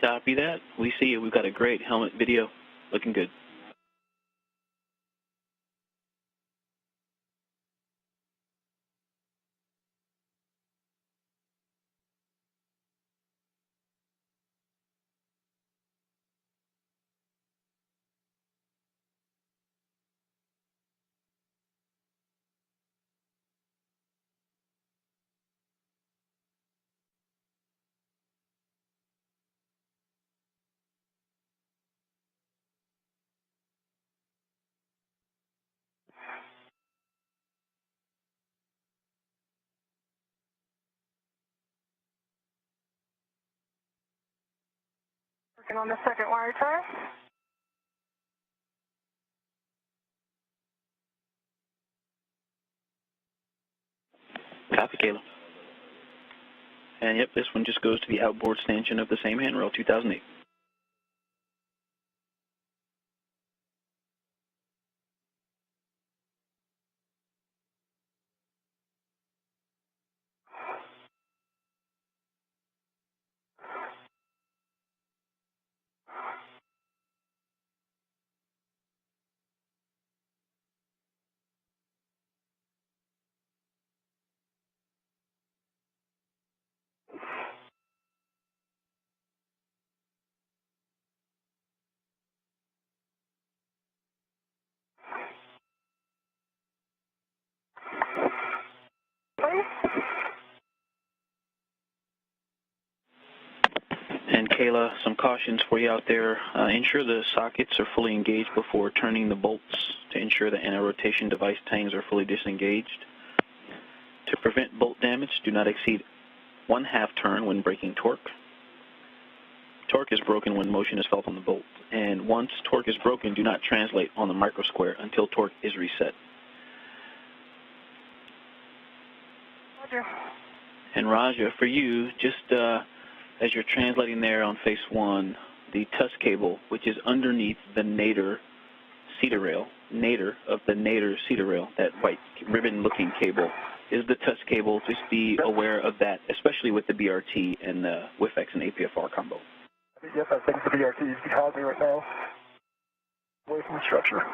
Copy that. We see you. We've got a great helmet video. Looking good. Working on the second wire tie. Copy, Kayla. And yep, this one just goes to the outboard stanchion of the same handrail, 2008. And Kayla, some cautions for you out there. Ensure the sockets are fully engaged before turning the bolts to ensure the anti-rotation device tangs are fully disengaged. To prevent bolt damage, do not exceed 1/2 turn when breaking torque. Torque is broken when motion is felt on the bolt. And once torque is broken, do not translate on the microsquare until torque is reset. Roger. And Raja, for you, just as you're translating there on face 1, the TUS cable, which is underneath the nadir cedar rail, that white ribbon-looking cable, is the TUS cable. Just be aware of that, especially with the BRT and the WIFX and APFR combo. Yes, I think the BRT is behind me right now, away from the structure.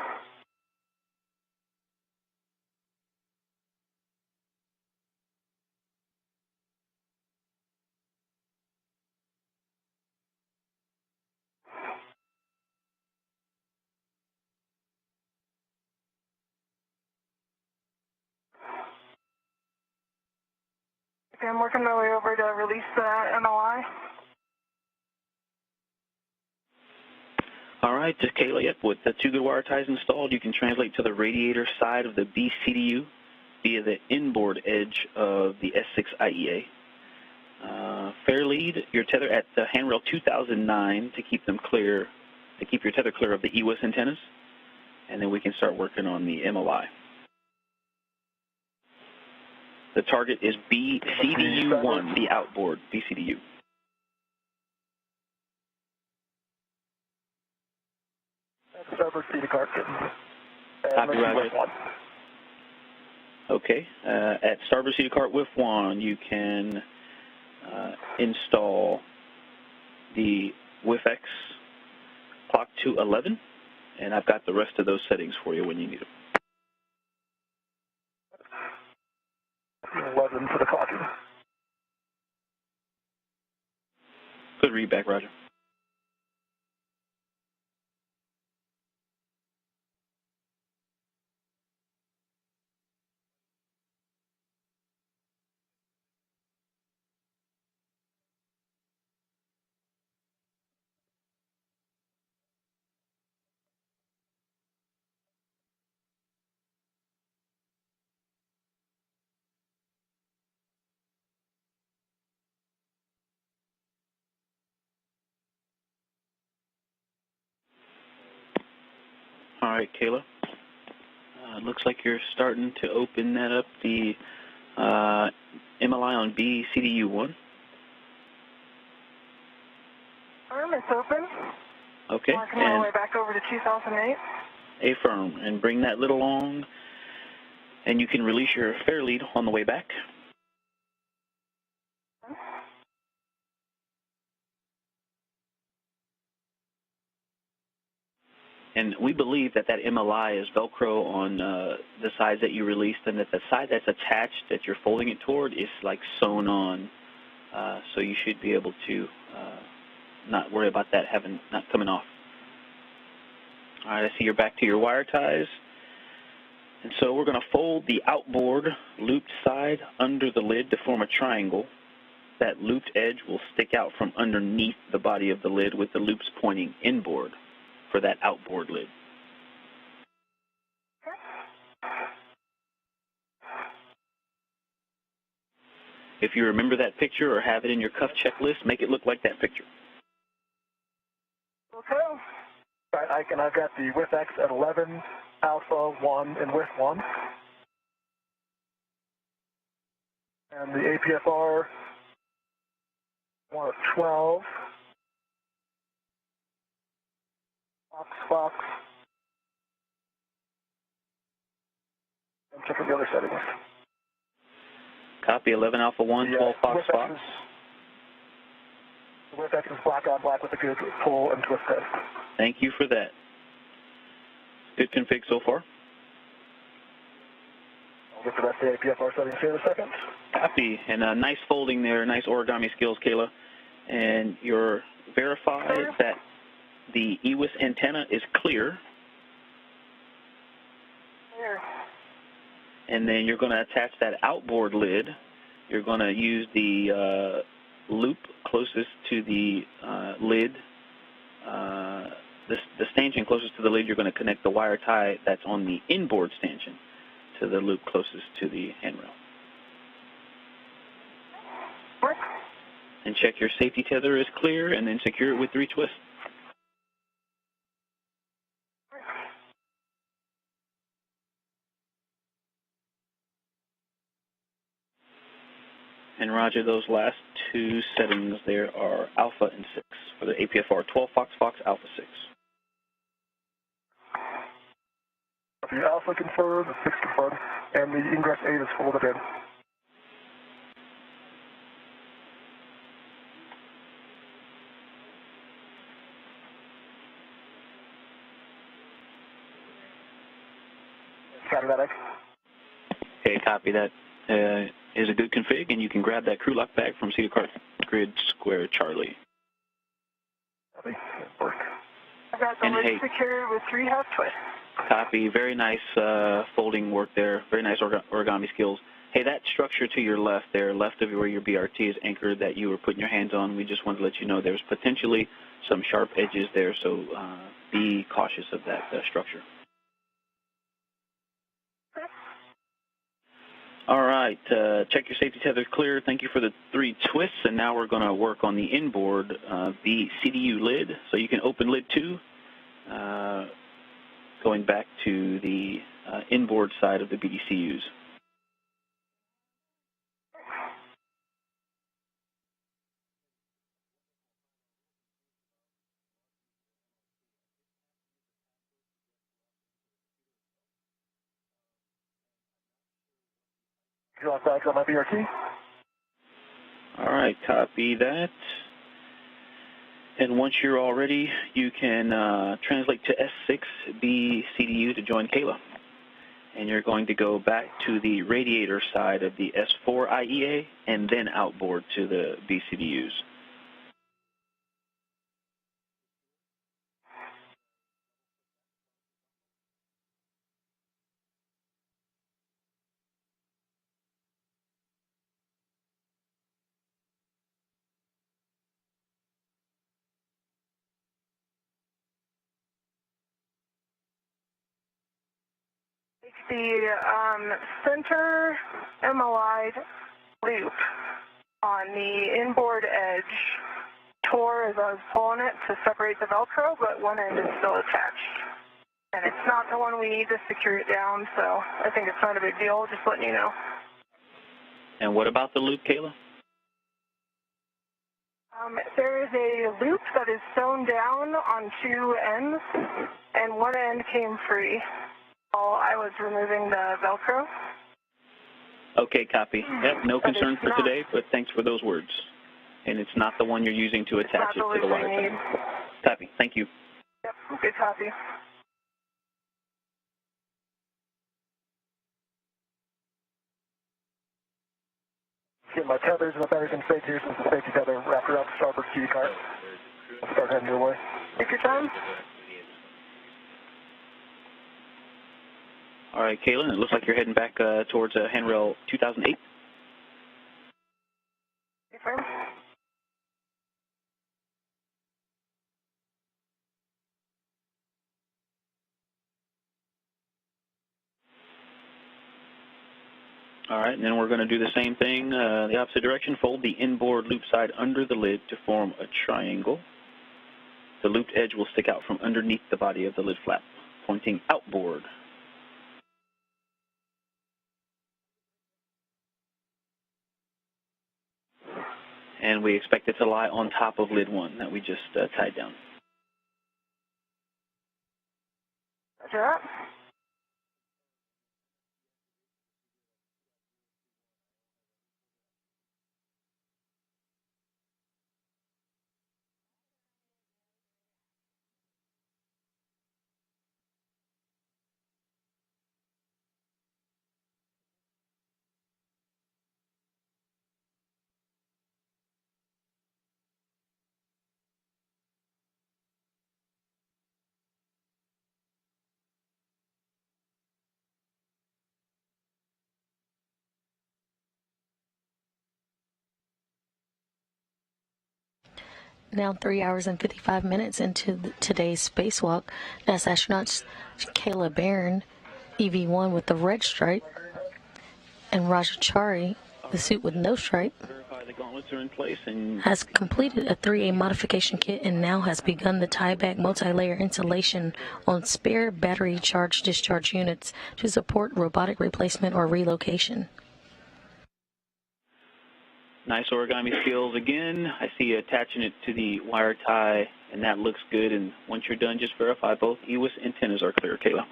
Okay, I'm working my way over to release the NOI. All right, just Kayla, yep, with the 2 good wire ties installed, you can translate to the radiator side of the BCDU via the inboard edge of the S6 IEA. Fair lead your tether at the handrail 2009 to keep them clear, to keep your tether clear of the EWIS antennas, and then we can start working on the MOI. The target is BCDU1, the outboard BCDU. Starboard seater cart. Copy, Roger. Okay, at starboard seater cart with one, you can install the WIFX clock to 11, and I've got the rest of those settings for you when you need them. 11 for the clocking. Good read back, Roger. All right, Kayla. Looks like you're starting to open that up, the MLI on B CDU1. It's open. Okay. Working my way back over to 2008. Affirm, and bring that lid along, and you can release your fair lead on the way back. And we believe that that MLI is Velcro on the sides that you released, and that the side that's attached that you're folding it toward is like sewn on. So you should be able to not worry about that not coming off. All right, I see you're back to your wire ties. And so we're going to fold the outboard looped side under the lid to form a triangle. That looped edge will stick out from underneath the body of the lid with the loops pointing inboard for that outboard lid. If you remember that picture or have it in your cuff checklist, make it look like that picture. Okay. Right, I've got the width X at 11, alpha 1, and width 1. And the APFR 1 at 12. Fox. And check out the other settings. Copy 11 alpha 1, 12 Fox. The width X is black on black with a good pull and twist test. Thank you for that. Good config so far. I'll get the rest of the APFR settings here in a second. Copy. And nice folding there, nice origami skills, Kayla. And you're verified that the EWIS antenna is clear. Clear. And then you're going to attach that outboard lid. You're going to use the loop closest to the lid. The stanchion closest to the lid, you're going to connect the wire tie that's on the inboard stanchion to the loop closest to the handrail. And check your safety tether is clear, and then secure it with 3 twists. And roger, those last 2 settings there are alpha and 6 for the APFR 12 Fox, alpha 6. The alpha confirmed, the 6 confirmed, and the ingress 8 is folded in. Copy that, X. Okay, copy that. Is a good config, and you can grab that crew lock bag from Cedar Cart Grid Square Charlie. Copy. Work. I got the lid secured with 3 half twists. Copy. Very nice folding work there. Very nice origami skills. Hey, that structure to your left there, left of where your BRT is anchored that you were putting your hands on, we just wanted to let you know there's potentially some sharp edges there, so be cautious of that structure. All right, check your safety tether clear. Thank you for the 3 twists, and now we're going to work on the inboard BCDU lid. So you can open lid 2, going back to the inboard side of the BDCUs. Lock bags on my BRT. All right, copy that. And once you're all ready, you can translate to S6 BCDU to join Kayla. And you're going to go back to the radiator side of the S4 IEA and then outboard to the BCDUs. The center MLI loop on the inboard edge tore as I was pulling it to separate the Velcro, but one end is still attached. And it's not the one we need to secure it down, so I think it's not a big deal, just letting you know. And what about the loop, Kayla? There is a loop that is sewn down on two ends, and one end came free while I was removing the Velcro. Okay, copy. Yep, no concern for today, but thanks for those words. And it's not the one you're using to attach it to the wire tie. Copy. Thank you. Yep, good copy. Get my tethers and everything safe here since the safety tether wrapped around the starboard key cart. I'll start heading your way. Take your time. All right, Kayla, it looks like you're heading back towards handrail 2008. Confirm. All right, and then we're going to do the same thing, the opposite direction. Fold the inboard loop side under the lid to form a triangle. The looped edge will stick out from underneath the body of the lid flap, pointing outboard. And we expect it to lie on top of lid 1 that we just tied down. Roger that. Now 3 hours and 55 minutes into today's spacewalk, NASA astronauts Kayla Barron, EV1 with the red stripe, and Chari, the suit with no stripe, Verify the gauntlets are in place and has completed a 3A modification kit and now has begun the tieback multi-layer installation on spare battery charge-discharge units to support robotic replacement or relocation. nice origami skills again. I see you attaching it to the wire tie, and that looks good. And once you're done, just verify both EWIS antennas are clear, Kayla.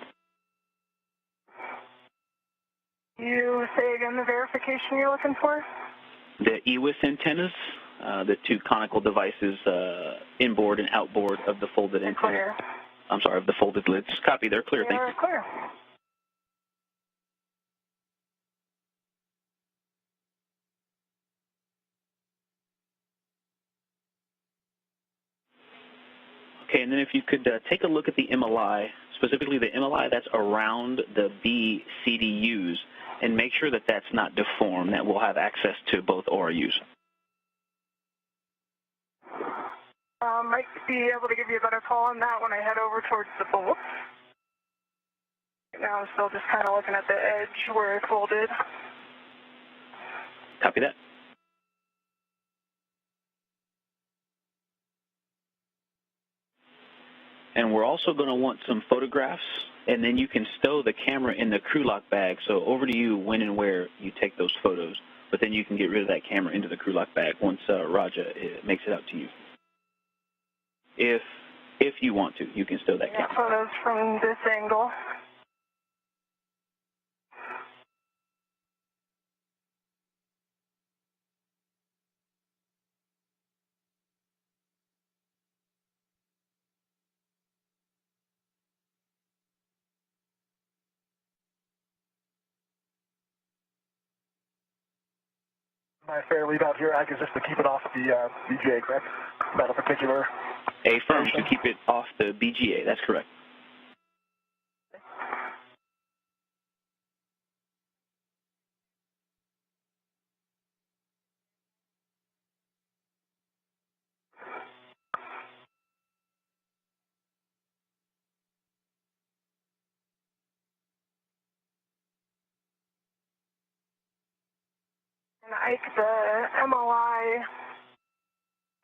You say again the verification you're looking for? The EWIS antennas, the two conical devices inboard and outboard of the folded antenna. Clear. I'm sorry, of the folded lids. Copy, they're clear. Thank you. Clear. Okay, and then if you could take a look at the MLI, specifically the MLI that's around the B CDUs, and make sure that that's not deformed, that we'll have access to both ORUs. Might be able to give you a better call on that when I head over towards the bolts. Now I'm still just kind of looking at the edge where I folded. Copy that. And we're also going to want some photographs, and then you can stow the camera in the crew lock bag. So over to you when and where you take those photos, but then you can get rid of that camera into the crew lock bag once Raja makes it out to you. If you want to, you can stow that camera. Photos from this angle. My fair leave out here, I guess just to keep it off the BGA, correct? Not a particular... Affirm to keep it off the BGA, that's correct. And Ike, the MLI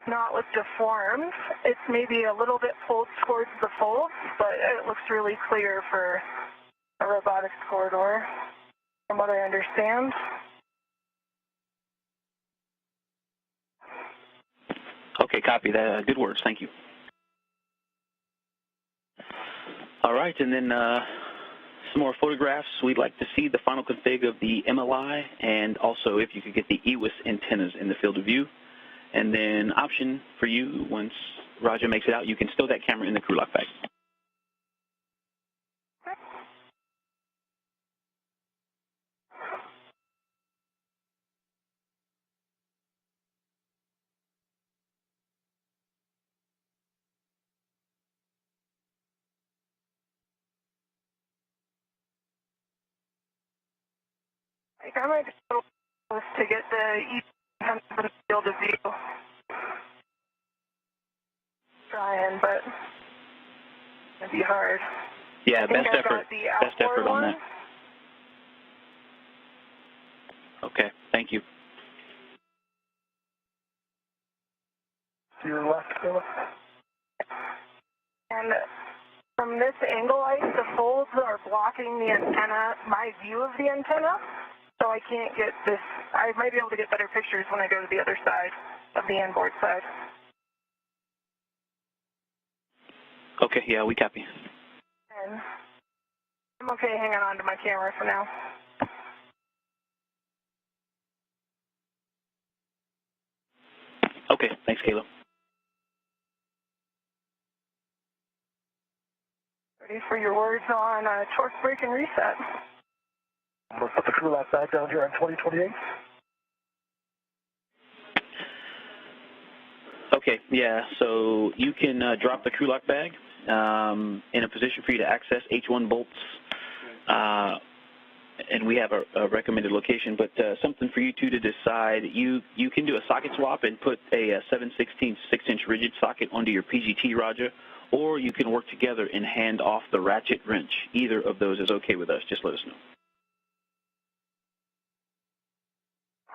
not look deformed. It's maybe a little bit pulled towards the folds, but it looks really clear for a robotics corridor, from what I understand. Okay, copy that. Good words. Thank you. All right, and then some more photographs. We'd like to see the final config of the MLI, and also if you could get the EWIS antennas in the field of view. And then option for you, once Roger makes it out, you can stow that camera in the crew lock bag. I might be a little close to get the field of view. Trying, but it'd be hard. Yeah, best effort on that. Okay, thank you. To your left, Philip. And from this angle, the folds are blocking the antenna, my view of the antenna, so I can't get this. I might be able to get better pictures when I go to the other side of the inboard side. Okay, yeah, we copy. And I'm okay hanging on to my camera for now. Okay, thanks, Kayla. Ready for your words on torque brake and reset. We'll put the crew lock bag down here on 2028. Okay, yeah, so you can drop the crew lock bag in a position for you to access H1 bolts, and we have a recommended location, but something for you two to decide. You can do a socket swap and put a 7/16 6-inch rigid socket onto your PGT, Roger, or you can work together and hand off the ratchet wrench. Either of those is okay with us. Just let us know.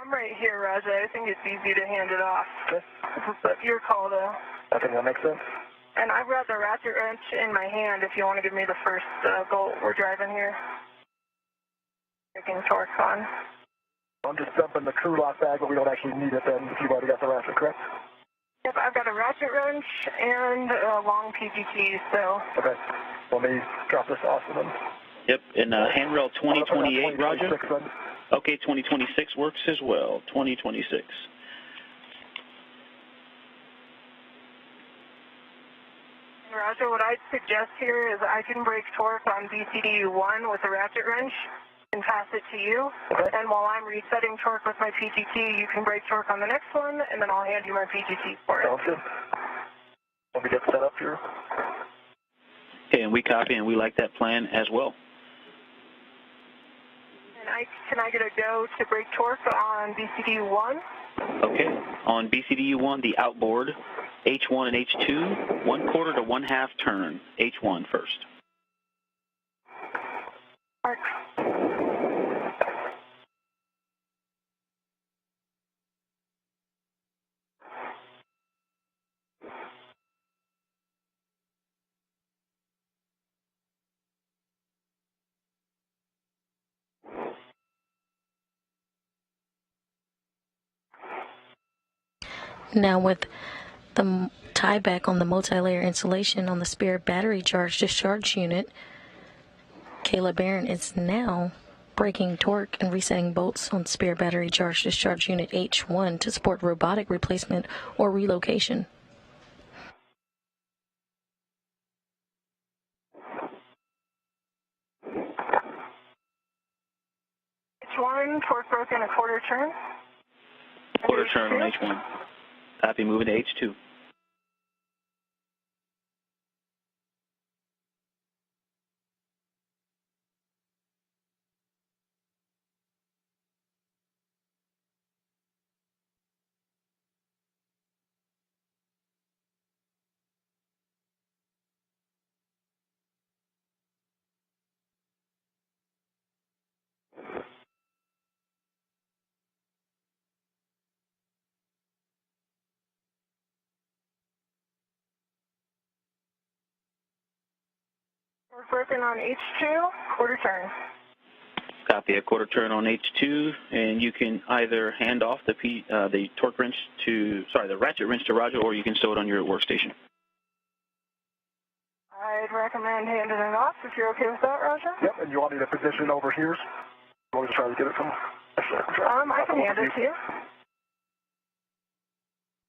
I'm right here, Raja. I think it's easy to hand it off. Okay. This is your call, though. I think that makes sense. And I've got the ratchet wrench in my hand if you want to give me the first bolt we're driving here. Taking torque on. I'm just dumping the crew lock bag, but we don't actually need it then if you've already got the ratchet, correct? Yep, I've got a ratchet wrench and a long PGT, so... Okay. Let me drop this off and then... Yep, and handrail 2028, Roger? Then. Okay, 2026 works as well. 2026. Roger, what I'd suggest here is I can break torque on BCDU1 with a ratchet wrench and pass it to you. Okay. And while I'm resetting torque with my PGT, you can break torque on the next one, and then I'll hand you my PGT for it. Sounds good. Let me get set up here. Okay, and we copy, and we like that plan as well. And can I get a go to break torque on BCDU1? Okay, on BCDU1, the outboard, H1 and H2, 1/4 to 1/2 turn. H1 first. Mark. Now with the tieback on the multi-layer insulation on the spare battery charge discharge unit, Kayla Barron is now breaking torque and resetting bolts on spare battery charge discharge unit H1 to support robotic replacement or relocation. H1, torque broken, a 1/4 turn. 1/4 turn on H1. Copy, moving to H2. We're broken on H2, quarter turn. Copy, a quarter turn on H2, and you can either hand off the torque wrench to, the ratchet wrench to Roger, or you can stow it on your workstation. I'd recommend handing it off if you're okay with that, Roger. Yep, and you want me to position over here? You want me to try to get it from? I can hand it to you.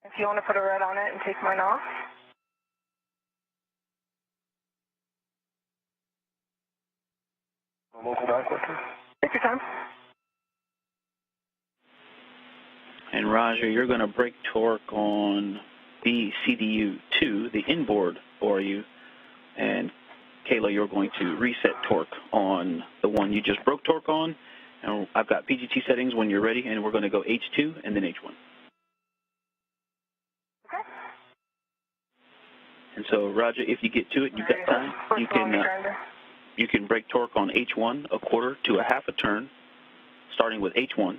If you want to put a red on it and take mine off. A local backlift. Take your time. And Roger, you're going to break torque on BCDU2, the inboard ORU, and Kayla, you're going to reset torque on the one you just broke torque on. And I've got PGT settings when you're ready, and we're going to go H2 and then H1. Okay. And so, Roger, if you get to it, you've got time, you can break torque on H1 a quarter to a half a turn, starting with H1.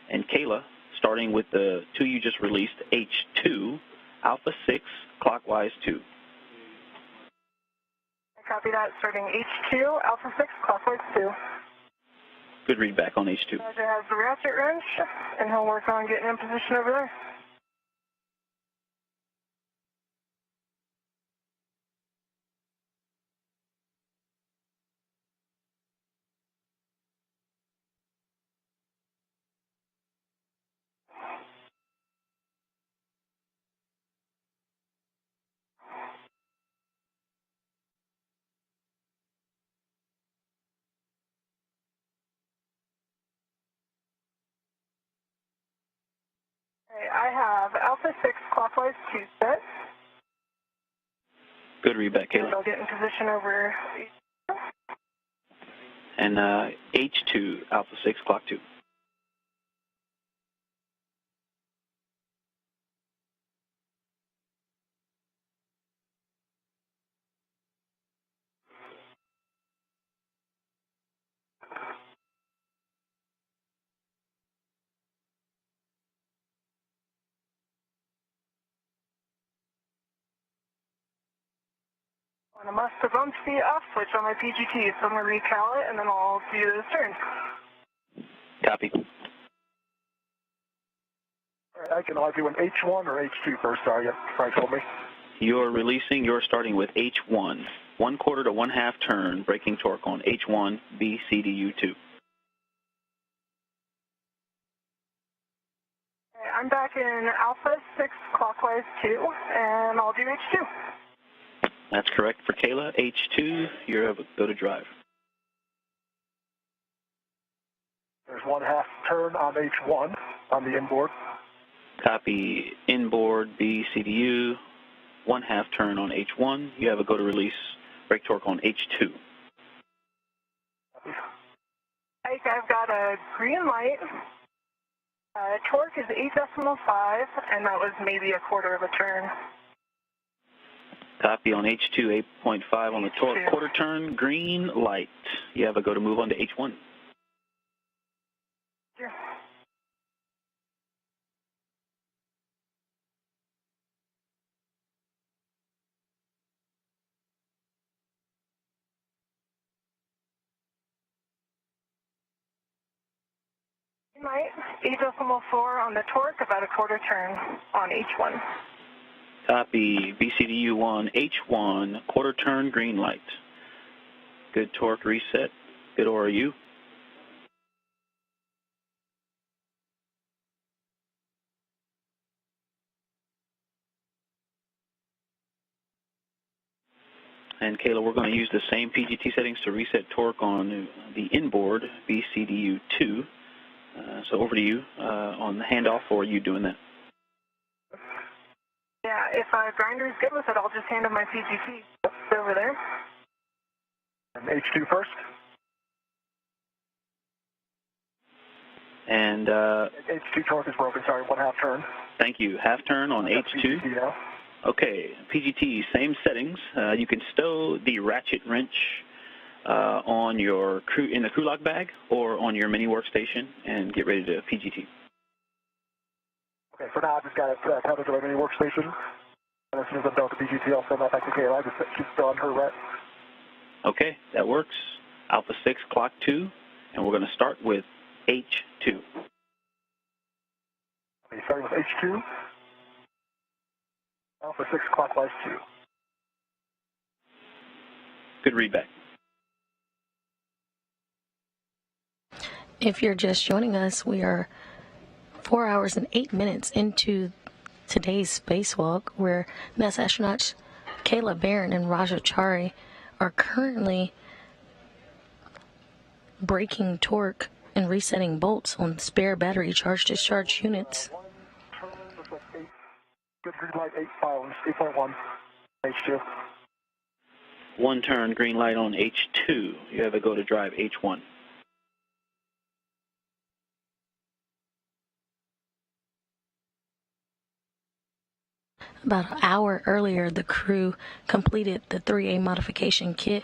And Kayla, starting with the two you just released, H2, alpha 6, clockwise 2. Copy that, starting H2, alpha 6, clockwise 2. Good read back on H2. Roger has the ratchet wrench, and he'll work on getting in position over there. I have alpha 6 clockwise 2 set. Good read back, Kayla. And I'll get in position over. And H2, alpha 6, clock 2. On a must have bump the off switch on my PGT, so I'm going to recal it, and then I'll do the turn. Copy. All right, I can either do an H1 or H2 first, sorry, you probably told me. You're starting with H1, 1 quarter to 1/2 turn, braking torque on H1, BCDU2. I'm back in alpha 6 clockwise 2, and I'll do H2. That's correct for Kayla. H2, you're able to go to drive. There's 1/2 turn on H1 on the inboard. Copy inboard BCDU, 1/2 turn on H1. You have a go to release brake torque on H2. I've got a green light. Torque is 8.5, and that was maybe a quarter of a turn. Copy on H2, 8.5 on the torque. H2. Quarter turn, green light. You have a go to move on to H1. Sure. Light, 8.4 on the torque, about a quarter turn on H1. Copy BCDU1, H1, quarter turn, green light. Good torque reset. Good ORU. And Kayla, we're going to use the same PGT settings to reset torque on the inboard BCDU2. So over to you on the handoff, or are you doing that? Yeah, if Grinder's good with it, I'll just hand him my PGT over there. And H2 first. And H2 torque is broken, sorry, 1/2 turn. Thank you. Half turn on H2. PGT now. Okay, PGT, same settings. You can stow the ratchet wrench on your in the crew lock bag or on your mini workstation and get ready to PGT. Okay, for now, I just got it tethered to my mini workstation. And as soon as I'm done with the PGT, I'll send that back to Kayla. She's still on her ret. Okay, that works. Alpha 6, clock 2, and we're going to start with H2. Okay, starting with H2. Alpha 6, clockwise 2. Good readback. If you're just joining us, we are 4 hours and 8 minutes into today's spacewalk, where NASA astronauts Kayla Barron and Chari are currently breaking torque and resetting bolts on spare battery charge-discharge units. Good green light, 8 filings, 8.1, H2. 1 turn, green light on H2. You have a go to drive H1. About an hour earlier, the crew completed the 3A modification kit.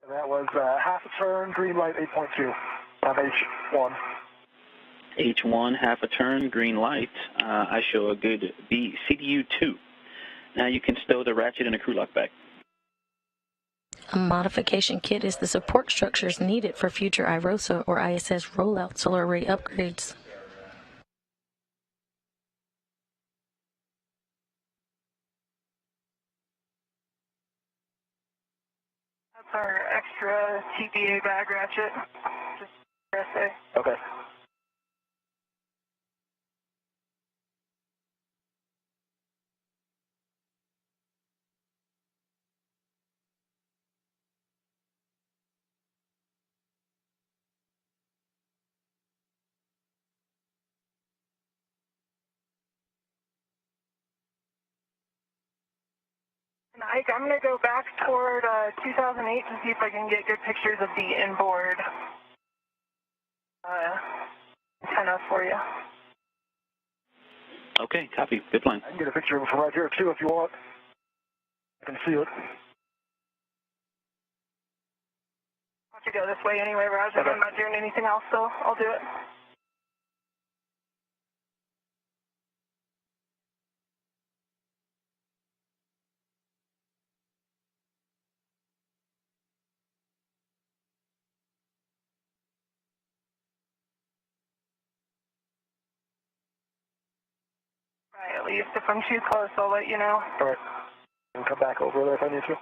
And that was half a turn, green light, 8.2 on H1. H1, half a turn, green light. I show a good B, CDU2. Now you can stow the ratchet and the crew lock back. A modification kit is the support structures needed for future iROSA or ISS Roll-Out Solar Array upgrades. That's our extra TBA bag ratchet. Just RSA. Okay. And Ike, I'm going to go back toward 2008 to see if I can get good pictures of the inboard antenna for you. Okay, copy. Good plan. I can get a picture of it from right here, too, if you want. I can see it. I'll have to go this way anyway, Roger. Okay. I'm not doing anything else, so I'll do it. Right, at least if I'm too close, I'll let you know. All right. I can come back over there if I need to.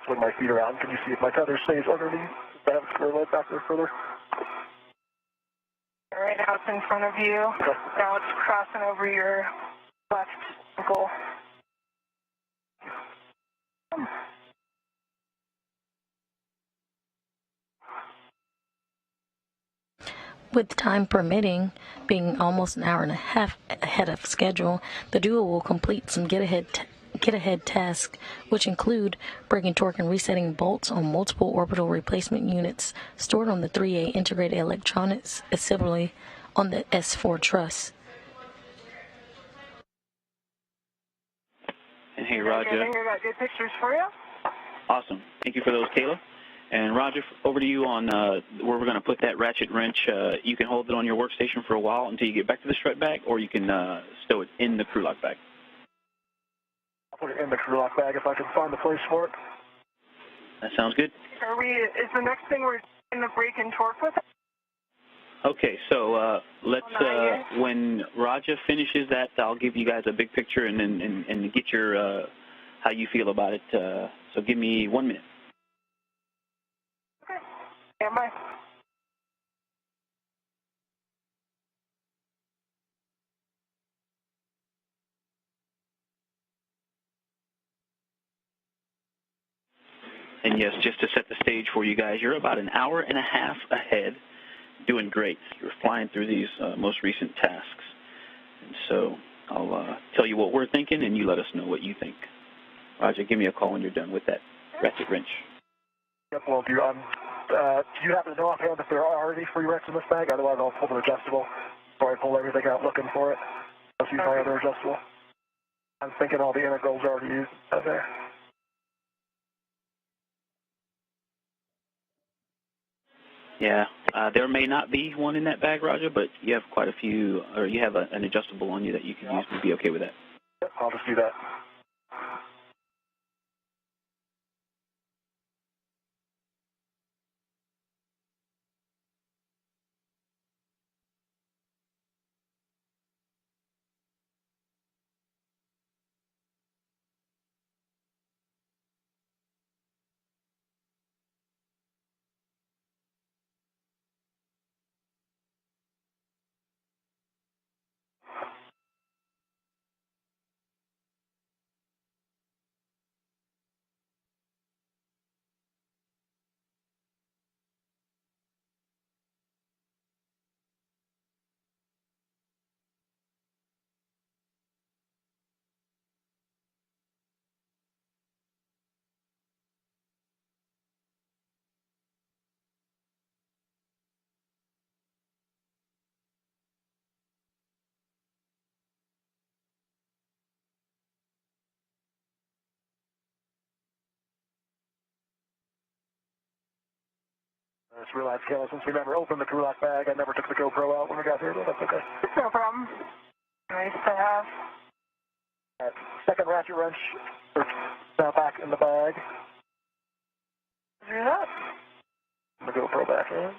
Swing my feet around. Can you see if my tether stays underneath? If I have a square leg back there further? Right now it's in front of you. Okay. Now it's crossing over your left ankle. With time permitting, being almost an hour and a half ahead of schedule, the duo will complete some get-ahead tasks, which include breaking torque and resetting bolts on multiple orbital replacement units stored on the 3A integrated electronics assembly on the S4 truss. And hey, Roger. I think I got good pictures for you. Awesome. Thank you for those, Kayla. And Roger, over to you on where we're going to put that ratchet wrench. You can hold it on your workstation for a while until you get back to the strut bag, or you can stow it in the crew lock bag. I'll put it in the crew lock bag if I can find the place for it. That sounds good. Is the next thing we're in the break and torque with it? Okay, so let's, when Roger finishes that, I'll give you guys a big picture and get your, how you feel about it. So give me 1 minute. Okay. Stand by. And yes, just to set the stage for you guys, you're about an hour and a half ahead, doing great. You're flying through these most recent tasks. And so I'll tell you what we're thinking, and you let us know what you think. Roger, give me a call when you're done with that ratchet wrench. Yep, will do. Do you happen to know offhand if there are any free wrenches in this bag? Otherwise, I'll pull the adjustable. So I pull everything out looking for it. Let's use my other adjustable. I'm thinking all the integrals are already used out there. Yeah, there may not be one in that bag, Roger, but you have quite a few, or you have an adjustable on you that you can use to be okay with that. Yep, I'll just do that. I just realized, Kayla, since we never opened the crew lock bag, I never took the GoPro out when we got here, but that's okay. No problem. Nice to have. Second ratchet wrench now back in the bag. Do that. The GoPro back in.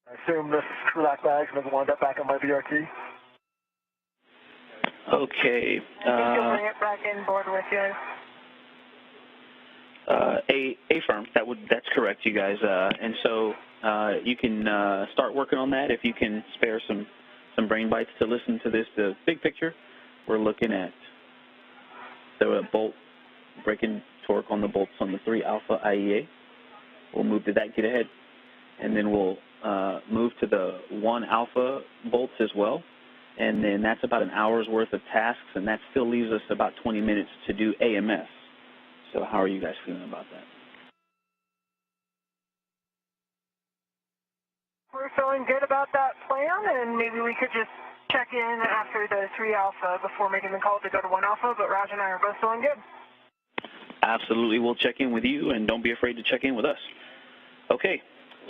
I assume this crew lock bag's going to wind up back on my BRT. Okay. I think you'll bring it back in board with you. Affirm. That's correct, you guys. And so you can start working on that if you can spare some brain bites to listen to this. The big picture, we're looking at the bolt breaking torque on the bolts on the 3 alpha IEA. We'll move to that, get ahead, and then we'll move to the 1 alpha bolts as well. And then that's about an hour's worth of tasks, and that still leaves us about 20 minutes to do AMS. So how are you guys feeling about that? We're feeling good about that plan, and maybe we could just check in after the 3 alpha before making the call to go to 1 alpha, but Raj and I are both feeling good. Absolutely. We'll check in with you, and don't be afraid to check in with us. Okay.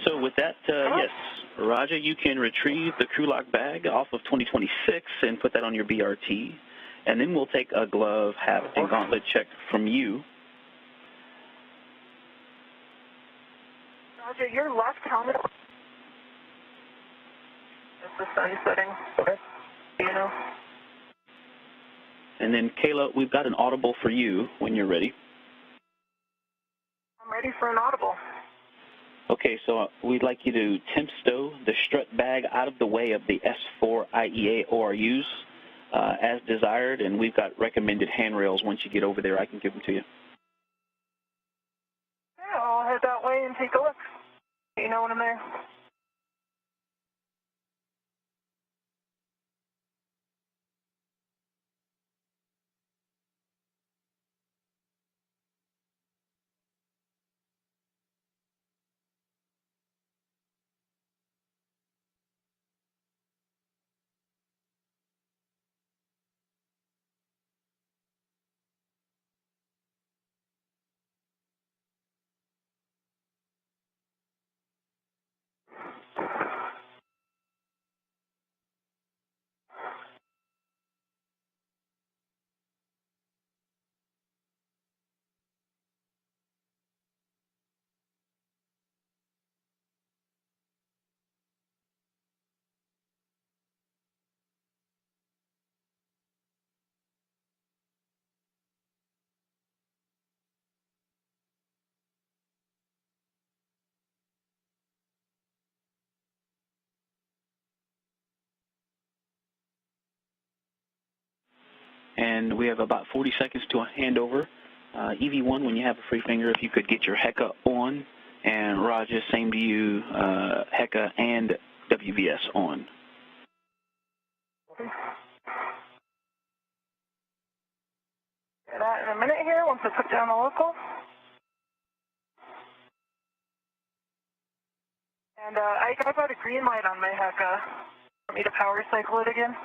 So with that, yes, Roger, you can retrieve the crew lock bag off of 2026 and put that on your BRT, and then we'll take a glove, hat, and gauntlet check from you. Roger, your left helmet is the sun setting. Okay. You know. And then, Kayla, we've got an audible for you when you're ready. I'm ready for an audible. Okay, so we'd like you to temp stow the strut bag out of the way of the S4 IEA ORUs as desired, and we've got recommended handrails. Once you get over there, I can give them to you. Yeah, I'll head that way and take a look. You know when I'm there. and we have about 40 seconds to hand over. EV1, when you have a free finger, if you could get your HECA on, and Raja, same to you, HECA and WVS on. Okay. Get that in a minute here once I put down the local. And I got a green light on my HECA. Want me to power cycle it again?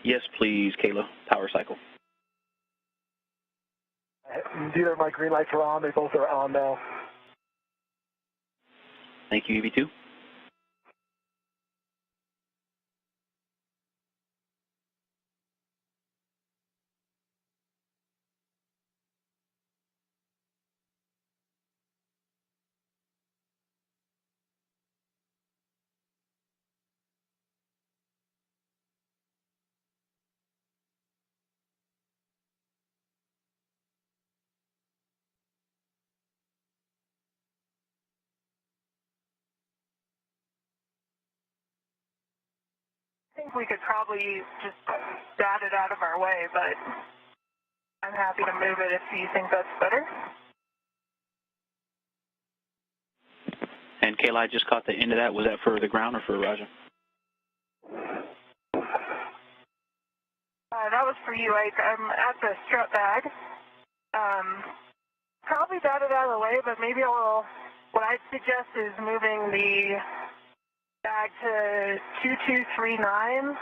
Yes, please, Kayla. Power cycle. Neither of my green lights are on. They both are on now. Thank you, EV2. I think we could probably just dot it out of our way, but I'm happy to move it if you think that's better. And Kayla, I just caught the end of that. Was that for the ground or for Raja? That was for you. I'm at the strut bag. Probably dot it out of the way, but maybe what I'd suggest is moving the bag to 2239,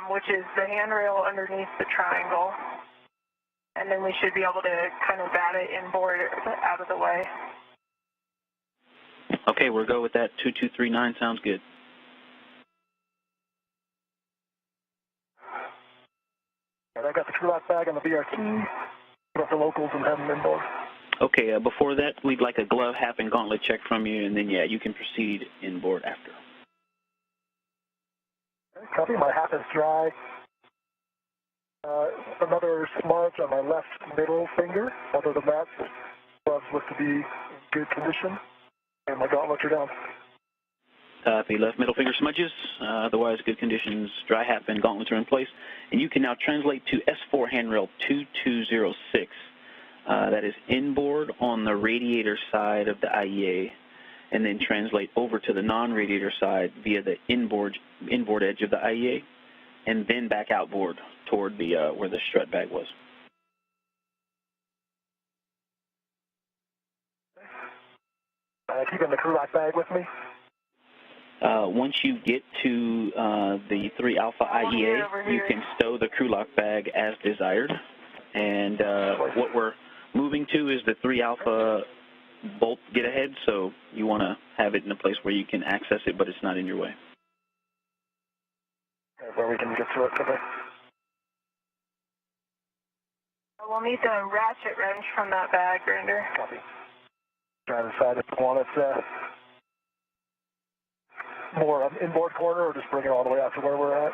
which is the handrail underneath the triangle. And then we should be able to kind of bat it inboard out of the way. Okay, we'll go with that. 2239 sounds good. And I got the crew lock bag on the BRT. Put up the locals and have them inboard. Okay, before that, we'd like a glove, hat, and gauntlet check from you, and then, yeah, you can proceed inboard after. Copy. My hat is dry. Another smudge on my left middle finger. Other than that, gloves look to be in good condition. And my gauntlets are down. Copy. Left middle finger smudges. Otherwise, good conditions. Dry hat and gauntlets are in place. And you can now translate to S4 handrail 2206. That is inboard on the radiator side of the IEA, and then translate over to the non-radiator side via the inboard edge of the IEA, and then back outboard toward the where the strut bag was. Keeping the crew lock bag with me. Once you get to the 3 Alpha IEA, you can stow the crew lock bag as desired. And what we're moving to is the 3 Alpha bolt get ahead, so you want to have it in a place where you can access it, but it's not in your way. Where we can get to it today. We'll need the ratchet wrench from that bag, Grinder. Copy. Try to decide if you want it more on inboard corner or just bring it all the way out to where we're at.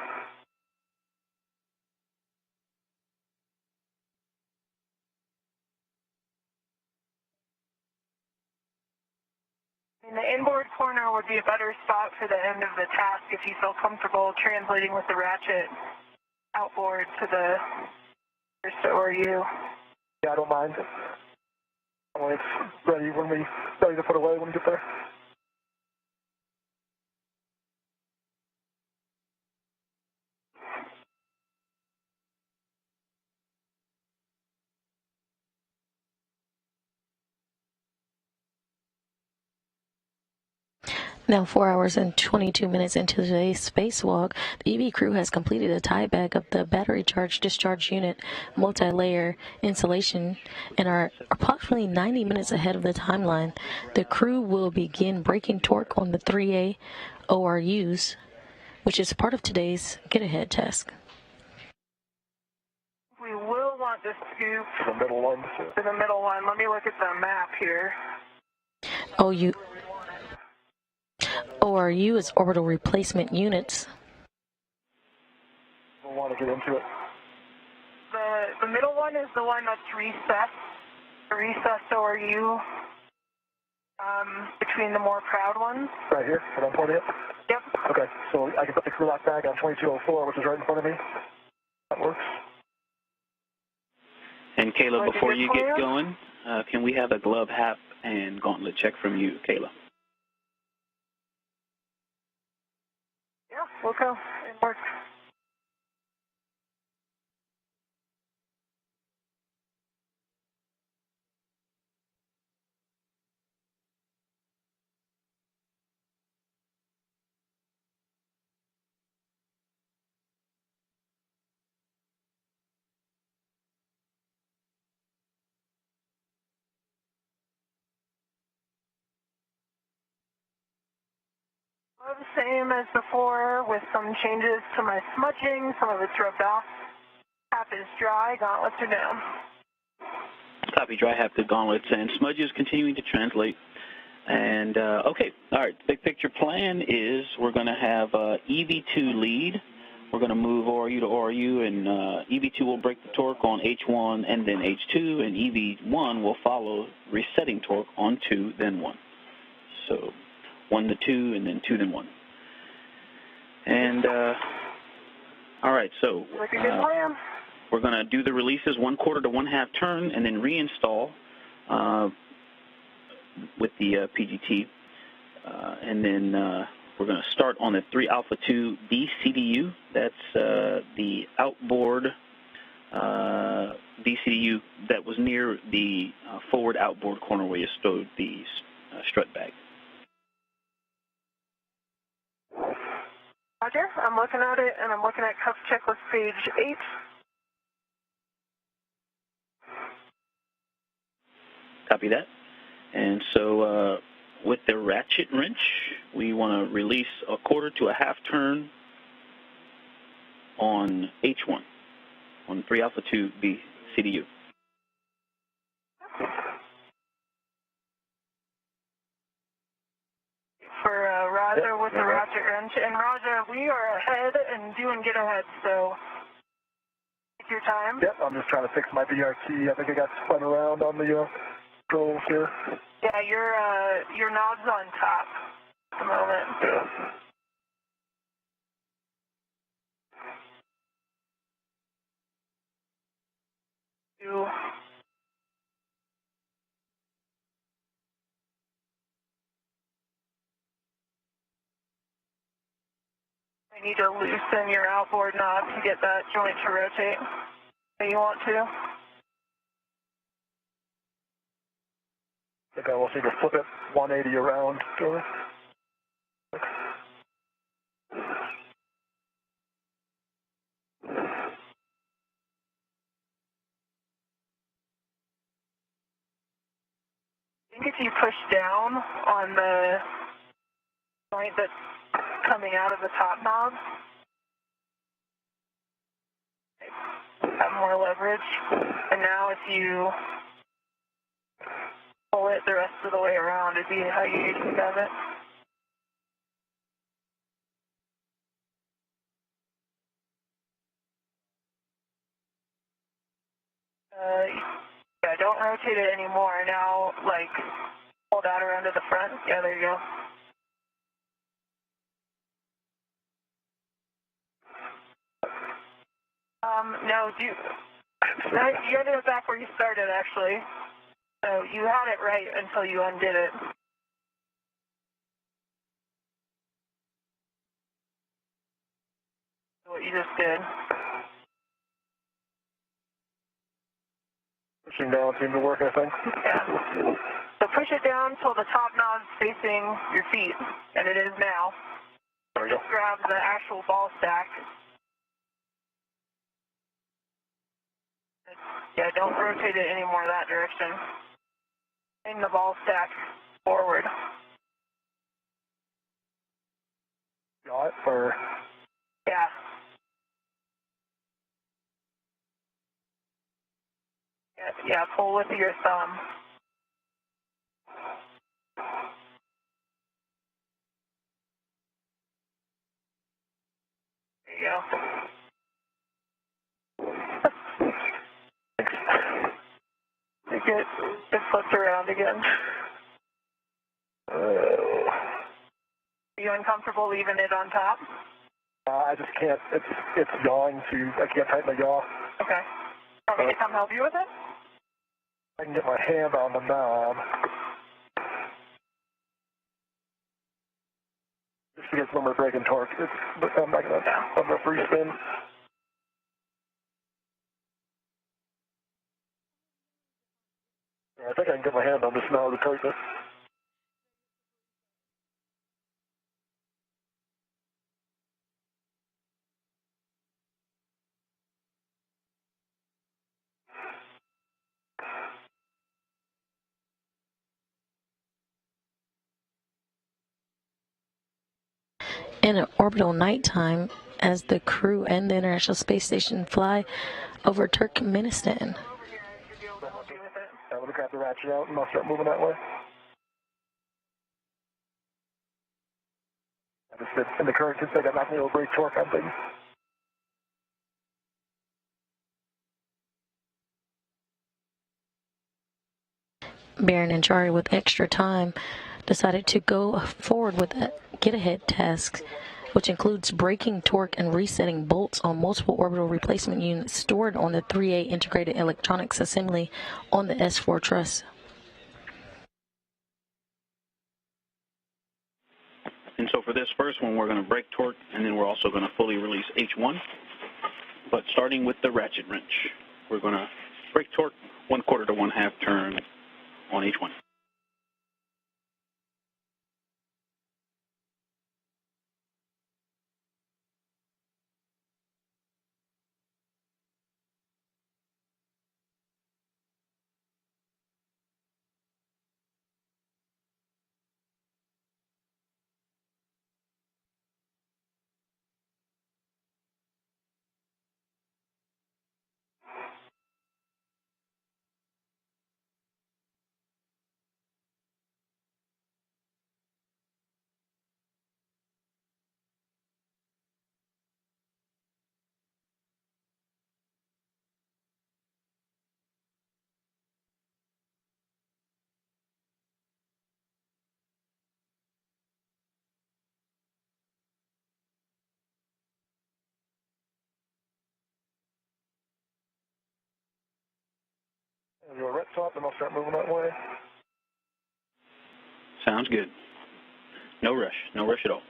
And the inboard corner would be a better spot for the end of the task if you feel comfortable translating with the ratchet outboard to the or you. Yeah, I don't mind. It's ready to put away when we get there. Now, 4 hours and 22 minutes into today's spacewalk, the EV crew has completed a tieback of the battery charge discharge unit multi-layer insulation and are approximately 90 minutes ahead of the timeline. The crew will begin braking torque on the 3A ORUs, which is part of today's get-ahead task. We will want to scoop to the middle one. To the middle one. Let me look at the map here. ORU is orbital replacement units. We'll want to get into it. The middle one is the one that's recessed. The recessed ORU between the more proud ones. Right here, what I'm pointing at? Yep. Okay, so I can put the crew lock bag on 2204, which is right in front of me. That works. And Kayla, before you get going, can we have a glove, hat, and gauntlet check from you, Kayla? Yeah, we'll go. It works. The same as before, with some changes to my smudging. Some of it's rubbed off. Half is dry, gauntlets are down. Copy, dry half the gauntlets, and smudges continuing to translate. And, okay, all right, big picture plan is we're going to have EV2 lead. We're going to move RU to RU, and EV2 will break the torque on H1 and then H2, and EV1 will follow resetting torque on 2, then 1. So 1 to 2, and then 2 then 1. And, all right, so like a good plan. We're going to do the releases 1/4 to 1/2 turn and then reinstall with the PGT. And then we're going to start on the 3 Alpha 2 BCDU. That's the outboard BCDU that was near the forward outboard corner where you stowed the strut bag. Roger, I'm looking at it, and I'm looking at cuff checklist page 8. Copy that. And so with the ratchet wrench, we want to release 1/4 to 1/2 turn on H1, on 3 Alpha 2 BCDU. For Roger with the ratchet wrench. And Roger, we are ahead and doing get ahead, so take your time. Yep, I'm just trying to fix my BRT. I think I got spun around on the controls here. Yeah, your knob's on top at the moment. Yeah. I need to loosen your outboard knob to get that joint to rotate. So you want to? I think I will need to flip it 180 around. I think if you push down on the joint that's coming out of the top knob, have more leverage. And now if you pull it the rest of the way around, it'd be how you usually have it. Yeah, don't rotate it anymore. Now, like, pull that around to the front. Yeah, there you go. No, you ended up back where you started, actually. So you had it right until you undid it. What you just did. Pushing down seemed to work, I think. Yeah. So push it down till the top knob's facing your feet, and it is now. There we go. Just grab the actual ball stack. Yeah, don't rotate it anymore that direction. Bring the ball stack forward. Got it, or? Yeah. Yeah, pull with your thumb. There you go. It flipped around again. you uncomfortable leaving it on top? I just can't. It's yawing, so I can't tighten the yaw. Okay. Want me to come help you with it? I can get my hand on the knob. Just to get some more breaking torque. I'm not gonna free spin. I think I can get my hand on this knob to tighten it. In an orbital nighttime, as the crew and the International Space Station fly over Turkmenistan. Let me grab the ratchet out and I'll start moving that way. In the current config, I'm not going to break torque on things. Barron and Chari, with extra time, decided to go forward with a get-ahead task, which includes breaking torque and resetting bolts on multiple orbital replacement units stored on the 3A integrated electronics assembly on the S4 truss. And so for this first one, we're going to break torque, and then we're also going to fully release H1. But starting with the ratchet wrench, we're going to break torque 1/4 to 1/2 turn on H1. And you'll ret top, and I'll start moving that way. Sounds good. No rush at all.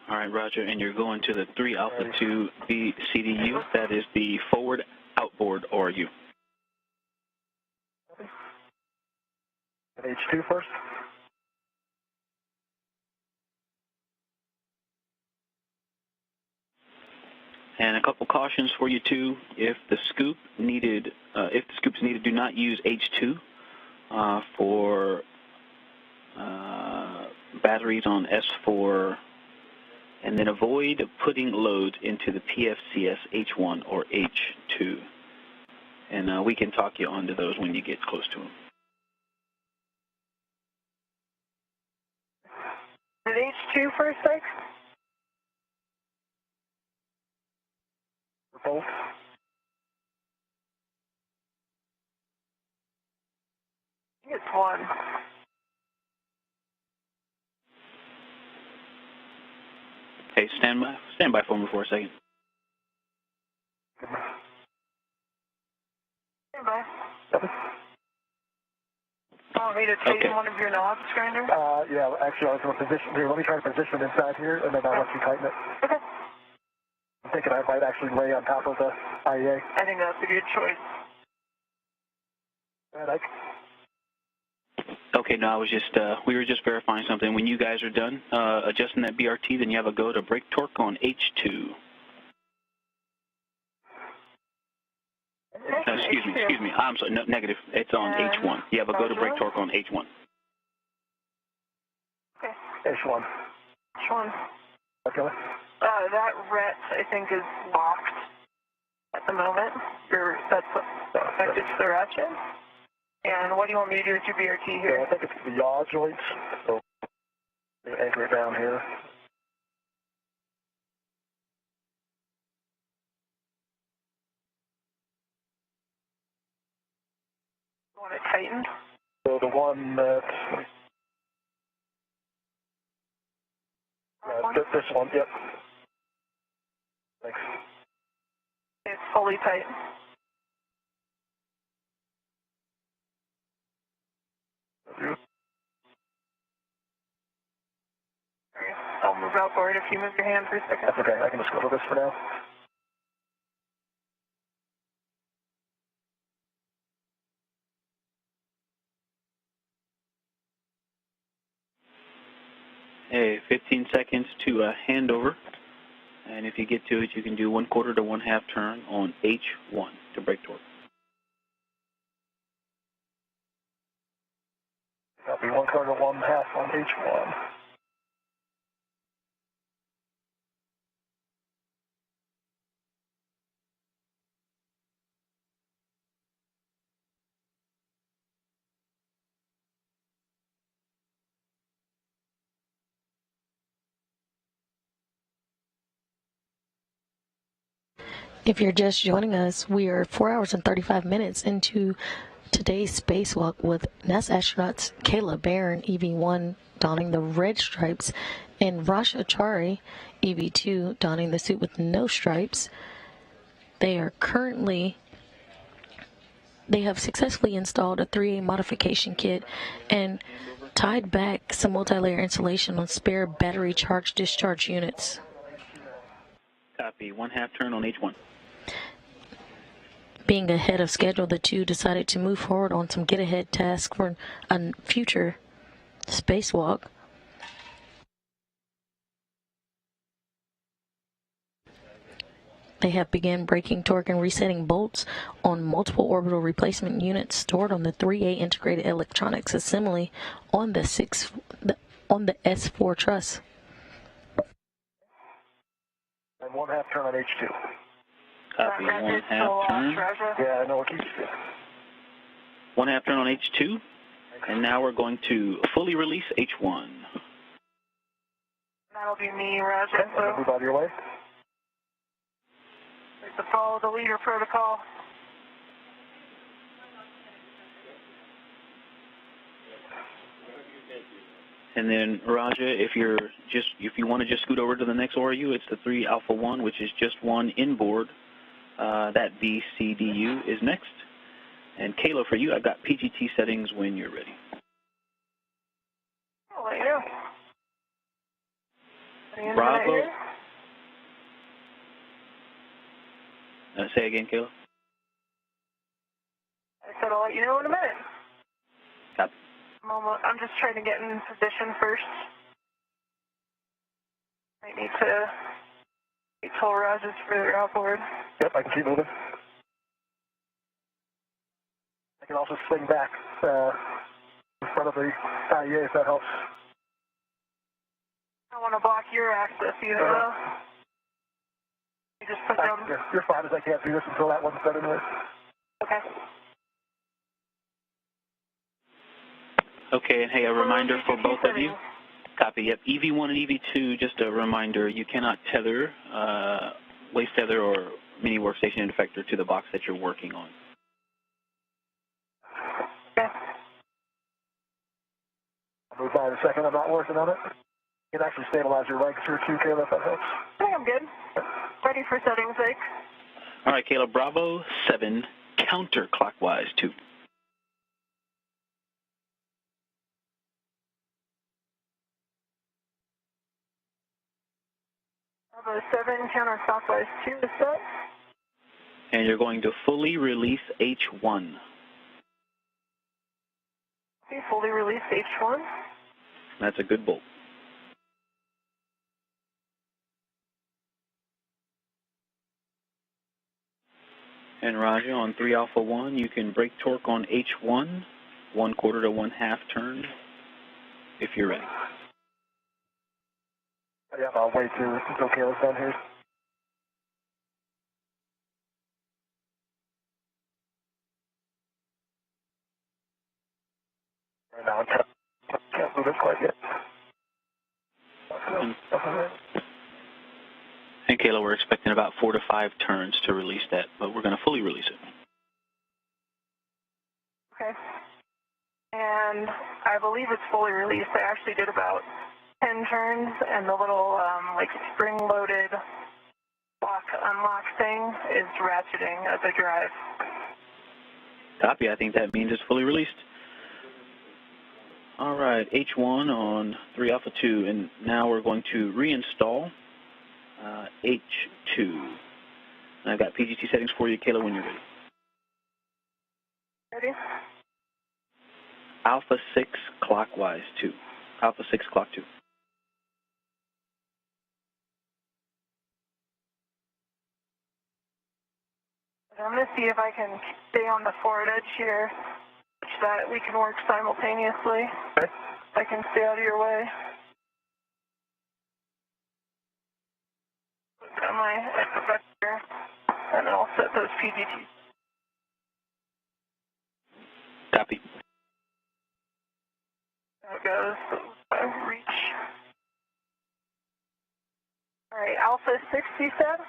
All right, Roger, and you're going to the 3 Alpha 2 B CDU. That is the forward outboard RU. H2 first. And a couple cautions for you too. If the scoops needed, do not use H2 for batteries on S4. And then avoid putting loads into the PFCS H1 or H2. And we can talk you onto those when you get close to them. At H2 first, thanks. For both. I think it's 1. Hey, stand by for me for a second. Stand by. Want me to tighten one of your knobs, Grinder? Yeah, actually, I was going to position here. Let me try to position inside here, and then I'll let you tighten it. Okay. I'm thinking I might actually lay on top of the IEA. I think that's a good choice. All right, Ike. Okay, no, I was just, we were just verifying something. When you guys are done adjusting that BRT, then you have a go to brake torque on H2. Excuse me. I'm sorry, no, negative. It's on H1. You have a go to brake torque on H1. Okay. H1. H1. Okay. That ret, I think, is locked at the moment. That's affected to the ratchet. And what do you want me to do with your BRT here? Yeah, I think it's the yaw joints. So anchor it down here. You want it tightened? So the one that... this one, yep. Thanks. It's fully tight. You. I'll move out for it if you move your hand for a second. That's okay. I can just go to this for now. Hey, 15 seconds to handover. And if you get to it, you can do 1/4 to 1/2 turn on H1 to brake torque. That'll be 1/4 to 1/2 on H1. If you're just joining us, we are 4 hours and 35 minutes into today's spacewalk with NASA astronauts Kayla Barron, EV1, donning the red stripes, and Chari, EV2, donning the suit with no stripes. They have successfully installed a 3A modification kit and tied back some multi-layer insulation on spare battery charge discharge units. Copy. 1/2 turn on H1. Being ahead of schedule, the two decided to move forward on some get-ahead tasks for a future spacewalk. They have begun breaking torque and resetting bolts on multiple orbital replacement units stored on the 3A integrated electronics assembly on the S4 truss. And 1/2 turn on H2. Copy. 1/2 turn. Yeah, I know it keeps it. 1/2 turn on H2. And now we're going to fully release H1. That'll be me, Roger. Okay, move out of your way. To follow the leader protocol. And then Raja, if you want to just scoot over to the next ORU, it's the 3 Alpha 1, which is just one inboard. That VCDU is next. And Kayla, for you, I've got PGT settings when you're ready. I'll let you know. Bravo. Say again, Kayla. I said I'll let you know in a minute. Copy. I'm just trying to get in position first. I need to tell Rogers further outboard. Yep, I can keep moving. I can also swing back in front of the IEA if that helps. I don't want to block your access either, though. You just put down... You're fine, as I can't do this until that one's done anyway. Okay. Okay, and hey, a reminder for both of you. Copy, yep. EV1 and EV2, just a reminder, you cannot tether, waste tether or mini workstation interfector to the box that you're working on. Okay. I'll move by in a second, I'm not working on it. You can actually stabilize your legs here too, Kayla, if that helps. I think I'm good. Ready for settings, Ike. All right, Kayla, Bravo 7, counterclockwise 2. Bravo 7, counterclockwise 2 is set. And you're going to fully release H1. Okay, fully release H1. That's a good bolt. And Roger, on 3 Alpha 1, you can brake torque on H1, 1/4 to 1/2 turn, if you're ready. Yeah, I'll wait till it's okay with down here. Right now, can't move it quite yet. And Kayla, we're expecting about 4 to 5 turns to release that, but we're going to fully release it. Okay. And I believe it's fully released. I actually did about 10 turns, and the little like spring-loaded lock unlock thing is ratcheting as I drive. Copy. I think that means it's fully released. All right, H1 on 3 Alpha 2, and now we're going to reinstall H2. And I've got PGT settings for you, Kayla, when you're ready. Ready? Alpha 6 clockwise 2. Alpha 6 clock 2. I'm going to see if I can stay on the forward edge here, such that we can work simultaneously. Okay. I can stay out of your way. Put down my vector, and then I'll set those PGTs. Copy. There it goes. Reach. All right, Alpha 6, you said?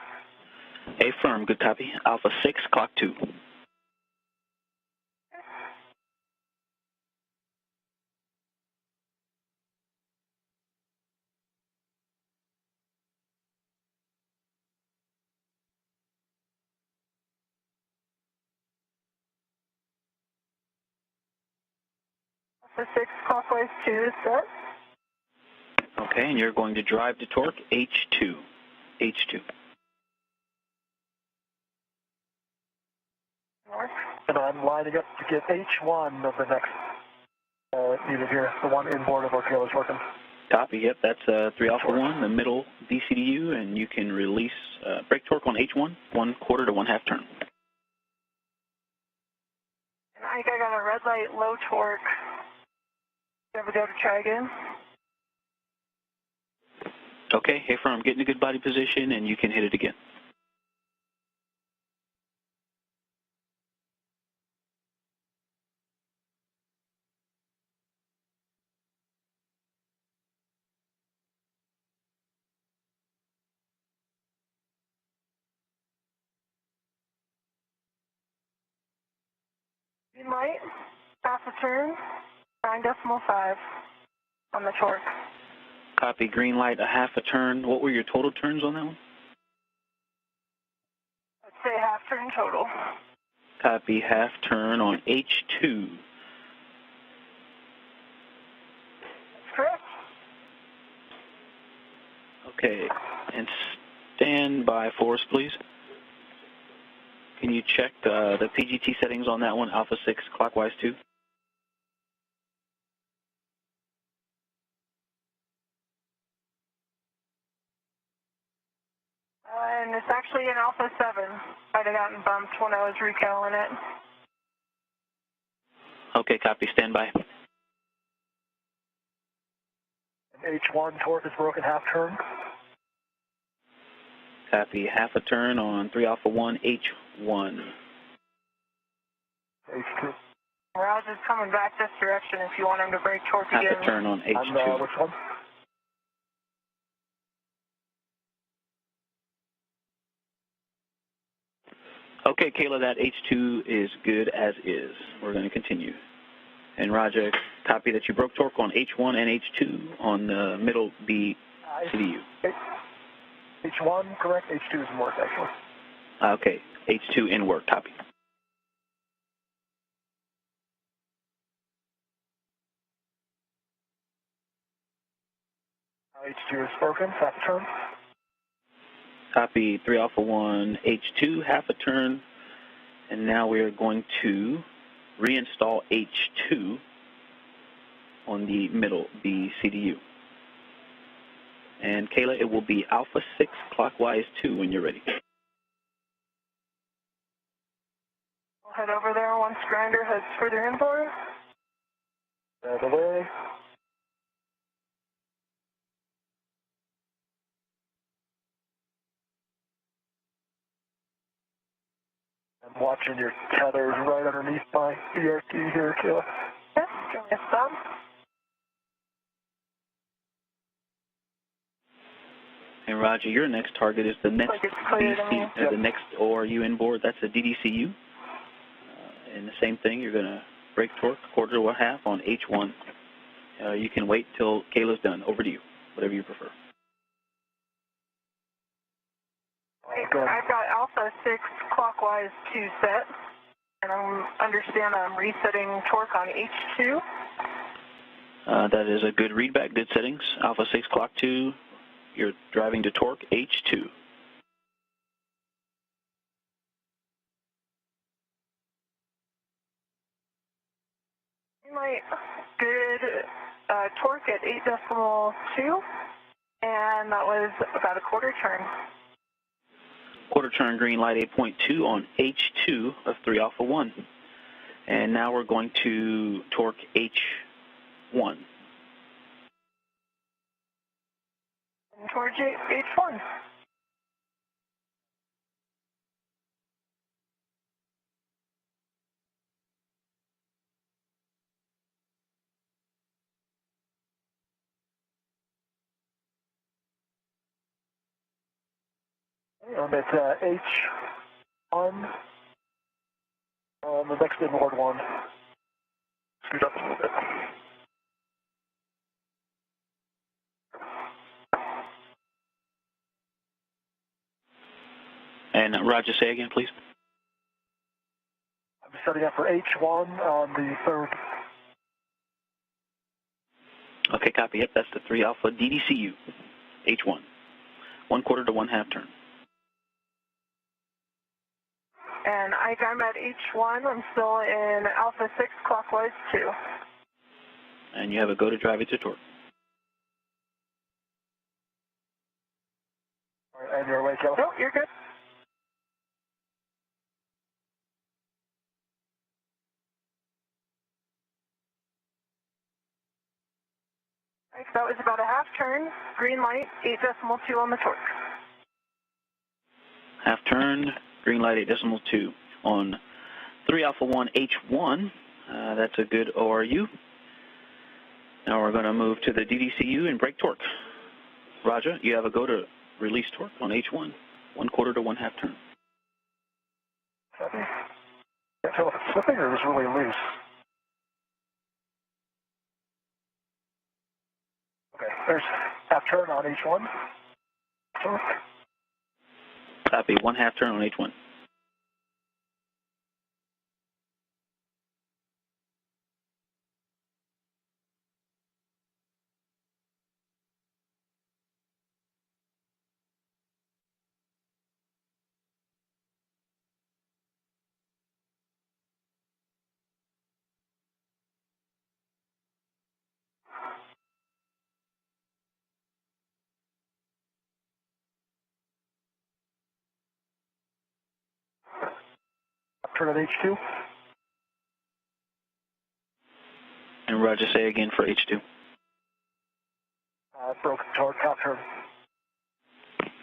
Affirm, good copy. Alpha 6 clock 2. Alpha 6 clockwise 2 is set. Okay, and you're going to drive to torque H2. H2. North. And I'm lining up to get H1 of the next unit here, the one inboard of our Kayla's working. Copy, yep, that's 3 Alpha 1, the middle DCDU, and you can release brake torque on H1, 1/4 to 1/2 turn. And I think I got a red light, low torque. Ever go to try again? Okay, Affirm, get in a good body position, and you can hit it again. Green light, half a turn, 9.5 on the torque. Copy, green light, a 1/2 turn. What were your total turns on that one? I'd say half turn total. Copy, 1/2 turn on H2. That's correct. Okay, and stand by for us, please. Can you check the PGT settings on that one, Alpha 6 clockwise 2? And it's actually an Alpha 7. I'd have gotten bumped when I was recalling it. Okay, copy, stand by. H1 torque is broken, 1/2 turn. Copy, 1/2 turn on 3 Alpha 1, H1. H2. Rouse is coming back this direction if you want him to brake torque 1/2 again. turn on H2. On which one? Okay, Kayla, that H2 is good as is. We're going to continue. And Roger, copy that you broke torque on H1 and H2 on the middle BCDU. H1, correct. H2 is in work, actually. Okay, H2 in work, copy. H2 is broken, 1/2 turn. Copy 3 Alpha 1, H2, 1/2 turn. And now we are going to reinstall H2 on the middle BCDU. And Kayla, it will be Alpha 6 clockwise 2 when you're ready. I'll head over there once grinder heads further inboard. Out of the way. I'm watching your tethers right underneath my ERT here, Kayla. Yes, give me a thumb. And Roger, your next target is the next Like it's clear to me. the next ORU inboard. That's a DDCU. And the same thing, you're going to brake torque quarter to a half on H1. You can wait till Kayla's done. Over to you, whatever you prefer. I've got Alpha 6 clockwise 2 set, and I understand I'm resetting torque on H2. That is a good readback, good settings. Alpha 6 clock 2, you're driving to torque H2. My good torque at 8.2, and that was about a quarter turn. Quarter turn green light 8.2 on H2 of 3 Alpha 1. And now we're going to torque H1. And towards H1. I'm at H1 on the next inboard one. Scoot up a little bit. And Roger, say again, please. I'm setting up for H1 on the third. Okay, copy. Yep, that's the 3 Alpha DDCU, H1. 1/4 to 1/2 turn. And I'm at H1. I'm still in Alpha 6 clockwise 2. And you have a go to drive it to torque. All right, and you're away, Kayla? Oh, you're good. Right, so that was about a half turn. Green light, 8.2 on the torque. Half turn, green light 8.2 on 3 Alpha 1 H1. That's a good ORU. Now we're going to move to the DDCU and brake torque. Roger, you have a go to release torque on H1, 1/4 to 1/2 turn. Copy. Can't tell if it's slipping or it's really loose. Okay, there's half turn on H1. Copy, 1/2 turn on H1. Half turn on H2. And Roger, say again for H2. Broken torque, half turn.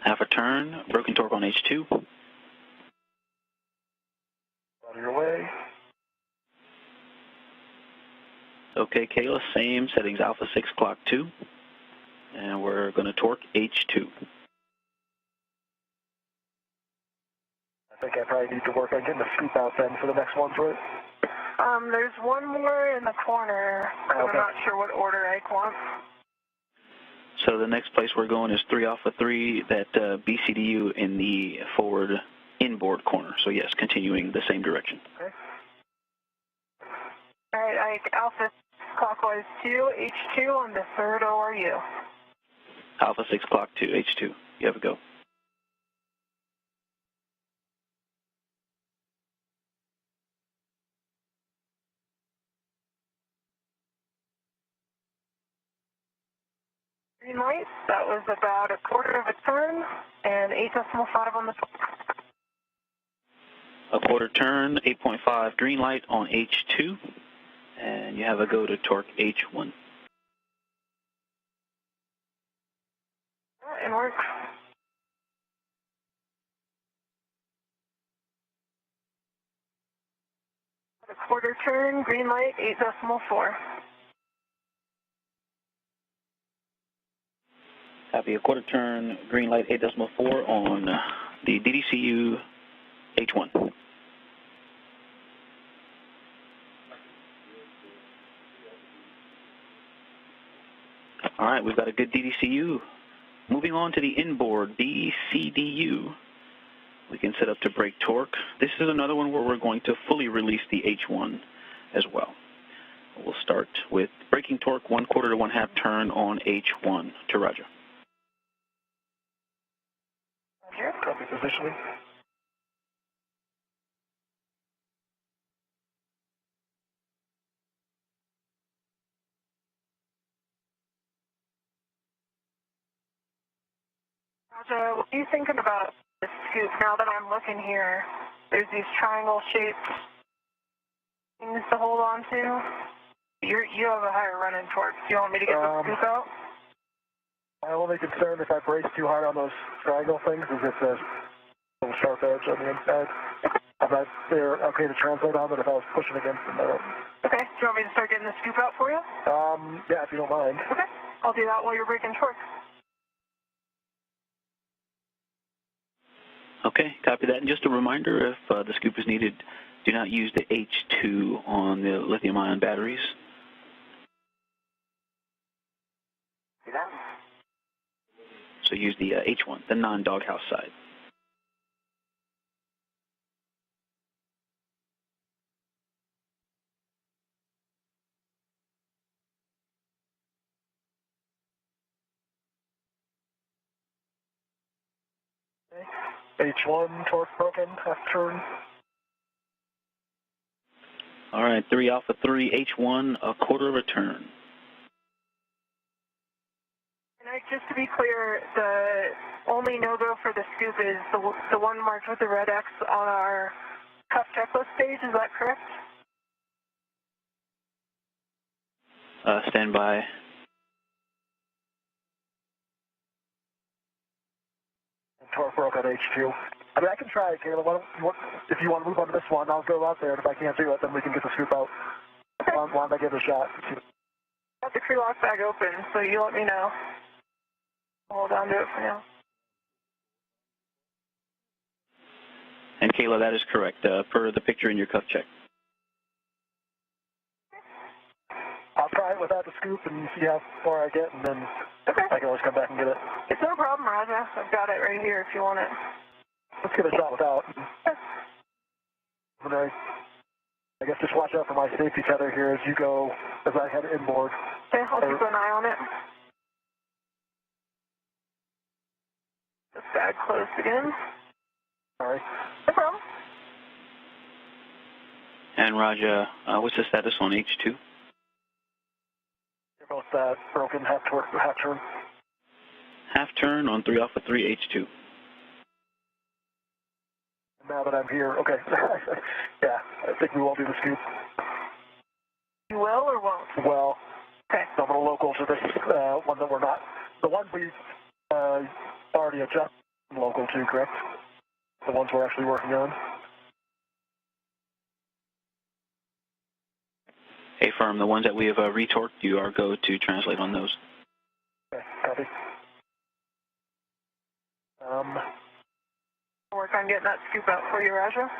Half a turn, broken torque on H2. Out of your way. Okay, Kayla, same settings, Alpha 6 clock 2. And we're going to torque H2. I think I probably need to work on getting the scoop out then for the next ones, right? There's one more in the corner, but Okay. I'm not sure what order I want. So the next place we're going is 3 Alpha 3, that BCDU in the forward inboard corner. So yes, continuing the same direction. Okay. All right, Alpha clockwise 2, H2 on the third ORU. Alpha 6 clock 2, H2. You have a go. Green light, that was about a quarter of a turn and 8.5 on the torque. A quarter turn, 8.5 green light on H2, and you have a go to torque H1. And work. A quarter turn, green light, 8.4. Copy, a quarter turn, green light, 8.4 on the DDCU H1. All right, we've got a good DDCU. Moving on to the inboard DCDU. We can set up to brake torque. This is another one where we're going to fully release the H1 as well. We'll start with braking torque, 1/4 to 1/2 turn on H1. To Roger. Roger. Copy positioning. Roger, what are you thinking about the scoop now that I'm looking here? There's these triangle-shaped things to hold on to. You have a higher run-in torque. Do you want me to get the scoop out? My only concern if I brace too hard on those triangle things is if there's a little sharp edge on the inside. I'm not there okay to translate on, but if I was pushing against the metal. Okay. Do you want me to start getting the scoop out for you? Yeah, if you don't mind. Okay. I'll do that while you're braking torque. Okay, copy that. And just a reminder, if the scoop is needed, do not use the H2 on the lithium-ion batteries. See that? So use the H1, the non-doghouse side. H1, torque broken, half turn. All right, 3 Alpha 3, H1, a quarter of a turn. And just to be clear, the only no-go for the scoop is the one marked with the red X on our cuff checklist page, is that correct? Stand by. Torque broke on H2. I mean, I can try it, Kayla. If you want to move on to this one, I'll go out there, and if I can't do it, then we can get the scoop out. Okay. Why don't I give it a shot? Got the crew lock bag open, so you let me know. Hold on to it for now. And Kayla, that is correct, per the picture in your cuff check. I'll try it without the scoop and see how far I get, and then I can always come back and get it. It's no problem, Raja. I've got it right here if you want it. Let's give it a shot without. But I guess just watch out for my safety tether here as you go, as I head inboard. Okay, I'll keep an eye on it. This bag closed again. Sorry. No problem. And Raja, what's the status on H2? They're both broken, half turn. Half turn on 3 Alpha 3, H2. Now that I'm here, okay. Yeah, I think we won't do the scoop. You will or won't? Well, okay. I'm a little local to this one that we're not. The ones we already adjusted local to, correct? The ones we're actually working on. Hey, firm, the ones that we have retorqued, you are go to translate on those. Okay, copy. I'll work on getting that scoop out for you, Raja.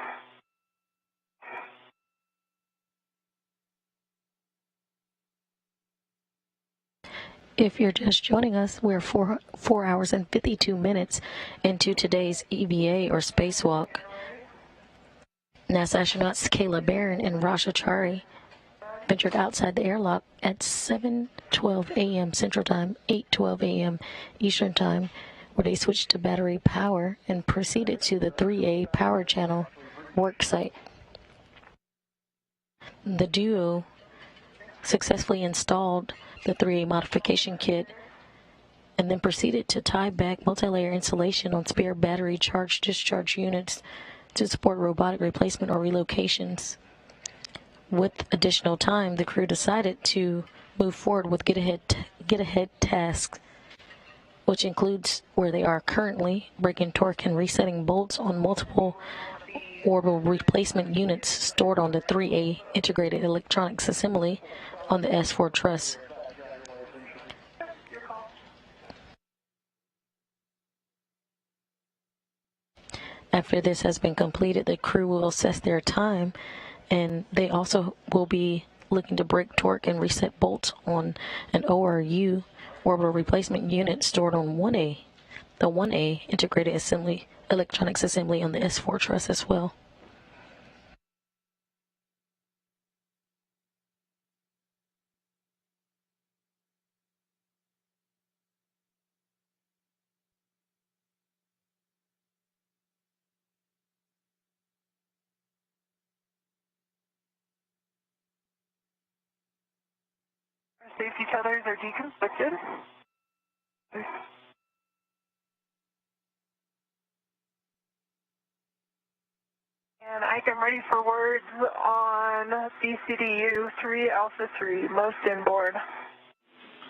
If you're just joining us, we're 4 hours and 52 minutes into today's EVA or Spacewalk. NASA astronauts Kayla Barron and Chari ventured outside the airlock at 7:12 a.m. Central Time, 8:12 a.m. Eastern Time, where they switched to battery power and proceeded to the 3A power channel work site. The duo successfully installed the 3A modification kit and then proceeded to tie back multi-layer insulation on spare battery charge discharge units to support robotic replacement or relocations. With additional time, the crew decided to move forward with get ahead tasks, which includes where they are currently, breaking torque and resetting bolts on multiple orbital replacement units stored on the 3A integrated electronics assembly on the S4 truss. After this has been completed, the crew will assess their time, and they also will be looking to break torque and reset bolts on an ORU orbital replacement unit stored on 1A, the 1A integrated assembly electronics assembly on the S4 truss as well. Safety tethers are deconstructed. And Ike, I'm ready for words on BCDU 3 Alpha 3, most inboard.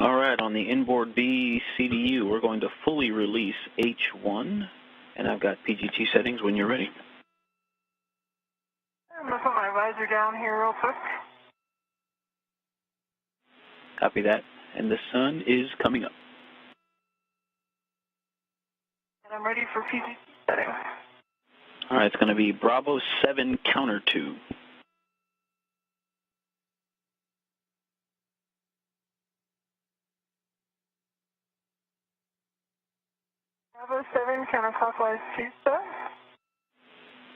All right, on the inboard BCDU, we're going to fully release H1, and I've got PGT settings when you're ready. I'm going to put my visor down here real quick. Copy that, and the sun is coming up. And I'm ready for PGT settings. All right, it's going to be Bravo 7 counter 2. Bravo 7 counterclockwise 2 star.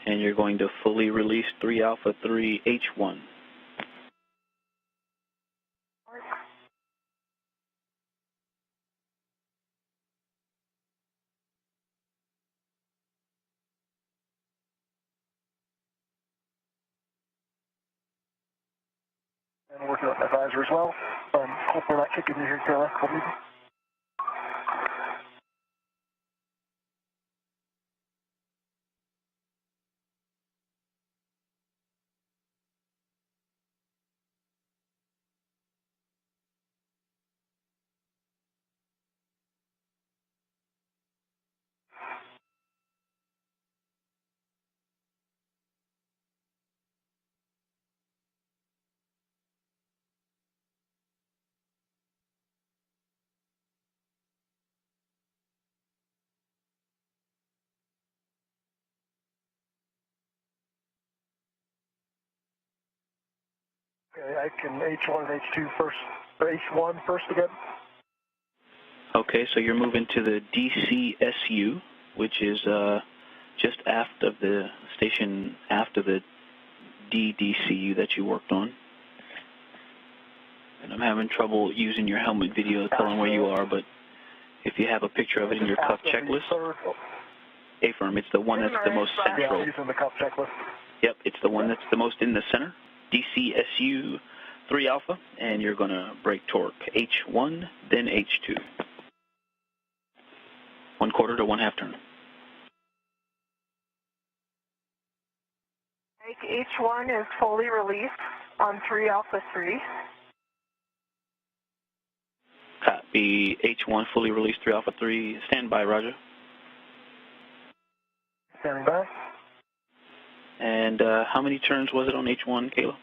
And you're going to fully release 3 Alpha 3 H1. And working on my visor as well. Hope we're not kicking you here, Kayla. Okay, I can H1 and H2 first, or H1 first again. Okay, so you're moving to the DCSU, which is just aft of the station, aft of the DDCU that you worked on. And I'm having trouble using your helmet video telling where you are, but if you have a picture of it in your cuff checklist, A-firm, it's the one that's the most central. Yeah, using the cuff checklist. Yep, it's the one that's the most in the center. DCSU 3 Alpha, and you're going to break torque H1, then H2. 1/4 to 1/2 turn. H1 is fully released on 3 Alpha 3. Copy H1 fully released 3 Alpha 3. Stand by, Roger. Standing by. And how many turns was it on H1, Kayla?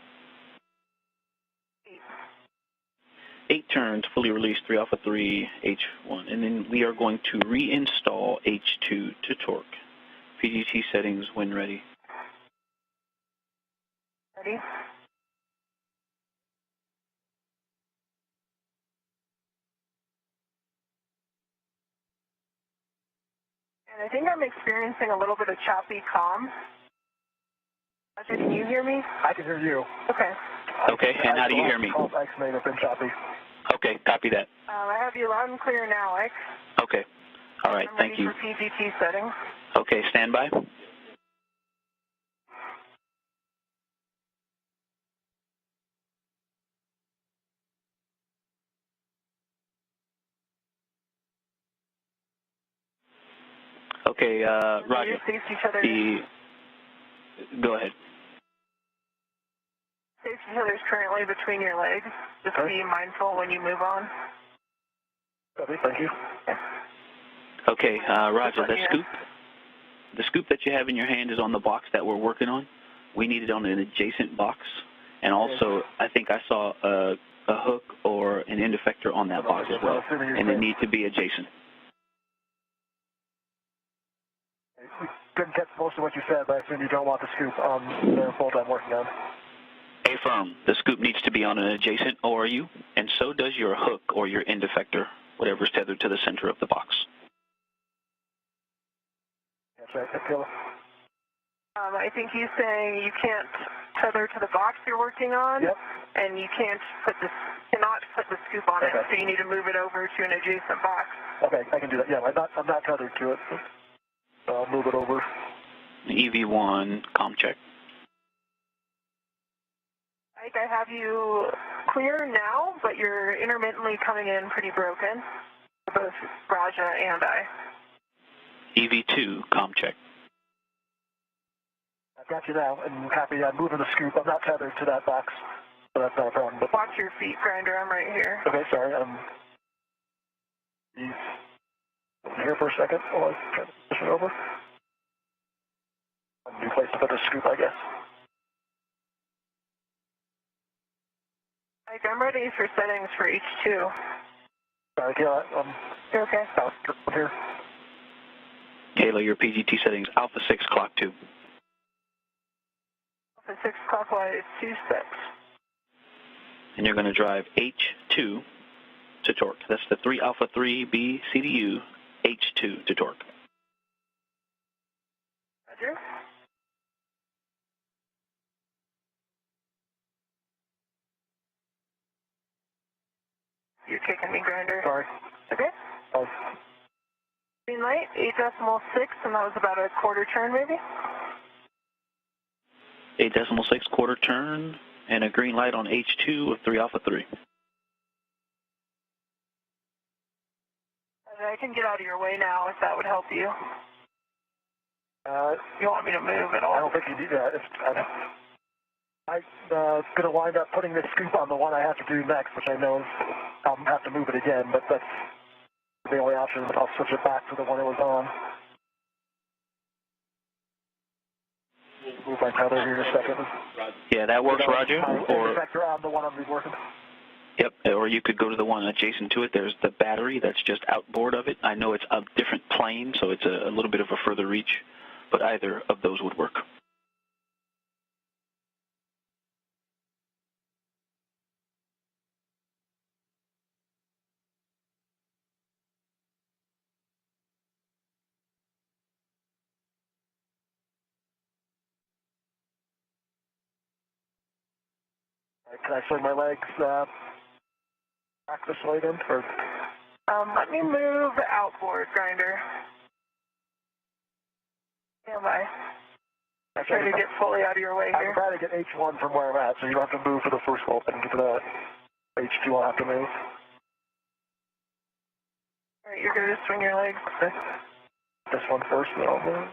8 turns, fully released 3 Alpha 3 H1. And then we are going to reinstall H2 to torque. PGT settings when ready. Ready? And I think I'm experiencing a little bit of choppy comm. Roger, can you hear me? I can hear you. Okay. Okay, and how do you hear me? X may have been choppy. Okay, copy that. I have you loud and clear now, Ike. Okay. All right, thank you. I'm ready for PGT settings. Okay, stand by. Okay, Roger. Go ahead. Safety tether is currently between your legs. Just be mindful when you move on. Okay, thank you. Okay, Roger, the scoop that you have in your hand is on the box that we're working on. We need it on an adjacent box. And also, I think I saw a hook or an end effector on that box as well. And they need to be adjacent. We couldn't catch most of what you said, but I assume you don't want the scoop on the bolt I'm working on. Affirm. The scoop needs to be on an adjacent ORU, and so does your hook or your end effector, whatever is tethered to the center of the box. That's right, Kayla. I think he's saying you can't tether to the box you're working on, and you cannot put the scoop on it, so you need to move it over to an adjacent box. Okay, I can do that. Yeah, I'm not tethered to it. So I'll move it over. EV1, comm check. I have you clear now, but you're intermittently coming in pretty broken, both Raja and I. EV2, comm check. I've got you now, and happy I'm moving the scoop. I'm not tethered to that box, so that's not a problem. But watch your feet, Grinder. I'm right here. Okay, sorry. He's here for a second while I try to push it over. A new place to put the scoop, I guess. Mike, I'm ready for settings for H2. Sorry, Kayla. You're okay. Here. Kayla, your PGT settings, Alpha 6, clock 2. Alpha 6 clockwise, 2 steps. And you're going to drive H2 to torque. That's the 3 Alpha 3 B CDU, H2 to torque. Roger. You're kicking me, Grinder. Sorry. Okay. Oh. Green light, 8.6, and that was about a quarter turn, maybe? 8.6 quarter turn, and a green light on H2 of 3 Alpha 3. I can get out of your way now if that would help you. You want me to move at all? I don't think you need that. I'm going to wind up putting this scoop on the one I have to do next, which I know is I'll have to move it again, but that's the only option. I'll switch it back to the one it was on. Move my tether here in a second. Yeah, that works, Roger. Or effector on the one I'm working. Yep, or you could go to the one adjacent to it. There's the battery that's just outboard of it. I know it's a different plane, so it's a little bit of a further reach, but either of those would work. Can I swing my legs back this way then? Or? Let me move outboard, Grinder. Stand by. I'm trying to get fully out of your way here. I'm trying to get H1 from where I'm at, so you don't have to move for the first open. For the H2, I'll have to move. All right, you're going to swing your legs. Okay. This one first, then I'll move.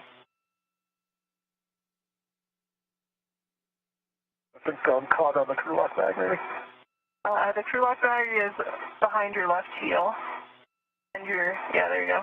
I think I'm caught on the crew lock bag, maybe. The crew lock bag is behind your left heel. And yeah, there you go.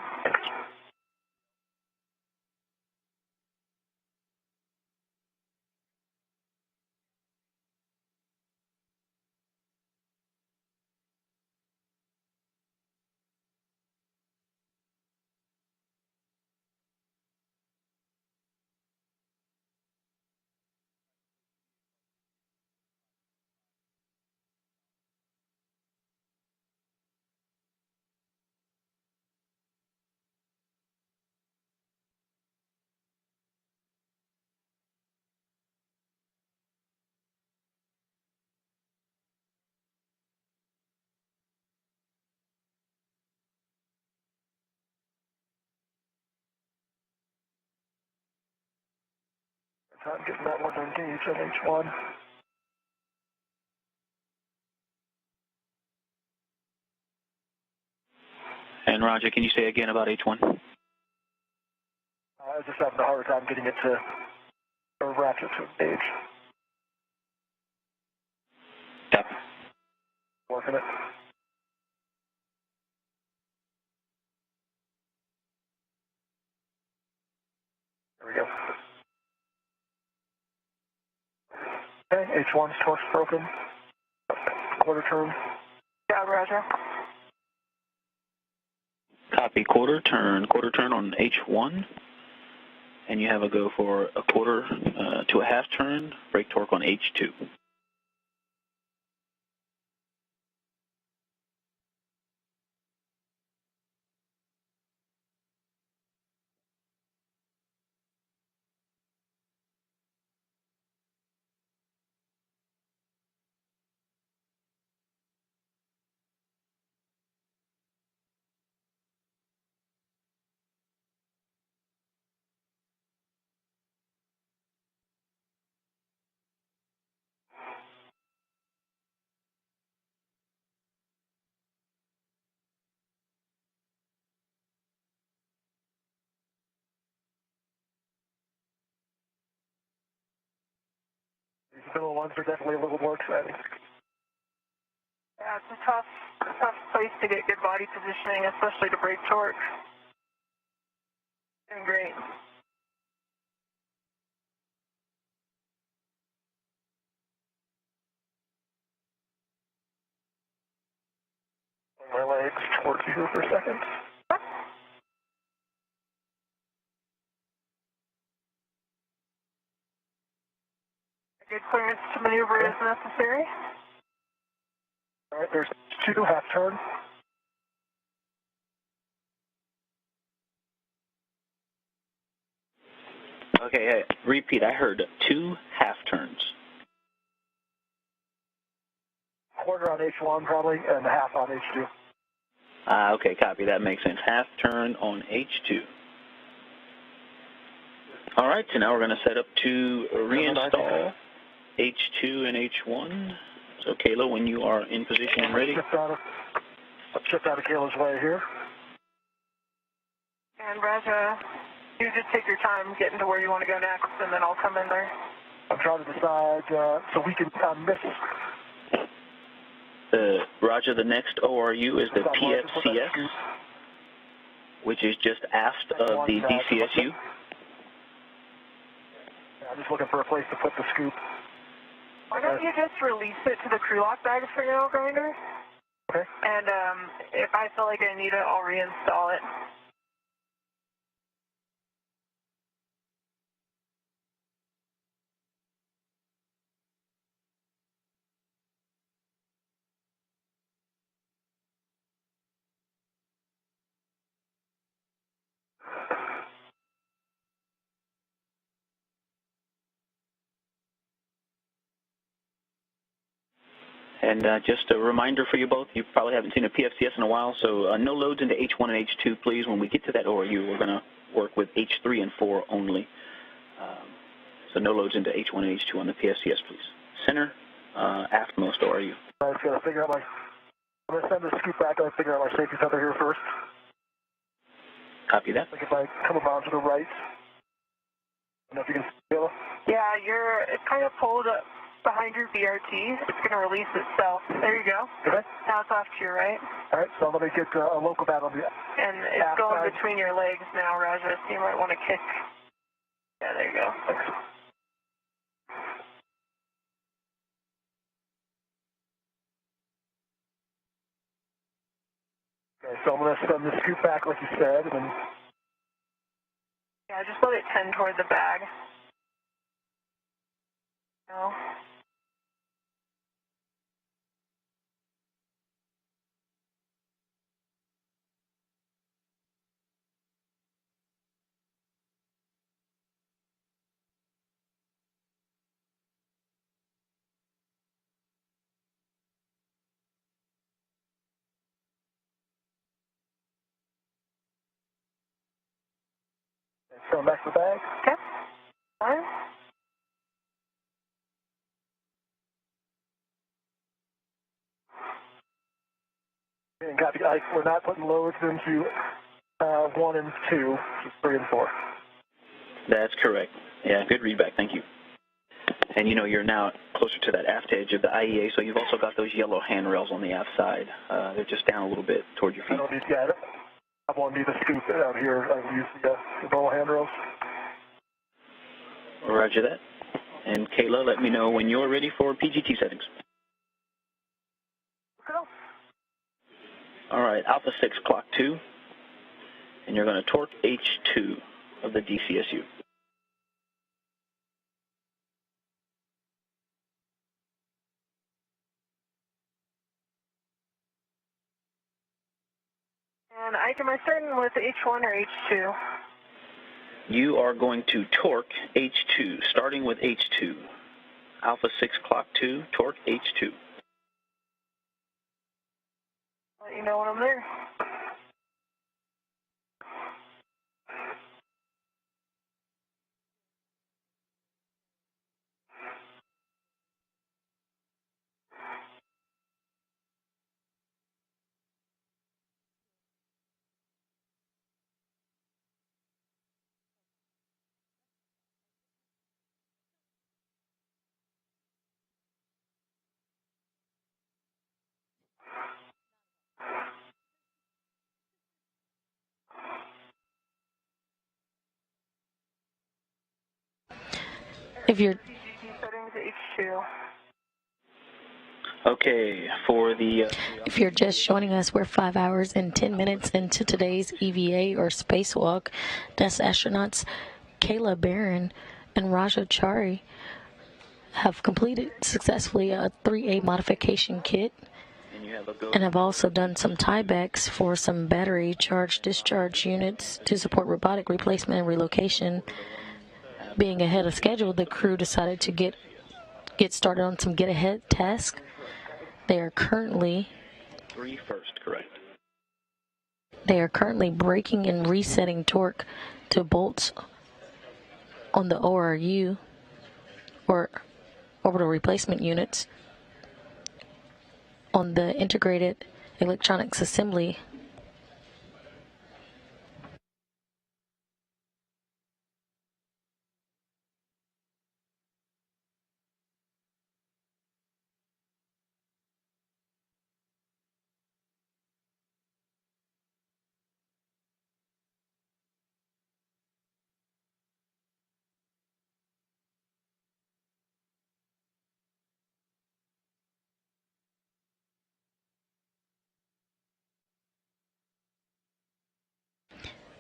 I'm getting that one engaged at H1. And Roger, can you say again about H1? I was just having a harder time getting it to ratchet to engage. Copy. Working it. There we go. Okay, H1's torque's broken. Quarter turn. Yeah, Roger. Copy. Quarter turn on H1. And you have a go for a quarter to a half turn, brake torque on H2. These middle ones are definitely a little more exciting. Yeah, it's a tough place to get good body positioning, especially to brake torque. Doing great. My legs towards you for a second. Good clearance to maneuver as necessary. All right, there's 2 half turn. Okay, hey, repeat. I heard 2 half turns. Quarter on H1 probably, and half on H2. Okay, copy. That makes sense. Half turn on H2. All right, so now we're going to set up to reinstall H2 and H1. So, Kayla, when you are in position and ready. I've shipped out of Kayla's way here. And Raja, you just take your time getting to where you want to go next, and then I'll come in there. I'm trying to decide so we can miss. Roger, the next ORU is the PFCS, which is just aft of the DCSU. I'm just looking for a place to put the scoop. Why don't you just release it to the crew lock bag for now, grinder? Okay. And if I feel like I need it, I'll reinstall it. And just a reminder for you both, you probably haven't seen a PFCS in a while, so no loads into H1 and H2, please. When we get to that ORU, we're going to work with H3 and 4 only. So no loads into H1 and H2 on the PFCS, please. Center, aftmost ORU. I was going to figure out I'm going to send the scoop back. I'll figure out my safety tether here first. Copy that. Like if I come around to the right. I don't know if you can feel it. Yeah, it's kind of pulled up behind your BRT. It's going to release itself. There you go. Okay. Now it's off to your right. All right, so let me get a local bat on the And it's going between your legs now, Raja, so you might want to kick. Yeah, there you go. Thanks. Okay, so I'm going to send the scoop back like you said, and then... Yeah, just let it tend toward the bag. No. Going back to the bag. Okay. Fine. And copy. We're not putting loads into 1 and 2, just 3 and 4. That's correct. Yeah, good readback. Thank you. And you know, you're now closer to that aft edge of the IEA, so you've also got those yellow handrails on the aft side. They're just down a little bit toward your feet. I don't need to get it. I won't need to scoop it out here. I will use the normal handrails. Roger that. And Kayla, let me know when you're ready for PGT settings. Go. All right, Alpha 6, clock 2. And you're going to torque H2 of the DCSU. And am I starting with H1 or H2? You are going to torque H2, starting with H2. Alpha 6, clock 2, torque H2. Let you know when I'm there. If you're Settings H2. Okay, for the... If you're just joining us, we're 5 hours and 10 minutes into today's EVA or Spacewalk. NASA astronauts Kayla Barron and Chari have completed successfully a 3A modification kit and have also done some tiebacks for some battery charge discharge units to support robotic replacement and relocation. Being ahead of schedule, the crew decided to get started on some get-ahead tasks. They are currently 3 first, correct. They are currently braking and resetting torque to bolts on the ORU, or orbital replacement units, on the integrated electronics assembly.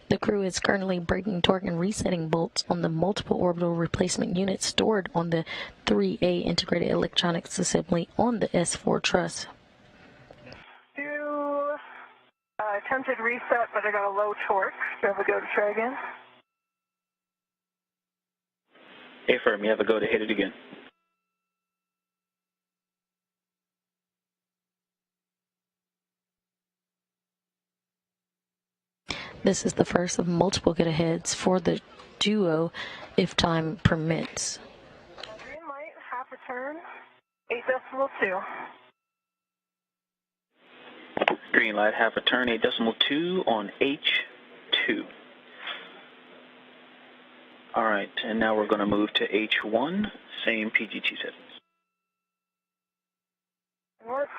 The crew is currently braking torque and resetting bolts on the multiple orbital replacement units stored on the 3A integrated electronics assembly on the S4 truss. Attempted reset, but I got a low torque. Do you have a go to try again? Affirm, you have a go to hit it again. This is the first of multiple get-aheads for the duo, if time permits. Green light, half a turn, 8.2. Green light, half a turn, 8.2 on H2. All right, and now we're going to move to H1, same PGT settings. Work.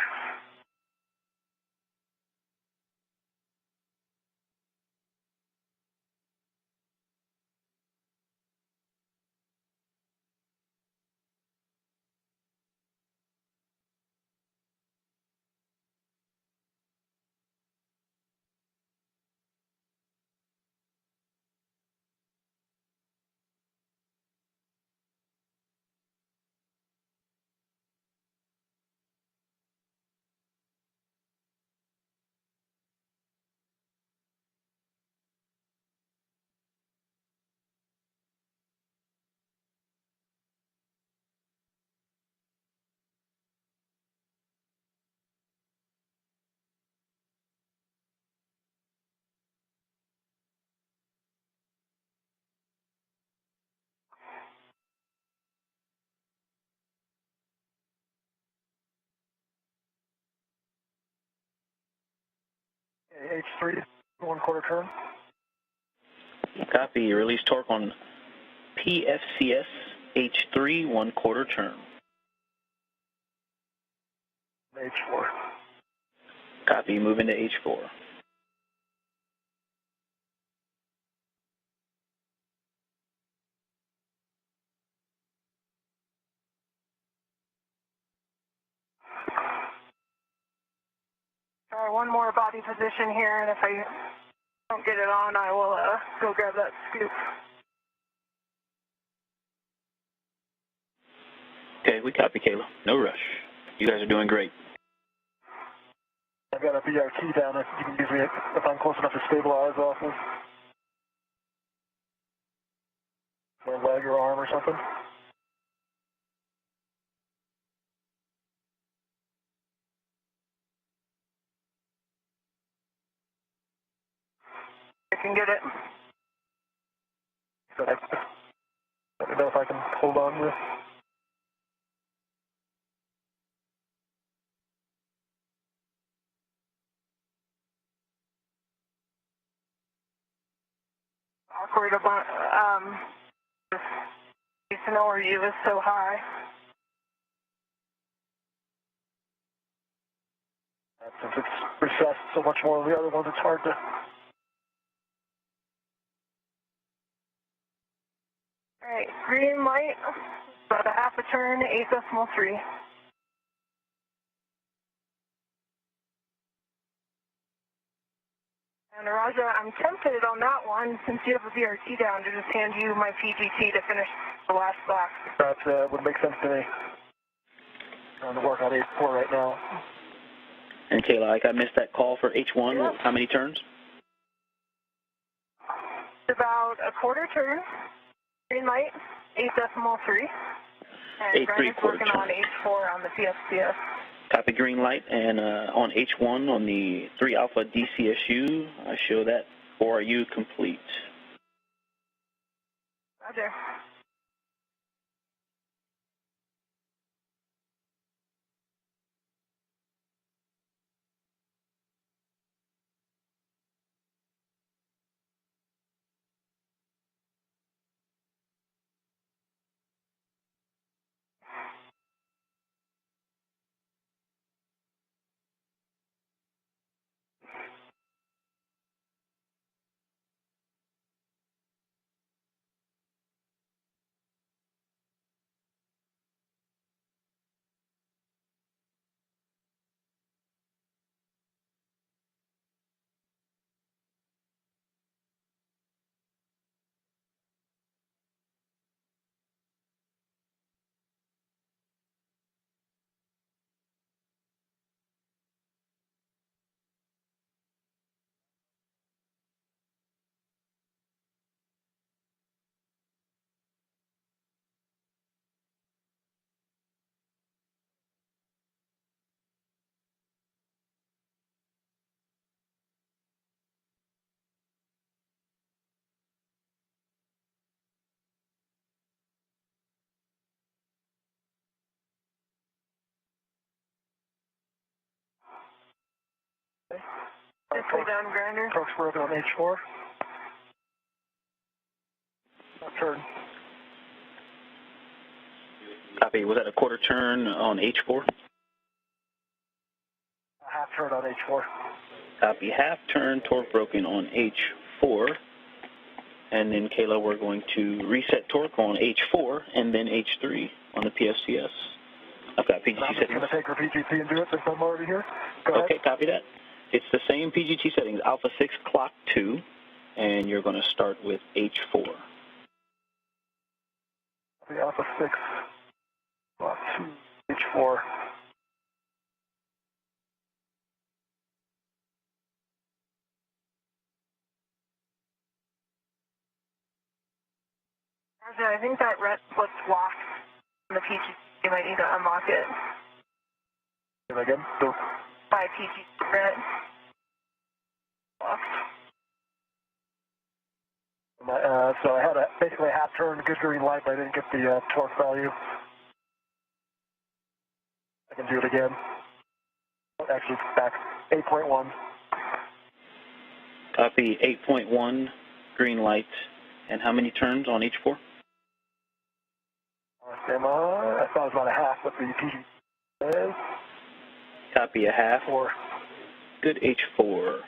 H3, 1/4 turn. Copy, release torque on PFCS H3 1/4 turn. H4. Copy, move into H4. One more body position here, and if I don't get it on, I will go grab that scoop. Okay, we copy, Kayla. No rush. You guys are doing great. I've got a BRT down if you can use me if I'm close enough to stabilize off of my leg or arm or something. I can get it. So let me know if I can hold on to this. Awkward about, just to know where you is so high. Since it's recessed so much more than the other ones, it's hard to. Alright, green light, about a half a turn, ISS 3. And Raja, I'm tempted on that one, since you have a BRT down, to just hand you my PGT to finish the last box. That would make sense to me. I'm trying to work on H4 right now. And Kayla, I missed that call for H1. Yep. How many turns? About a quarter turn, green light, ISS 3. And Brian's working on H4 on the PFCS. Copy, green light, and on H1 on the 3 Alpha DCSU, I show that ORU complete. Roger. Down grinder. Torque's broken on H4. Turn. Copy. Was that a quarter turn on H4? A half turn on H4. Copy. Half turn, torque broken on H4. And then, Kayla, we're going to reset torque on H4 and then H3 on the PFCS. I've got PGT settings. I'm going to take her PGT and do it since I'm already here. Go ahead. Okay, copy that. It's the same PGT settings, Alpha 6, clock 2, and you're going to start with H4. The Alpha 6, clock 2, H4. I think that red flip's locked on the PGT. You might need to unlock it. Say that again? So, by PGT red. Locked. So I had basically a half turn, good green light, but I didn't get the torque value. I can do it again. Actually, back 8.1. Copy 8.1, green light. And how many turns on H4? I thought it was about a half, but the PG says. Copy a half. 4. Good, H4.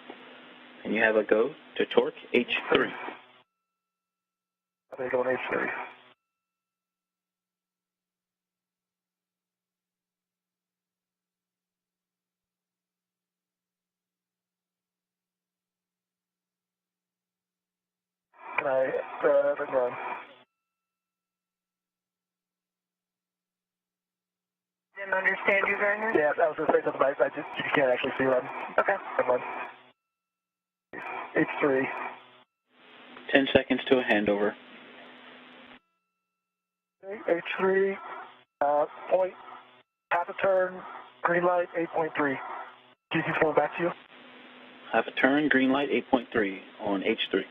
And you have a go to torque, H3. I think going H3. Can I run? Didn't understand you, Garner. Yeah, I was going to say something, but you can't actually see what Okay. I'm H3. 10 seconds to a handover. H3, point, half a turn, green light, 8.3. GC's going back to you. Half a turn, green light, 8.3 on H3.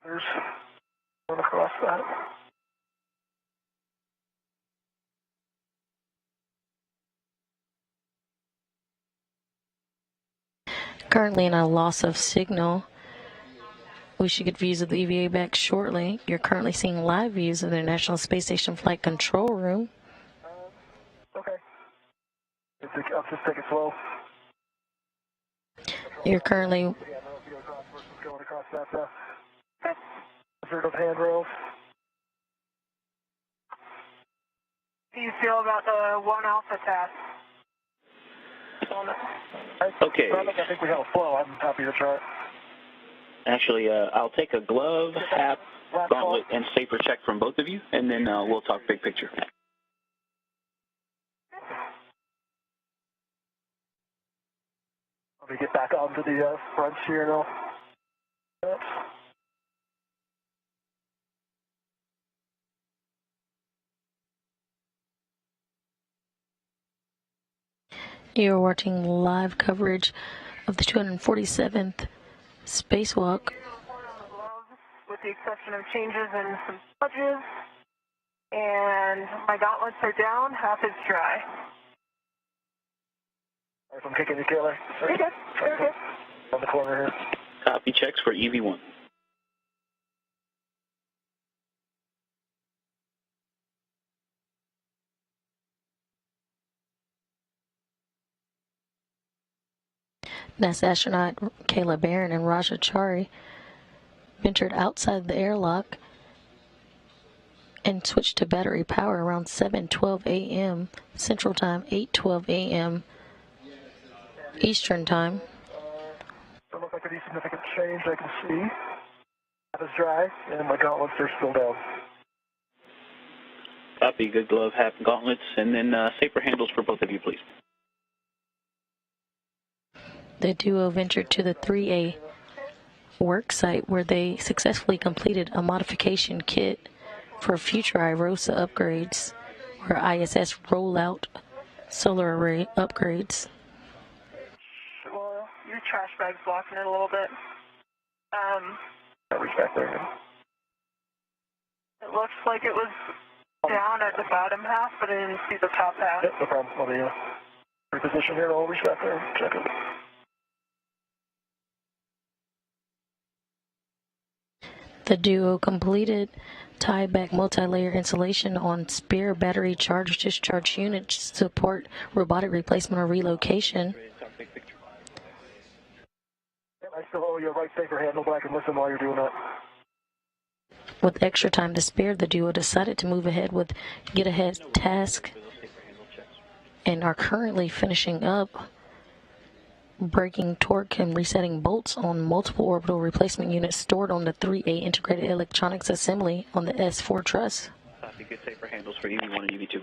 There's one across that. Currently in a loss of signal. We should get views of the EVA back shortly. You're currently seeing live views of the International Space Station Flight Control Room. Okay. I'll just take it slow. You're currently... Going across that, of handrails. How do you feel about the 1 alpha task? Okay. I think we have a flow. I'm happy to try it. Actually, I'll take a glove, hat, gauntlet, and safer check from both of you, and then we'll talk big picture. Let me get back onto the front here now. You're watching live coverage of the 247th Spacewalk. With the exception of changes and some smudges. And my gauntlets are down, half is dry. Alright, I'm kicking you, Kayla. You're good. You're good. On the corner here. Copy checks for EV1. NASA astronaut Kayla Barron and Chari ventured outside the airlock and switched to battery power around 7:12 a.m. Central Time, 8:12 a.m. Eastern Time. Don't look like any significant change I can see. That is dry, and my gauntlets are still down. Copy, good glove, hat, gauntlets, and then safer handles for both of you, please. The duo ventured to the 3A work site where they successfully completed a modification kit for future iROSA upgrades or ISS Roll-Out Solar Array upgrades. Well, your trash bag's blocking it a little bit. I'll reach back there. It looks like it was down at the bottom half, but I didn't see the top half. Yep, no problem. Let me reposition here. I'll reach back there and check it. The duo completed tie-back multi-layer insulation on spare battery charge-discharge units to support robotic replacement or relocation. I still owe you a right safer handle, but I can listen while you're doing that. With extra time to spare, the duo decided to move ahead with get-ahead task and are currently finishing up breaking torque and resetting bolts on multiple orbital replacement units stored on the 3A integrated electronics assembly on the S4 truss. Copy, good safer handles for EV1 and EV2.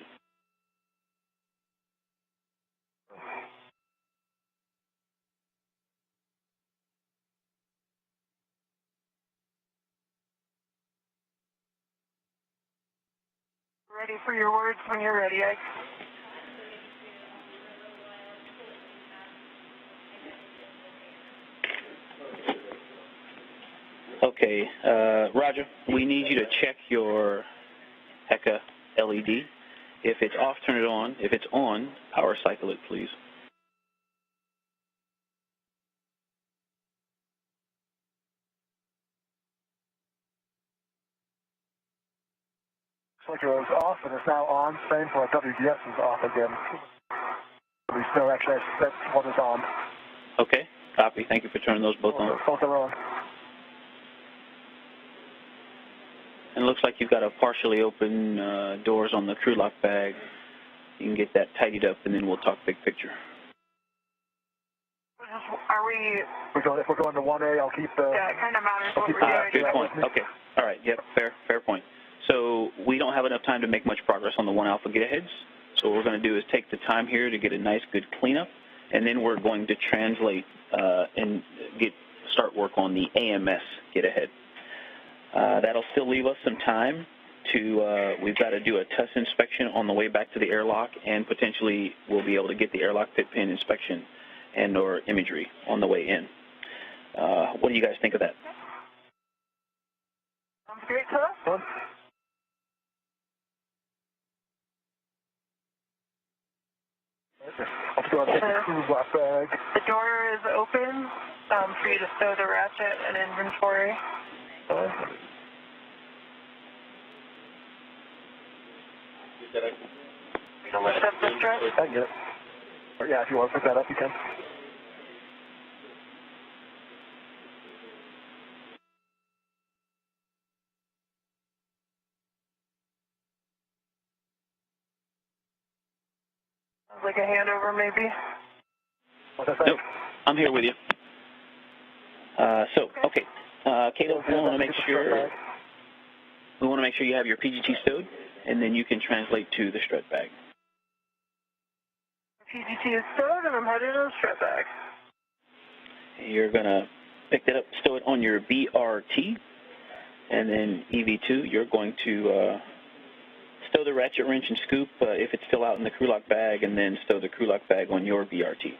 Ready for your words when you're ready, Ike. Okay, Roger, we need you to check your HECA LED. If it's off, turn it on. If it's on, power cycle it, please. Looks like it was off and it's now on. Same for WDS is off again. We still actually that one is on. Okay, copy. Thank you for turning those both on. Both are on. And it looks like you've got a partially open doors on the crew lock bag. You can get that tidied up, and then we'll talk big picture. Are we? If we're going to 1A, I'll keep the. Yeah, it kind of matters what we're doing. Good point. Okay. All right. Yep. Fair point. So we don't have enough time to make much progress on the 1 alpha get-aheads. So what we're going to do is take the time here to get a nice, good cleanup, and then we're going to translate and start work on the AMS get-ahead. That'll still leave us some time to, we've got to do a test inspection on the way back to the airlock, and potentially we'll be able to get the airlock pit pin inspection and or imagery on the way in. What do you guys think of that? Sounds great to us. I'll go ahead and take the crew lock bag. The door is open for you to stow the ratchet and inventory. You can lift up the strut. I can get it. Or yeah, if you want to pick that up, you can. Sounds like a handover, maybe. Nope, I'm here with you. Okay, Kayla, we want to make sure you have your PGT stowed, and then you can translate to the strut bag. PGT is stowed, and I'm headed to the strut bag. You're going to pick that up, stow it on your BRT, and then EV2, you're going to stow the ratchet wrench and scoop if it's still out in the crew lock bag, and then stow the crew lock bag on your BRT.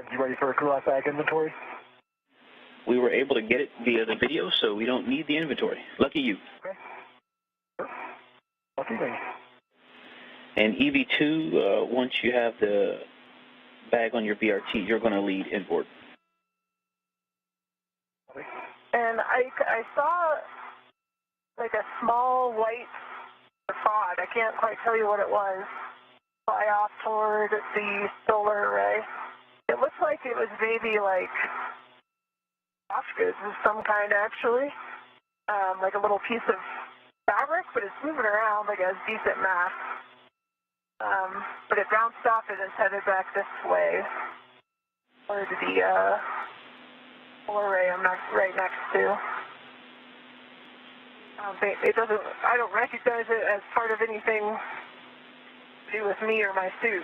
You ready for a crew lock bag inventory? We were able to get it via the video, so we don't need the inventory. Lucky you. Okay. Sure. Lucky me. And EV2, once you have the bag on your BRT, you're going to lead inboard. And I saw like a small white pod. I can't quite tell you what it was. Fly off toward the solar array. It looks like it was maybe like off goods of some kind, actually. Like a little piece of fabric, but it's moving around like a decent mass. But it bounced off it and headed back this way. Or to the solar array I'm not right next to. It doesn't. I don't recognize it as part of anything to do with me or my suit,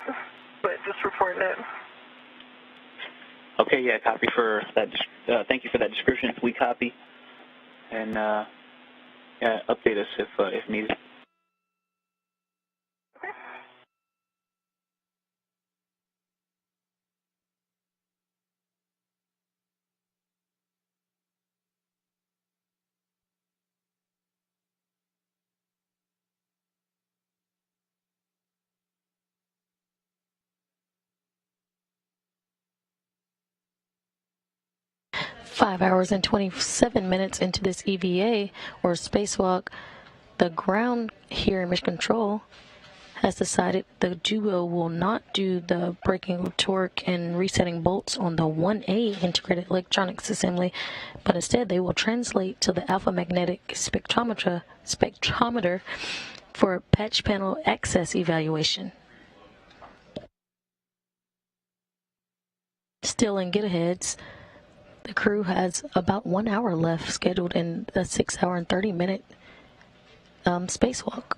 but just reporting it. Okay, yeah, copy for that. Thank you for that description. We copy, and yeah, update us if needed. Okay. 5 hours and 27 minutes into this EVA, or spacewalk, the ground here in Mission Control has decided the duo will not do the breaking of torque and resetting bolts on the 1A integrated electronics assembly, but instead they will translate to the alpha magnetic spectrometer for patch panel access evaluation. Still in get-aheads, the crew has about 1 hour left scheduled in the 6 hour and 30-minute spacewalk.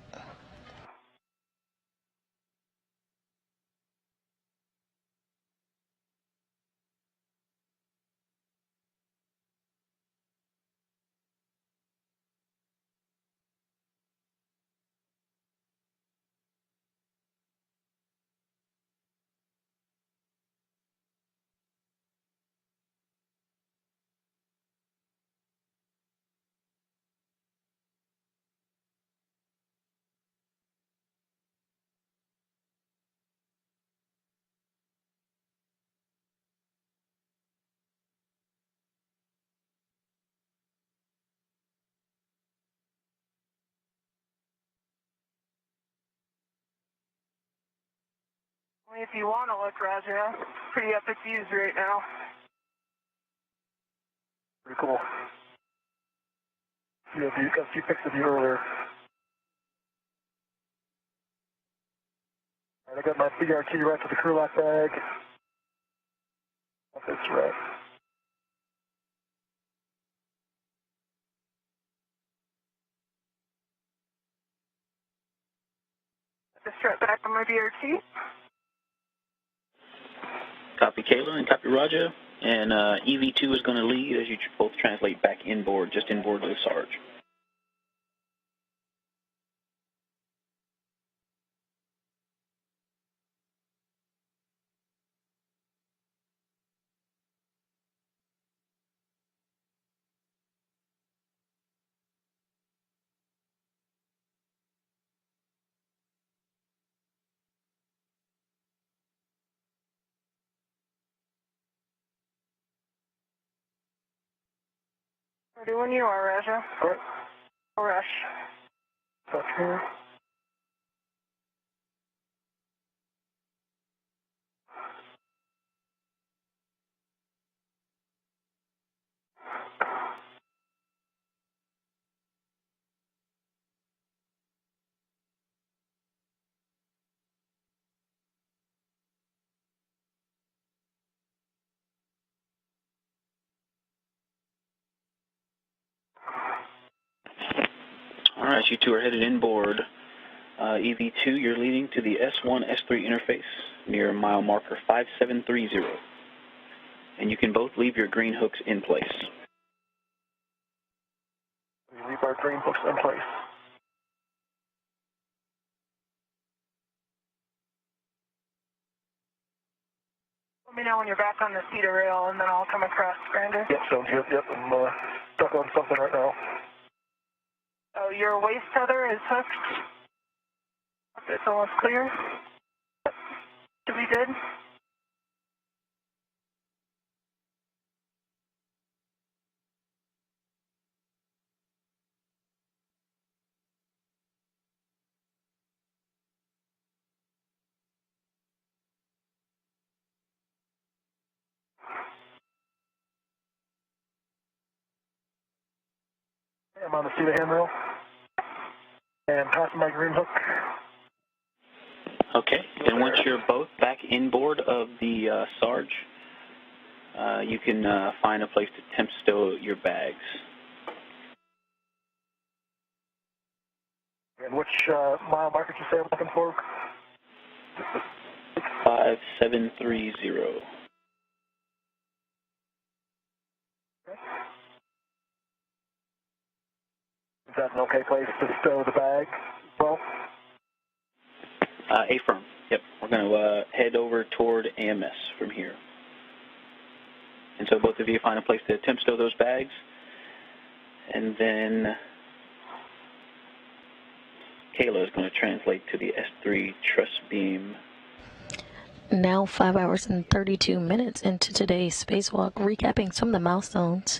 If you want to look, Roger, pretty epic views right now. Pretty cool. Yeah, you got a few pics of you earlier. All right, I got my BRT right to the crew lock bag. That's right. The strut back on my BRT. Copy Kayla and copy Roger. And EV2 is going to lead as you both translate back inboard, just inboard to the Sarge. Ready when you are, Raja. All right. No rush. Touch here. All right, you two are headed inboard. EV2, you're leading to the S1, S3 interface near mile marker 5730. And you can both leave your green hooks in place. We leave our green hooks in place. Let me know when you're back on the cedar rail, and then I'll come across, Brandon. Yep, sounds good. Yep, I'm stuck on something right now. Oh, your waist tether is hooked. Okay, so it's clear. Should be good. I'm on the seat of handrail. And passing my green hook. Okay, and once you're both back inboard of the Sarge, you can find a place to temp stow your bags. And which mile marker did you say I'm looking for? 5730. Okay. Is that an okay place to stow the bag? Well, A-firm. Yep, we're going to head over toward AMS from here. And so both of you find a place to temp stow those bags, and then Kayla is going to translate to the S3 truss beam. Now 5 hours and 32 minutes into today's spacewalk, recapping some of the milestones.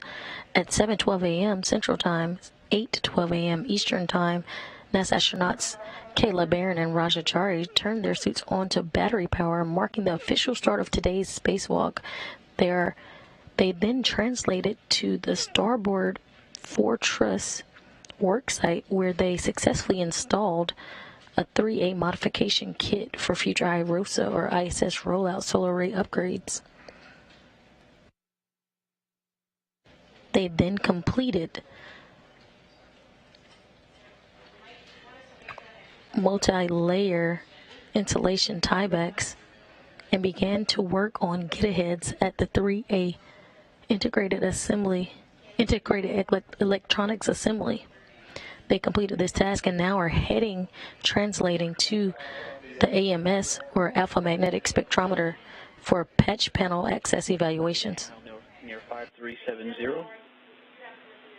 At 7:12 a.m. Central Time, 8:12 a.m. Eastern Time, NASA astronauts Kayla Barron and Chari turned their suits on to battery power, marking the official start of today's spacewalk. They then translated to the starboard fortress worksite, where they successfully installed a 3A modification kit for future iROSA or ISS Roll-Out Solar Array upgrades. They then completed multi-layer insulation tiebacks and began to work on get-aheads at the 3A integrated electronics assembly. They completed this task and now are translating to the AMS or alpha magnetic spectrometer for patch panel access evaluations. Near 5370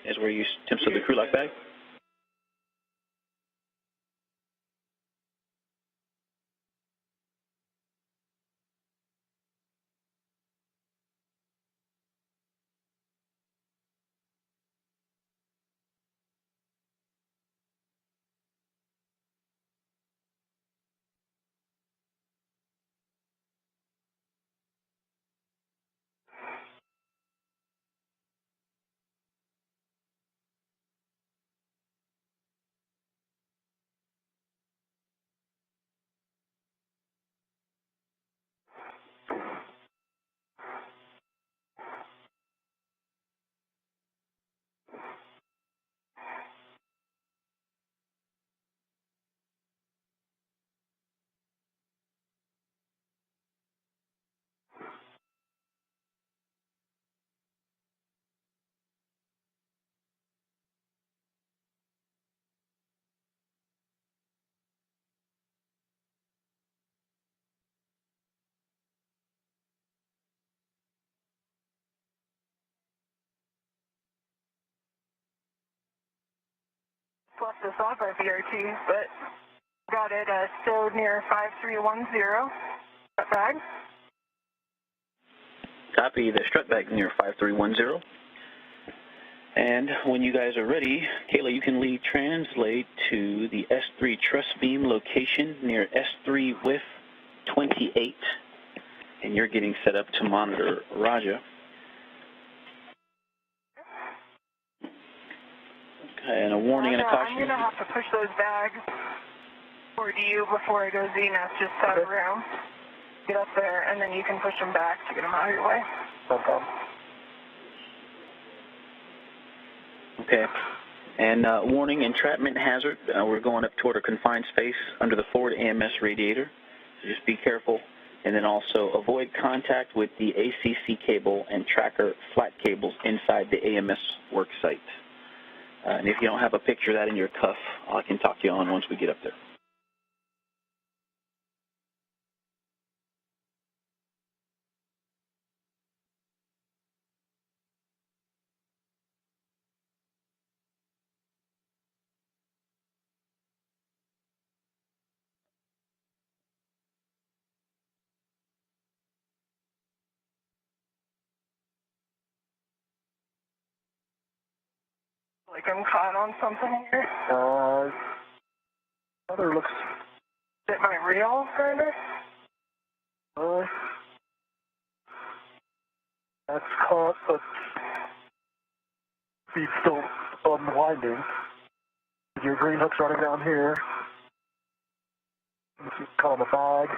is where you temp stow the crew lock bag. left this off our BRT, but got it still near 5310. Strut bag. Copy the strut bag near 5310. And when you guys are ready, Kayla, you can lead translate to the S3 truss beam location near S3 with 28. And you're getting set up to monitor Raja. Okay, and a warning and a caution. I'm going to have to push those bags toward you before I go ZNAS, just out of room. Get up there, and then you can push them back to get them out of your way. No problem. Okay. And warning, entrapment hazard. We're going up toward a confined space under the forward AMS radiator. So just be careful. And then also avoid contact with the ACC cable and tracker flat cables inside the AMS work site. And if you don't have a picture of that in your cuff, I can talk you on once we get up there. Like I'm caught on something here. Other looks. Is it my reel, Grinder? That's caught, but feed's still unwinding. Your green hook's running down here. You can call the bag.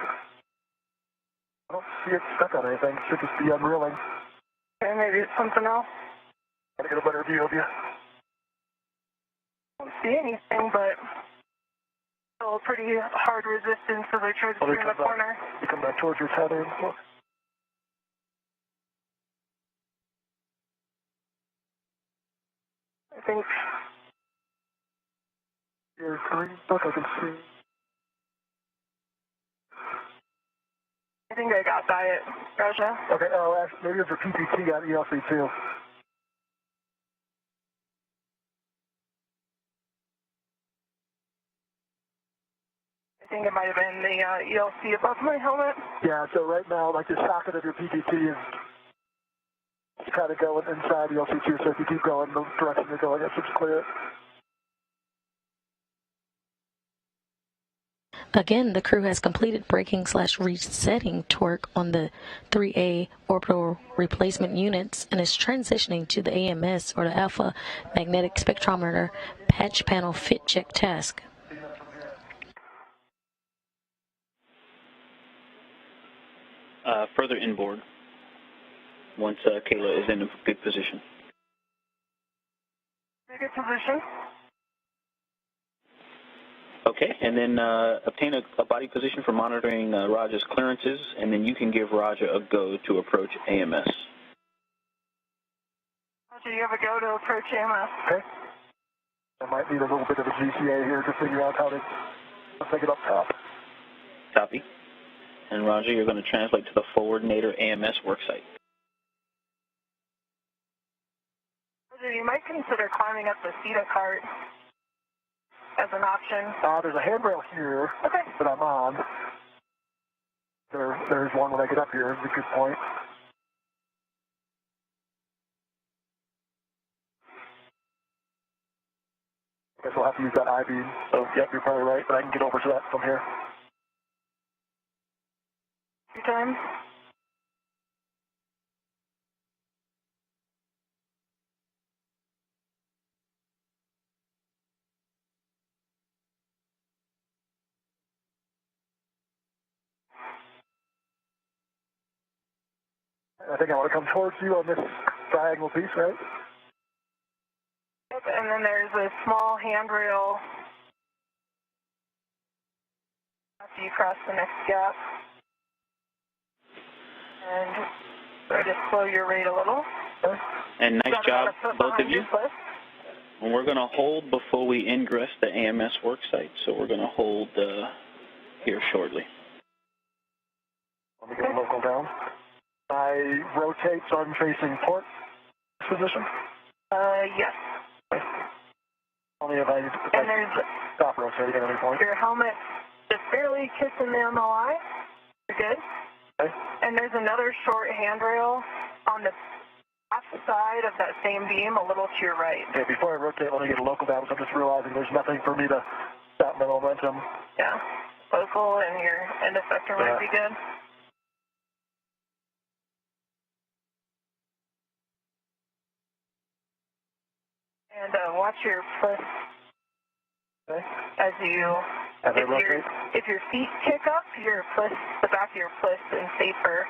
I don't see it stuck on anything. It should just be unreeling. Okay, maybe it's something else. Gotta get a better view of you. I don't see anything, but still a pretty hard resistance as I try to turn the corner. You come back towards your tether and look. I think your green hook I can see. I think I got by it, Raja. Okay, actually, maybe it's your PPT on ELC too. I think it might have been the ELC above my helmet. Yeah, so right now, like the socket of your PPT is kind of going inside ELC too, so if you keep going the direction you're going, it should clear it. Again, the crew has completed braking/resetting torque on the 3A orbital replacement units and is transitioning to the AMS, or the Alpha Magnetic Spectrometer patch panel fit check task. Further inboard once Kayla is in a good position. Good position. Okay, and then obtain a body position for monitoring Raja's clearances, and then you can give Raja a go to approach AMS. Raja, you have a go to approach AMS. Okay. I might need a little bit of a GCA here to figure out how to take it up top. Copy. And Raja, you're going to translate to the forward-nator AMS worksite. Raja, you might consider climbing up the CETA cart as an option. There's a handrail here that I'm on. There's one when I get up here. It's a good point. I guess we'll have to use that I-beam. So, yep, you're probably right, but I can get over to that from here. Your time. I think I want to come towards you on this diagonal piece, right? Yep, and then there's a small handrail after you cross the next gap. And try to slow your rate a little. And nice job, both of you. And we're going to hold before we ingress the AMS worksite, so we're going to hold here shortly. Let me get a local down. I rotate so I'm facing port position? Yes. I'll me if I stop rotating at any point. Your helmet just barely kissing the MLI. You're good. Okay. And there's another short handrail on the left side of that same beam, a little to your right. Okay, before I rotate, let me get a local balance. I'm just realizing there's nothing for me to stop my momentum. Yeah. Local and your end effector might be good. And watch your foot as you, if your feet kick up, the back of your foot is safer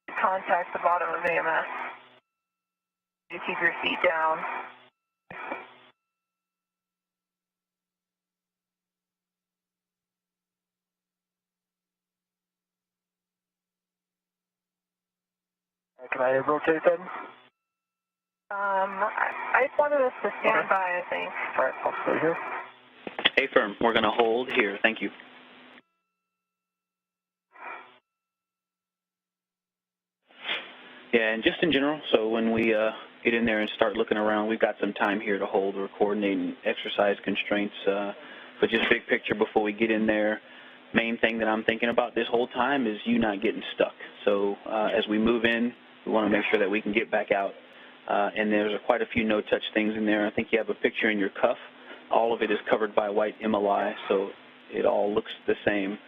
to contact the bottom of AMS. You keep your feet down. Can I rotate then? I wanted us to stand by, I think. All right, I'll stay here. A-firm, we're going to hold here. Thank you. Yeah, and just in general, so when we get in there and start looking around, we've got some time here to hold. We're coordinating exercise constraints, but just big picture before we get in there, main thing that I'm thinking about this whole time is you not getting stuck. So as we move in, we want to make sure that we can get back out. And there's quite a few no-touch things in there. I think you have a picture in your cuff. All of it is covered by white MLI, so it all looks the same.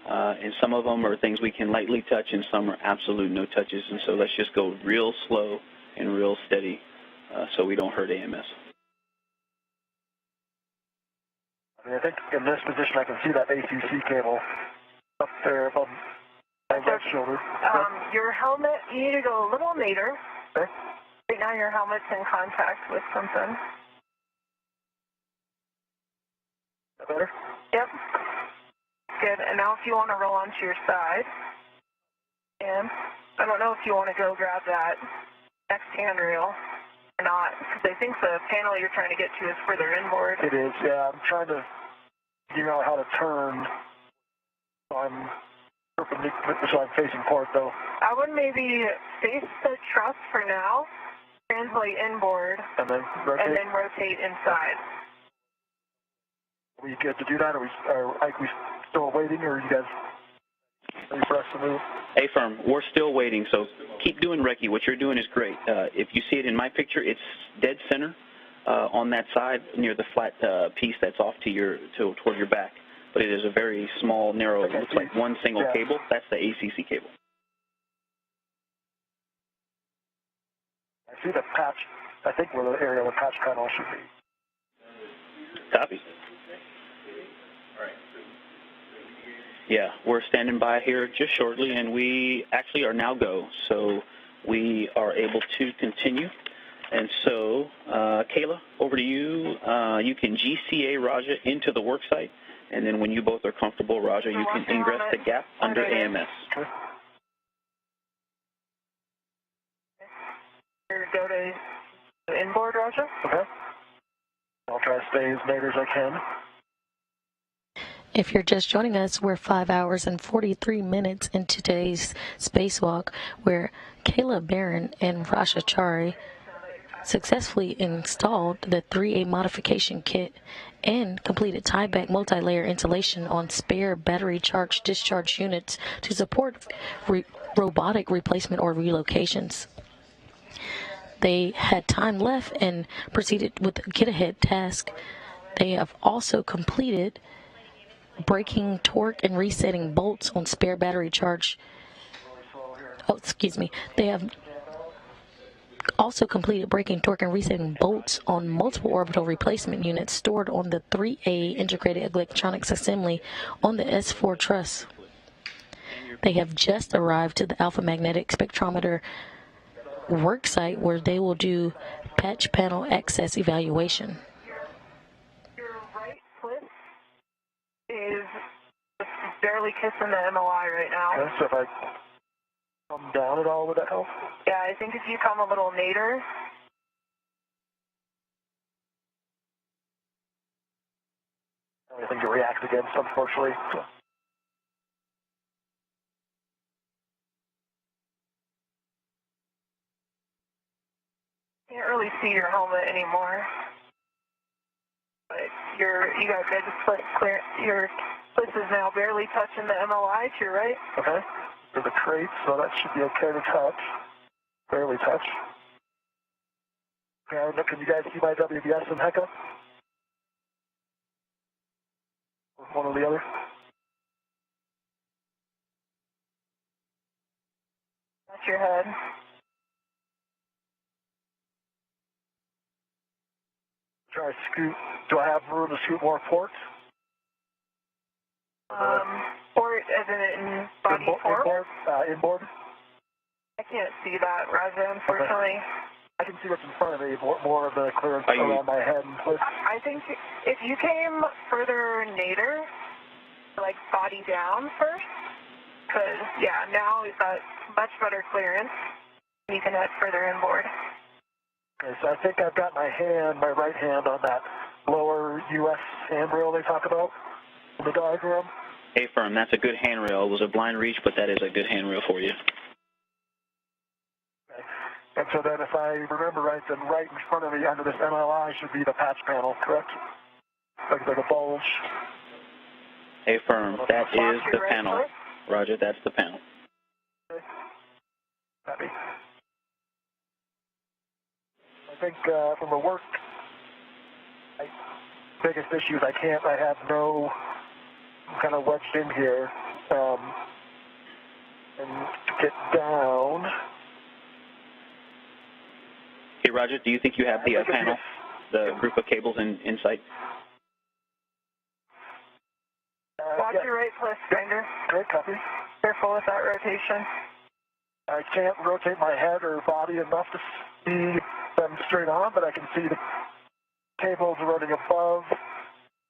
And some of them are things we can lightly touch, and some are absolute no-touches. And so let's just go real slow and real steady so we don't hurt AMS. I think in this position I can see that ACC cable up there above my right shoulder. Your helmet, you need to go a little nadir. Okay. Right now your helmet's in contact with something. Is that better? Yep. Good. And now if you want to roll onto your side, and I don't know if you want to go grab that next handrail or not, because I think the panel you're trying to get to is further inboard. It is, yeah. I'm trying to figure out how to turn so I'm perpendicular, so I'm facing port, though. I would maybe face the truss for now, translate inboard, and then rotate inside. Are we good to do that? Are we still waiting, or are you guys ready for us to move? A-firm, we're still waiting, so keep doing recce. What you're doing is great. If you see it in my picture, it's dead center on that side near the flat piece that's off to toward your back. But it is a very small, narrow, it looks like one single cable. That's the ACC cable. I see the patch, I think where the area where the patch panel should be. Copy. Yeah, we're standing by here just shortly, and we actually are now go. So we are able to continue. And so, Kayla, over to you. You can GCA Raja into the work site, and then when you both are comfortable, Raja, you can ingress the gap under AMS. Sure. Go to inboard, Raja. Okay. I'll try to stay as nadir as I can. If you're just joining us, we're 5 hours and 43 minutes into today's spacewalk, where Kayla Barron and Raja Chari successfully installed the 3A modification kit and completed tieback multi-layer insulation on spare battery charge discharge units to support robotic replacement or relocations. They had time left and proceeded with the get-ahead task. They have also completed breaking torque and resetting bolts on spare battery charge. They have also completed breaking torque and resetting bolts on multiple orbital replacement units stored on the 3A integrated electronics assembly on the S4 truss. They have just arrived to the alpha magnetic spectrometer work site, where they will do patch panel access evaluation. Your right foot is just barely kissing the MLI right now. Okay, so if I come down at all, would that help? Yeah, I think if you come a little nadir. Anything to react against, unfortunately. So. Can't really see your helmet anymore. You guys just split clear. Your place is now barely touching the MLI to your right. Okay. For the crate, so that should be okay to touch. Barely touch. Okay, look, can you guys see my WBS and HECA? One or the other? That's your head. Try to scoot. Do I have room to scoot more ports? Port as in body forward? Inboard? I can't see that, Raja, unfortunately. I can see what's in front of me, more of the clearance around my head and foot. I think if you came further nadir, like body down first, because, yeah, now we've got much better clearance. You can head further inboard. Okay, so I think I've got my right hand on that lower U.S. handrail they talk about in the diagram. Hey, firm, that's a good handrail. It was a blind reach, but that is a good handrail for you. Okay. And so then if I remember right, then right in front of me under this MLI should be the patch panel, correct? Like a bulge. Hey, firm, that is the panel. Roger, that's the panel. Okay. Copy. I think from the work, biggest issue is I have no kind of wedged in here and get down. Hey, Roger, do you think you have the panel, the group of cables in sight? Watch your right plus finger. Great, copy. Careful with that rotation. I can't rotate my head or body enough to see them straight on, but I can see the cables running above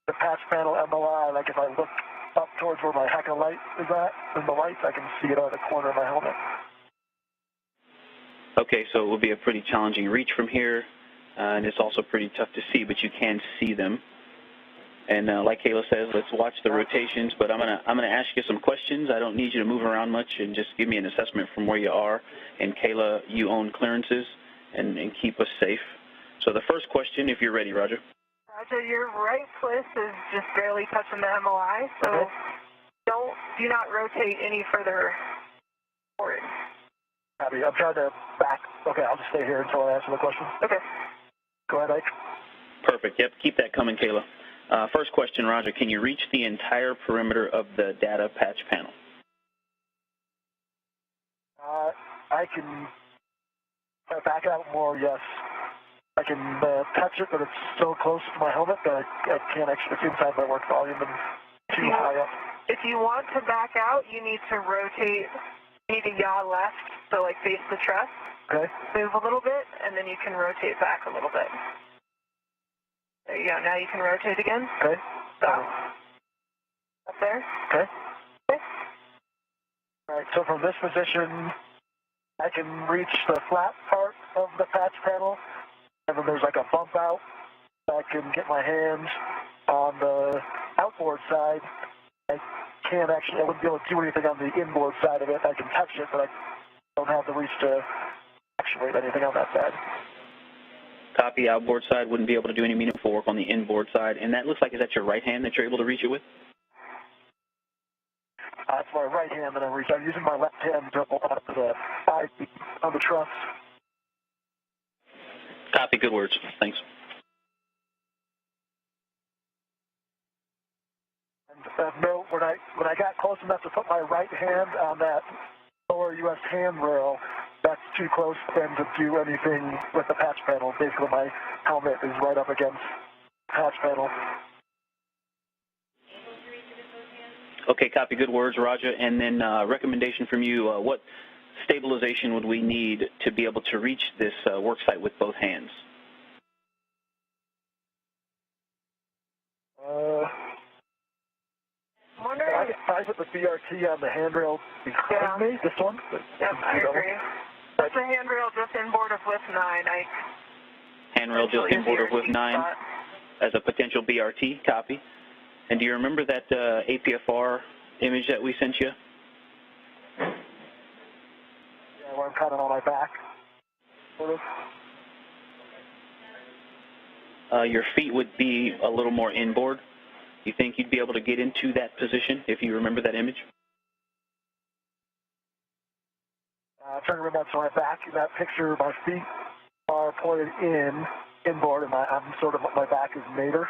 the patch panel MLI. Like if I look up towards where my HECA light is at, in the lights, I can see it on the corner of my helmet. Okay, so it will be a pretty challenging reach from here, and it's also pretty tough to see, but you can see them. And like Kayla says, let's watch the rotations, but I'm gonna ask you some questions. I don't need you to move around much, and just give me an assessment from where you are. And Kayla, you own clearances, and keep us safe. So the first question, if you're ready, Roger. Roger, your right twist is just barely touching the MLI, so do not rotate any further forward. Copy. I'm trying to back. Okay, I'll just stay here until I answer the question. Okay. Go ahead, Ike. Perfect. Yep, keep that coming, Kayla. First question, Roger, can you reach the entire perimeter of the data patch panel? I can back out more, yes. I can touch it, but it's so close to my helmet that I can't actually, it's inside my work volume and too high up. If you want to back out, you need to rotate, you need to yaw left, so like face the truss. Okay. Move a little bit, and then you can rotate back a little bit. There you go. Now you can rotate again. Okay. Stop. Up there. Okay. Okay. All right, so from this position, I can reach the flat part of the patch panel, and then there's like a bump out. I can get my hands on the outboard side. I wouldn't be able to do anything on the inboard side of it. I can touch it, but I don't have the reach to actuate anything on that side. Copy. Outboard side, wouldn't be able to do any meaningful work on the inboard side. And that looks like, is that your right hand that you're able to reach it with? That's my right hand that I'm reaching. I'm using my left hand to hold on to the side of the truss. Copy. Good words. Thanks. And note, when I got close enough to put my right hand on that lower U.S. handrail, that's too close then to do anything with the patch panel. Basically, my helmet is right up against the patch panel. Okay, copy. Good words, Roger. And then recommendation from you, what stabilization would we need to be able to reach this work site with both hands? I put the BRT on the handrail behind me, this one? Yep, I agree. That's a handrail just inboard of lift 9. Handrail just inboard of lift 9 as a potential BRT, copy. And do you remember that APFR image that we sent you? Yeah, where I'm kind of on my back, sort of. Your feet would be a little more inboard. You think you'd be able to get into that position if you remember that image? I'm trying to remember, so my back in that picture, my feet are pointed inboard, and I'm sort of, my back is nadir.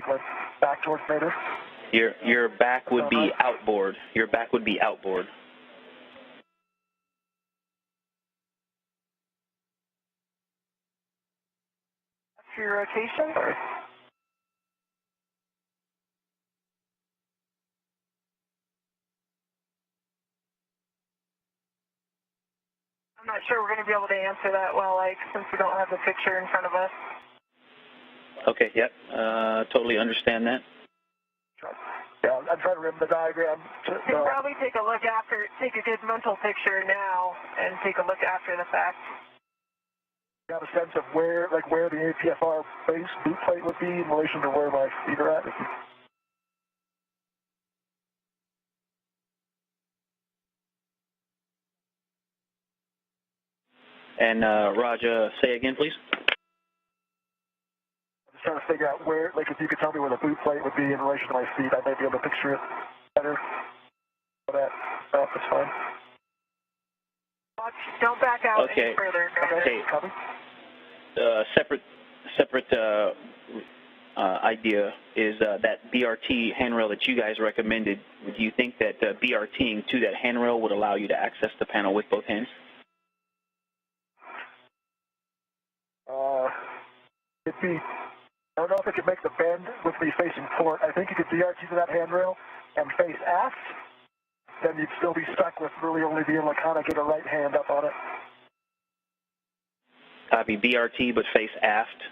Like back towards nadir. Your back would be outboard. Your back would be outboard. After your rotation? Sorry. I'm not sure we're going to be able to answer that well, like, since we don't have the picture in front of us. Okay, yep. Totally understand that. Yeah, I'm trying to remember the diagram. You can probably take a look after, take a good mental picture now, and take a look after the fact. You have a sense of where the APFR base boot plate would be in relation to where my feet are at? And Raja, say again, please. I'm just trying to figure out where, like, if you could tell me where the boot plate would be in relation to my feet, I might be able to picture it better. That's fine. Watch, don't back out any further. Okay. Separate idea is that BRT handrail that you guys recommended. Do you think that BRTing to that handrail would allow you to access the panel with both hands? I don't know if it could make the bend with me facing port. I think you could BRT to that handrail and face aft. Then you'd still be stuck with really only being able to kind of get a right hand up on it. Copy, BRT but face aft.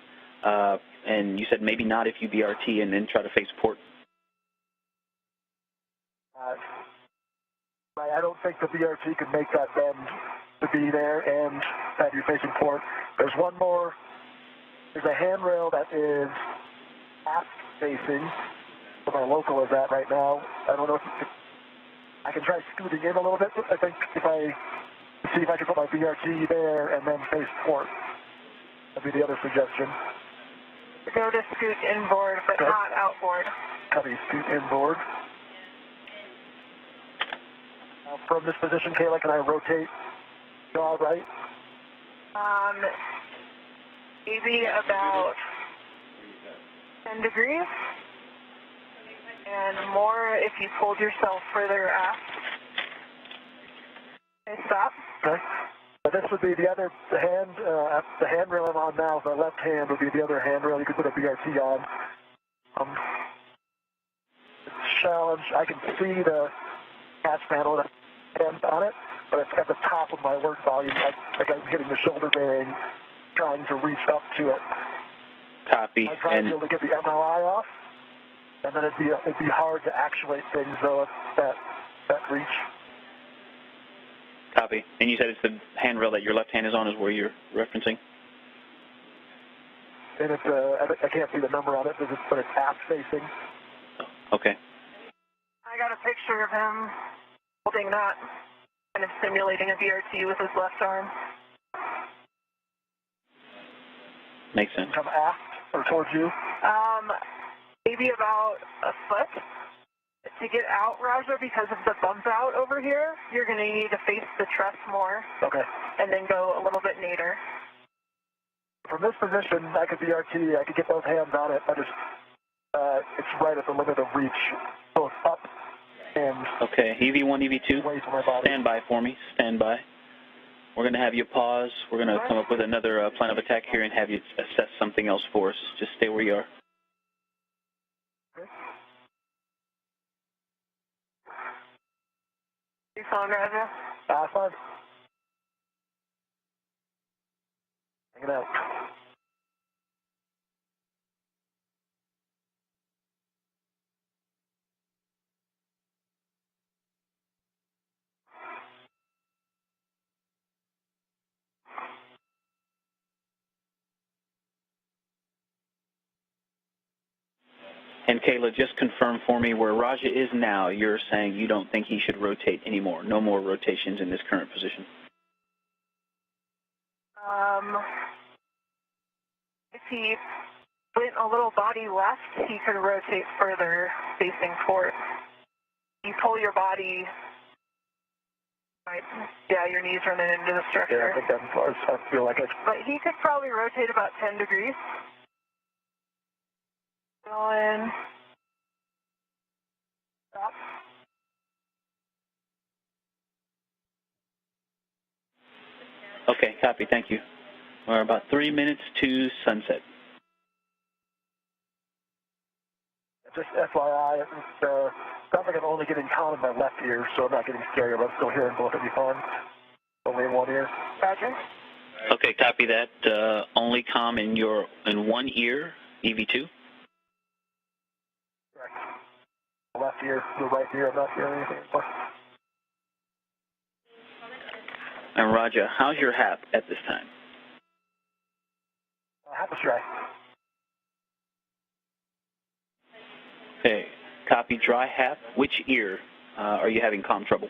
And you said maybe not if you BRT and then try to face port. I don't think the BRT could make that bend to be there and have you facing port. There's one more. There's a handrail that is aft facing, where my local is at right now. I don't know if I can try scooting in a little bit. I think if I can put my BRT there and then face port. That'd be the other suggestion. Go to scoot inboard, but not outboard. Copy, scoot inboard. From this position, Kayla, can I rotate jaw right? Maybe about 10 degrees, and more if you pulled yourself further aft. Okay, stop. Okay. This would be the handrail I'm on now, the left hand would be the other handrail you could put a BRT on. Challenge, I can see the catch panel that hands on it, but it's at the top of my work volume, like I'm hitting the shoulder bearing, trying to reach up to it. Copy. I'm trying to be able to get the MLI off, and then it'd be hard to actuate things though at that reach. Copy. And you said it's the handrail that your left hand is on is where you're referencing? And it's I can't see the number on it, but it's aft facing. Okay. I got a picture of him holding that, kind of simulating a BRT with his left arm. Makes sense. Come aft or towards you? Maybe about a foot. To get out, Raja, because of the bump out over here, you're going to need to face the truss more. Okay. And then go a little bit nadir. From this position, I could BRT, I could get both hands on it. It's right at the limit of reach, both up and okay, EV1, EV2, away from my body. Stand by for me, stand by. We're going to have you pause. We're going to come up with another plan of attack here and have you assess something else for us. Just stay where you are. Okay. You phone, Raja? Fine. Hanging out. And Kayla, just confirm for me where Raja is now. You're saying you don't think he should rotate anymore. No more rotations in this current position. If he went a little body left, he could rotate further facing forward. You pull your body, right, yeah, your knees running into the structure. Yeah, I think that's, I feel like it's... But he could probably rotate about 10 degrees. Go in. Stop. Okay, copy, thank you. We're about 3 minutes to sunset. Just FYI, it sounds like I'm only getting comm in my left ear, so I'm not getting stereo, but I'm still hearing both of you fine. Only in one ear. Roger. Okay, copy that. Only comm in one ear, EV2. Correct. The left ear, the right ear, I'm not hearing anything anymore. And Roger, how's your HAP at this time? HAP is dry. Okay, copy dry HAP. Which ear are you having comm trouble?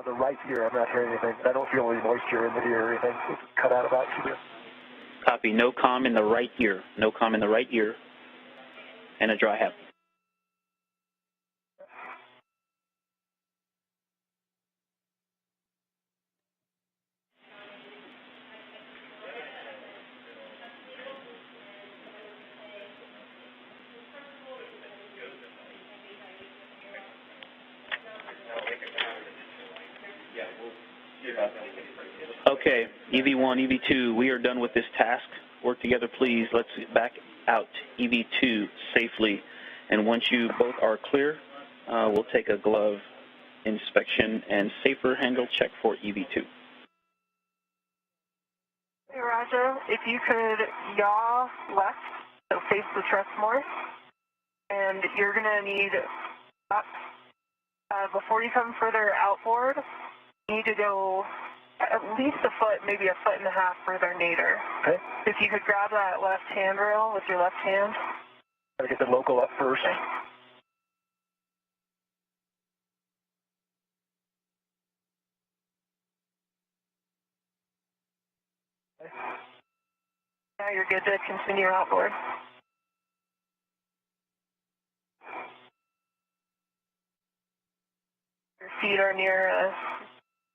The right ear, I'm not hearing anything. I don't feel any moisture in the ear or anything. It's cut out about 2 minutes. Copy, no comm in the right ear. No comm in the right ear. And a dry HAP. Okay, EV1, EV2, we are done with this task. Work together, please. Let's back out EV2 safely. And once you both are clear, we'll take a glove inspection and safer handle check for EV2. Hey, Raja, if you could yaw left, so face the truss more. And you're going to need, before you come further outboard, you need to go at least a foot, maybe a foot and a half further nadir. Okay. If you could grab that left handrail with your left hand. Gotta get the local up first. Okay. Now you're good to continue outboard. Your feet are near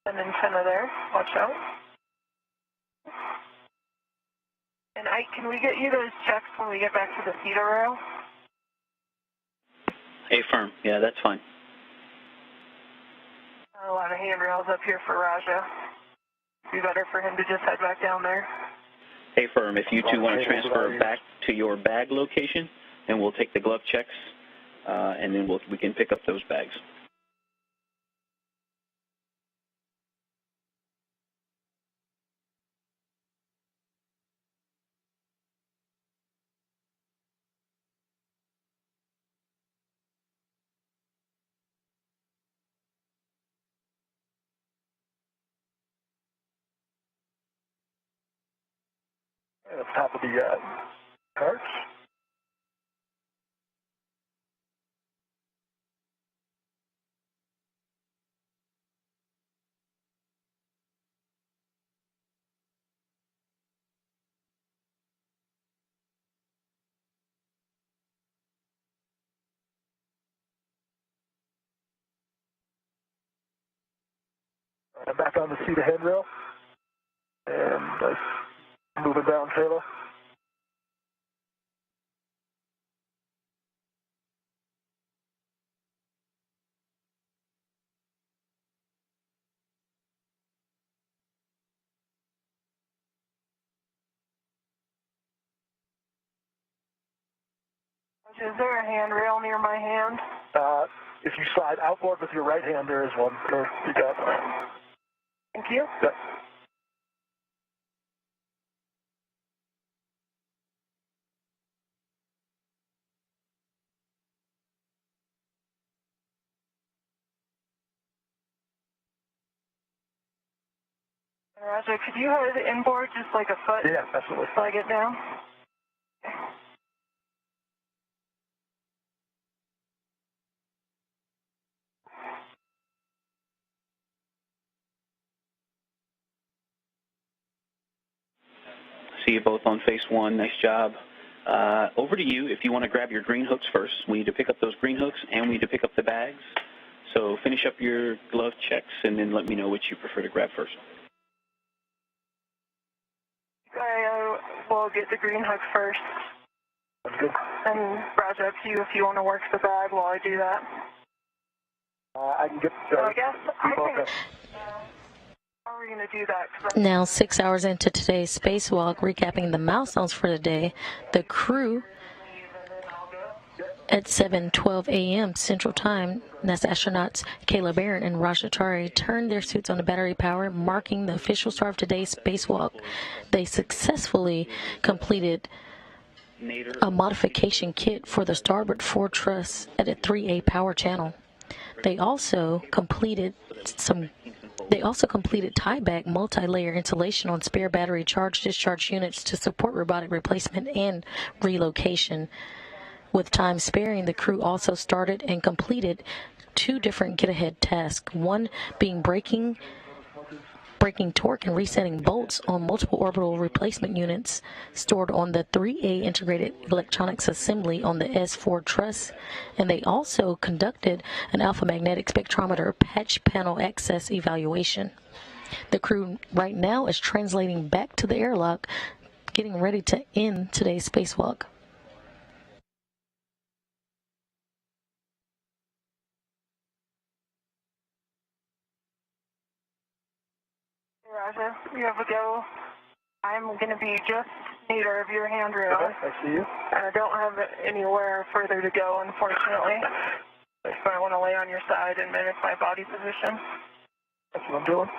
an antenna there. Watch out. And Ike, can we get you those checks when we get back to the feeder rail? Hey, firm. Yeah, that's fine. A lot of handrails up here for Raja. Be better for him to just head back down there. Hey, firm, if you two want to transfer back to your bag location, then we'll take the glove checks, and then we can pick up those bags. At the top of the carts. I'm back on the seat of handrail. And moving down, Kayla. Is there a handrail near my hand? If you slide outboard with your right hand, there is one. There, you got it. Thank you. Yep. Raja, could you head inboard just like a foot? Yeah, absolutely. Till I get down? See you both on phase one. Nice job. Over to you if you want to grab your green hooks first. We need to pick up those green hooks, and we need to pick up the bags. So finish up your glove checks, and then let me know which you prefer to grab first. I will get the green hook first. That's good. And Roger, up to you if you want to work the bag while I do that. I can get I guess how are we going to do that? Now, 6 hours into today's spacewalk, recapping the milestones for the day, the crew at 7:12 a.m. Central Time, NASA astronauts Kayla Barron and Chari turned their suits on to battery power, marking the official start of today's spacewalk. They successfully completed a modification kit for the starboard fore truss at a 3A power channel. They also completed tieback multi-layer insulation on spare battery charge-discharge units to support robotic replacement and relocation. With time sparing, the crew also started and completed 2 different get-ahead tasks, one being breaking torque and resetting bolts on multiple orbital replacement units stored on the 3A integrated electronics assembly on the S4 truss, and they also conducted an alpha magnetic spectrometer patch panel access evaluation. The crew right now is translating back to the airlock, getting ready to end today's spacewalk. Roger, you have a go. I'm going to be just near of your handrail. Okay, I see you. And I don't have anywhere further to go, unfortunately. So I want to lay on your side and mimic my body position. That's what I'm doing.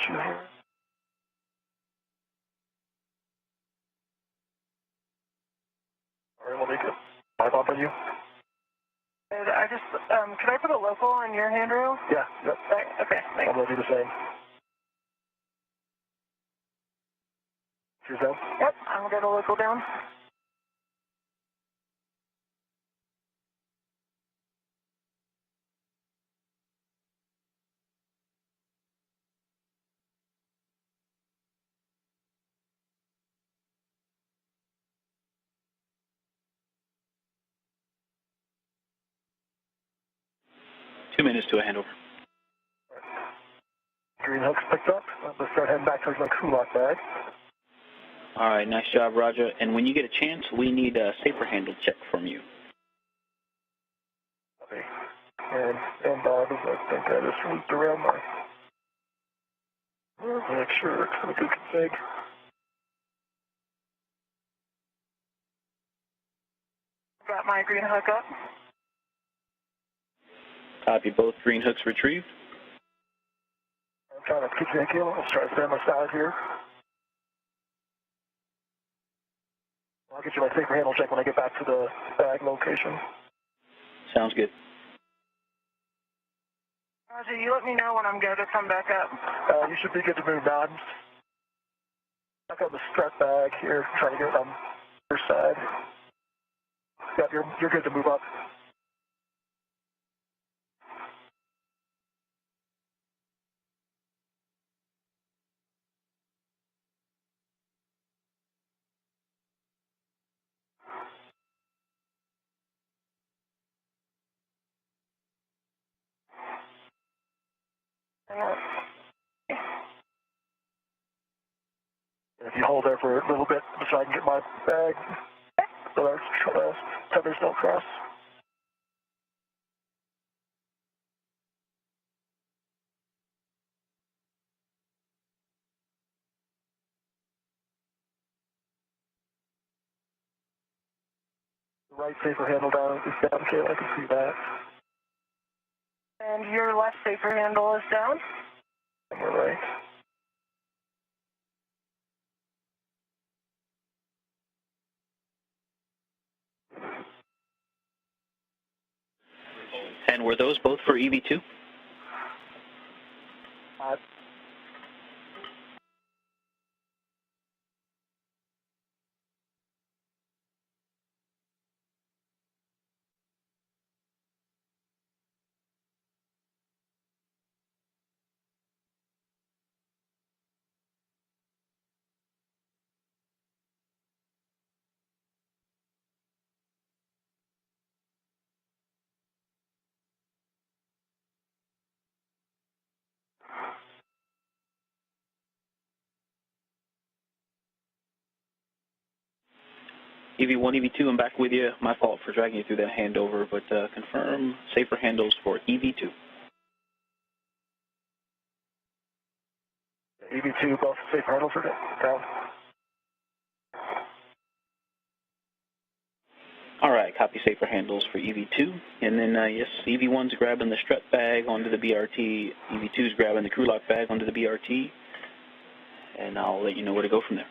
Shoot here. All right, let me go. I'll bump on you. And I just, could I put a local on your handrail? Yeah, yep. Okay, thanks. I'm going to do the same. Yourself? Yep, I'm going to get a local down. Two minutes to a handover. Green hook's picked up. Let's start heading back towards my crew lock bag. All right, nice job, Roger. And when you get a chance, we need a safer handle check from you. Okay. And Bob, I think I just looped around my... Make sure it's a good config. Got my green hook up. Copy, both green hooks retrieved. I'm trying to keep you in kill. Let's try to stay on my side here. I'll get you my safer handle check when I get back to the bag location. Sounds good. Roger, you let me know when I'm good to come back up. You should be good to move now. I've got the strut bag here, trying to get it on your side. Yeah, you're good to move up. If you hold there for a little bit so I can get my bag, so our tethers don't cross. The right safer handle down is down, Kayla, I can see that. And your left safer handle is down. And we're right. And were those both for EV2? EV1, EV2, I'm back with you. My fault for dragging you through that handover, but confirm safer handles for EV2. EV2, both safer handles are down. All right, copy safer handles for EV2. And then, yes, EV1's grabbing the strut bag onto the BRT. EV2's grabbing the crew lock bag onto the BRT. And I'll let you know where to go from there.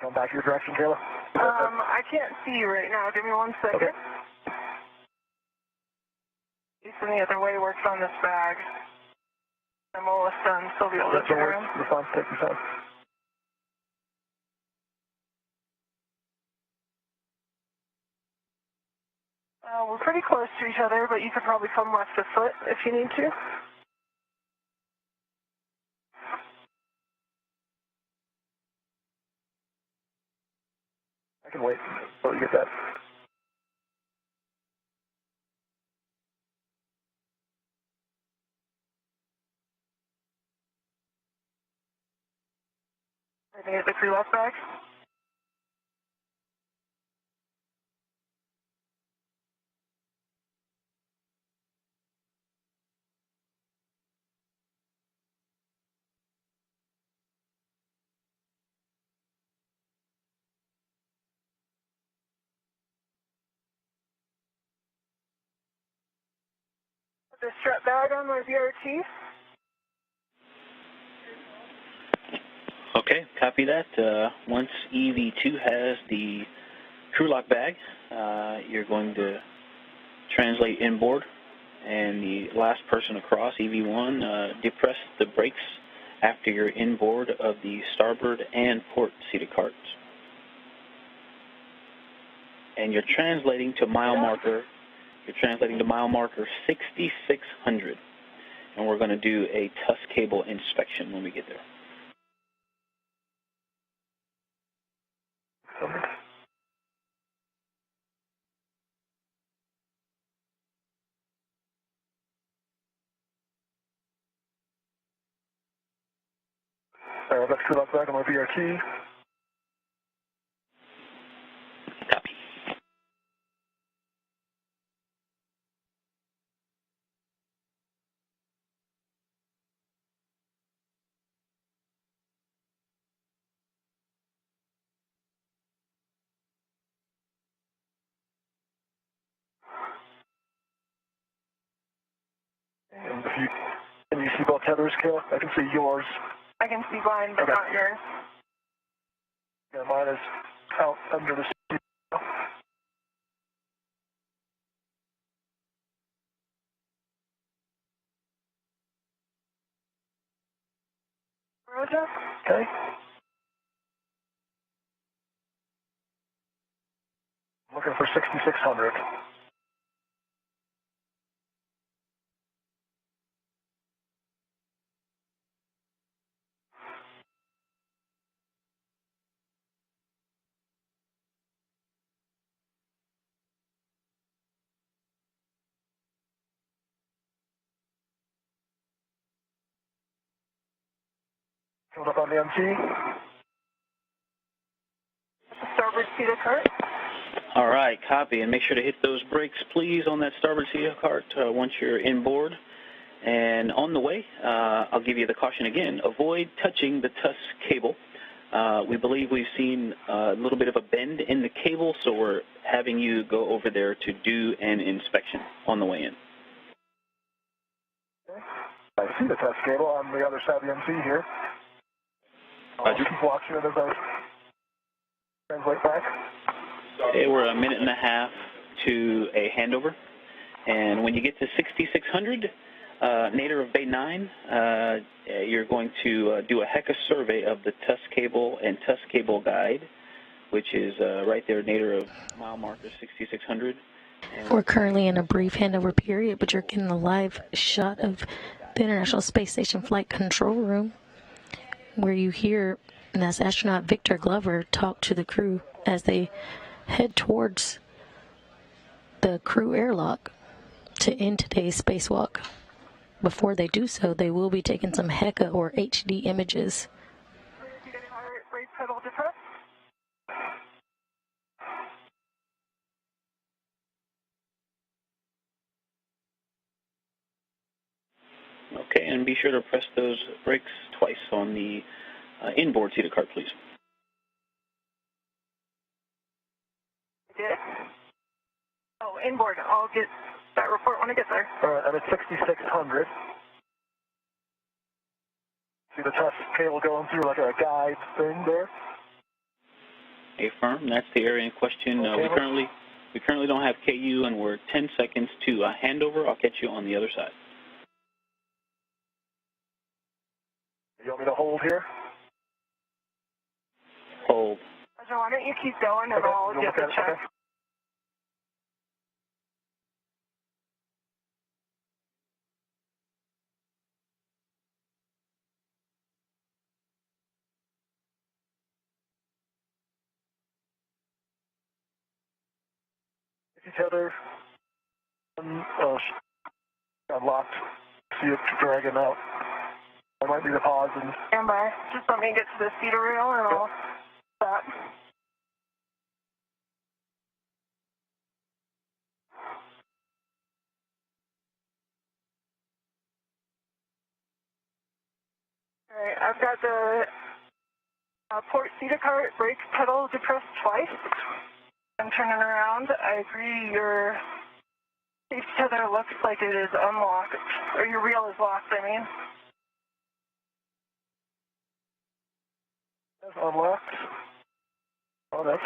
Come back your direction, Kayla. I can't see you right now. Give me 1 second. Okay. Facing the other way works on this bag. I'm almost done, so I'll be able to turn. You're fine. Take your time. We're pretty close to each other, but you could probably come left a foot if you need to. I can wait until you get that. I think it's the crew lock bag. The strut bag on my BRT. Okay, copy that. Once EV2 has the crew lock bag, you're going to translate inboard, and the last person across, EV1, depress the brakes after you're inboard of the starboard and port seated carts. And you're translating to mile marker. You're translating to mile marker 6600, and we're going to do a TUS cable inspection when we get there. That's crew lock bag on my BRT. Copy. And if you can you see both tethers, Kayla? I can see yours. I can see mine, but not yours. Yeah, mine is out under the seat. Roger? Okay. Looking for 6600. Coming up on the MT. Starboard seated cart. All right, copy, and make sure to hit those brakes, please, on that starboard seated cart once you're inboard. And on the way, I'll give you the caution again, avoid touching the TUS cable. We believe we've seen a little bit of a bend in the cable, so we're having you go over there to do an inspection on the way in. Okay. I see the TUS cable on the other side of the MC here. I'll keep watching it as I translate back. Okay, we're a minute and a half to a handover. And when you get to 6600, nadir of Bay 9, you're going to do a HECA survey of the TUS cable and TUS cable guide, which is right there, nadir of mile marker 6600. We're currently in a brief handover period, but you're getting a live shot of the International Space Station Flight Control Room, where you hear NASA astronaut Victor Glover talked to the crew as they head towards the crew airlock to end today's spacewalk. Before they do so, they will be taking some HECA or HD images. Brake pedal depressed. Okay, and be sure to press those brakes twice on the inboard seated cart, please. Yeah. Oh, inboard. I'll get that report when I get there. All right, I'm at 6,600. See the test cable going through like a guide thing there? Affirm, that's the area in question. Okay. We currently don't have KU, and we're 10 seconds to handover. I'll catch you on the other side. You want me to hold here? Hold. Roger, why don't you keep going and I'll get the check. Okay. Tether unlocked. See it dragging out. I might need to pause and... Stand by. Just let me get to the feeder rail and I'll stop. Alright, I've got the port seated cart brake pedal depressed twice. I'm turning around. I agree your safe tether looks like it is unlocked, or your reel is locked, I mean. That's unlocked. Oh, that's...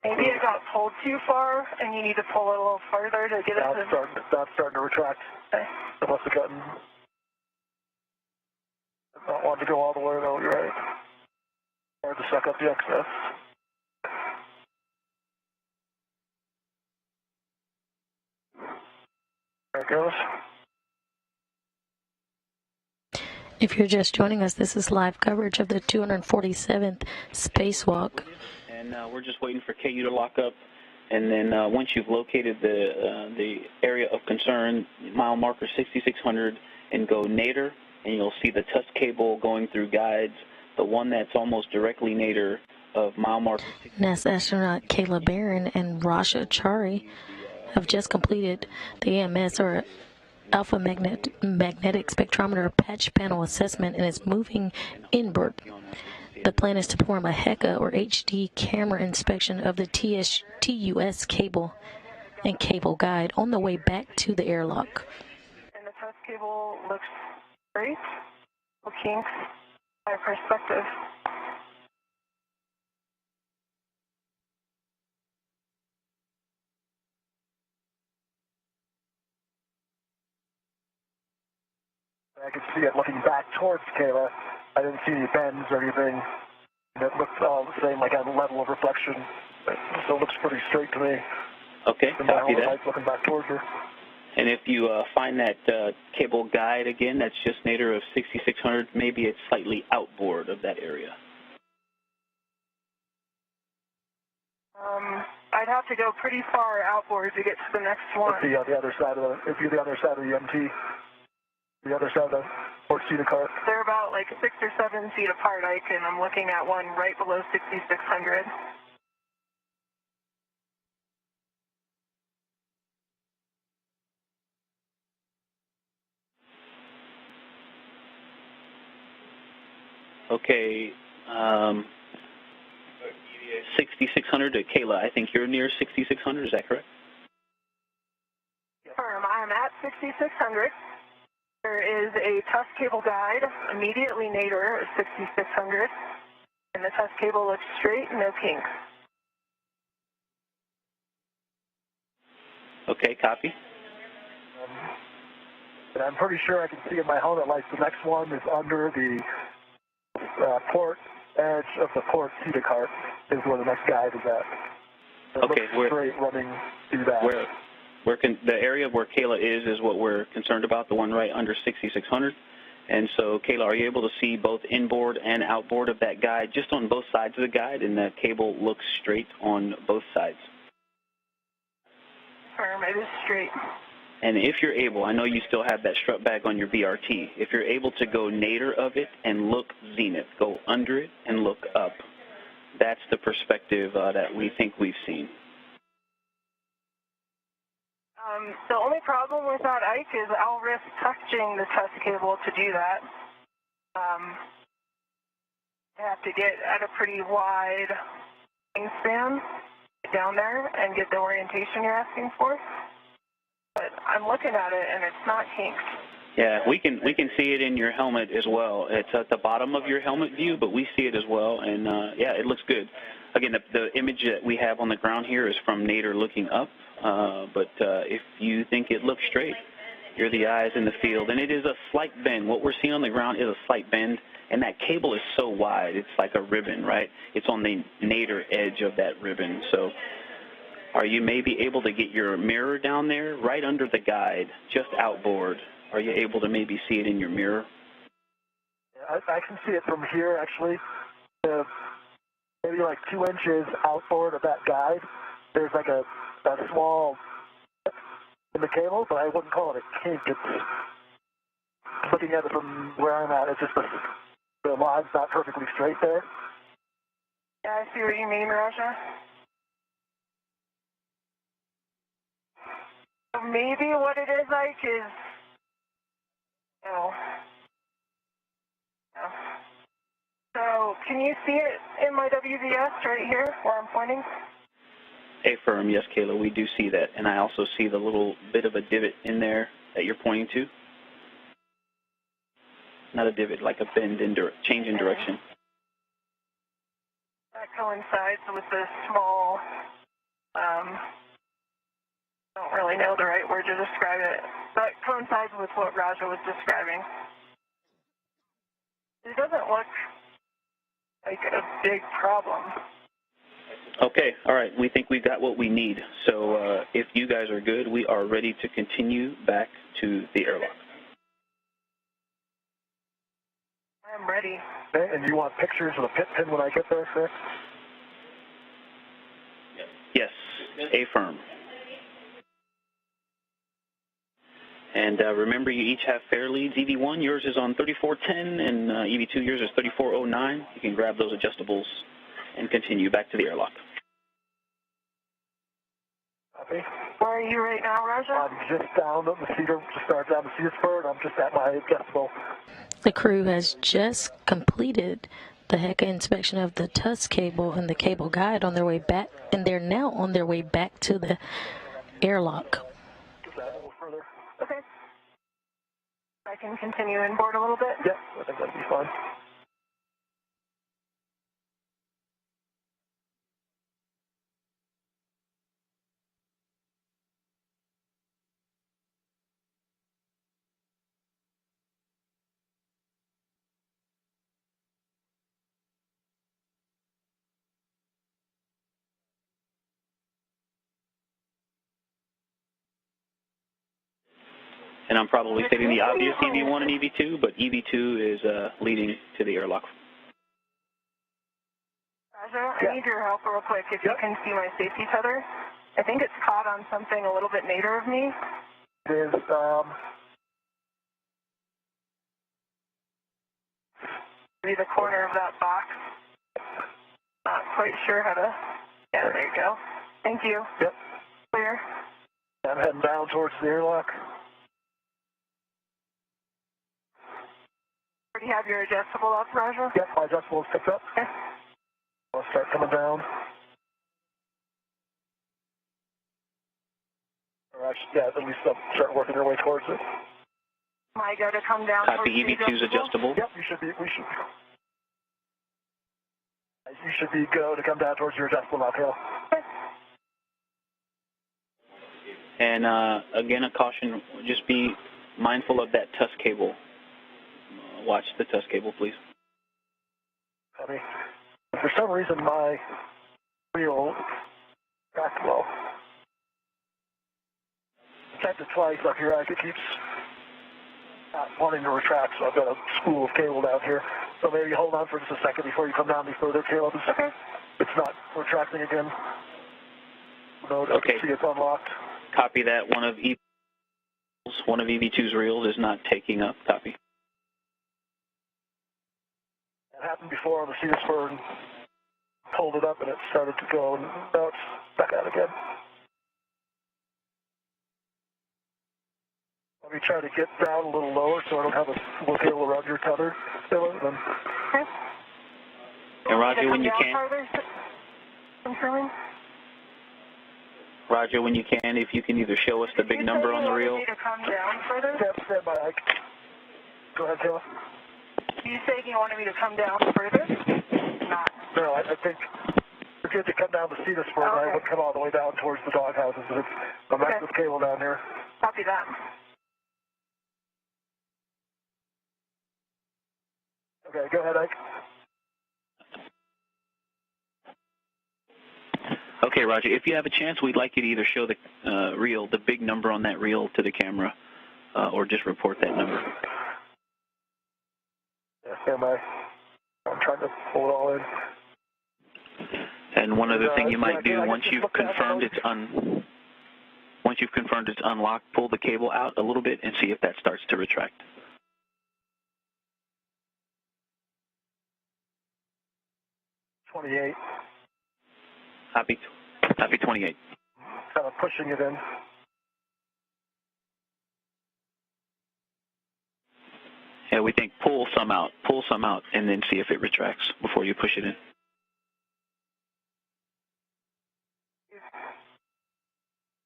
Maybe it got pulled too far, and you need to pull it a little farther to get it to... That's starting to retract. Okay. It must have gotten... Not wanting to go all the way, though, you're right. Hard to suck up the excess. There it goes. If you're just joining us, this is live coverage of the 247th Spacewalk. And we're just waiting for KU to lock up. And then once you've located the area of concern, mile marker 6600, and go nadir, and you'll see the tusk cable going through guides, the one that's almost directly nadir of mile marker 6600. NASA astronaut Kayla Barron and Chari have just completed the EMS, or alpha magnetic spectrometer patch panel assessment, and is moving inboard. The plan is to perform a HECA or HD camera inspection of the TUS cable and cable guide on the way back to the airlock. And the test cable looks great. Looking by perspective. I could see it looking back towards Kayla. I didn't see any bends or anything. It looked all the same, like on the level of reflection. So it looks pretty straight to me. Okay, copy that. Looking back towards her. And if you find that cable guide again, that's just nadir of 6600, maybe it's slightly outboard of that area. I'd have to go pretty far outboard to get to the next one. The other side of the, if you're the other side of the MT, the other side of the port seated cart. They're about like 6 or 7 feet apart, Ike, and I'm looking at one right below 6600. Okay, 6600 to Kayla. I think you're near 6600, is that correct? Firm, I am at 6600. There is a tusk cable guide immediately nadir of 6600, and the tusk cable looks straight, no kinks. Okay, copy. And I'm pretty sure I can see in my helmet lights the next one is under the port edge of the port seated cart is where the next guide is at. It Okay, looks straight running through that. The area where Kayla is what we're concerned about, the one right under 6600. And so, Kayla, are you able to see both inboard and outboard of that guide, just on both sides of the guide, and the cable looks straight on both sides? Firm, it is straight. And if you're able, I know you still have that strut bag on your BRT, if you're able to go nadir of it and look zenith, go under it and look up, that's the perspective that we think we've seen. The only problem with that, Ike, is I'll risk touching the test cable to do that. I have to get at a pretty wide wingspan down there and get the orientation you're asking for. But I'm looking at it and it's not kinked. Yeah, we can see it in your helmet as well. It's at the bottom of your helmet view, but we see it as well, and yeah, it looks good. Again, the image that we have on the ground here is from nadir looking up, but if you think it looks straight, you're the eyes in the field, and it is a slight bend. What we're seeing on the ground is a slight bend, and that cable is so wide, it's like a ribbon, right? It's on the nadir edge of that ribbon, so are you maybe able to get your mirror down there, right under the guide, just outboard? Are you able to maybe see it in your mirror? Yeah, I can see it from here, actually. Maybe like 2 inches outboard of that guide. There's like a small in the cable, but I wouldn't call it a kink. It's looking at it from where I'm at. It's just the line's not perfectly straight there. Yeah, I see what you mean, Raja. Maybe what it is, Ike, is, So, can you see it in my WVS right here, where I'm pointing? Affirm, yes, Kayla, we do see that. And I also see the little bit of a divot in there that you're pointing to. Not a divot, like a bend in change in direction. That coincides with the small, I don't really know the right word to describe it. That coincides with what Raja was describing. It doesn't look like a big problem. Okay, all right. We think we've got what we need. So if you guys are good, we are ready to continue back to the airlock. I'm ready. Okay, and you want pictures of the pit pin when I get there, correct? Yes, affirm. And remember, you each have fare leads. EV1, yours is on 3410, and EV2, yours is 3409. You can grab those adjustables and continue back to the airlock. Copy. Where are you right now, Raja? I'm just down the cedar, just started down the cedar spur, and I'm just at my adjustable. The crew has just completed the HECA inspection of the TUS cable and the cable guide on their way back, and they're now on their way back to the airlock. Just add a little further. Okay. I can continue inboard a little bit? Yep, I think that'd be fine. And I'm probably stating the obvious, EV1 and EV2, but EV2 is leading to the airlock. Raja, I need your help real quick if you can see my safety tether. I think it's caught on something a little bit nadir of me. It is, maybe the corner of that box. Not quite sure how to, yeah, there you go. Thank you. Yep. Clear. I'm heading down towards the airlock. Already have your adjustable up, Raja? Yep, my adjustable is picked up. Okay. I'll start coming down. Or actually, yeah, at least I'll start working your way towards it. Am I going to come down Copy, towards the EV2's adjustable. Yep, you should be go to come down towards your adjustable now, Kayla. Okay. And again, a caution, just be mindful of that TUS cable. Watch the TUS cable, please. Copy. For some reason, my wheel cracked low. Checked it twice up here. It keeps not wanting to retract, so I've got a spool of cable down here. So maybe hold on for just a second before you come down any further, Caleb. Okay. It's not retracting again. No, okay. I can see it's unlocked. Copy that. One of EV2's reels is not taking up. Copy. It happened before on the Cedar Spur and pulled it up and it started to go, and now it's back out again. Let me try to get down a little lower so I don't have a full cable around your tether. Then. Okay. And Roger, when you can. Confirming. Roger, when you can, if you can either show us the big number on the reel. You to come down further? Stand by, Ike. Go ahead, Kayla. You saying you wanted me to come down further? Not. No, I think we're good to come down the Cedar Spur, and I would come all the way down towards the dog houses. It's a massive cable down here. Copy that. Okay, go ahead, Ike. Okay, Roger. If you have a chance, we'd like you to either show the reel, the big number on that reel to the camera, or just report that number. Yeah, stand by. I'm trying to pull it all in. And one other thing you might do, once you've confirmed it's unlocked, pull the cable out a little bit and see if that starts to retract. $28. Copy 28. Kind of pushing it in. Yeah, we think pull some out, and then see if it retracts before you push it in.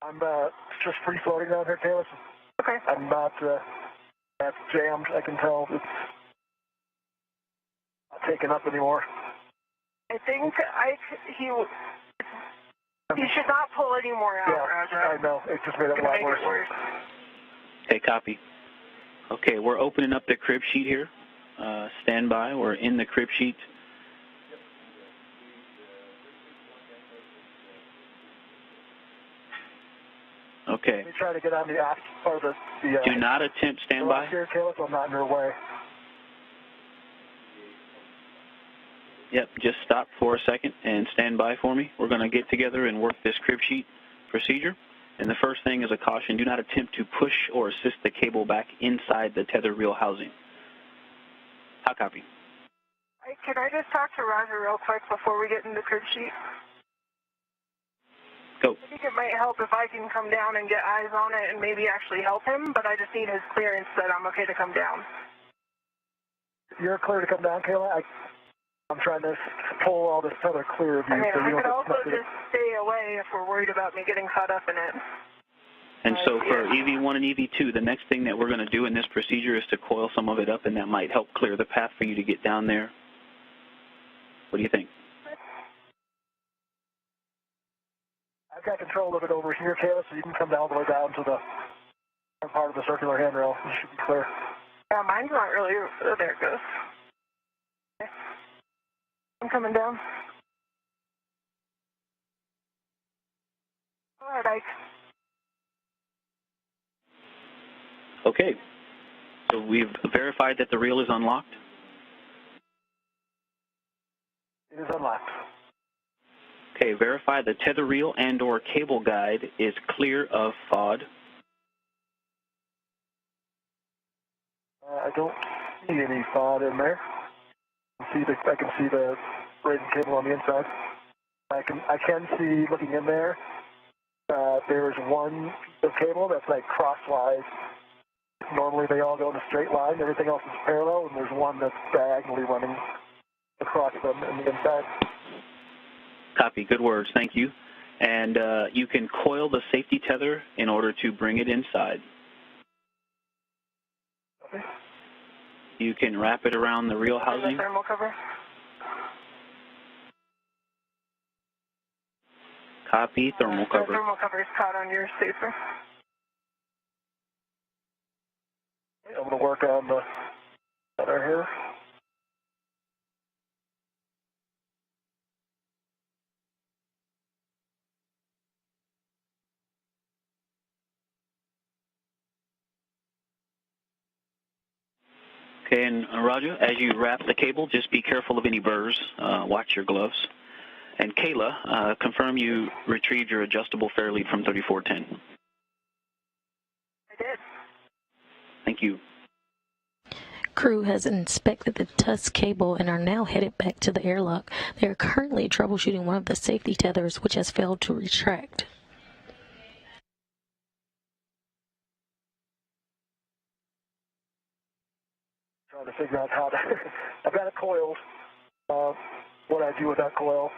I'm just free floating down here, Kayla. Okay. I'm not that's jammed. I can tell it's not taking up anymore. I think he should not pull any more out, Roger. I know. It just made it a lot worse. Okay, copy. Okay, we're opening up the crib sheet here. Stand by. We're in the crib sheet. Okay. Let me try to get on the aft part of the do not attempt standby. Here, Caleb, so I'm not in your way. Yep, just stop for a second and stand by for me. We're going to get together and work this crib sheet procedure. And the first thing is a caution, do not attempt to push or assist the cable back inside the tether reel housing. How copy? Can I just talk to Roger real quick before we get into the crib sheet? Go. I think it might help if I can come down and get eyes on it and maybe actually help him, but I just need his clearance that I'm okay to come down. You're clear to come down, Kayla? I'm trying to pull all this tether clear of you. I mean, so I you could don't also just stay away if we're worried about me getting caught up in it. And so for EV1 and EV2, the next thing that we're going to do in this procedure is to coil some of it up, and that might help clear the path for you to get down there. What do you think? I've got control of it over here, Kayla, so you can come all the way down to the part of the circular handrail. You should be clear. Yeah, mine's not really... Oh, there it goes. Okay. I'm coming down. All right, Ike. Okay. So we've verified that the reel is unlocked. It is unlocked. Okay, verify the tether reel and or cable guide is clear of FOD. I don't see any FOD in there. I can see the braided cable on the inside. I can see, looking in there, there's one piece of cable that's like crosswise. Normally they all go in a straight line. Everything else is parallel, and there's one that's diagonally running across them in the inside. Copy. Good words. Thank you. And you can coil the safety tether in order to bring it inside. Okay. You can wrap it around the reel housing. The thermal cover. Copy. Thermal cover. The thermal cover is caught on your spacer. I'm going to work on the tether here. Okay, and Roger, as you wrap the cable, just be careful of any burrs. Watch your gloves. And Kayla, confirm you retrieved your adjustable fair lead from 3410. I did. Thank you. Crew has inspected the TUS cable and are now headed back to the airlock. They are currently troubleshooting one of the safety tethers, which has failed to retract. Trying to figure out how to. I've got it coiled. What do I do with that coil?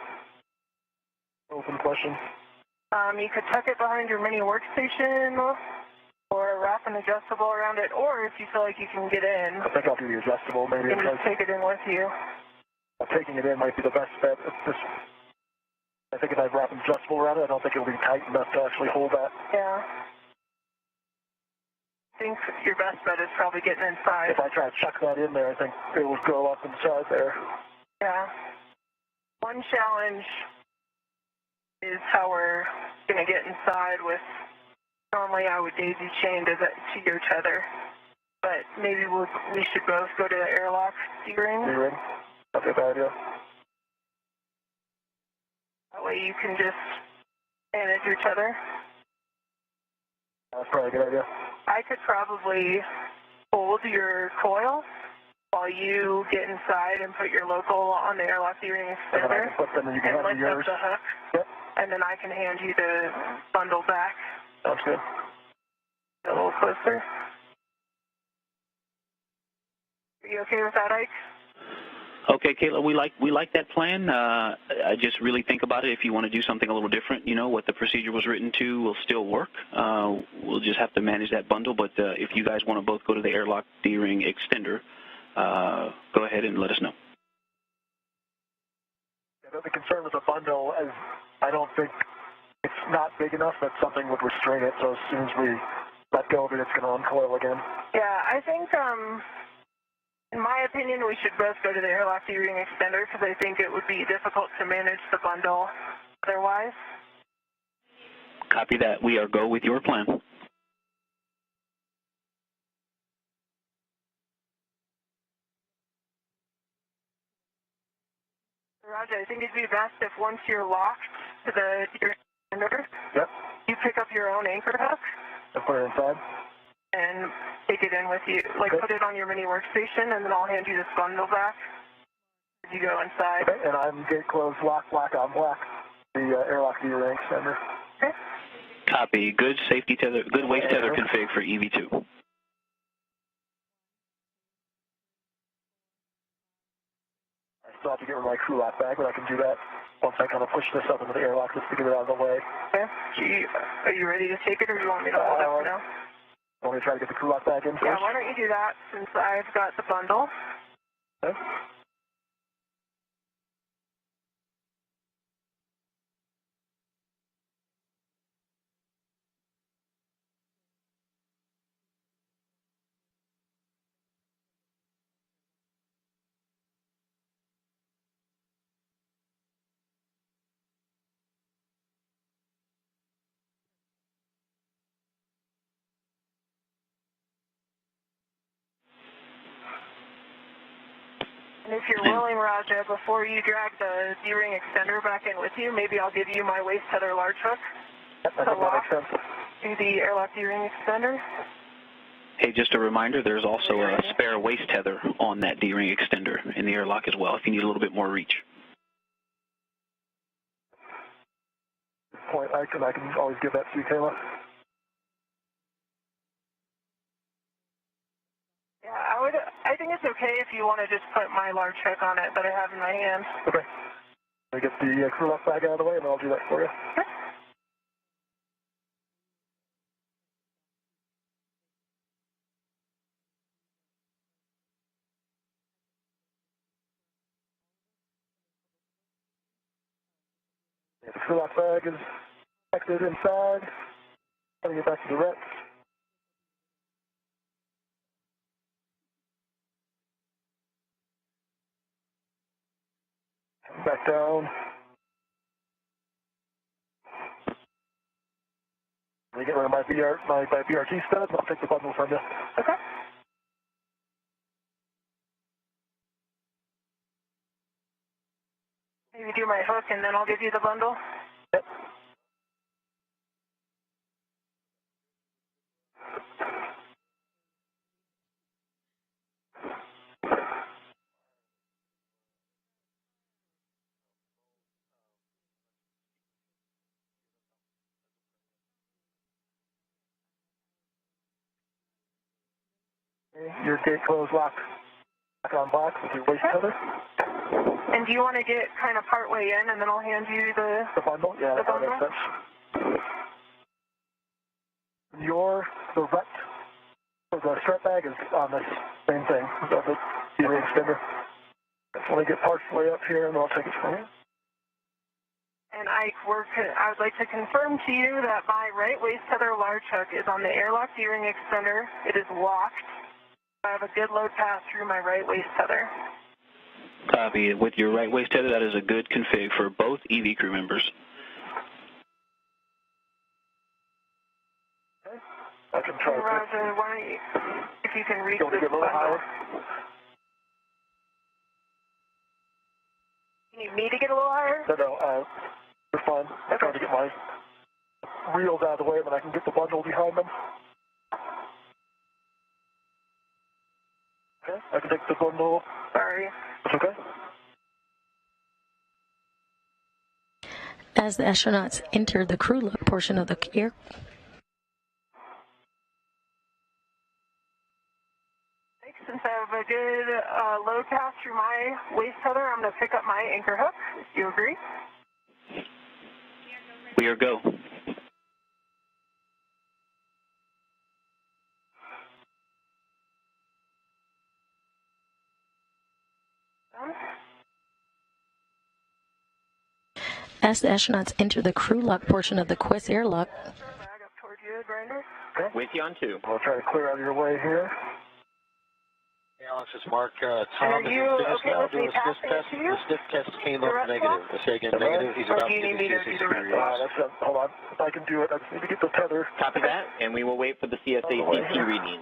Open question. You could tuck it behind your mini workstation, or wrap an adjustable around it, or if you feel like you can get in, I think I'll do the adjustable. Maybe you can just take it in with you. Taking it in might be the best bet. I think if I wrap an adjustable around it, I don't think it'll be tight enough to actually hold that. Yeah. I think your best bet is probably getting inside. If I try to chuck that in there, I think it will go up inside there. Yeah. One challenge is how we're going to get inside with, normally I would daisy chain to your tether, but maybe we should both go to the airlock D-ring. D-ring? That's a good idea. That way you can just manage your tether. That's probably a good idea. I could probably hold your coil while you get inside and put your local on the airlock D-ring extender and lift up the hook. Yep. And then I can hand you the bundle back. Sounds good. A little closer. Are you okay with that, Ike? Okay, Kayla, we like that plan. I just really think about it. If you want to do something a little different, you know, what the procedure was written to will still work. We'll just have to manage that bundle. But if you guys want to both go to the airlock D-ring extender, go ahead and let us know. The concern with the bundle is I don't think it's not big enough that something would restrain it. So as soon as we let go of it, it's going to uncoil again. Yeah, I think, in my opinion, we should both go to the airlock D-ring extender because I think it would be difficult to manage the bundle otherwise. Copy that. We are go with your plan. Roger, I think it'd be best if once you're locked to the D-ring extender, yep, you pick up your own anchor hook. And put it inside? And take it in with you. Like, put it on your mini workstation, and then I'll hand you this bundle back as you go inside. Okay, and I'm gate closed, lock, black on black, the airlock D-ring extender. Okay. Copy. Good safety tether, good waist tether config for EV2. I still have to get rid of my crew lock bag, but I can do that once I kind of push this up into the airlock just to get it out of the way. Okay. Are you ready to take it, or do you want me to hold it for now? Want me to try to get the crew lock bag in first? Yeah, why don't you do that since I've got the bundle. Okay. And if you're willing, Raja, before you drag the D-ring extender back in with you, maybe I'll give you my waist tether large hook to lock to the airlock D-ring extender. Hey, just a reminder, there's also a spare waist tether on that D-ring extender in the airlock as well, if you need a little bit more reach. Point, I can always give that to you, Kayla. I think it's okay if you want to just put my large hook on it that I have in my hand. Okay. Let me get the crew lock bag out of the way, and I'll do that for you. Okay. The crew lock bag is connected inside. Let me get back to the wreck. Back down. Let me get rid of my BRT studs, and I'll take the bundle from you. Okay. and then I'll give you the bundle? Yep. Your gate closed, locked. Back on box with your waste tether. And do you want to get kind of part way in, and then I'll hand you the bundle? Yeah, that makes sense. The rect for the strut bag is on this same thing. The heating extender. Let me get parts way up here, and then I'll take it from you. And I would like to confirm to you that my right waste tether large hook is on the airlock D-ring extender. It is locked. I have a good load pass through my right waste tether. Copy. With your right waist tether, that is a good config for both EV crew members. Okay. I can try. Roger, why don't you, if you can reach this get a little higher? You need me to get a little higher? No, you're fine. I'm trying to get my reels out of the way, but I can get the bundle behind them. Okay, I can take the bundle. Sorry. That's okay. As the astronauts enter the crew look portion of the air. Since I have a good load pass through my waste tether, I'm going to pick up my anchor hook. Do you agree? We are go. As the astronauts enter the crew lock portion of the Quest airlock. Bag up toward you, Grinder. Okay. With you on 2. I'll try to clear out of your way here. Alex, it's Mark. Are Tom you okay with me passing it to you? The sniff test came up negative. Say again, negative. He's about to get the CSACP readings. Hold on. If I can do it, I just need to get the tether. Copy that, and we will wait for the CSACP reading.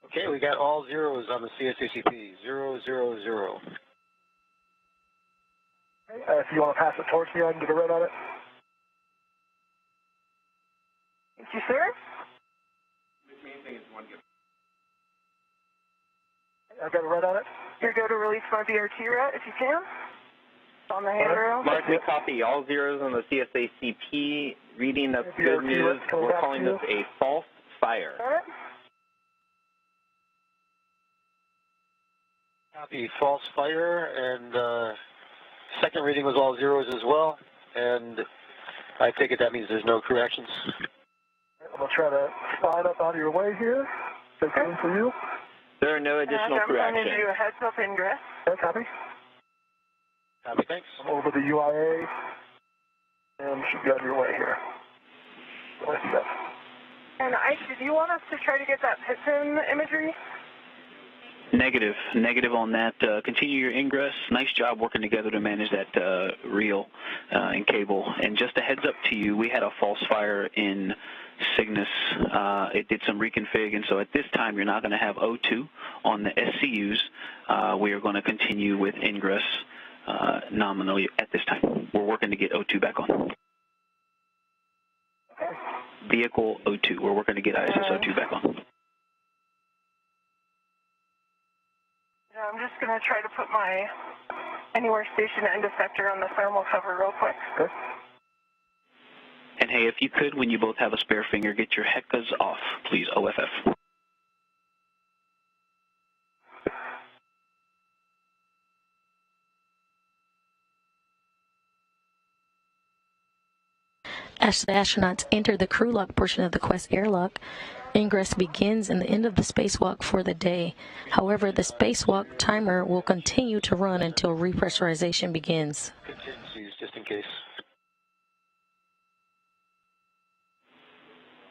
Okay, we got all zeros on the CSACP. 0, 0, 0. If you want to pass it towards me, I can get a red on it. Thank you, sir. I got a red on it. You're going to release my BRT route if you can. On the handrail. Mark, we copy all zeros on the CSACP reading. That's good news. We're calling this a false fire. Copy, false fire, and second reading was all zeros as well, and I take it that means there's no crew actions. I'm going to try to slide up out of your way here. Take room for you. There are no additional crew actions. I'm going to do a heads-up ingress. Okay, copy. Copy, thanks. I'm over the UIA, and should be out of your way here. Let's see that. And Ike, did you want us to try to get that pit pin imagery? Negative. Negative on that. Continue your ingress. Nice job working together to manage that reel and cable. And just a heads up to you, we had a false fire in Cygnus. It did some reconfig, and so at this time you're not going to have O2 on the SCUs. We are going to continue with ingress nominally at this time. We're working to get O2 back on. Vehicle O2. We're working to get ISS O2 back on. I'm just going to try to put my anywhere station end effector on the thermal cover real quick. Okay. And hey, if you could, when you both have a spare finger, get your HECAs off, please, OFF. As the astronauts enter the crew lock portion of the Quest airlock, ingress begins and the end of the spacewalk for the day. However, the spacewalk timer will continue to run until repressurization begins. Contingencies, just in case.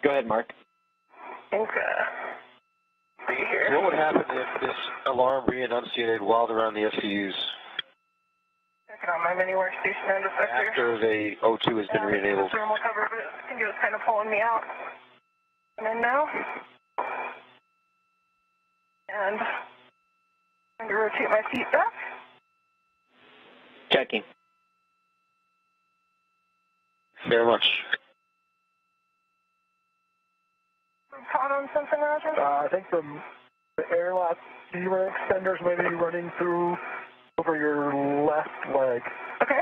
Go ahead, Mark. Okay. What would happen if this alarm re-enunciated while they're on the SCUs? Checking on my anywhere station end effector. After the O2 has been re-enabled. The thermal cover, but I think it was kind of pulling me out. And then now. And I'm going to rotate my feet back. Checking. Very much. Caught on something, Roger? I think the airlock D-ring extenders may be running through over your left leg. Okay.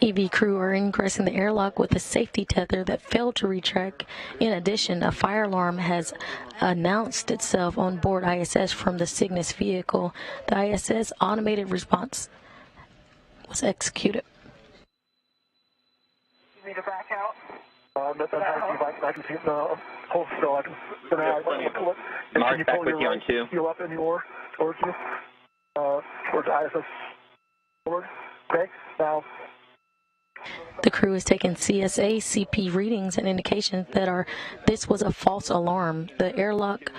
EV crew are ingressing the airlock with a safety tether that failed to retract. In addition, a fire alarm has announced itself on board ISS from the Cygnus vehicle. The ISS automated response was executed. You need to back out? I'm trying to see if I can see it. No, hold still. I can pull it. Mark, can you back pull with you your on 2. heel up anymore towards you? Towards ISS forward. Okay, now. The crew is taking CSA CP readings and indications that this was a false alarm. The airlock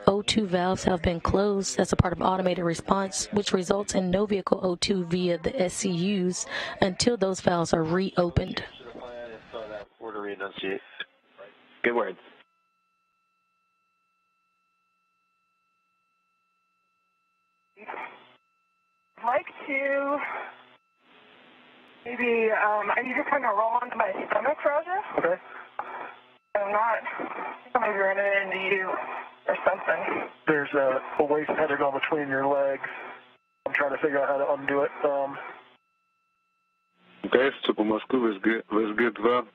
O2 valves have been closed as a part of automated response, which results in no vehicle O2 via the SCUs until those valves are reopened. Good words. I'd like to maybe, I need to kind of roll onto my stomach, Roger. Okay. I'm not, I think I might be running into you or something. There's a waist tether going between your legs. I'm trying to figure out how to undo it. КС по Москве ВСГ-2.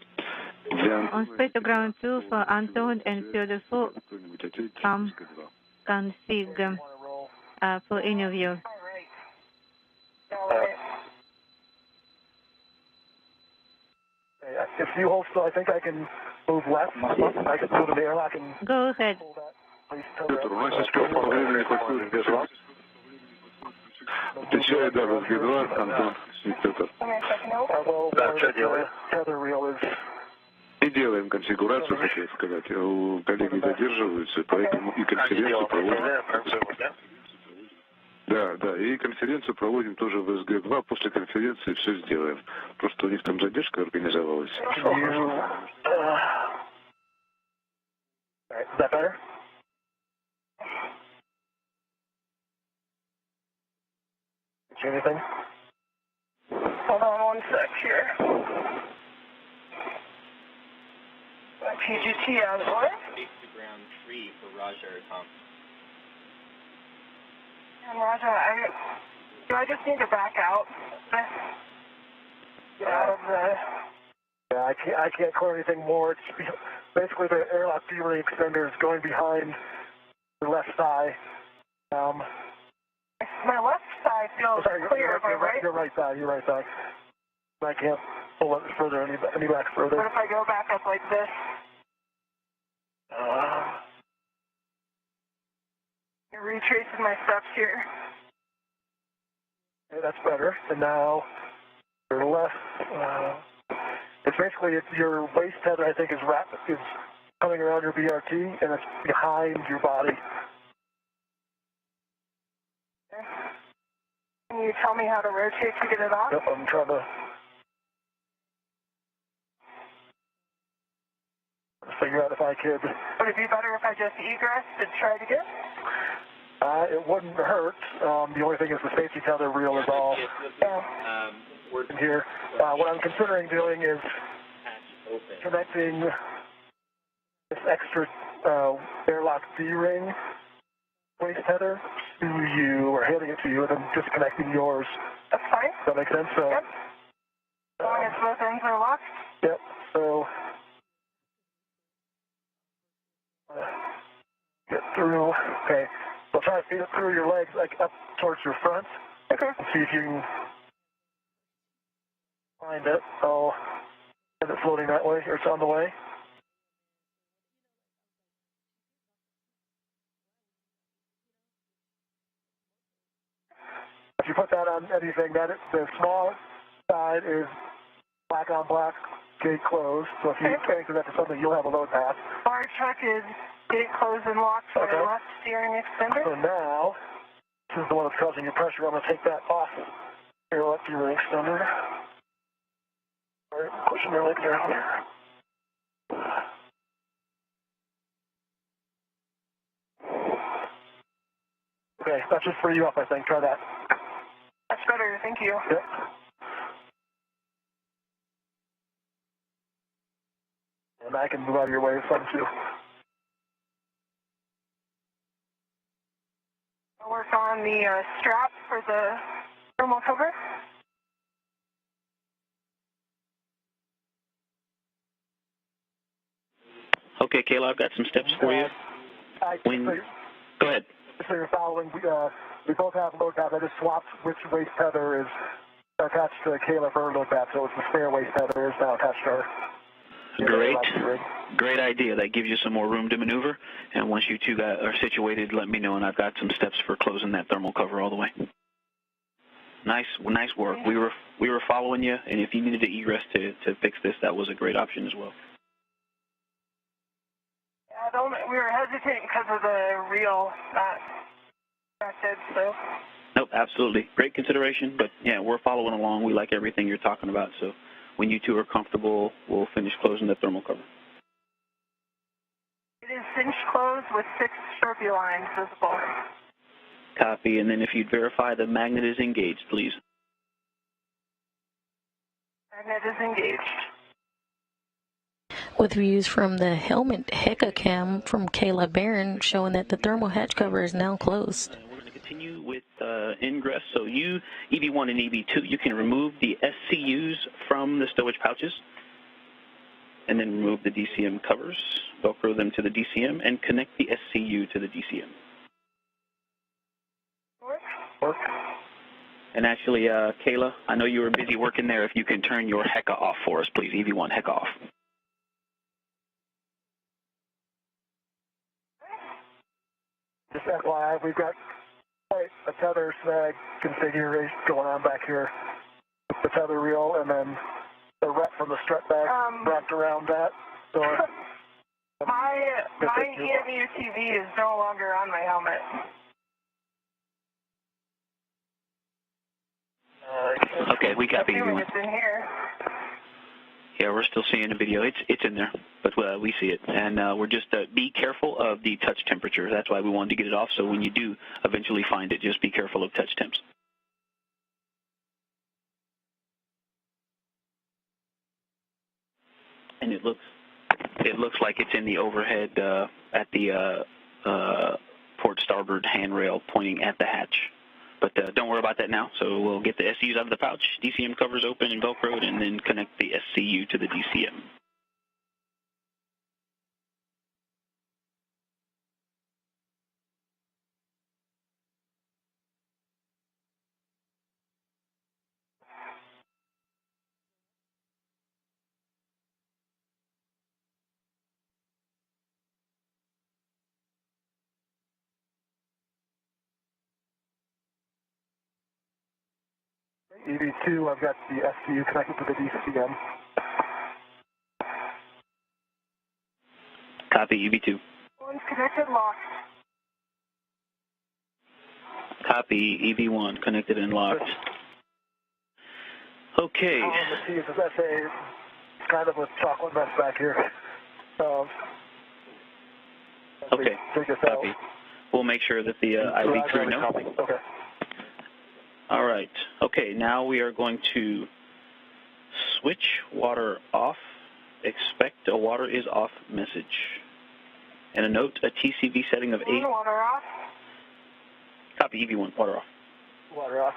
On space to ground 2 for untowed and field 4 from config for interview. All right. If you hold still, I think I can move left. I can move the airlock and Go ahead. pull that waist tether Петр, у out. нас сейчас времени хватит без вас. Отвечаю, да, ВСГ-2, Антон и Петр. Well, the tether reel is... И делаем конфигурацию, хотел сказать. Коллеги задерживаются, поэтому и конференцию проводим. Да, и конференцию проводим тоже в СГ-2. После конференции все сделаем. Просто у них там задержка организовалась. Is that better? See anything? Hold on one sec here. PGT out of the way. To ground 3 for Roger, Tom. And Roger, I just need to back out. Get out of the... Yeah, I can't clear anything more. It's basically the airlock D-ring extender is going behind the left thigh. My left side feels clear, but right? Your right thigh. I can't pull it further, any back further. What if I go back up like this? You're retracing my steps here. Okay, that's better. And now your left. It's basically your waist tether. I think is coming around your BRT, and it's behind your body. Okay. Can you tell me how to rotate to get it off? Yep, I'm trying to figure out if I could. Would it be better if I just egressed and tried again? It wouldn't hurt. The only thing is the safety tether reel is all in here. What I'm considering doing is connecting this extra airlock D-ring waist tether to you, or handing it to you, and then disconnecting yours. That's fine. Does that make sense? So, yep. As long as both ends are locked? Yep. So, get through. Okay. So try to feed it through your legs, like up towards your front. Okay. And see if you can find it. I'll have it floating that way, or it's on the way. If you put that on anything, the small side is black on black, gate closed. So if you connect that to something, you'll have a load path. Bar truck is gate closed and locked for the left steering extender. So now, this is the one that's causing you pressure. I'm going to take that off your left steering extender. All right, pushing your leg down here. Okay, that should free you up, I think. Try that. That's better. Thank you. Yep. And I can move out of your way if I'm too. I'll work on the strap for the thermal cover. Okay, Kayla, I've got some steps for you. Go ahead. So you're following, we both have load path. I just swapped which waste tether is attached to the Kayla Barron load path, so it's the spare waste tether is now attached to her. Great idea. That gives you some more room to maneuver. And once you two are situated, let me know, and I've got some steps for closing that thermal cover all the way. Nice work. We were following you, and if you needed to egress to fix this, that was a great option as well. We were hesitating because of the reel not connected, so. Nope, absolutely. Great consideration, but yeah, we're following along. We like everything you're talking about, so when you two are comfortable, we'll finish closing the thermal cover. It is cinched closed with 6 Sharpie lines visible. Copy, and then if you'd verify the magnet is engaged, please. Magnet is engaged. With views from the helmet HECA cam from Kayla Barron showing that the thermal hatch cover is now closed. We're going to continue with ingress. So you, EV1 and EV2, you can remove the SCUs from the stowage pouches and then remove the DCM covers, Velcro them to the DCM, and connect the SCU to the DCM. Work. And actually, Kayla, I know you were busy working there. If you can turn your HECA off for us, please. EV1 HECA off. Just FYI, we've got quite a tether snag configuration going on back here with the tether reel and then the wrap from the strut bag wrapped around that. So my EMU TV is no longer on my helmet. Okay, we copy you. It's in here. Yeah, we're still seeing the video. It's in there, but we see it. And we're just, be careful of the touch temperature. That's why we wanted to get it off, so when you do eventually find it, just be careful of touch temps. And it looks like it's in the overhead at the port starboard handrail pointing at the hatch. But don't worry about that now. So we'll get the SCUs out of the pouch, DCM covers open and Velcroed, and then connect the SCU to the DCM. EV2, I've got the SCU connected to the DCM. Copy, EV2. One's connected, locked. Copy, EV1, connected and locked. Okay. The T is SA, kind of a chocolate mess back here. Okay, copy. We'll make sure that the IV crew know. Okay. All right. Okay, now we are going to switch water off. Expect a water is off message. And a note, a TCV setting of 8. Water off. Copy, EV1, water off. Water off.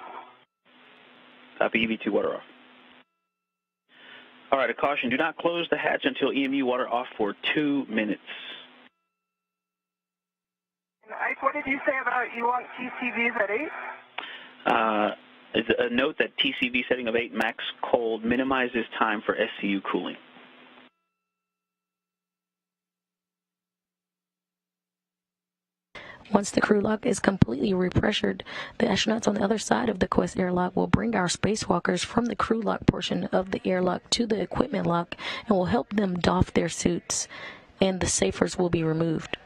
Copy, EV2, water off. All right, a caution, do not close the hatch until EMU water off for 2 minutes. Ike, what did you say about you want TCVs at 8? A note that TCV setting of 8 max cold minimizes time for SCU cooling. Once the crew lock is completely repressured, the astronauts on the other side of the Quest airlock will bring our spacewalkers from the crew lock portion of the airlock to the equipment lock and will help them doff their suits, and the safers will be removed.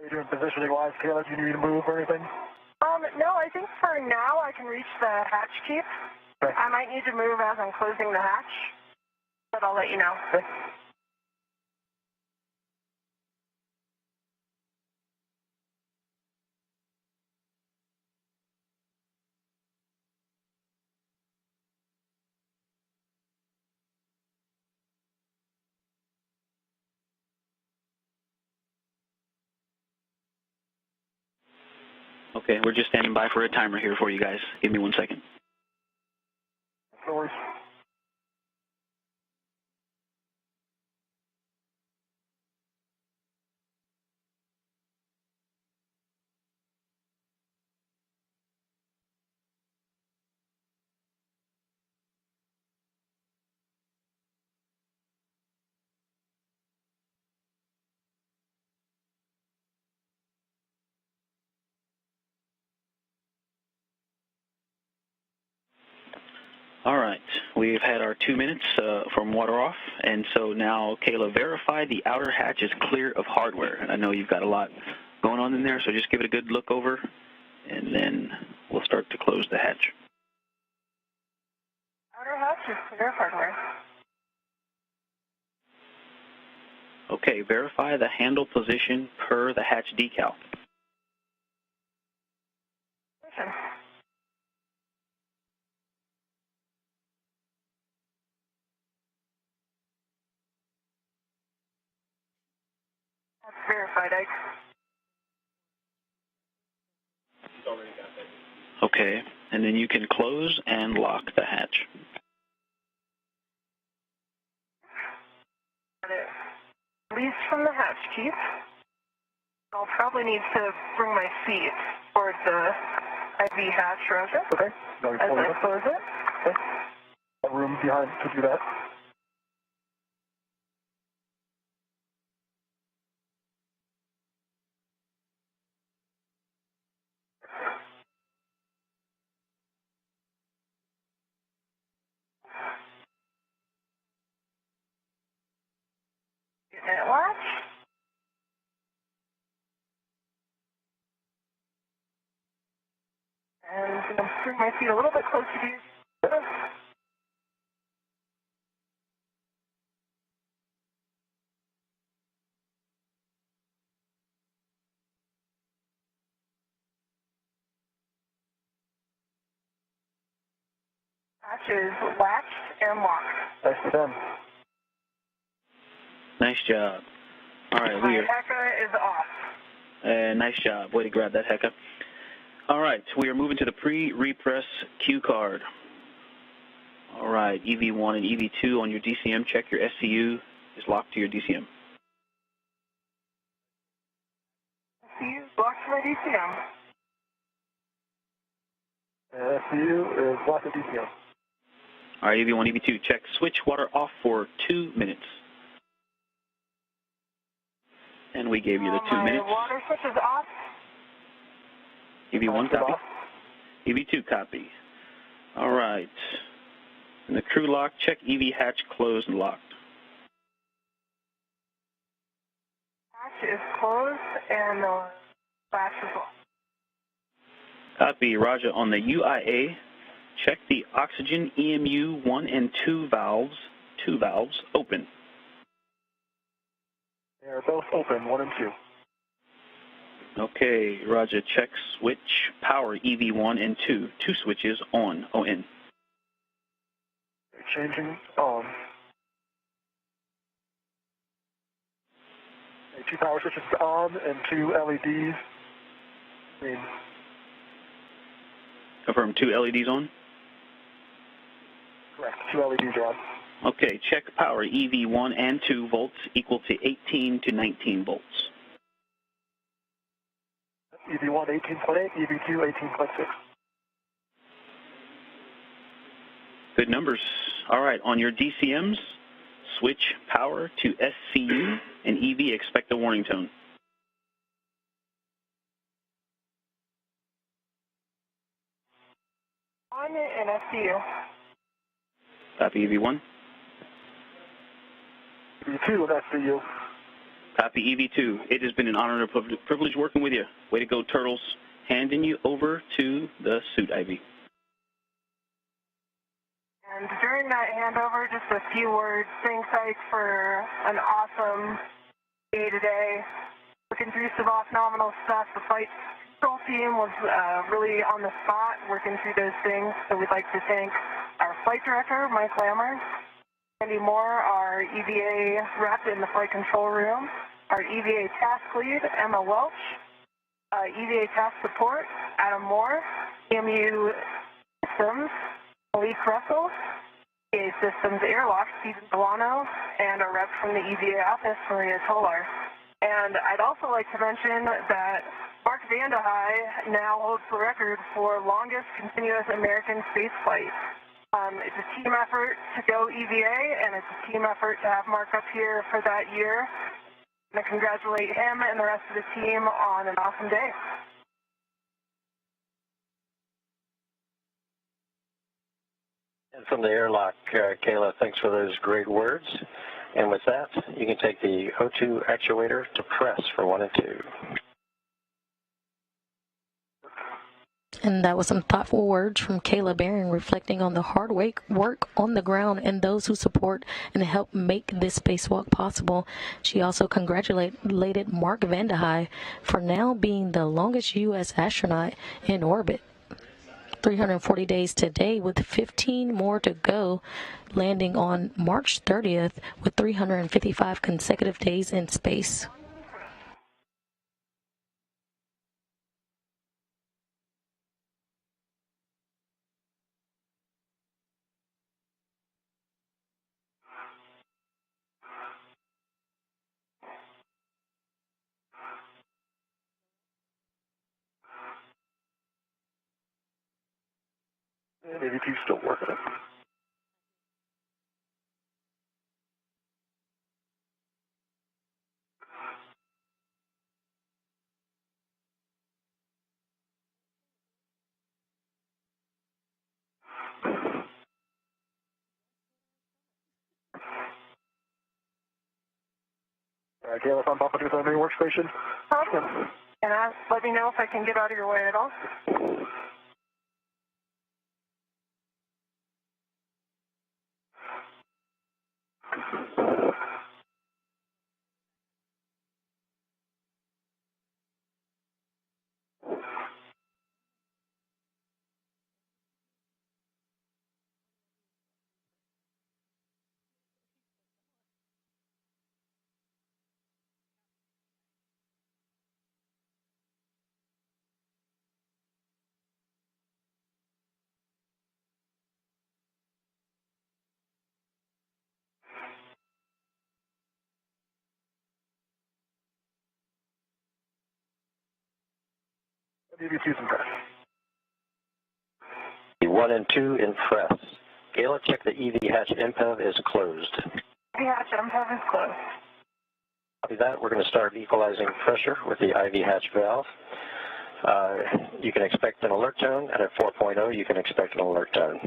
How are you doing positioning-wise, Kayla? Do you need me to move or anything? No, I think for now I can reach the hatch keep. Okay. I might need to move as I'm closing the hatch, but I'll let you know. Okay. Okay, we're just standing by for a timer here for you guys. Give me 1 second. No worries. All right, we've had our 2 minutes from water off, and so now, Kayla, verify the outer hatch is clear of hardware. And I know you've got a lot going on in there, so just give it a good look over, and then we'll start to close the hatch. Outer hatch is clear of hardware. Okay, verify the handle position per the hatch decal. Listen. That's verified, Ike. Okay, and then you can close and lock the hatch. Got it. Release from the hatch keep. I'll probably need to bring my seat towards the IV hatch, Roger. Okay. No, As I close it. Okay. Got room behind to do that. And latch. And I'm going to bring my feet a little bit closer to you. Hatch is latched and locked. Nicely done. Nice job. All right, My HECA is off. nice job. Way to grab that, HECA. All right, we are moving to the pre-repress cue card. All right, EV1 and EV2 on your DCM. Check your SCU is locked to your DCM. SCU is locked to my DCM. SCU is locked at DCM. All right, EV1, EV2, check switch water off for 2 minutes. And we gave you the 2 minutes. My water switch is off. EV1 copy. EV2 copy. All right. And the crew lock, check EV hatch closed and locked. Hatch is closed and the latch is locked. Copy, Roger. On the UIA, check the oxygen EMU 1 and 2 valves, open. They are both open, 1 and 2. Okay, Roger. Check switch power EV1 and 2. 2 switches on, ON. They're changing on. 2 power switches on and 2 LEDs. Confirm 2 LEDs on? Correct, 2 LEDs are on. Okay, check power EV1 and 2 volts equal to 18 to 19 volts. EV1 18.8, EV2 18.6. Good numbers. All right, on your DCMs, switch power to SCU and EV, expect a warning tone. On and SCU. Copy EV1. EV2 and SCU. Copy EV2. It has been an honor and a privilege working with you. Way to go, Turtles. Handing you over to the suit, Ivy. And during that handover, just a few words. Thanks, Ike, for an awesome day today. Looking through some off-nominal stuff. The flight control team was really on the spot working through those things. So we'd like to thank our flight director, Mike Lammer, Andy Moore, our EVA rep in the flight control room, our EVA task lead, Emma Welch, EVA task support, Adam Moore, EMU Systems, Malik Russell, EVA Systems Airlock, Stephen Delano, and our rep from the EVA office, Maria Tolar. And I'd also like to mention that Mark Vandehei now holds the record for longest continuous American space flight. It's a team effort to go EVA, and it's a team effort to have Mark up here for that year. And I congratulate him and the rest of the team on an awesome day. And from the airlock, Kayla, thanks for those great words. And with that, you can take the O2 actuator to press for 1 and 2. And that was some thoughtful words from Kayla Barron reflecting on the hard work on the ground and those who support and help make this spacewalk possible. She also congratulated Mark Vandehei for now being the longest U.S. astronaut in orbit. 340 days today with 15 more to go, landing on March 30th with 355 consecutive days in space. Maybe he's still working it. Kayla, if I'm popping with my workstation. Awesome. And let me know if I can get out of your way at all. Maybe two some press. 1 and 2 in press. Kayla, check the EV hatch MPEV is closed. The hatch MPEV is closed. Copy that. We're going to start equalizing pressure with the IV hatch valve. You can expect an alert tone, and at 4.0 you can expect an alert tone.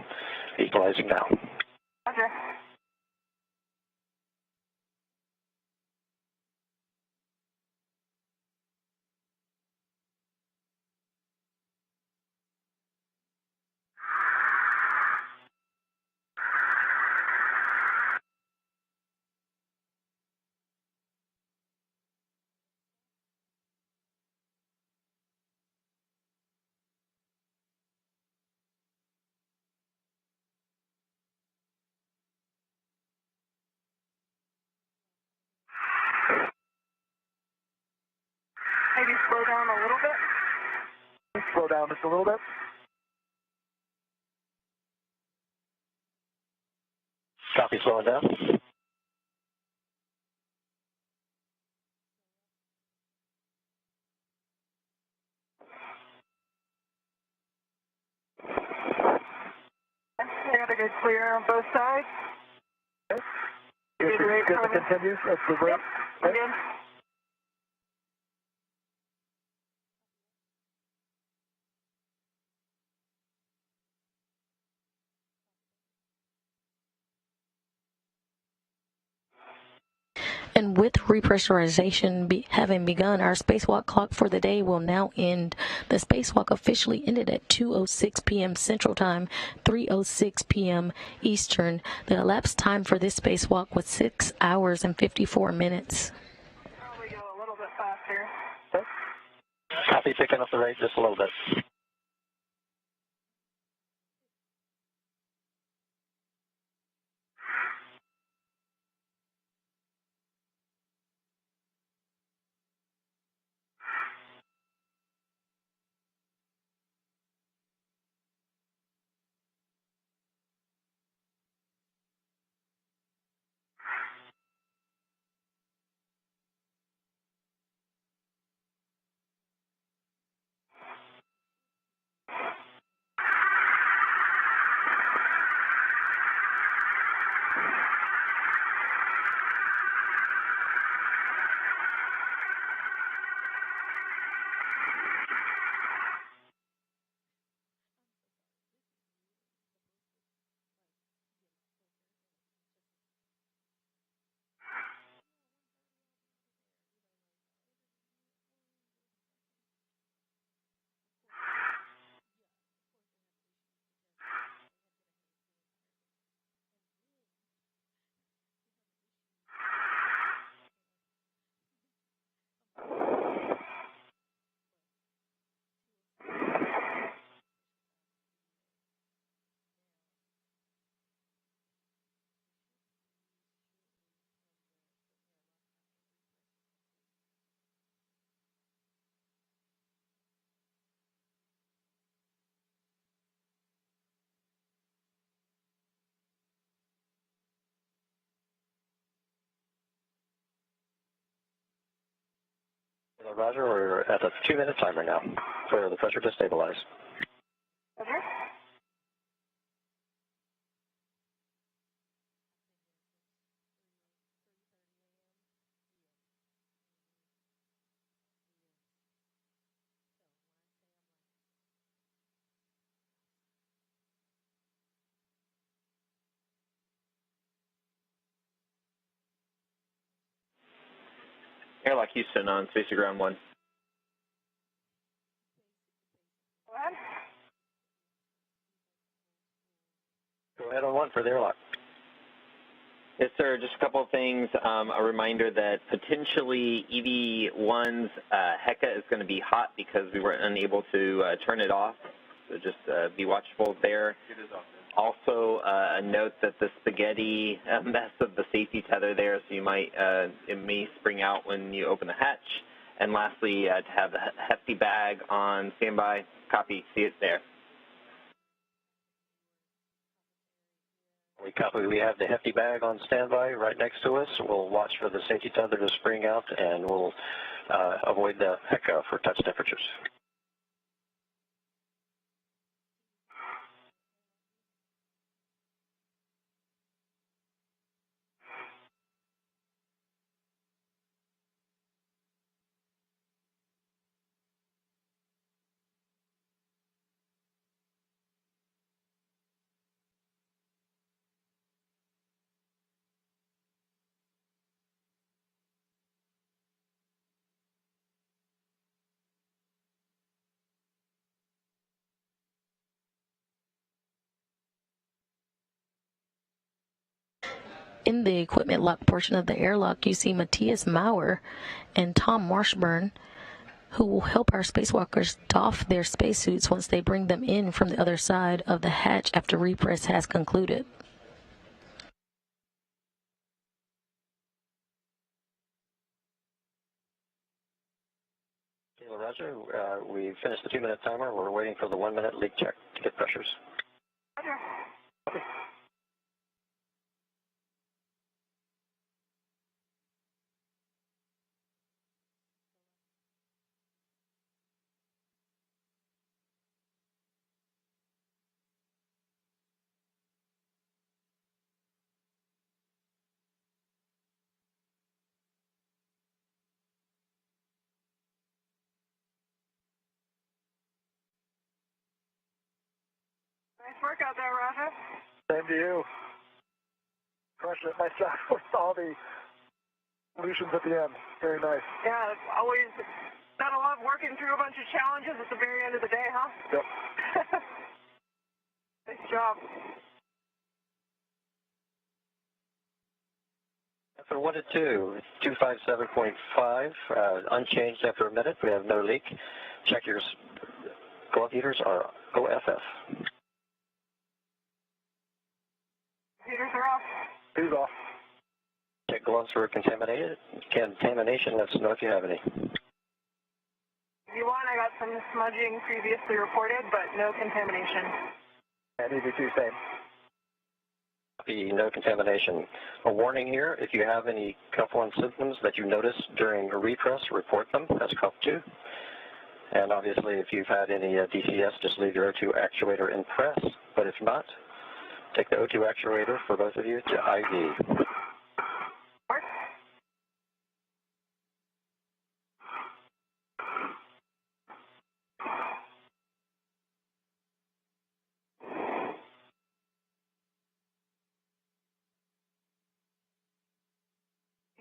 Equalizing now. Roger. Maybe slow down a little bit. Slow down just a little bit. Copy, slowing down. I got a good clear on both sides. Okay. Good to continue. That's the rate. Yep. And with repressurization having begun, our spacewalk clock for the day will now end. The spacewalk officially ended at 2:06 p.m. Central Time, 3:06 p.m. Eastern. The elapsed time for this spacewalk was 6 hours and 54 minutes. Probably go a little bit faster. Okay. Copy, picking up the rate just a little bit. Roger, we're at a 2-minute timer now for the pressure to stabilize. Roger. Airlock Houston on Space to Ground 1. Go ahead. Go ahead on 1 for the airlock. Yes, sir. Just a couple of things. A reminder that potentially EV1's HECA is going to be hot because we were unable to turn it off. So just be watchful there. It is off. Also, a note that the spaghetti mess of the safety tether there, so you might, it may spring out when you open the hatch. And lastly, to have the hefty bag on standby. Copy. See it there. We copy. We have the hefty bag on standby right next to us. We'll watch for the safety tether to spring out, and we'll avoid the HECA for touch temperatures. In the equipment lock portion of the airlock, you see Matthias Maurer and Tom Marshburn, who will help our spacewalkers doff their spacesuits once they bring them in from the other side of the hatch after repress has concluded. Kayla, Roger. We finished the 2-minute timer. We're waiting for the 1-minute leak check to get pressures. Roger. Nice work out there, Roger. Same to you. Crushing it myself with all the Solutions at the end. Very nice. Yeah, it's always gotta love working through a bunch of challenges at the very end of the day, huh? Yep. Nice job. For 1 to 2, 257.5, unchanged after a minute. We have no leak. Check your glove heaters are OFF. Heaters are off. He's off. Check gloves for contamination. Let us know if you have any. V1, I got some smudging previously reported, but no contamination. And EV2, same. No contamination. A warning here, if you have any Cuff 1 symptoms that you notice during a repress, report them. That's Cuff 2. And obviously, if you've had any DCS, just leave your O2 actuator in press. But if not, take the O2 actuator for both of you to IV.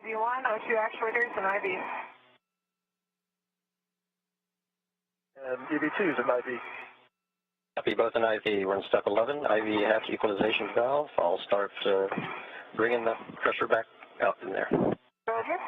V1, O2 actuators, and IV. And EV2 is an IV. Copy, both in IV. We're in step 11, IV hatch equalization valve. I'll start bringing the pressure back out in there. Roger.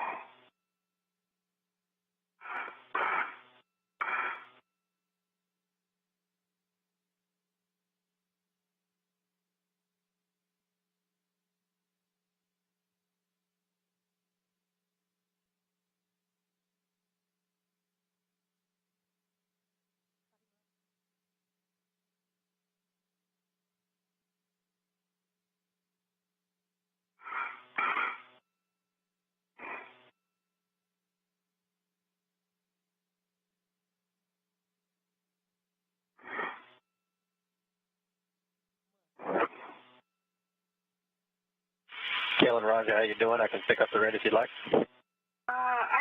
Kayla and Roger, how you doing? I can pick up the rate if you'd like. I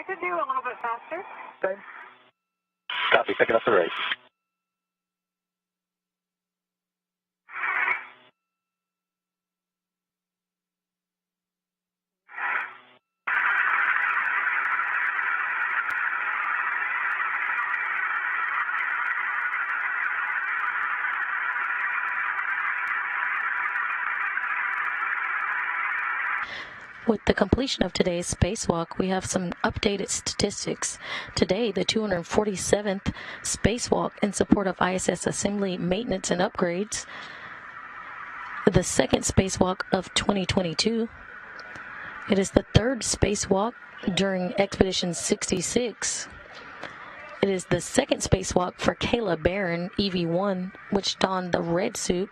could do a little bit faster. Same. Copy, picking up the rate. With the completion of today's spacewalk, we have some updated statistics. Today, the 247th spacewalk in support of ISS assembly, maintenance, and upgrades. The second spacewalk of 2022. It is the third spacewalk during Expedition 66. It is the second spacewalk for Kayla Barron, EV1, which donned the red suit,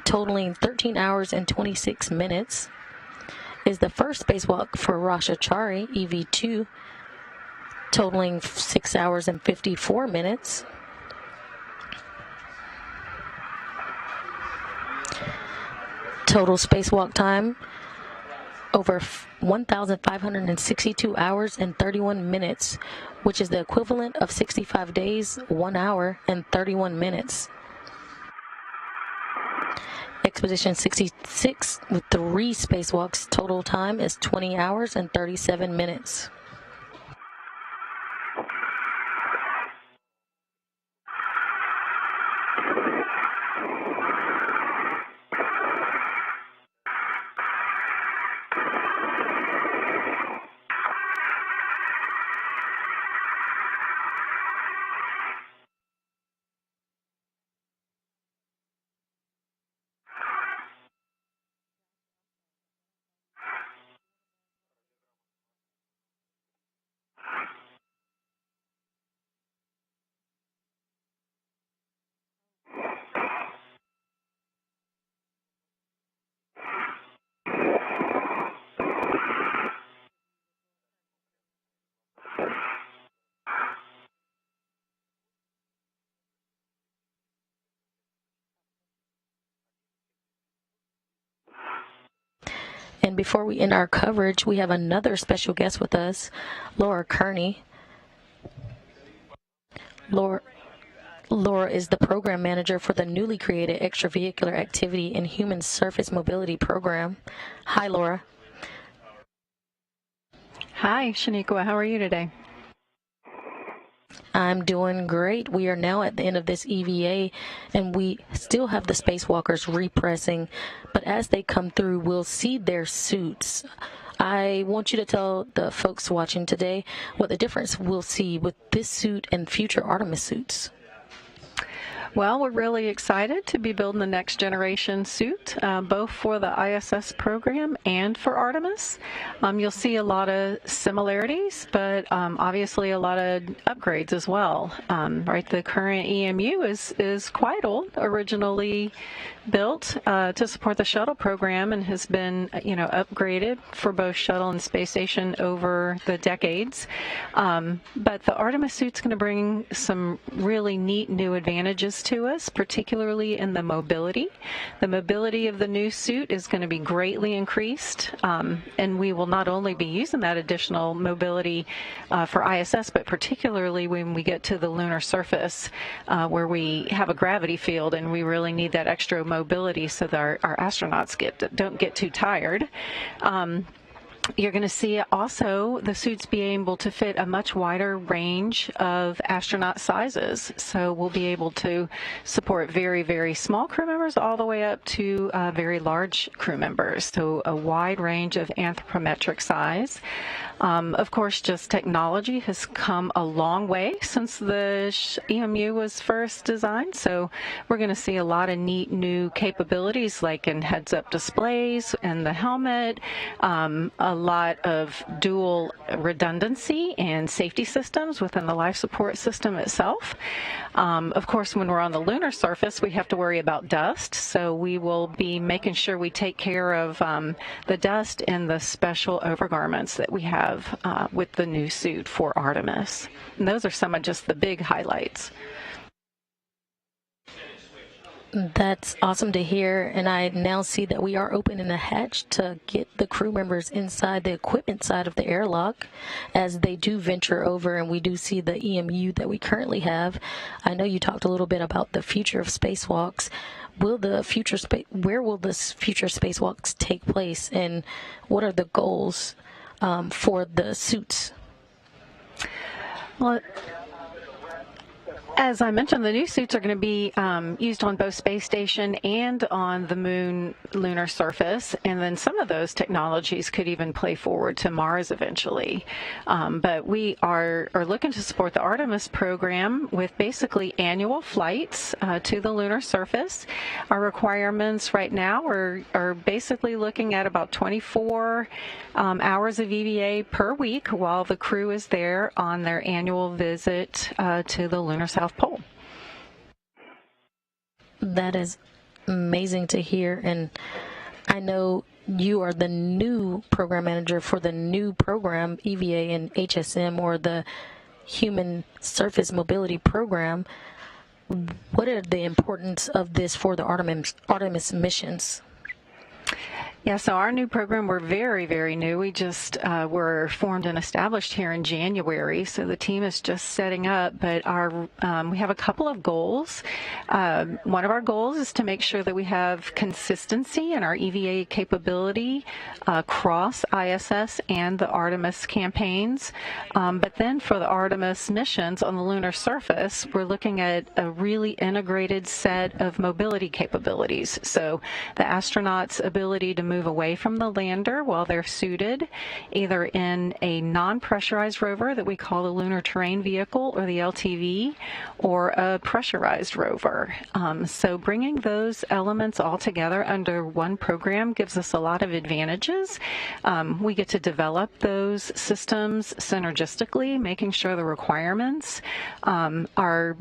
totaling 13 hours and 26 minutes. Is the first spacewalk for Chari, EV2, totaling 6 hours and 54 minutes. Total spacewalk time over 1,562 hours and 31 minutes, which is the equivalent of 65 days, 1 hour, and 31 minutes. Expedition 66 with 3 spacewalks, total time is 20 hours and 37 minutes. And before we end our coverage, we have another special guest with us, Laura Kearney. Laura is the program manager for the newly created Extravehicular Activity and Human Surface Mobility Program. Hi, Laura. Hi, Shaniqua. How are you today? I'm doing great. We are now at the end of this EVA, and we still have the spacewalkers repressing, but as they come through, we'll see their suits. I want you to tell the folks watching today what the difference we'll see with this suit and future Artemis suits. Well, we're really excited to be building the next generation suit, both for the ISS program and for Artemis. You'll see a lot of similarities, but obviously a lot of upgrades as well. Right, the current EMU is quite old, originally built to support the shuttle program, and has been, upgraded for both shuttle and space station over the decades. But the Artemis suit's going to bring some really neat new advantages to us, particularly in the mobility. The mobility of the new suit is going to be greatly increased, and we will not only be using that additional mobility for ISS, but particularly when we get to the lunar surface, where we have a gravity field and we really need that extra mobility so that our astronauts don't get too tired. You're going to see also the suits be able to fit a much wider range of astronaut sizes. So we'll be able to support very, very small crew members all the way up to very large crew members. So a wide range of anthropometric size. Of course, just technology has come a long way since the EMU was first designed. So we're going to see a lot of neat new capabilities, like in heads-up displays and the helmet, a lot of dual redundancy and safety systems within the life support system itself. Of course, when we're on the lunar surface, we have to worry about dust. So we will be making sure we take care of the dust in the special overgarments that we have with the new suit for Artemis. And those are some of just the big highlights. That's awesome to hear, and I now see that we are opening a hatch to get the crew members inside the equipment side of the airlock as they do venture over, and we do see the EMU that we currently have. I know you talked a little bit about the future of spacewalks. Where will this future spacewalks take place, and what are the goals for the suits? Well, as I mentioned, the new suits are going to be used on both space station and on the moon lunar surface, and then some of those technologies could even play forward to Mars eventually. But we are looking to support the Artemis program with basically annual flights to the lunar surface. Our requirements right now are basically looking at about 24 hours of EVA per week while the crew is there on their annual visit to the lunar South Pole. That is amazing to hear, and I know you are the new program manager for the new program, EVA and HSM, or the Human Surface Mobility Program. What are the importance of this for the Artemis missions? Yeah, so our new program, we're very, very new. We just were formed and established here in January, so the team is just setting up, but we have a couple of goals. One of our goals is to make sure that we have consistency in our EVA capability across ISS and the Artemis campaigns. But then for the Artemis missions on the lunar surface, we're looking at a really integrated set of mobility capabilities. So the astronauts' ability to move away from the lander while they're suited, either in a non-pressurized rover that we call the Lunar Terrain Vehicle, or the LTV, or a pressurized rover. So bringing those elements all together under one program gives us a lot of advantages. We get to develop those systems synergistically, making sure the requirements are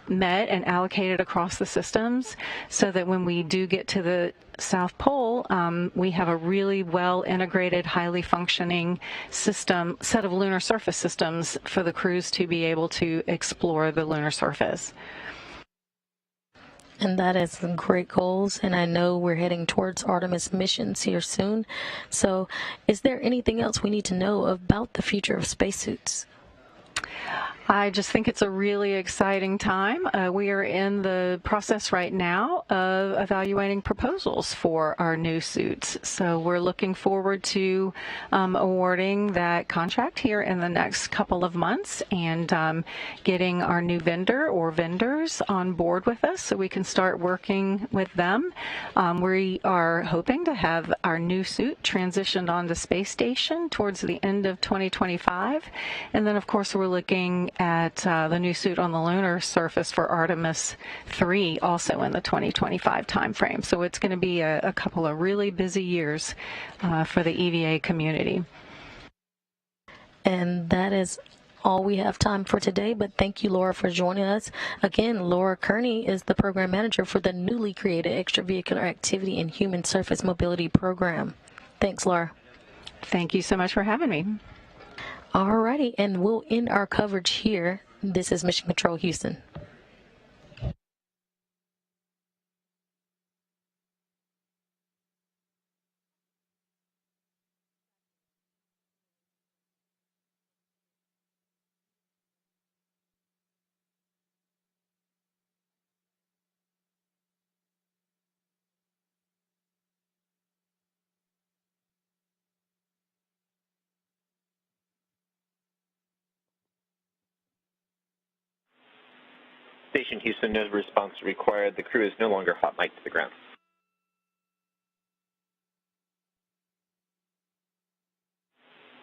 met and allocated across the systems, so that when we do get to the South Pole, we have a really well integrated, highly functioning set of lunar surface systems for the crews to be able to explore the lunar surface. And that is some great goals, and I know we're heading towards Artemis missions here soon. So is there anything else we need to know about the future of spacesuits? I just think it's a really exciting time. We are in the process right now of evaluating proposals for our new suits. So we're looking forward to awarding that contract here in the next couple of months and getting our new vendor or vendors on board with us so we can start working with them. We are hoping to have our new suit transitioned on the space station towards the end of 2025. And then, of course, we're looking at the new suit on the lunar surface for Artemis 3 also in the 2025 timeframe. So it's going to be a couple of really busy years for the EVA community. And that is all we have time for today, but thank you, Laura, for joining us. Again, Laura Kearney is the program manager for the newly created Extravehicular Activity and Human Surface Mobility Program. Thanks, Laura. Thank you so much for having me. Alrighty, and we'll end our coverage here. This is Mission Control Houston. Station Houston, no response required. The crew is no longer hot mic'd to the ground.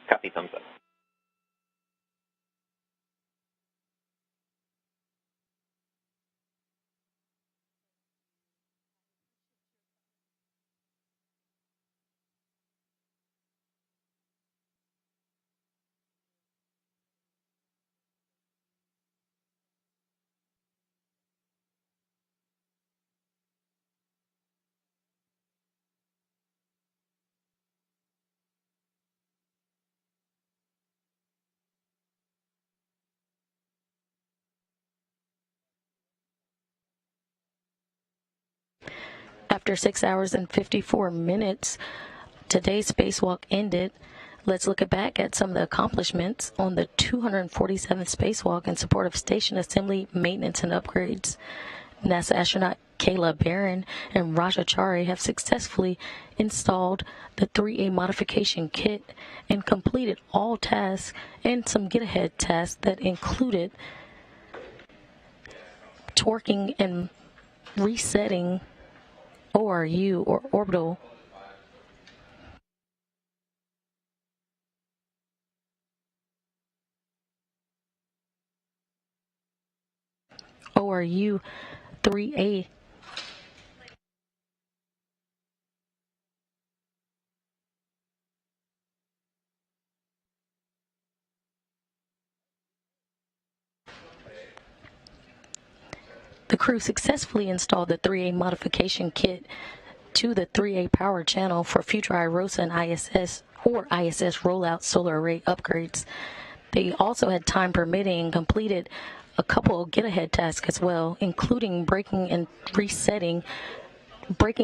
Copy, thumbs up. After 6 hours and 54 minutes, today's spacewalk ended. Let's look back at some of the accomplishments on the 247th spacewalk in support of station assembly, maintenance, and upgrades. NASA astronaut Kayla Barron and Chari have successfully installed the 3A modification kit and completed all tasks and some get-ahead tasks that included torquing and resetting ORU, or orbital ORU 3A The crew successfully installed the 3A modification kit to the 3A power channel for future iROSA and ISS or ISS Roll-Out Solar Array upgrades. They also had time permitting and completed a couple of get-ahead tasks as well, including breaking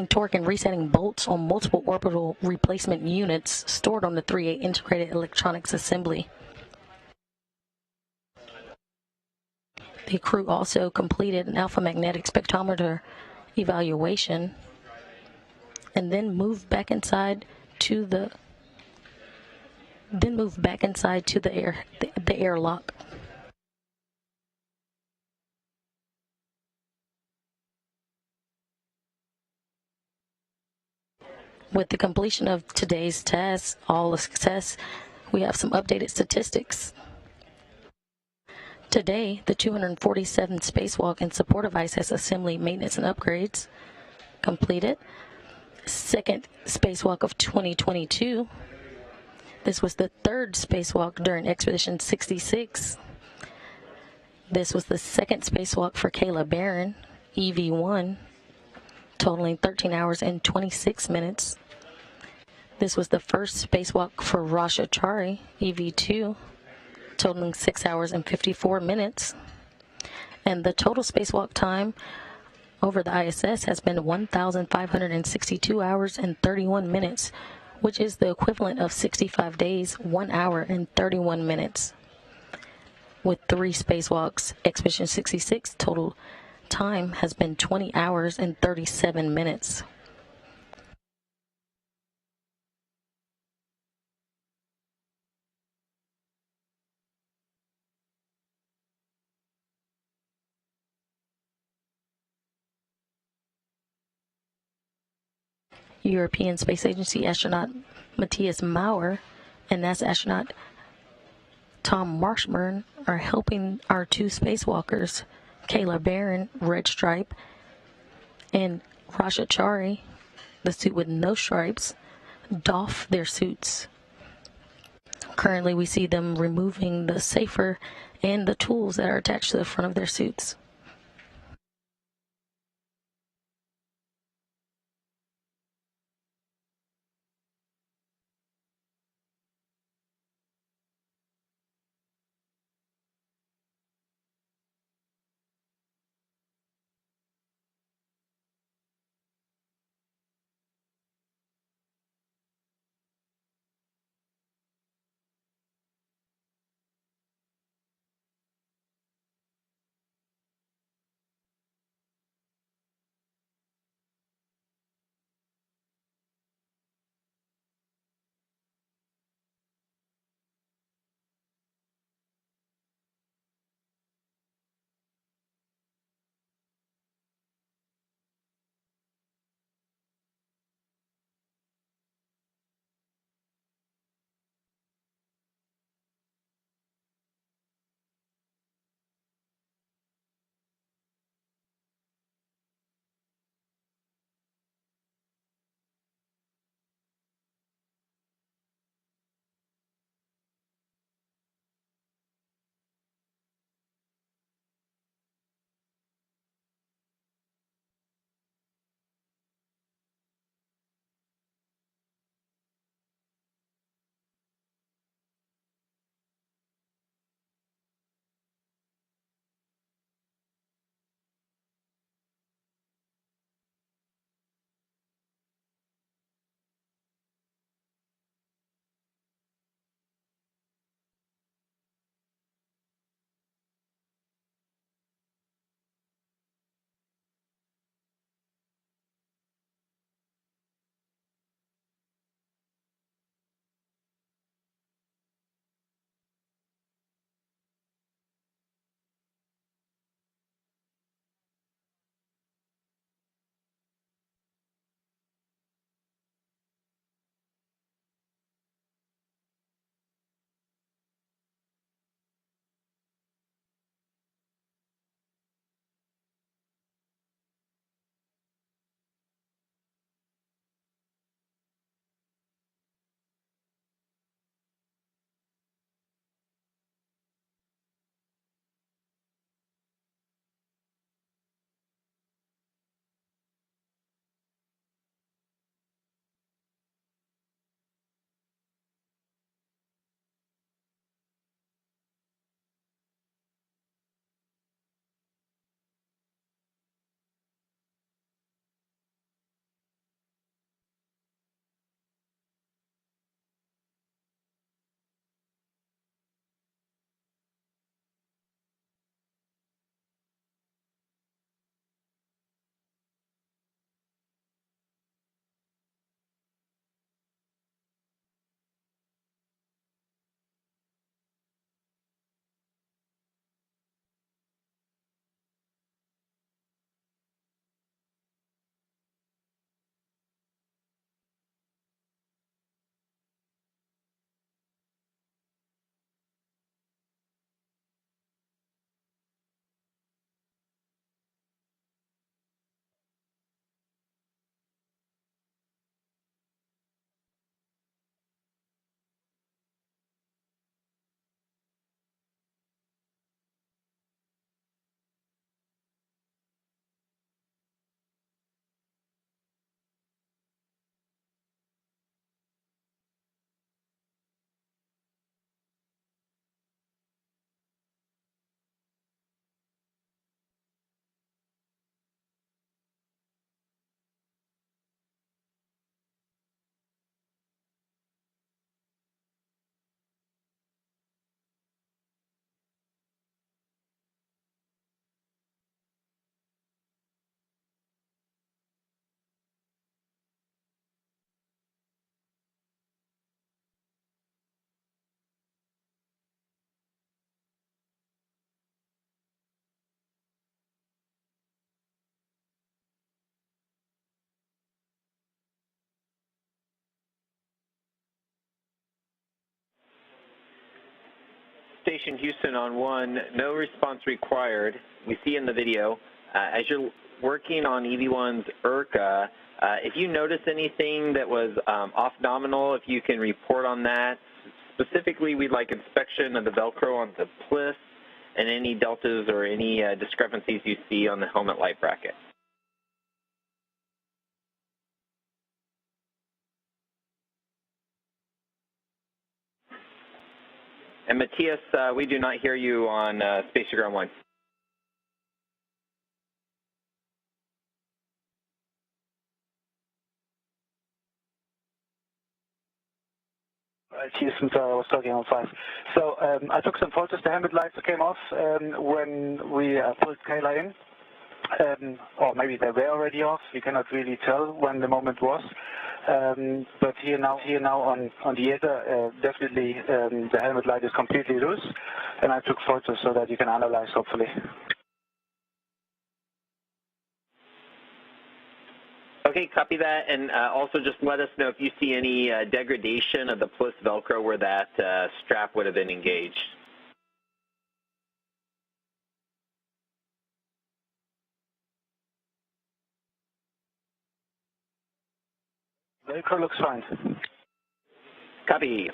torque and resetting bolts on multiple orbital replacement units stored on the 3A integrated electronics assembly. The crew also completed an alpha magnetic spectrometer evaluation and then moved back inside to the airlock. With the completion of today's tasks, all a success, we have some updated statistics. Today, the 247th spacewalk in support of ISS assembly, maintenance, and upgrades completed. Second spacewalk of 2022. This was the third spacewalk during Expedition 66. This was the second spacewalk for Kayla Barron, EV1, totaling 13 hours and 26 minutes. This was the first spacewalk for Chari, EV2, totaling 6 hours and 54 minutes. And the total spacewalk time over the ISS has been 1,562 hours and 31 minutes, which is the equivalent of 65 days, 1 hour, and 31 minutes. with 3 spacewalks. Expedition 66 total time has been 20 hours and 37 minutes. European Space Agency astronaut Matthias Maurer and NASA astronaut Tom Marshburn are helping our 2 spacewalkers, Kayla Barron, red stripe, and Chari, the suit with no stripes, doff their suits. Currently, we see them removing the safer and the tools that are attached to the front of their suits. Station Houston on 1, no response required. We see in the video, as you're working on EV1's ERCA, if you notice anything that was off nominal, if you can report on that. Specifically, we'd like inspection of the Velcro on the plis and any deltas or any discrepancies you see on the helmet light bracket. And Matthias, we do not hear you on Space to Ground 1. Houston, so I was talking on 5. So I took some photos. The helmet lights came off when we pulled Kayla in. Or maybe they were already off. You cannot really tell when the moment was. But here now on the Ether, definitely the helmet light is completely loose. And I took photos so that you can analyze, hopefully. Okay, copy that, and also just let us know if you see any degradation of the plis Velcro where that strap would have been engaged. Velcro looks fine. Copy.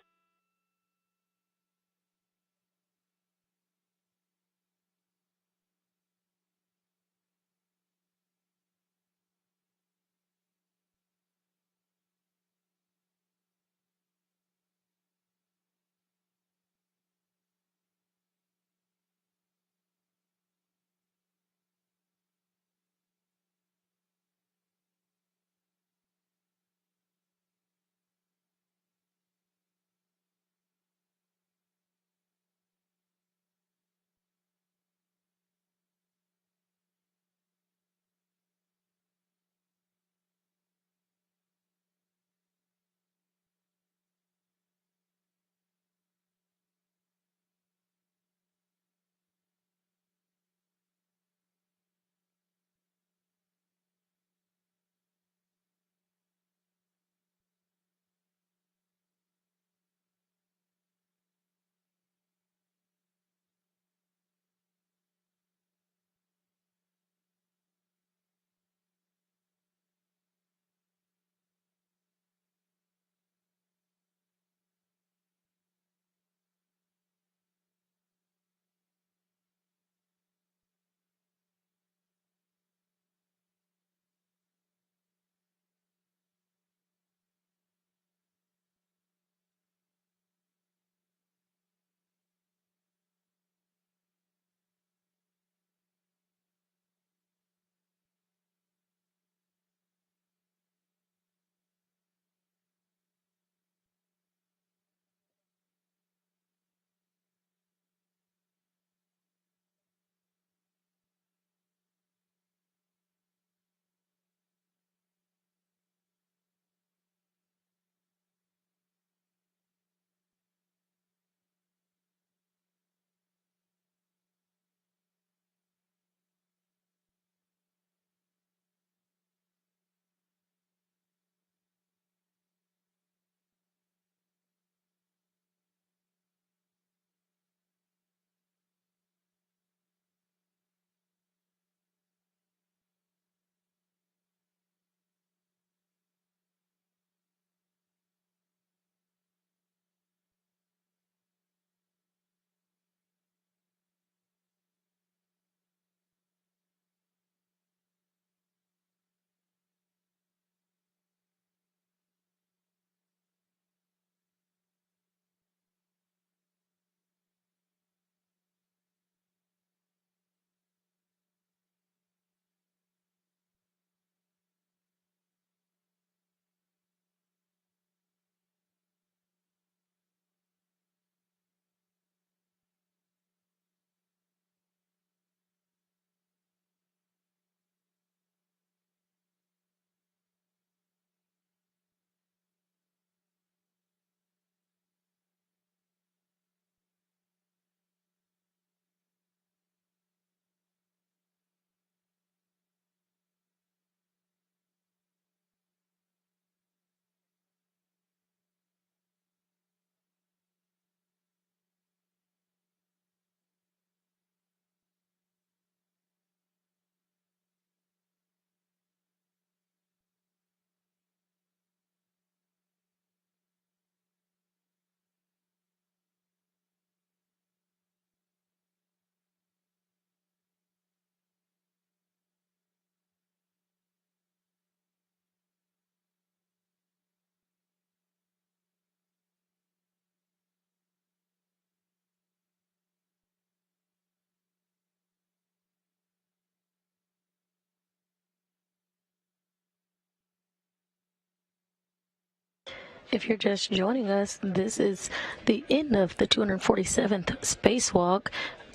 If you're just joining us, this is the end of the 247th Spacewalk.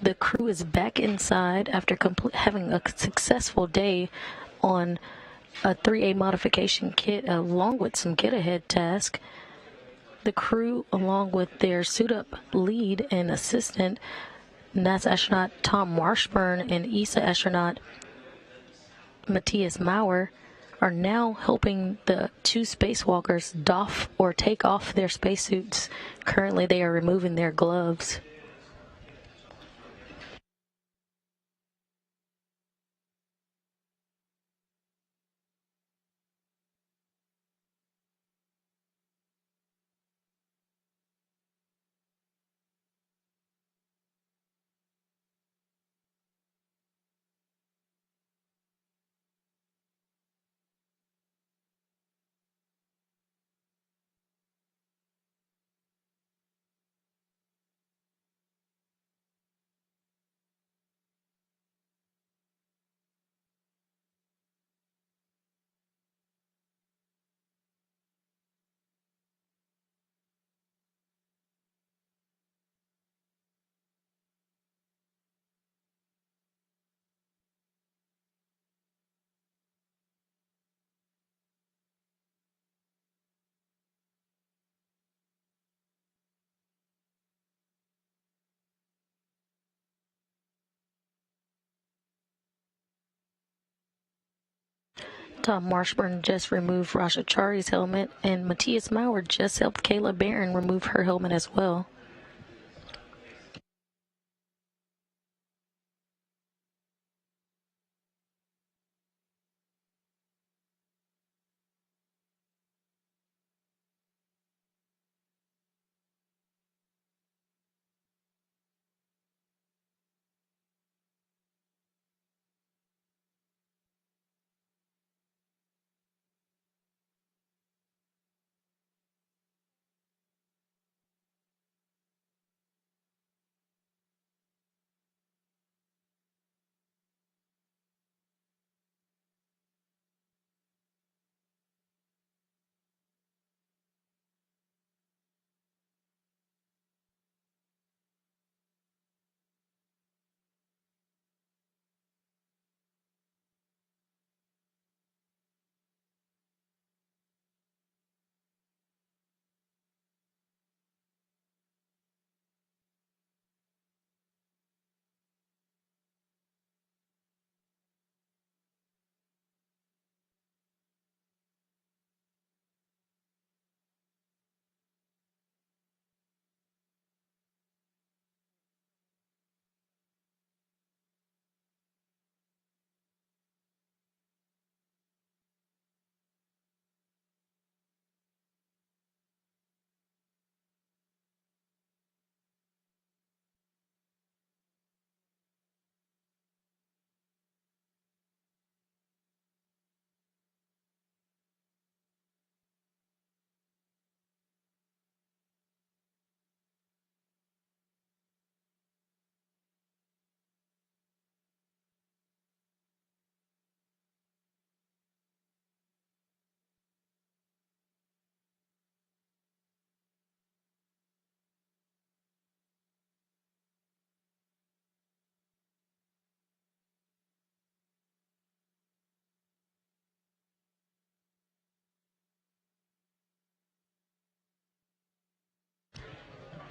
The crew is back inside after having a successful day on a 3A modification kit, along with some get-ahead tasks. The crew, along with their suit-up lead and assistant, NASA astronaut Tom Marshburn and ESA astronaut Matthias Maurer, are now helping the two spacewalkers doff or take off their spacesuits. Currently, they are removing their gloves. Tom Marshburn just removed Chari's helmet, and Matthias Maurer just helped Kayla Barron remove her helmet as well.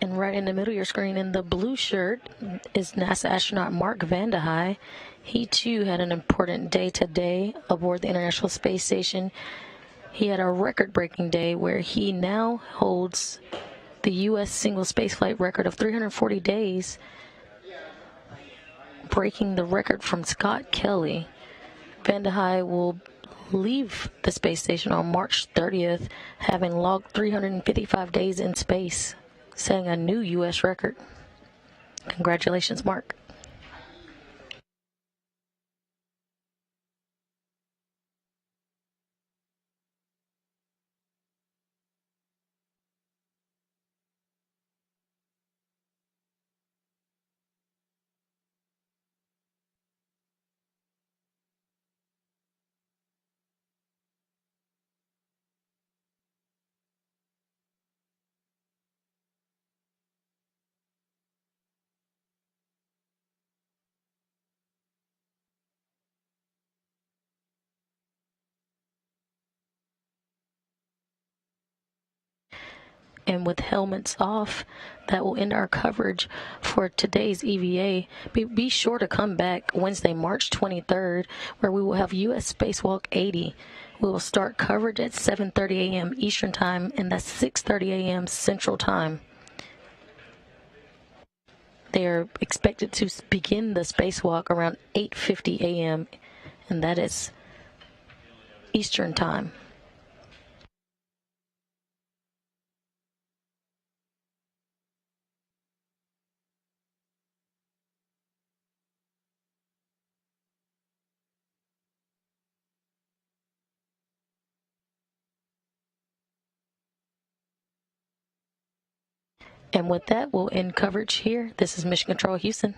And right in the middle of your screen in the blue shirt is NASA astronaut Mark Vande Hei. He too had an important day today aboard the International Space Station. He had a record-breaking day where he now holds the U.S. single spaceflight record of 340 days, breaking the record from Scott Kelly. Vande Hei will leave the space station on March 30th, having logged 355 days in space, setting a new U.S. record. Congratulations, Mark. And with helmets off, that will end our coverage for today's EVA. Be sure to come back Wednesday, March 23rd, where we will have U.S. Spacewalk 80. We will start coverage at 7:30 a.m. Eastern Time, and that's 6:30 a.m. Central Time. They are expected to begin the spacewalk around 8:50 a.m., and that is Eastern Time. And with that, we'll end coverage here. This is Mission Control Houston.